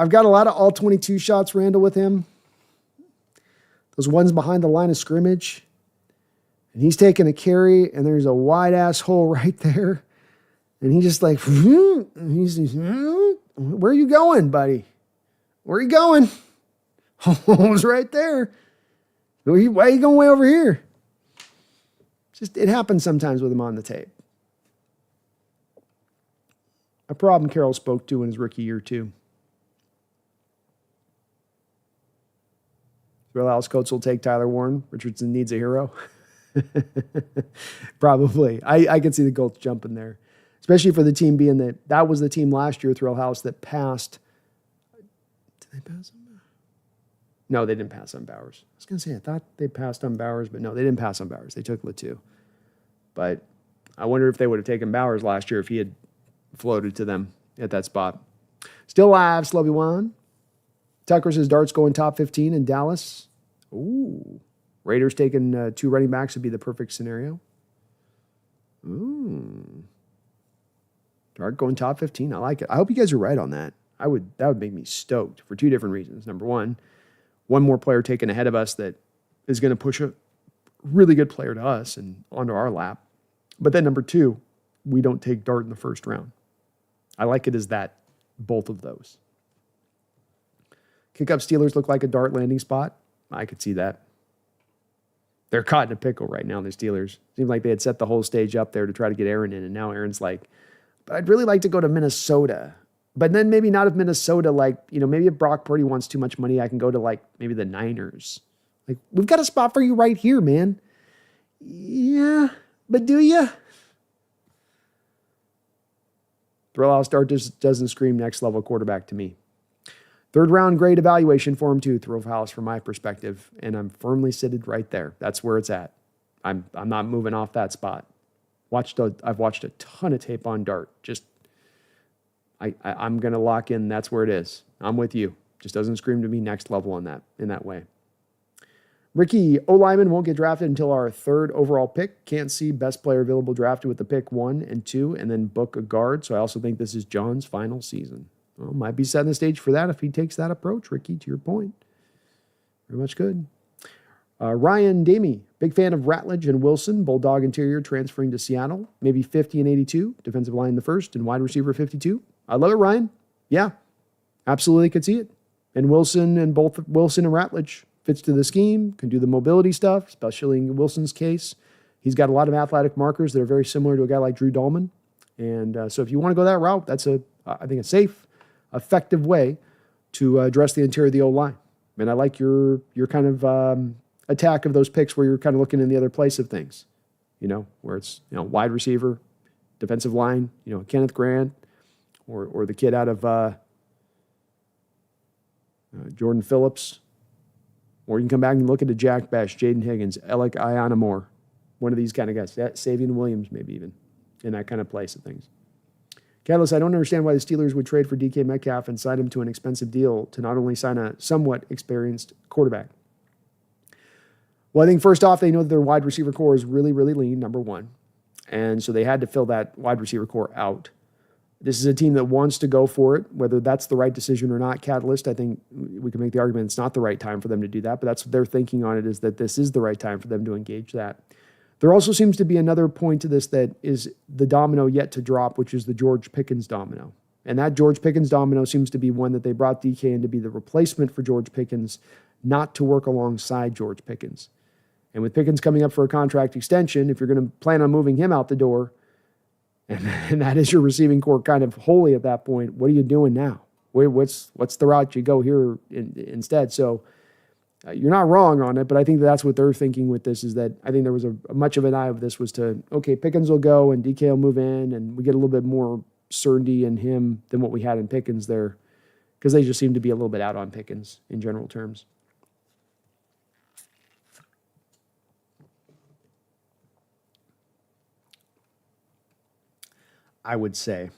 got a lot of all 22 shots, Randall, with him. Those ones behind the line of scrimmage. And he's taking a carry, and there's a wide-ass hole right there. And he's just like, where are you going, buddy? Where are you going? Hole's right there. Why are you going way over here? It happens sometimes with him on the tape. A problem Carroll spoke to in his rookie year, too. Real Alice Coates will take Tyler Warren. Richardson needs a hero. Probably. I can see the Colts jumping there. Especially for the team being that was the team last year, Thrill House, that passed. Did they pass on Bowers? No, they didn't pass on Bowers. I was going to say, I thought they passed on Bowers, but no, they didn't pass on Bowers. They took Latu. But I wonder if they would have taken Bowers last year if he had floated to them at that spot. Still live, Slubby One. Tucker says Dart's going top 15 in Dallas. Ooh. Raiders taking 2 running backs would be the perfect scenario. Ooh. Dart going top 15. I like it. I hope you guys are right on that. That would make me stoked for 2 different reasons. Number one more player taken ahead of us that is going to push a really good player to us and onto our lap. But then number 2, we don't take Dart in the first round. I like it as that, both of those. Kick up Steelers look like a Dart landing spot. I could see that. They're caught in a pickle right now, the Steelers. Seemed like they had set the whole stage up there to try to get Aaron in, and now Aaron's like, but I'd really like to go to Minnesota. But then maybe not if Minnesota, maybe if Brock Purdy wants too much money, I can go to maybe the Niners. We've got a spot for you right here, man. Yeah, but do you? Thrill House Dart just doesn't scream next level quarterback to me. 3rd round grade evaluation for him too, Thrill House, from my perspective, and I'm firmly seated right there. That's where it's at. I'm not moving off that spot. I've watched a ton of tape on Dart. I'm gonna lock in. That's where it is. I'm with you. Just doesn't scream to me next level in that way. Ricky O'Lyman won't get drafted until our 3rd overall pick. Can't see best player available drafted with the pick 1 and 2, and then book a guard. So I also think this is John's final season. Well, might be setting the stage for that if he takes that approach, Ricky, to your point. Very much good. Ryan Damey, big fan of Ratledge and Wilson, Bulldog interior transferring to Seattle. Maybe 50 and 82, defensive line the 1st, and wide receiver 52. I love it, Ryan. Yeah, absolutely could see it. And Wilson and Ratledge fits to the scheme, can do the mobility stuff, especially in Wilson's case. He's got a lot of athletic markers that are very similar to a guy like Drew Dahlman. And so if you want to go that route, that's I think a safe, effective way to address the interior of the O-line. And I like your kind of attack of those picks where you're kind of looking in the other place of things, where it's, wide receiver, defensive line, Kenneth Grant or the kid out of Jordan Phillips. Or you can come back and look at the Jack Besh, Jaden Higgins, Alec Ayanamore, one of these kind of guys. Savion Williams, maybe even, in that kind of place of things. Catalyst, I don't understand why the Steelers would trade for DK Metcalf and sign him to an expensive deal to not only sign a somewhat experienced quarterback. Well, I think first off, they know that their wide receiver core is really, really lean, number one. And so they had to fill that wide receiver core out. This is a team that wants to go for it, whether that's the right decision or not. Catalyst, I think we can make the argument it's not the right time for them to do that, but that's what they're thinking on it, is that this is the right time for them to engage that. There also seems to be another point to this that is the domino yet to drop, which is the George Pickens domino. And that George Pickens domino seems to be one that they brought DK in to be the replacement for George Pickens, not to work alongside George Pickens. And with Pickens coming up for a contract extension, if you're going to plan on moving him out the door, and that is your receiving core kind of wholly at that point, what are you doing now? What's the route you go here instead? So you're not wrong on it, but I think that's what they're thinking with this, is that I think there was a much of an eye of this was to, okay, Pickens will go and DK will move in, and we get a little bit more certainty in him than what we had in Pickens there, because they just seem to be a little bit out on Pickens in general terms. I would say.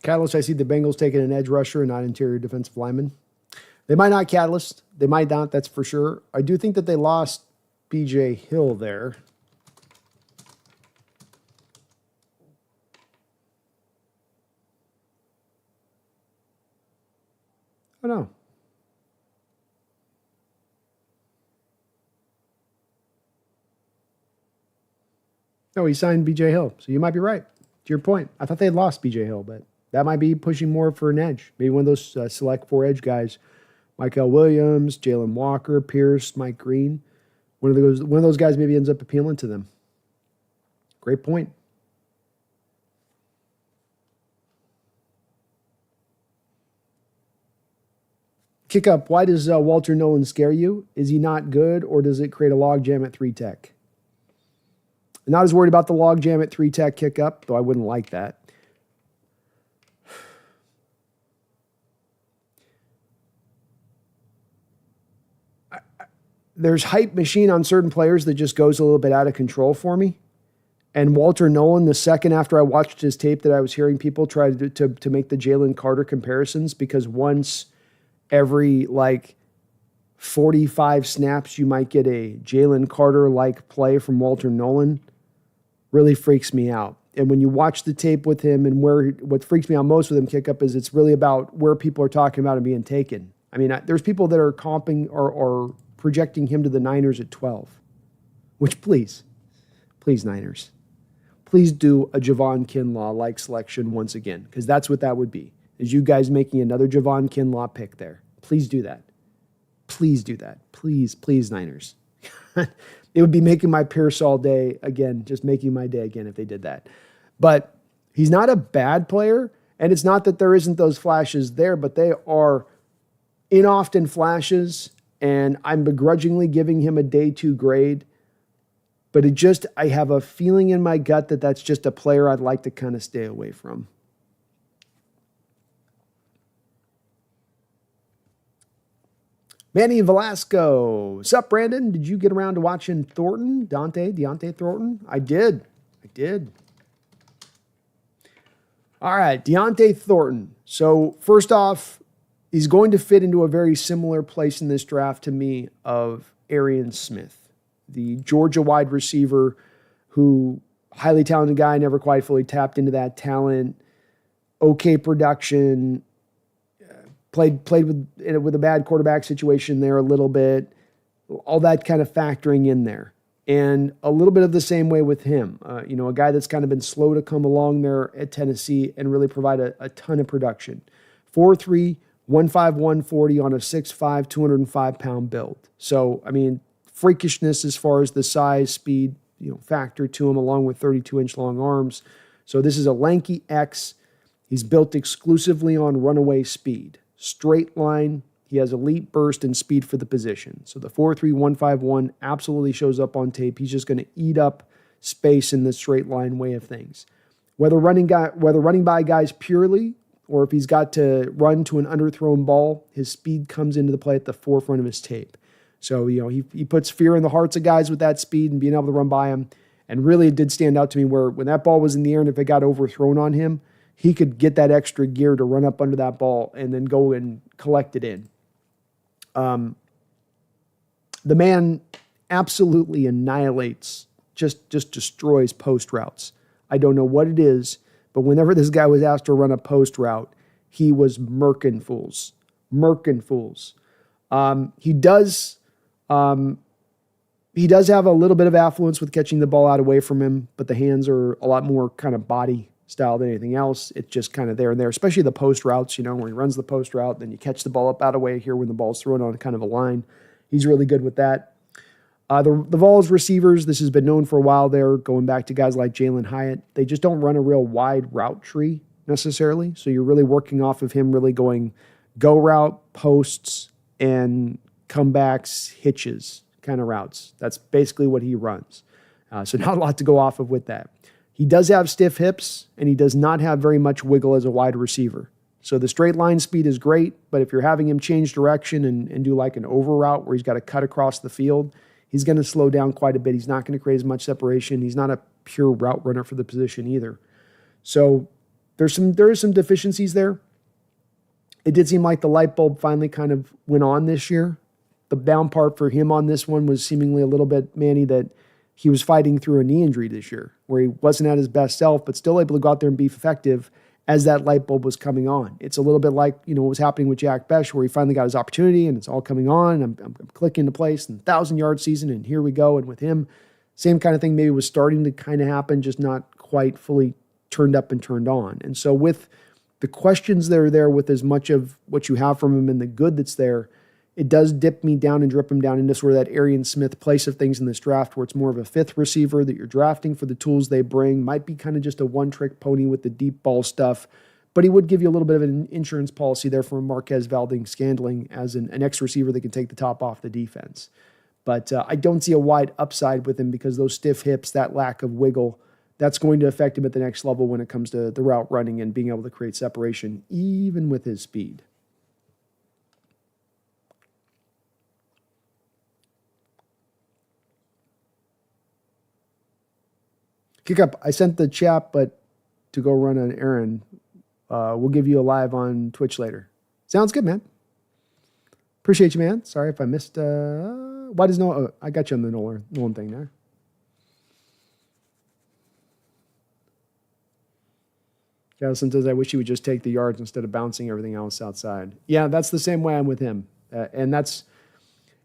Catalyst, I see the Bengals taking an edge rusher and not interior defensive lineman. They might not Catalyst. They might not, that's for sure. I do think that they lost B.J. Hill there. Oh, no. No, he signed B.J. Hill, so you might be right. To your point, I thought they had lost B.J. Hill, but that might be pushing more for an edge. Maybe one of those select 4 edge guys, Michael Williams, Jalen Walker, Pierce, Mike Green. One of those guys maybe ends up appealing to them. Great point. Kick up. Why does Walter Nolan scare you? Is he not good, or does it create a logjam at 3 tech? I'm not as worried about the logjam at 3 tech kick up, though I wouldn't like that. There's hype machine on certain players that just goes a little bit out of control for me. And Walter Nolan, the second after I watched his tape that I was hearing people try to make the Jalen Carter comparisons, because once every 45 snaps you might get a Jalen Carter-like play from Walter Nolan, really freaks me out. And when you watch the tape with him, and what freaks me out most with him kick up is it's really about where people are talking about him being taken. I mean, there's people that are comping or projecting him to the Niners at 12, which please Niners, please do a Javon Kinlaw-like selection once again, because that's what that would be, is you guys making another Javon Kinlaw pick there. Please do that. Please do that. Please, Niners. It would be making my Pierce all day again, just making my day again if they did that. But he's not a bad player, and it's not that there isn't those flashes there, but they are inoften flashes, and I'm begrudgingly giving him a day 2 grade. But I have a feeling in my gut that that's just a player I'd like to kind of stay away from. Manny Velasco. Sup, Brandon? Did you get around to watching Thornton? Deontay Thornton? I did. All right, Deontay Thornton. So first off, he's going to fit into a very similar place in this draft to me of Arian Smith, the Georgia wide receiver who, highly talented guy, never quite fully tapped into that talent, okay production, played with a bad quarterback situation there a little bit, all that kind of factoring in there. And a little bit of the same way with him, a guy that's kind of been slow to come along there at Tennessee and really provide a ton of production. 4'3", 151, 140 on a 6'5", 205-pound build. So, I mean, freakishness as far as the size, speed, factor to him, along with 32-inch long arms. So this is a lanky X. He's built exclusively on runaway speed. Straight line. He has elite burst and speed for the position. So the 4'3", 151 absolutely shows up on tape. He's just going to eat up space in the straight line way of things. Whether running by guys purely, or if he's got to run to an underthrown ball, his speed comes into the play at the forefront of his tape. So, he puts fear in the hearts of guys with that speed and being able to run by him. And really, it did stand out to me where when that ball was in the air and if it got overthrown on him, he could get that extra gear to run up under that ball and then go and collect it in. The man absolutely annihilates just destroys post routes. I don't know what it is, but whenever this guy was asked to run a post route, he was murking fools. He does have a little bit of affluence with catching the ball out away from him, but the hands are a lot more kind of body style than anything else. It's just kind of there and there, especially the post routes, where he runs the post route, then you catch the ball up out away here when the ball's thrown on kind of a line. He's really good with that. The Vols receivers, this has been known for a while there, going back to guys like Jalen Hyatt. They just don't run a real wide route tree necessarily. So you're really working off of him really going go route, posts, and comebacks, hitches kind of routes. That's basically what he runs. So not a lot to go off of with that. He does have stiff hips, and he does not have very much wiggle as a wide receiver. So the straight line speed is great, but if you're having him change direction and do like an over route where he's got to cut across the field, he's going to slow down quite a bit. He's not going to create as much separation. He's not a pure route runner for the position either. So there are some deficiencies there. It did seem like the light bulb finally kind of went on this year. The down part for him on this one was seemingly a little bit, Manny, that he was fighting through a knee injury this year where he wasn't at his best self, but still able to go out there and be effective as that light bulb was coming on. It's a little bit like, what was happening with Jack Besh, where he finally got his opportunity and it's all coming on. And I'm clicking into place and 1,000-yard season, and here we go. And with him, same kind of thing maybe was starting to kind of happen, just not quite fully turned up and turned on. And so with the questions that are there, with as much of what you have from him and the good that's there, it does dip me down and drip him down into sort of that Arian Smith place of things in this draft, where it's more of a fifth receiver that you're drafting for the tools they bring. Might be kind of just a one-trick pony with the deep ball stuff, but he would give you a little bit of an insurance policy there for Marquez Valdes-Scantling as an ex-receiver that can take the top off the defense. But I don't see a wide upside with him because those stiff hips, that lack of wiggle, that's going to affect him at the next level when it comes to the route running and being able to create separation, even with his speed. Kick up. I sent the chat, but to go run an errand. We'll give you a live on Twitch later. Sounds good, man. Appreciate you, man. Sorry if I missed. Why does Nolan? Oh, I got you on the Nolan thing there. Callison says, I wish he would just take the yards instead of bouncing everything else outside. Yeah, that's the same way I'm with him. And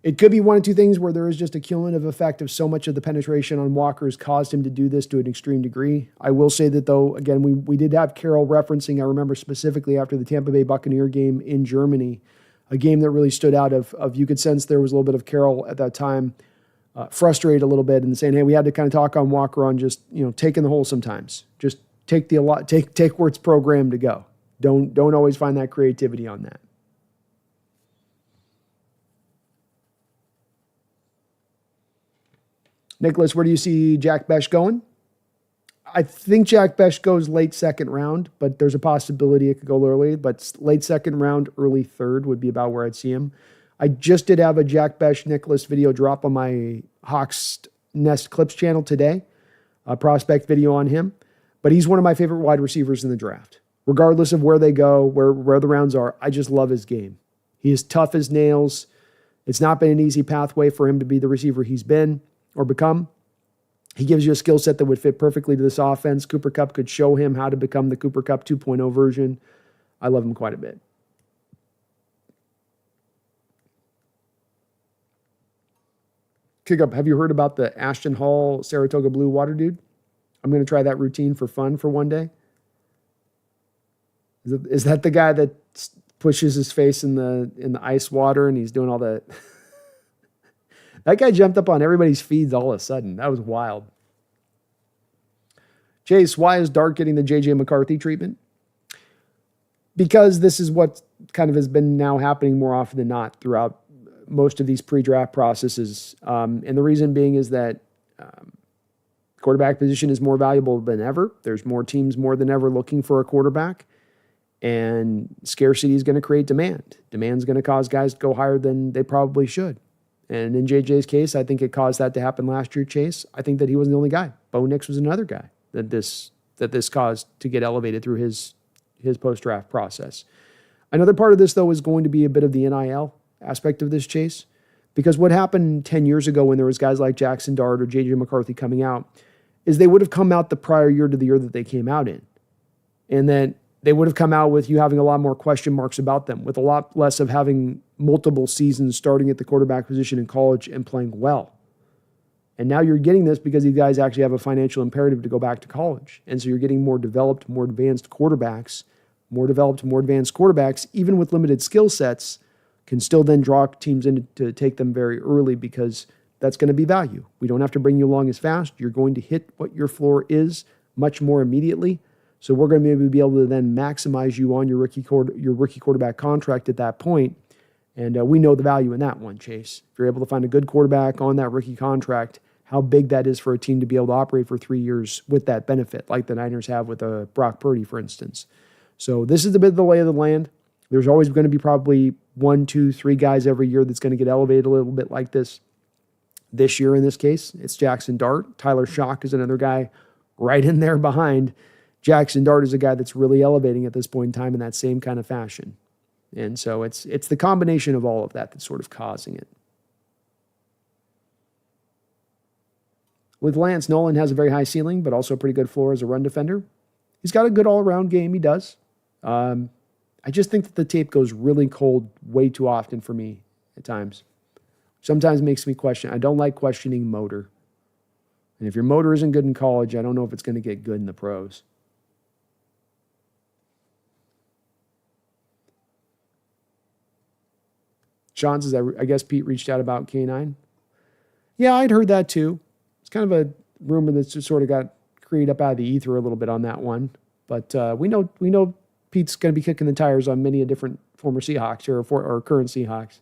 it could be one of two things where there is just a cumulative effect of so much of the penetration on Walker's caused him to do this to an extreme degree. I will say that, though, again, we did have Carroll referencing, I remember specifically after the Tampa Bay Buccaneer game in Germany, a game that really stood out of you could sense there was a little bit of Carroll at that time, frustrated a little bit and saying, hey, we had to kind of talk on Walker on just, taking the hole sometimes. Just take where it's programmed to go. Don't always find that creativity on that. Nicholas, where do you see Jack Besh going? I think Jack Besh goes late second round, but there's a possibility it could go early. But late second round, early third would be about where I'd see him. I just did have a Jack Besh Nicholas video drop on my Hawks Nest Clips channel today, a prospect video on him. But he's one of my favorite wide receivers in the draft. Regardless of where they go, where the rounds are, I just love his game. He is tough as nails. It's not been an easy pathway for him to be the receiver he's been or become. He gives you a skill set that would fit perfectly to this offense. Cooper Kupp could show him how to become the Cooper Kupp 2.0 version. I love him quite a bit. Kick up. Have you heard about the Ashton Hall Saratoga Blue Water Dude? I'm going to try that routine for fun for one day. Is that the guy that pushes his face in the ice water and he's doing all that? That guy jumped up on everybody's feeds all of a sudden. That was wild. Chase, why is Dart getting the J.J. McCarthy treatment? Because this is what kind of has been now happening more often than not throughout most of these pre-draft processes. And the reason being is that quarterback position is more valuable than ever. There's more teams more than ever looking for a quarterback. And scarcity is going to create demand. Demand is going to cause guys to go higher than they probably should. And in JJ's case, I think it caused that to happen last year, Chase. I think that he wasn't the only guy. Bo Nix was another guy that this caused to get elevated through his post-draft process. Another part of this, though, is going to be a bit of the NIL aspect of this, Chase. Because what happened 10 years ago when there was guys like Jackson Dart or J.J. McCarthy coming out is they would have come out the prior year to the year that they came out in. And then they would have come out with you having a lot more question marks about them, with a lot less of having multiple seasons starting at the quarterback position in college and playing well. And now you're getting this because these guys actually have a financial imperative to go back to college. And so you're getting more developed, more advanced quarterbacks, even with limited skill sets, can still then draw teams in to take them very early because that's going to be value. We don't have to bring you along as fast. You're going to hit what your floor is much more immediately. So we're going to maybe be able to then maximize you on your rookie quarterback contract at that point. And we know the value in that one, Chase. If you're able to find a good quarterback on that rookie contract, how big that is for a team to be able to operate for 3 years with that benefit, like the Niners have with Brock Purdy, for instance. So this is a bit of the lay of the land. There's always going to be probably 1, 2, 3 guys every year that's going to get elevated a little bit like this. This year, in this case, it's Jackson Dart. Tyler Shock is another guy right in there behind. Jackson Dart is a guy that's really elevating at this point in time in that same kind of fashion. And so it's the combination of all of that that's sort of causing it. With Lance, Nolan has a very high ceiling, but also a pretty good floor as a run defender. He's got a good all-around game, he does. I just think that the tape goes really cold way too often for me at times. Sometimes makes me question. I don't like questioning motor. And if your motor isn't good in college, I don't know if it's going to get good in the pros. Sean says, I guess Pete reached out about K9. Yeah, I'd heard that too. It's kind of a rumor that's just sort of got created up out of the ether a little bit on that one. But we know Pete's going to be kicking the tires on many a different former Seahawks or current Seahawks.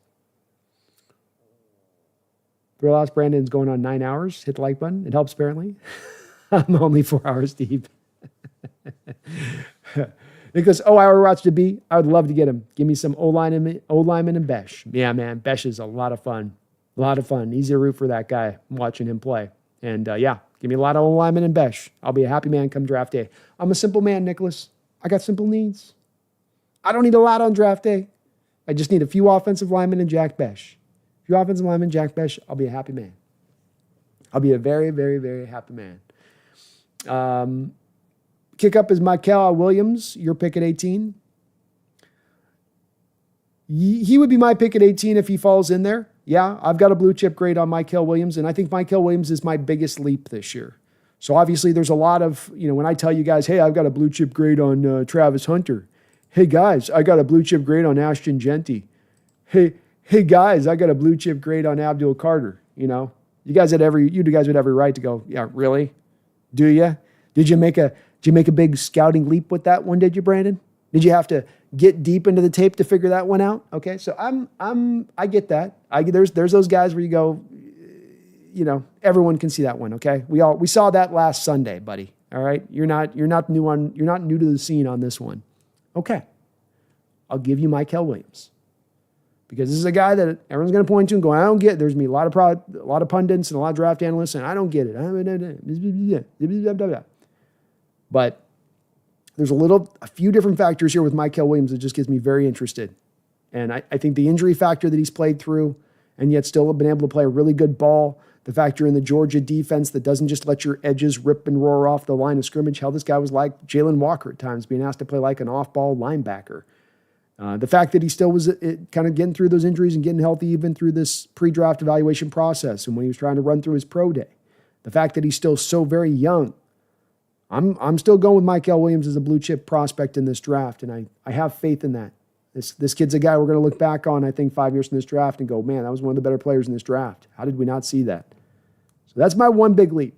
Realize Brandon's going on 9 hours. Hit the like button. It helps, apparently. I'm only 4 hours deep. Because, I would watch the B. I would love to get him. Give me some O-lineman and Besh. Yeah, man, Besh is a lot of fun. A lot of fun. Easy to root for that guy. I'm watching him play. And, give me a lot of O-lineman and Besh. I'll be a happy man come draft day. I'm a simple man, Nicholas. I got simple needs. I don't need a lot on draft day. I just need a few offensive linemen and Jack Besh. A few offensive linemen, Jack Besh, I'll be a happy man. I'll be a very, very, very happy man. Kick up is Michael Williams, your pick at 18. He would be my pick at 18 if he falls in there. Yeah, I've got a blue chip grade on Michael Williams, and I think Michael Williams is my biggest leap this year. So obviously there's a lot of, when I tell you guys, hey, I've got a blue chip grade on Travis Hunter. Hey, guys, I got a blue chip grade on Ashton Genty. Hey, guys, I got a blue chip grade on Abdul Carter. You guys would have every right to go, yeah, really? Do you? Did you make a big scouting leap with that one, did you, Brandon? Did you have to get deep into the tape to figure that one out? Okay, so I get that. There's those guys where you go, everyone can see that one, okay? We saw that last Sunday, buddy. All right? You're not new to the scene on this one. Okay. I'll give you Michael Williams. Because this is a guy that everyone's going to point to and go, I don't get it. There's going to be a lot of pundits and a lot of draft analysts, and I don't get it. But there's a few different factors here with Michael Williams that just gets me very interested. And I think the injury factor that he's played through and yet still have been able to play a really good ball, the factor in the Georgia defense that doesn't just let your edges rip and roar off the line of scrimmage, how this guy was like Jalen Walker at times, being asked to play like an off-ball linebacker. The fact that he still was kind of getting through those injuries and getting healthy even through this pre-draft evaluation process and when he was trying to run through his pro day. The fact that he's still so very young. I'm still going with Michael Williams as a blue chip prospect in this draft, and I have faith in that. This kid's a guy we're going to look back on, I think, 5 years from this draft and go, man, that was one of the better players in this draft. How did we not see that? So that's my one big leap.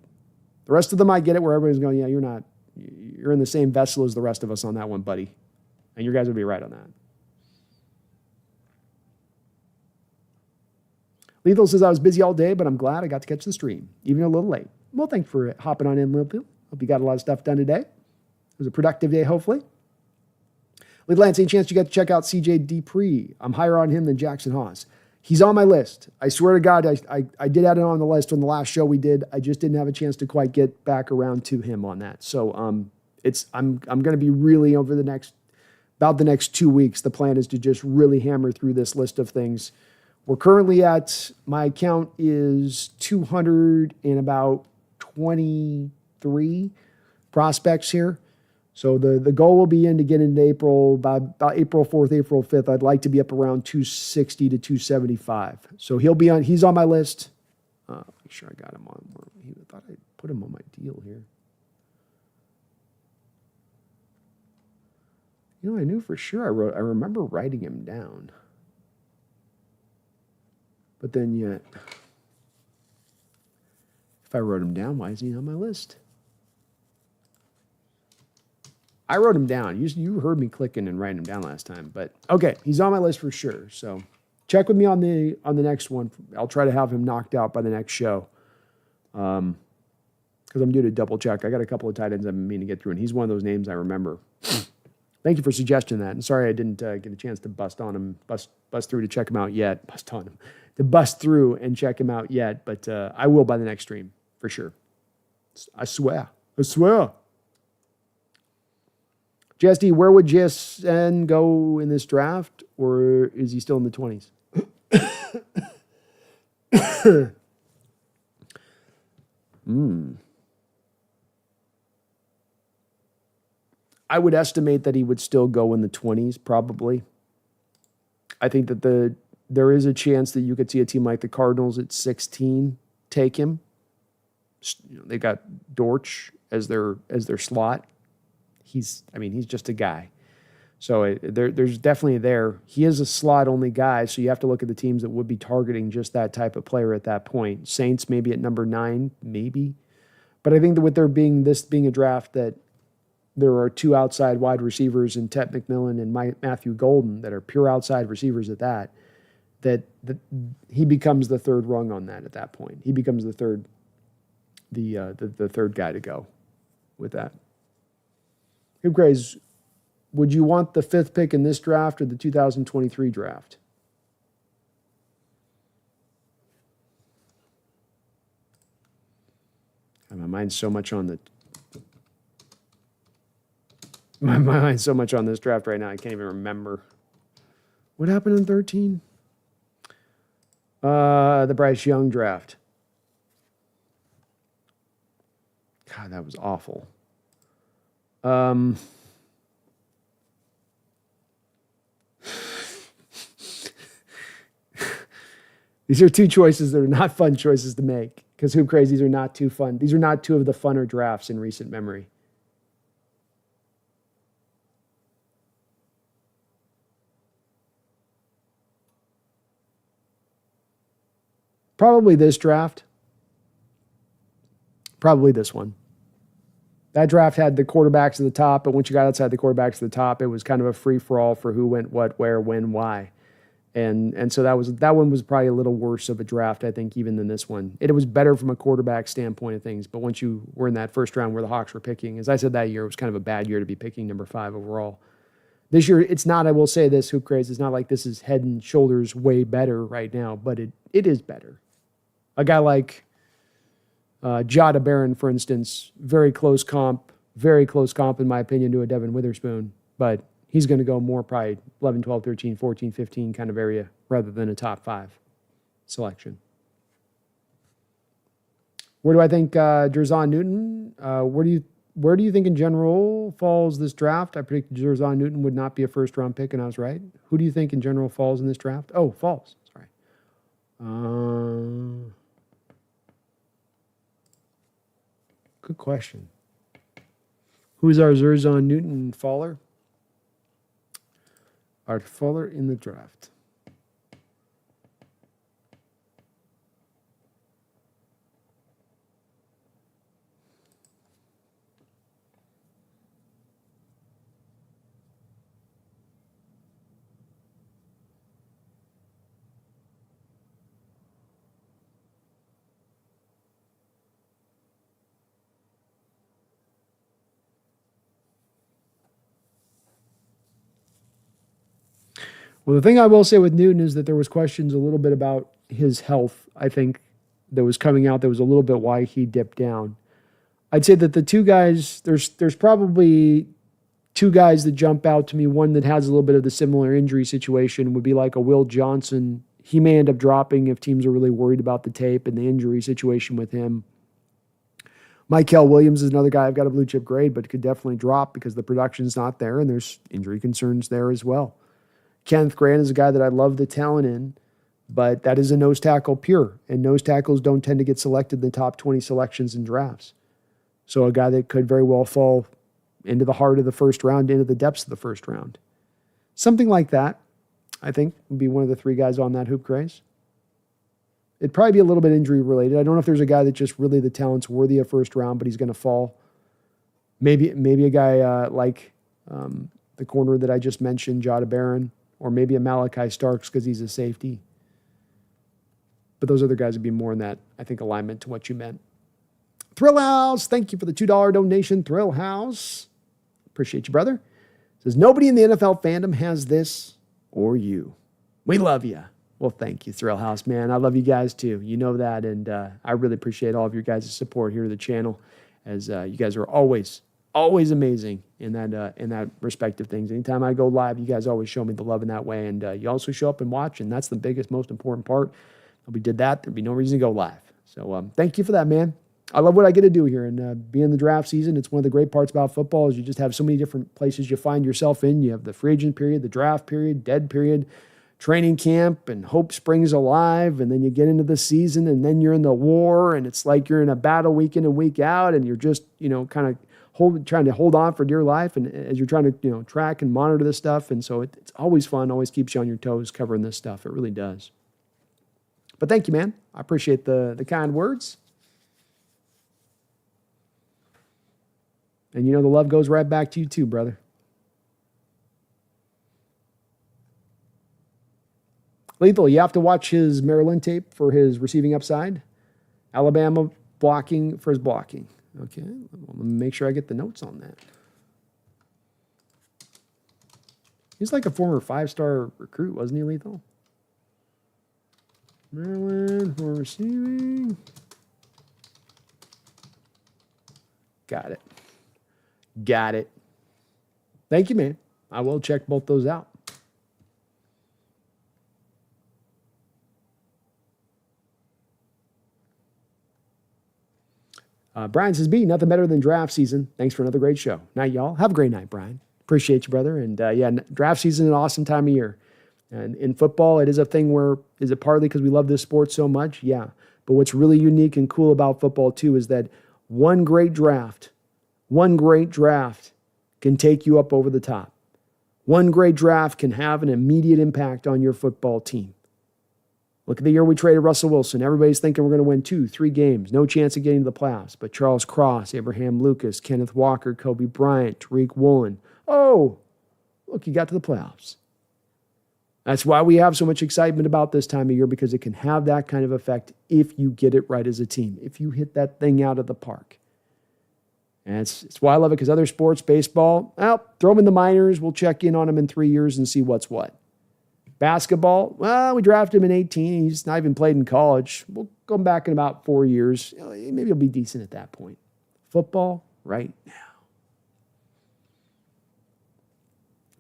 The rest of them, I get it, where everybody's going, yeah, you're in the same vessel as the rest of us on that one, buddy. And your guys would be right on that. Lethal says, I was busy all day, but I'm glad I got to catch the stream, even a little late. Well, thanks for hopping on in, Lethal. Hope you got a lot of stuff done today. It was a productive day, hopefully. Lead Lance, any chance you got to check out CJ Dupree? I'm higher on him than Jackson Haas. He's on my list. I swear to God, I did add it on the list on the last show we did. I just didn't have a chance to quite get back around to him on that. So I'm going to be really over about the next 2 weeks. The plan is to just really hammer through this list of things We're currently at, my account is 223 prospects here. So the goal will be to get into April, by about April 4th, April 5th. I'd like to be up around 260 to 275. So he's on my list. Make sure I got him on. I thought I put him on my deal here. I knew for sure I remember writing him down. But then yet, if I wrote him down, why isn't he on my list? I wrote him down. You heard me clicking and writing him down last time. But okay, he's on my list for sure. So check with me on the next one. I'll try to have him knocked out by the next show. Because I'm due to double check. I got a couple of tight ends I've been meaning to get through, and he's one of those names I remember. Thank you for suggesting that. And sorry I didn't get a chance to bust through to check him out yet. To bust through and check him out yet. But I will by the next stream, for sure. I swear. JSD, where would JSN go in this draft? Or is he still in the 20s? I would estimate that he would still go in the 20s, probably. I think that there is a chance that you could see a team like the Cardinals at 16 take him. They got Dortch as their slot. He's just a guy. So there's definitely there. He is a slot-only guy, so you have to look at the teams that would be targeting just that type of player at that point. Saints maybe at number 9, maybe. But I think that with this being a draft that there are 2 outside wide receivers in Ted McMillan and Matthew Golden that are pure outside receivers at that he becomes the third rung on that at that point. He becomes the third guy to go with that. Who Grays, would you want the 5th pick in this draft or the 2023 draft? My mind's so much on this draft right now, I can't even remember. What happened in 13? The Bryce Young draft. God, that was awful. These are 2 choices that are not fun choices to make because Hoop Crazies are not too fun. These are not 2 of the funner drafts in recent memory. Probably this draft. Probably this one. That draft had the quarterbacks at the top, but once you got outside the quarterbacks at the top, it was kind of a free-for-all for who went what, where, when, why. And so that one was probably a little worse of a draft, I think, even than this one. It was better from a quarterback standpoint of things, but once you were in that first round where the Hawks were picking, as I said that year, it was kind of a bad year to be picking number 5 overall. This year, it's not, I will say this, Hoop Craze, it's not like this is head and shoulders way better right now, but it is better. A guy like Jada Barron, for instance, very close comp in my opinion to a Devin Witherspoon, but he's going to go more probably 11, 12, 13, 14, 15 kind of area rather than a top 5 selection. Where do I think Jerzon Newton, where do you think in general falls this draft? I predicted Jerzon Newton would not be a first-round pick, and I was right. Who do you think in general falls in this draft? Oh, falls. Sorry. Good question. Who's our Jerzon Newton faller? Our faller in the draft. Well, the thing I will say with Newton is that there was questions a little bit about his health, I think, that was coming out that was a little bit why he dipped down. I'd say that the 2 guys, there's probably 2 guys that jump out to me. One that has a little bit of the similar injury situation would be like a Will Johnson he may end up dropping if teams are really worried about the tape and the injury situation with him. Mykel Williams is another guy I've got a blue chip grade, but could definitely drop because the production's not there and there's injury concerns there as well. Kenneth Grant is a guy that I love the talent in, but that is a nose tackle pure, and nose tackles don't tend to get selected in the top 20 selections in drafts. So a guy that could very well fall into the heart of the first round, into the depths of the first round. Something like that, I think, would be one of the three guys on that hoop craze. It'd probably be a little bit injury related. I don't know if there's a guy that just really the talent's worthy of first round, but he's going to fall. Maybe a guy like the corner that I just mentioned, Jada Barron, or maybe a Malachi Starks because he's a safety. But those other guys would be more in that, I think, alignment to what you meant. Thrill House, thank you for the $2 donation. Thrill House, appreciate you, brother. Says, nobody in the NFL fandom has this or you. We love you. Well, thank you, Thrill House, man. I love you guys too. You know that, and I really appreciate all of your guys' support here to the channel, as you guys are always amazing in that respect of things. Anytime I go live, you guys always show me the love in that way, and you also show up and watch, and that's the biggest, most important part. If we did that, there'd be no reason to go live. So thank you for that, man. I love what I get to do here, and being in the draft season, it's one of the great parts about football is you just have so many different places you find yourself in. You have the free agent period, the draft period, dead period, training camp, and hope springs alive, and then you get into the season, and then you're in the war, and it's like you're in a battle week in and week out, and you're just, kind of trying to hold on for dear life, and as you're trying to, track and monitor this stuff, and so it's always fun, always keeps you on your toes covering this stuff. It really does. But thank you, man. I appreciate the kind words. And the love goes right back to you too, brother. Lethal, you have to watch his Maryland tape for his receiving upside. Alabama blocking for his blocking. Okay, let me make sure I get the notes on that. He's like a former 5-star recruit, wasn't he, Lethal? Maryland for receiving. Got it. Thank you, man. I will check both those out. Brian says, B, nothing better than draft season. Thanks for another great show. Night, y'all. Have a great night, Brian. Appreciate you, brother. And draft season is an awesome time of year. And in football, it is a thing where, is it partly because we love this sport so much? Yeah. But what's really unique and cool about football, too, is that one great draft can take you up over the top. One great draft can have an immediate impact on your football team. Look at the year we traded Russell Wilson. Everybody's thinking we're going to win 2-3 games. No chance of getting to the playoffs. But Charles Cross, Abraham Lucas, Kenneth Walker, Kobe Bryant, Tariq Woolen. Oh, look, you got to the playoffs. That's why we have so much excitement about this time of year, because it can have that kind of effect if you get it right as a team, if you hit that thing out of the park. And it's why I love it, because other sports, baseball, throw them in the minors. We'll check in on them in 3 years and see what's what. Basketball, we drafted him in 18. He's not even played in college. We'll go back in about 4 years. Maybe he'll be decent at that point. Football, right now.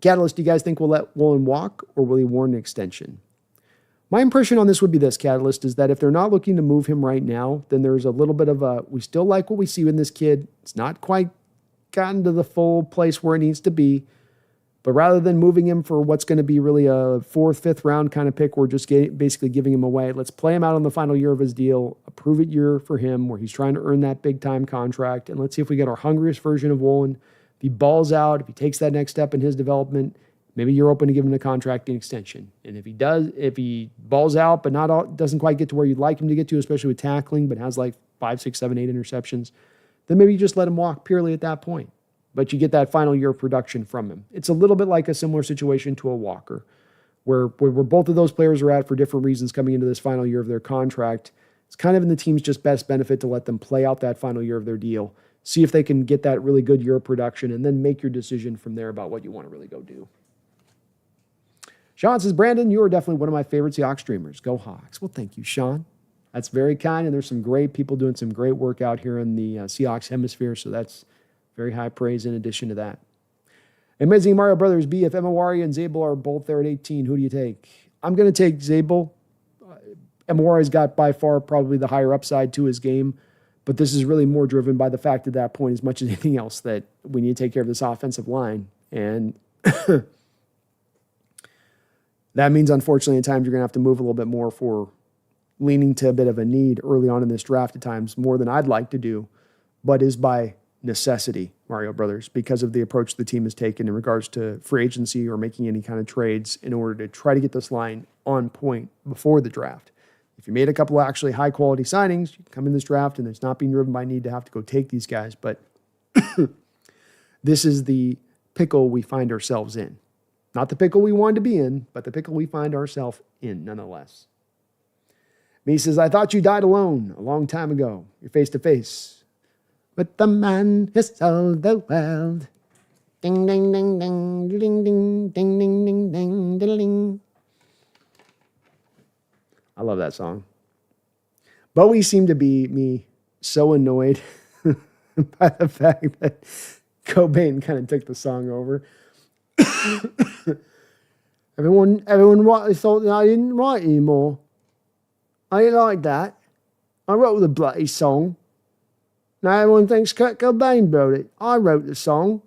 Catalyst, do you guys think we'll let Woolen walk, or will he warrant an extension? My impression on this would be this, Catalyst, is that if they're not looking to move him right now, then there's a little bit of we still like what we see in this kid. It's not quite gotten to the full place where it needs to be. But rather than moving him for what's going to be really a 4th, 5th round kind of pick, we're just basically giving him away. Let's play him out on the final year of his deal, a prove-it year for him where he's trying to earn that big-time contract, and let's see if we get our hungriest version of Woolen. If he balls out, if he takes that next step in his development, maybe you're open to giving him a contracting extension. And if he balls out but doesn't quite get to where you'd like him to get to, especially with tackling, but has like 5, 6, 7, 8 interceptions, then maybe you just let him walk purely at that point. But you get that final year of production from him. It's a little bit like a similar situation to a Walker, where both of those players are at for different reasons coming into this final year of their contract. It's kind of in the team's just best benefit to let them play out that final year of their deal, see if they can get that really good year of production, and then make your decision from there about what you want to really go do. Sean says, Brandon, you are definitely one of my favorite Seahawks streamers. Go Hawks. Well, thank you, Sean. That's very kind, and there's some great people doing some great work out here in the Seahawks hemisphere, so that's very high praise in addition to that. Amazing Mario Brothers B, if Emawari and Zabel are both there at 18, who do you take? I'm going to take Zabel Amori's got by far probably the higher upside to his game, but this is really more driven by the fact at that point, as much as anything else, that we need to take care of this offensive line. And that means, unfortunately, at times you're going to have to move a little bit more for leaning to a bit of a need early on in this draft at times, more than I'd like to do, but is by necessity, Mario Brothers, because of the approach the team has taken in regards to free agency or making any kind of trades in order to try to get this line on point before the draft. If you made a couple of actually high-quality signings, you can come in this draft and it's not being driven by need to have to go take these guys, but this is the pickle we find ourselves in. Not the pickle we wanted to be in, but the pickle we find ourselves in nonetheless. Me says, I thought you died alone a long time ago. You're face to face with the man who sold the world. Ding, ding, ding, ding, ding, ding, ding, ding, ding, ding, ding, ding. I love that song. Bowie seemed to be me so annoyed by the fact that Cobain kind of took the song over. Everyone rightly thought that I didn't write anymore. I ain't like that. I wrote the bloody song. Now everyone thinks Kurt Cobain wrote it. I wrote the song.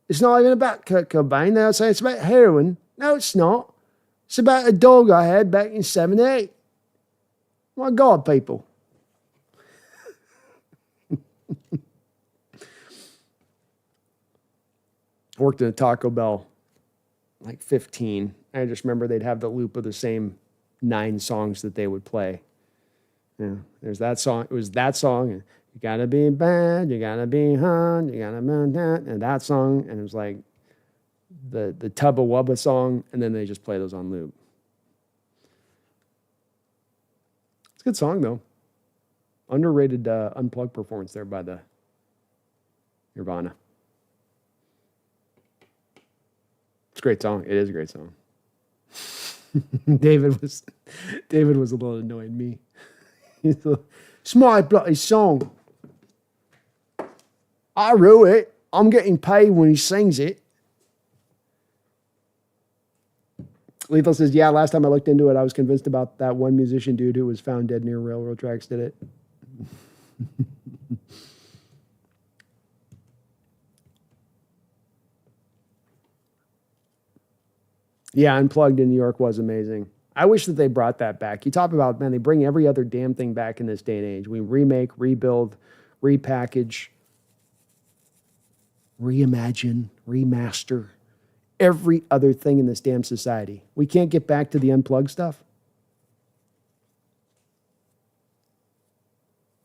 It's not even about Kurt Cobain. They'll say it's about heroin. No, it's not. It's about a dog I had back in '78. My God, people. I worked at a Taco Bell, like 15. I just remember they'd have the loop of the same 9 songs that they would play. Yeah, there's that song. It was that song. And you gotta be bad, you gotta be hot, you gotta be that, and that song. And it was like the Tubba Wubba song, and then they just play those on loop. It's a good song, though. Underrated unplugged performance there by the Nirvana. It's a great song. It is a great song. David was a little annoying me. He's like, it's my bloody song. I wrote it. I'm getting paid when he sings it. Lethal says, yeah, last time I looked into it, I was convinced about that one musician dude who was found dead near railroad tracks did it. Yeah, Unplugged in New York was amazing. I wish that they brought that back. You talk about, man, they bring every other damn thing back in this day and age. We remake, rebuild, repackage, reimagine, remaster every other thing in this damn society. We can't get back to the Unplugged stuff.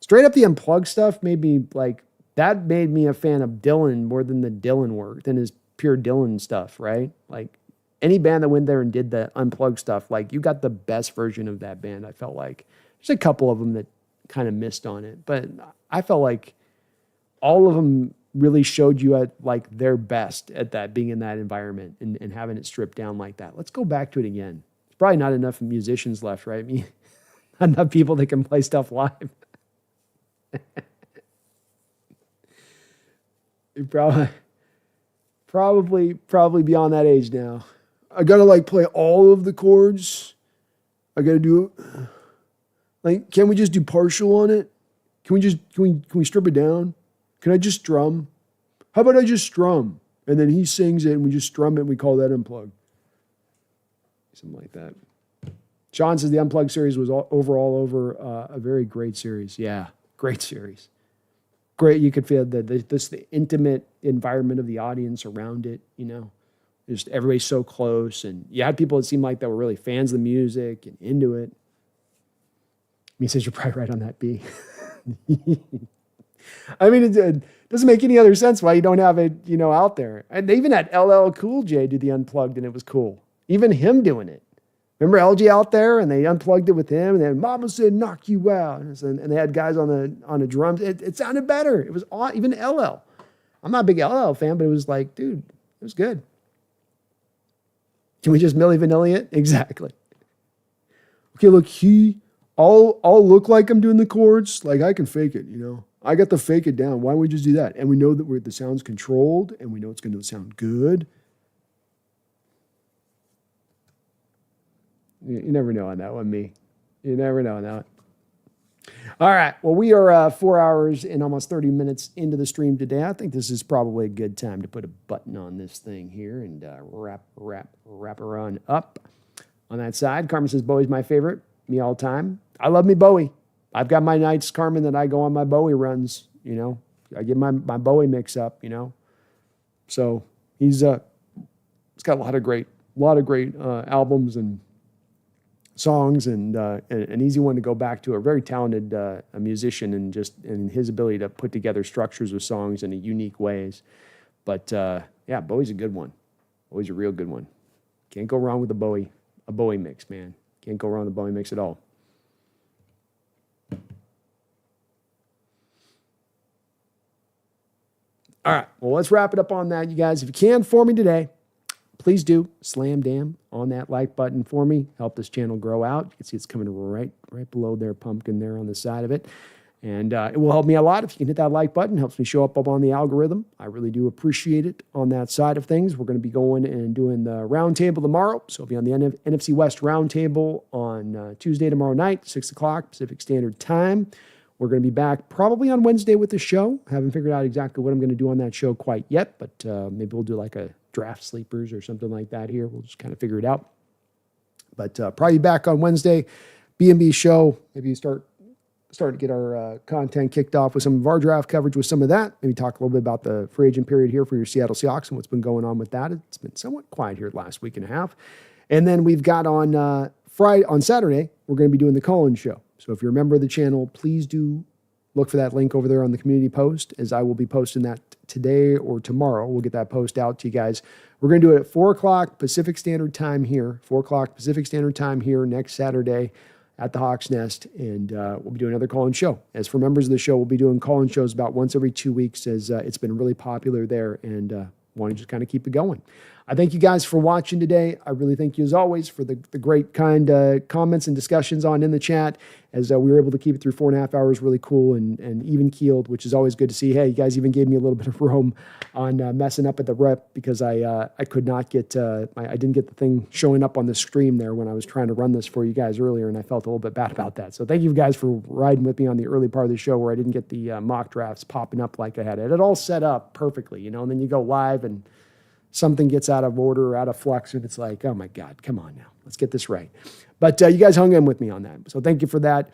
Straight up the Unplugged stuff made me a fan of Dylan more than the Dylan work, than his pure Dylan stuff, right? Like, any band that went there and did the Unplugged stuff, like, you got the best version of that band, I felt like. There's a couple of them that kind of missed on it, but I felt like all of them really showed you at, like, their best at that, being in that environment and having it stripped down like that. Let's go back to it again. There's probably not enough musicians left, right? I mean, not enough people that can play stuff live. You're probably beyond that age now. I gotta, like, play all of the chords. I gotta do it. Like, can't we just do partial on it? Can we strip it down? Can I just strum? How about I just strum? And then he sings it and we just strum it and we call that Unplugged. Something like that. Sean says the Unplugged series was overall a very great series. Yeah, great series. Great. You could feel the intimate environment of the audience around it, you know. Just everybody's so close. And you had people that seemed like they were really fans of the music and into it. He says you're probably right on that, B. I mean, it doesn't make any other sense why you don't have it, you know, out there. And they even had LL Cool J do the Unplugged, and it was cool. Even him doing it. Remember LG out there, and they unplugged it with him, and then Mama said, knock you out. And they had guys on the drums. It sounded better. It was even LL. I'm not a big LL fan, but it was like, dude, it was good. Can we just Milli Vanilli it? Exactly. Okay, look, I'll look like I'm doing the chords. Like, I can fake it, you know. I got to fake it down. Why don't we just do that? And we know that the sound's controlled, and we know it's going to sound good. You never know on that one, me. You never know now. All right. Well, we are 4 hours and almost 30 minutes into the stream today. I think this is probably a good time to put a button on this thing here and wrap her on up on that side. Carmen says Bowie's my favorite, me all the time. I love me Bowie. I've got my nights, Carmen, that I go on my Bowie runs, you know. I get my Bowie mix up, you know. So he's got a lot of great albums and songs, and an easy one to go back to. A very talented a musician, and his ability to put together structures of songs in a unique ways. But yeah, Bowie's a good one. Bowie's a real good one. Can't go wrong with a Bowie mix, man. Can't go wrong with a Bowie mix at all. All right, well, let's wrap it up on that, you guys. If you can for me today, please do slam damn on that like button for me. Help this channel grow out. You can see it's coming right below their pumpkin there on the side of it. And it will help me a lot if you can hit that like button. Helps me show up on the algorithm. I really do appreciate it on that side of things. We're going to be going and doing the roundtable tomorrow. So I'll be on the NFC West roundtable on Tuesday tomorrow night, 6 o'clock Pacific Standard Time. We're going to be back probably on Wednesday with the show. Haven't figured out exactly what I'm going to do on that show quite yet, but maybe we'll do like a draft sleepers or something like that here. We'll just kind of figure it out. But probably back on Wednesday, B&B show. Maybe start to get our content kicked off with some of our draft coverage with some of that. Maybe talk a little bit about the free agent period here for your Seattle Seahawks and what's been going on with that. It's been somewhat quiet here the last week and a half. And then we've got on Saturday, we're going to be doing the call-in show. So if you're a member of the channel, please do look for that link over there on the community post, as I will be posting that today or tomorrow. We'll get that post out to you guys. We're going to do it at 4 o'clock Pacific Standard Time here, 4 o'clock Pacific Standard Time here next Saturday at the Hawks Nest, and we'll be doing another call-in show. As for members of the show, we'll be doing call-in shows about once every 2 weeks, as it's been really popular there, and want to just kind of keep it going. I thank you guys for watching today. I really thank you, as always, for the great kind comments and discussions in the chat, as we were able to keep it through 4.5 hours really cool and even-keeled, which is always good to see. Hey, you guys even gave me a little bit of room on messing up at the rep, because I could not get, I didn't get the thing showing up on the stream there when I was trying to run this for you guys earlier, and I felt a little bit bad about that. So thank you guys for riding with me on the early part of the show where I didn't get the mock drafts popping up like I had it. It all set up perfectly, you know, and then you go live and something gets out of order or out of flux, and it's like, oh my God, come on now. Let's get this right. But you guys hung in with me on that. So thank you for that.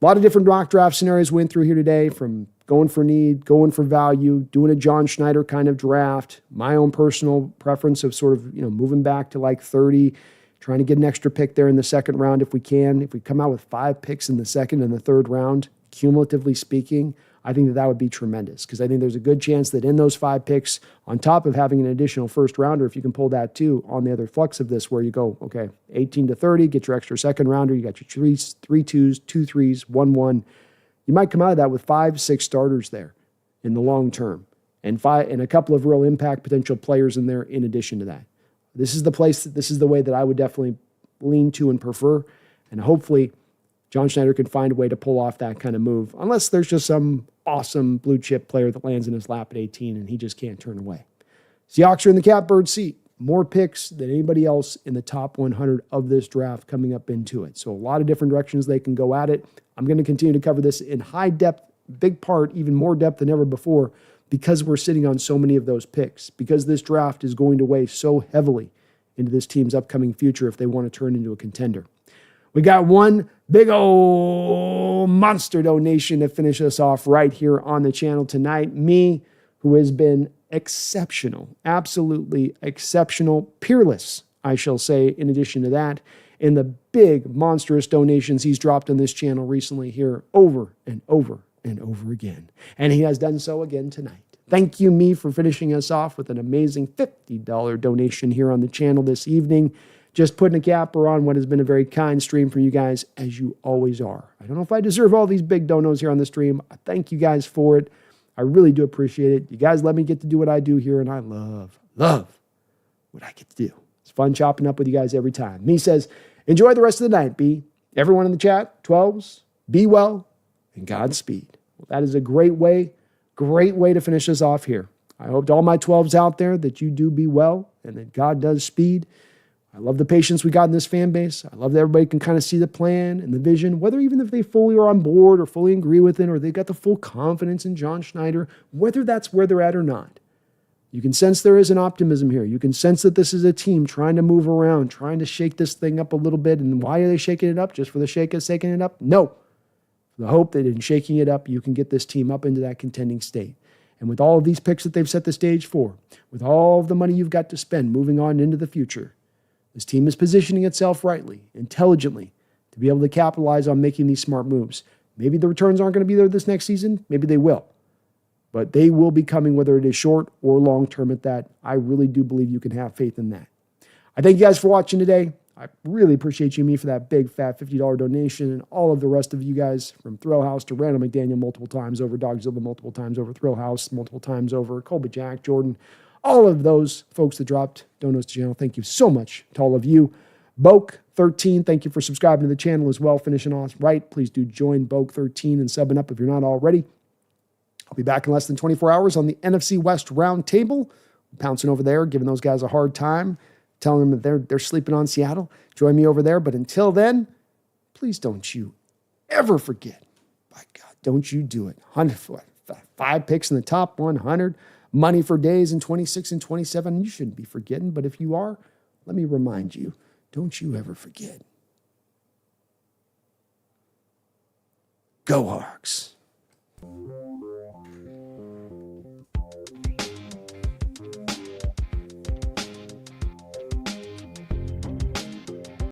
A lot of different mock draft scenarios went through here today, from going for need, going for value, doing a John Schneider kind of draft, my own personal preference of sort of, you know, moving back to like 30, trying to get an extra pick there in the second round if we can. If we come out with 5 picks in the second and the third round, cumulatively speaking, I think that would be tremendous, because I think there's a good chance that in those 5 picks, on top of having an additional first rounder, if you can pull that too, on the other flux of this, where you go, okay, 18 to 30, get your extra second rounder, you got your 3 2s, 2 3s, 1 1. You might come out of that with 5, 6 starters there in the long term, and a couple of real impact potential players in there in addition to that. This is the way that I would definitely lean to and prefer, and hopefully John Schneider can find a way to pull off that kind of move, unless there's just some awesome blue chip player that lands in his lap at 18 and he just can't turn away. Seahawks are in the catbird seat. More picks than anybody else in the top 100 of this draft coming up into it. So a lot of different directions they can go at it. I'm going to continue to cover this in high depth, big part, even more depth than ever before, because we're sitting on so many of those picks, because this draft is going to weigh so heavily into this team's upcoming future if they want to turn into a contender. We got one big old monster donation to finish us off right here on the channel tonight. Me, who has been exceptional, absolutely exceptional, peerless, I shall say, in addition to that, in the big, monstrous donations he's dropped on this channel recently here over and over and over again. And he has done so again tonight. Thank you, Me, for finishing us off with an amazing $50 donation here on the channel this evening. Just putting a capper on what has been a very kind stream for you guys, as you always are. I don't know if I deserve all these big donos here on the stream. I thank you guys for it. I really do appreciate it. You guys let me get to do what I do here, and I love what I get to do. It's fun chopping up with you guys every time. Me says, enjoy the rest of the night, B. Everyone in the chat, 12s, be well, and Godspeed. Well, that is a great way to finish this off here. I hope to all my 12s out there that you do be well and that God does speed. I love the patience we got in this fan base. I love that everybody can kind of see the plan and the vision, whether even if they fully are on board or fully agree with it, or they got the full confidence in John Schneider, whether that's where they're at or not. You can sense there is an optimism here. You can sense that this is a team trying to move around, trying to shake this thing up a little bit. And why are they shaking it up? Just for the sake of shaking it up? No. The hope that in shaking it up, you can get this team up into that contending state. And with all of these picks that they've set the stage for, with all of the money you've got to spend moving on into the future, this team is positioning itself rightly, intelligently, to be able to capitalize on making these smart moves. Maybe the returns aren't going to be there this next season. Maybe they will. But they will be coming, whether it is short or long term at that. I really do believe you can have faith in that. I thank you guys for watching today. I really appreciate you and me for that big, fat $50 donation, and all of the rest of you guys, from Thrill House to Randall McDaniel multiple times over, Dogzilla multiple times over, Thrill House multiple times over, Colby Jack, Jordan, all of those folks that dropped donos to the channel. Thank you so much to all of you. Boke13, thank you for subscribing to the channel as well. Finishing off right. Please do join Boke13 and subbing up if you're not already. I'll be back in less than 24 hours on the NFC West Roundtable. Pouncing over there, giving those guys a hard time, telling them that they're sleeping on Seattle. Join me over there. But until then, please don't you ever forget. By God, don't you do it. 5 picks in the top 100. Money for days in 26 and 27. You shouldn't be forgetting. But if you are, let me remind you, don't you ever forget. Go Hawks.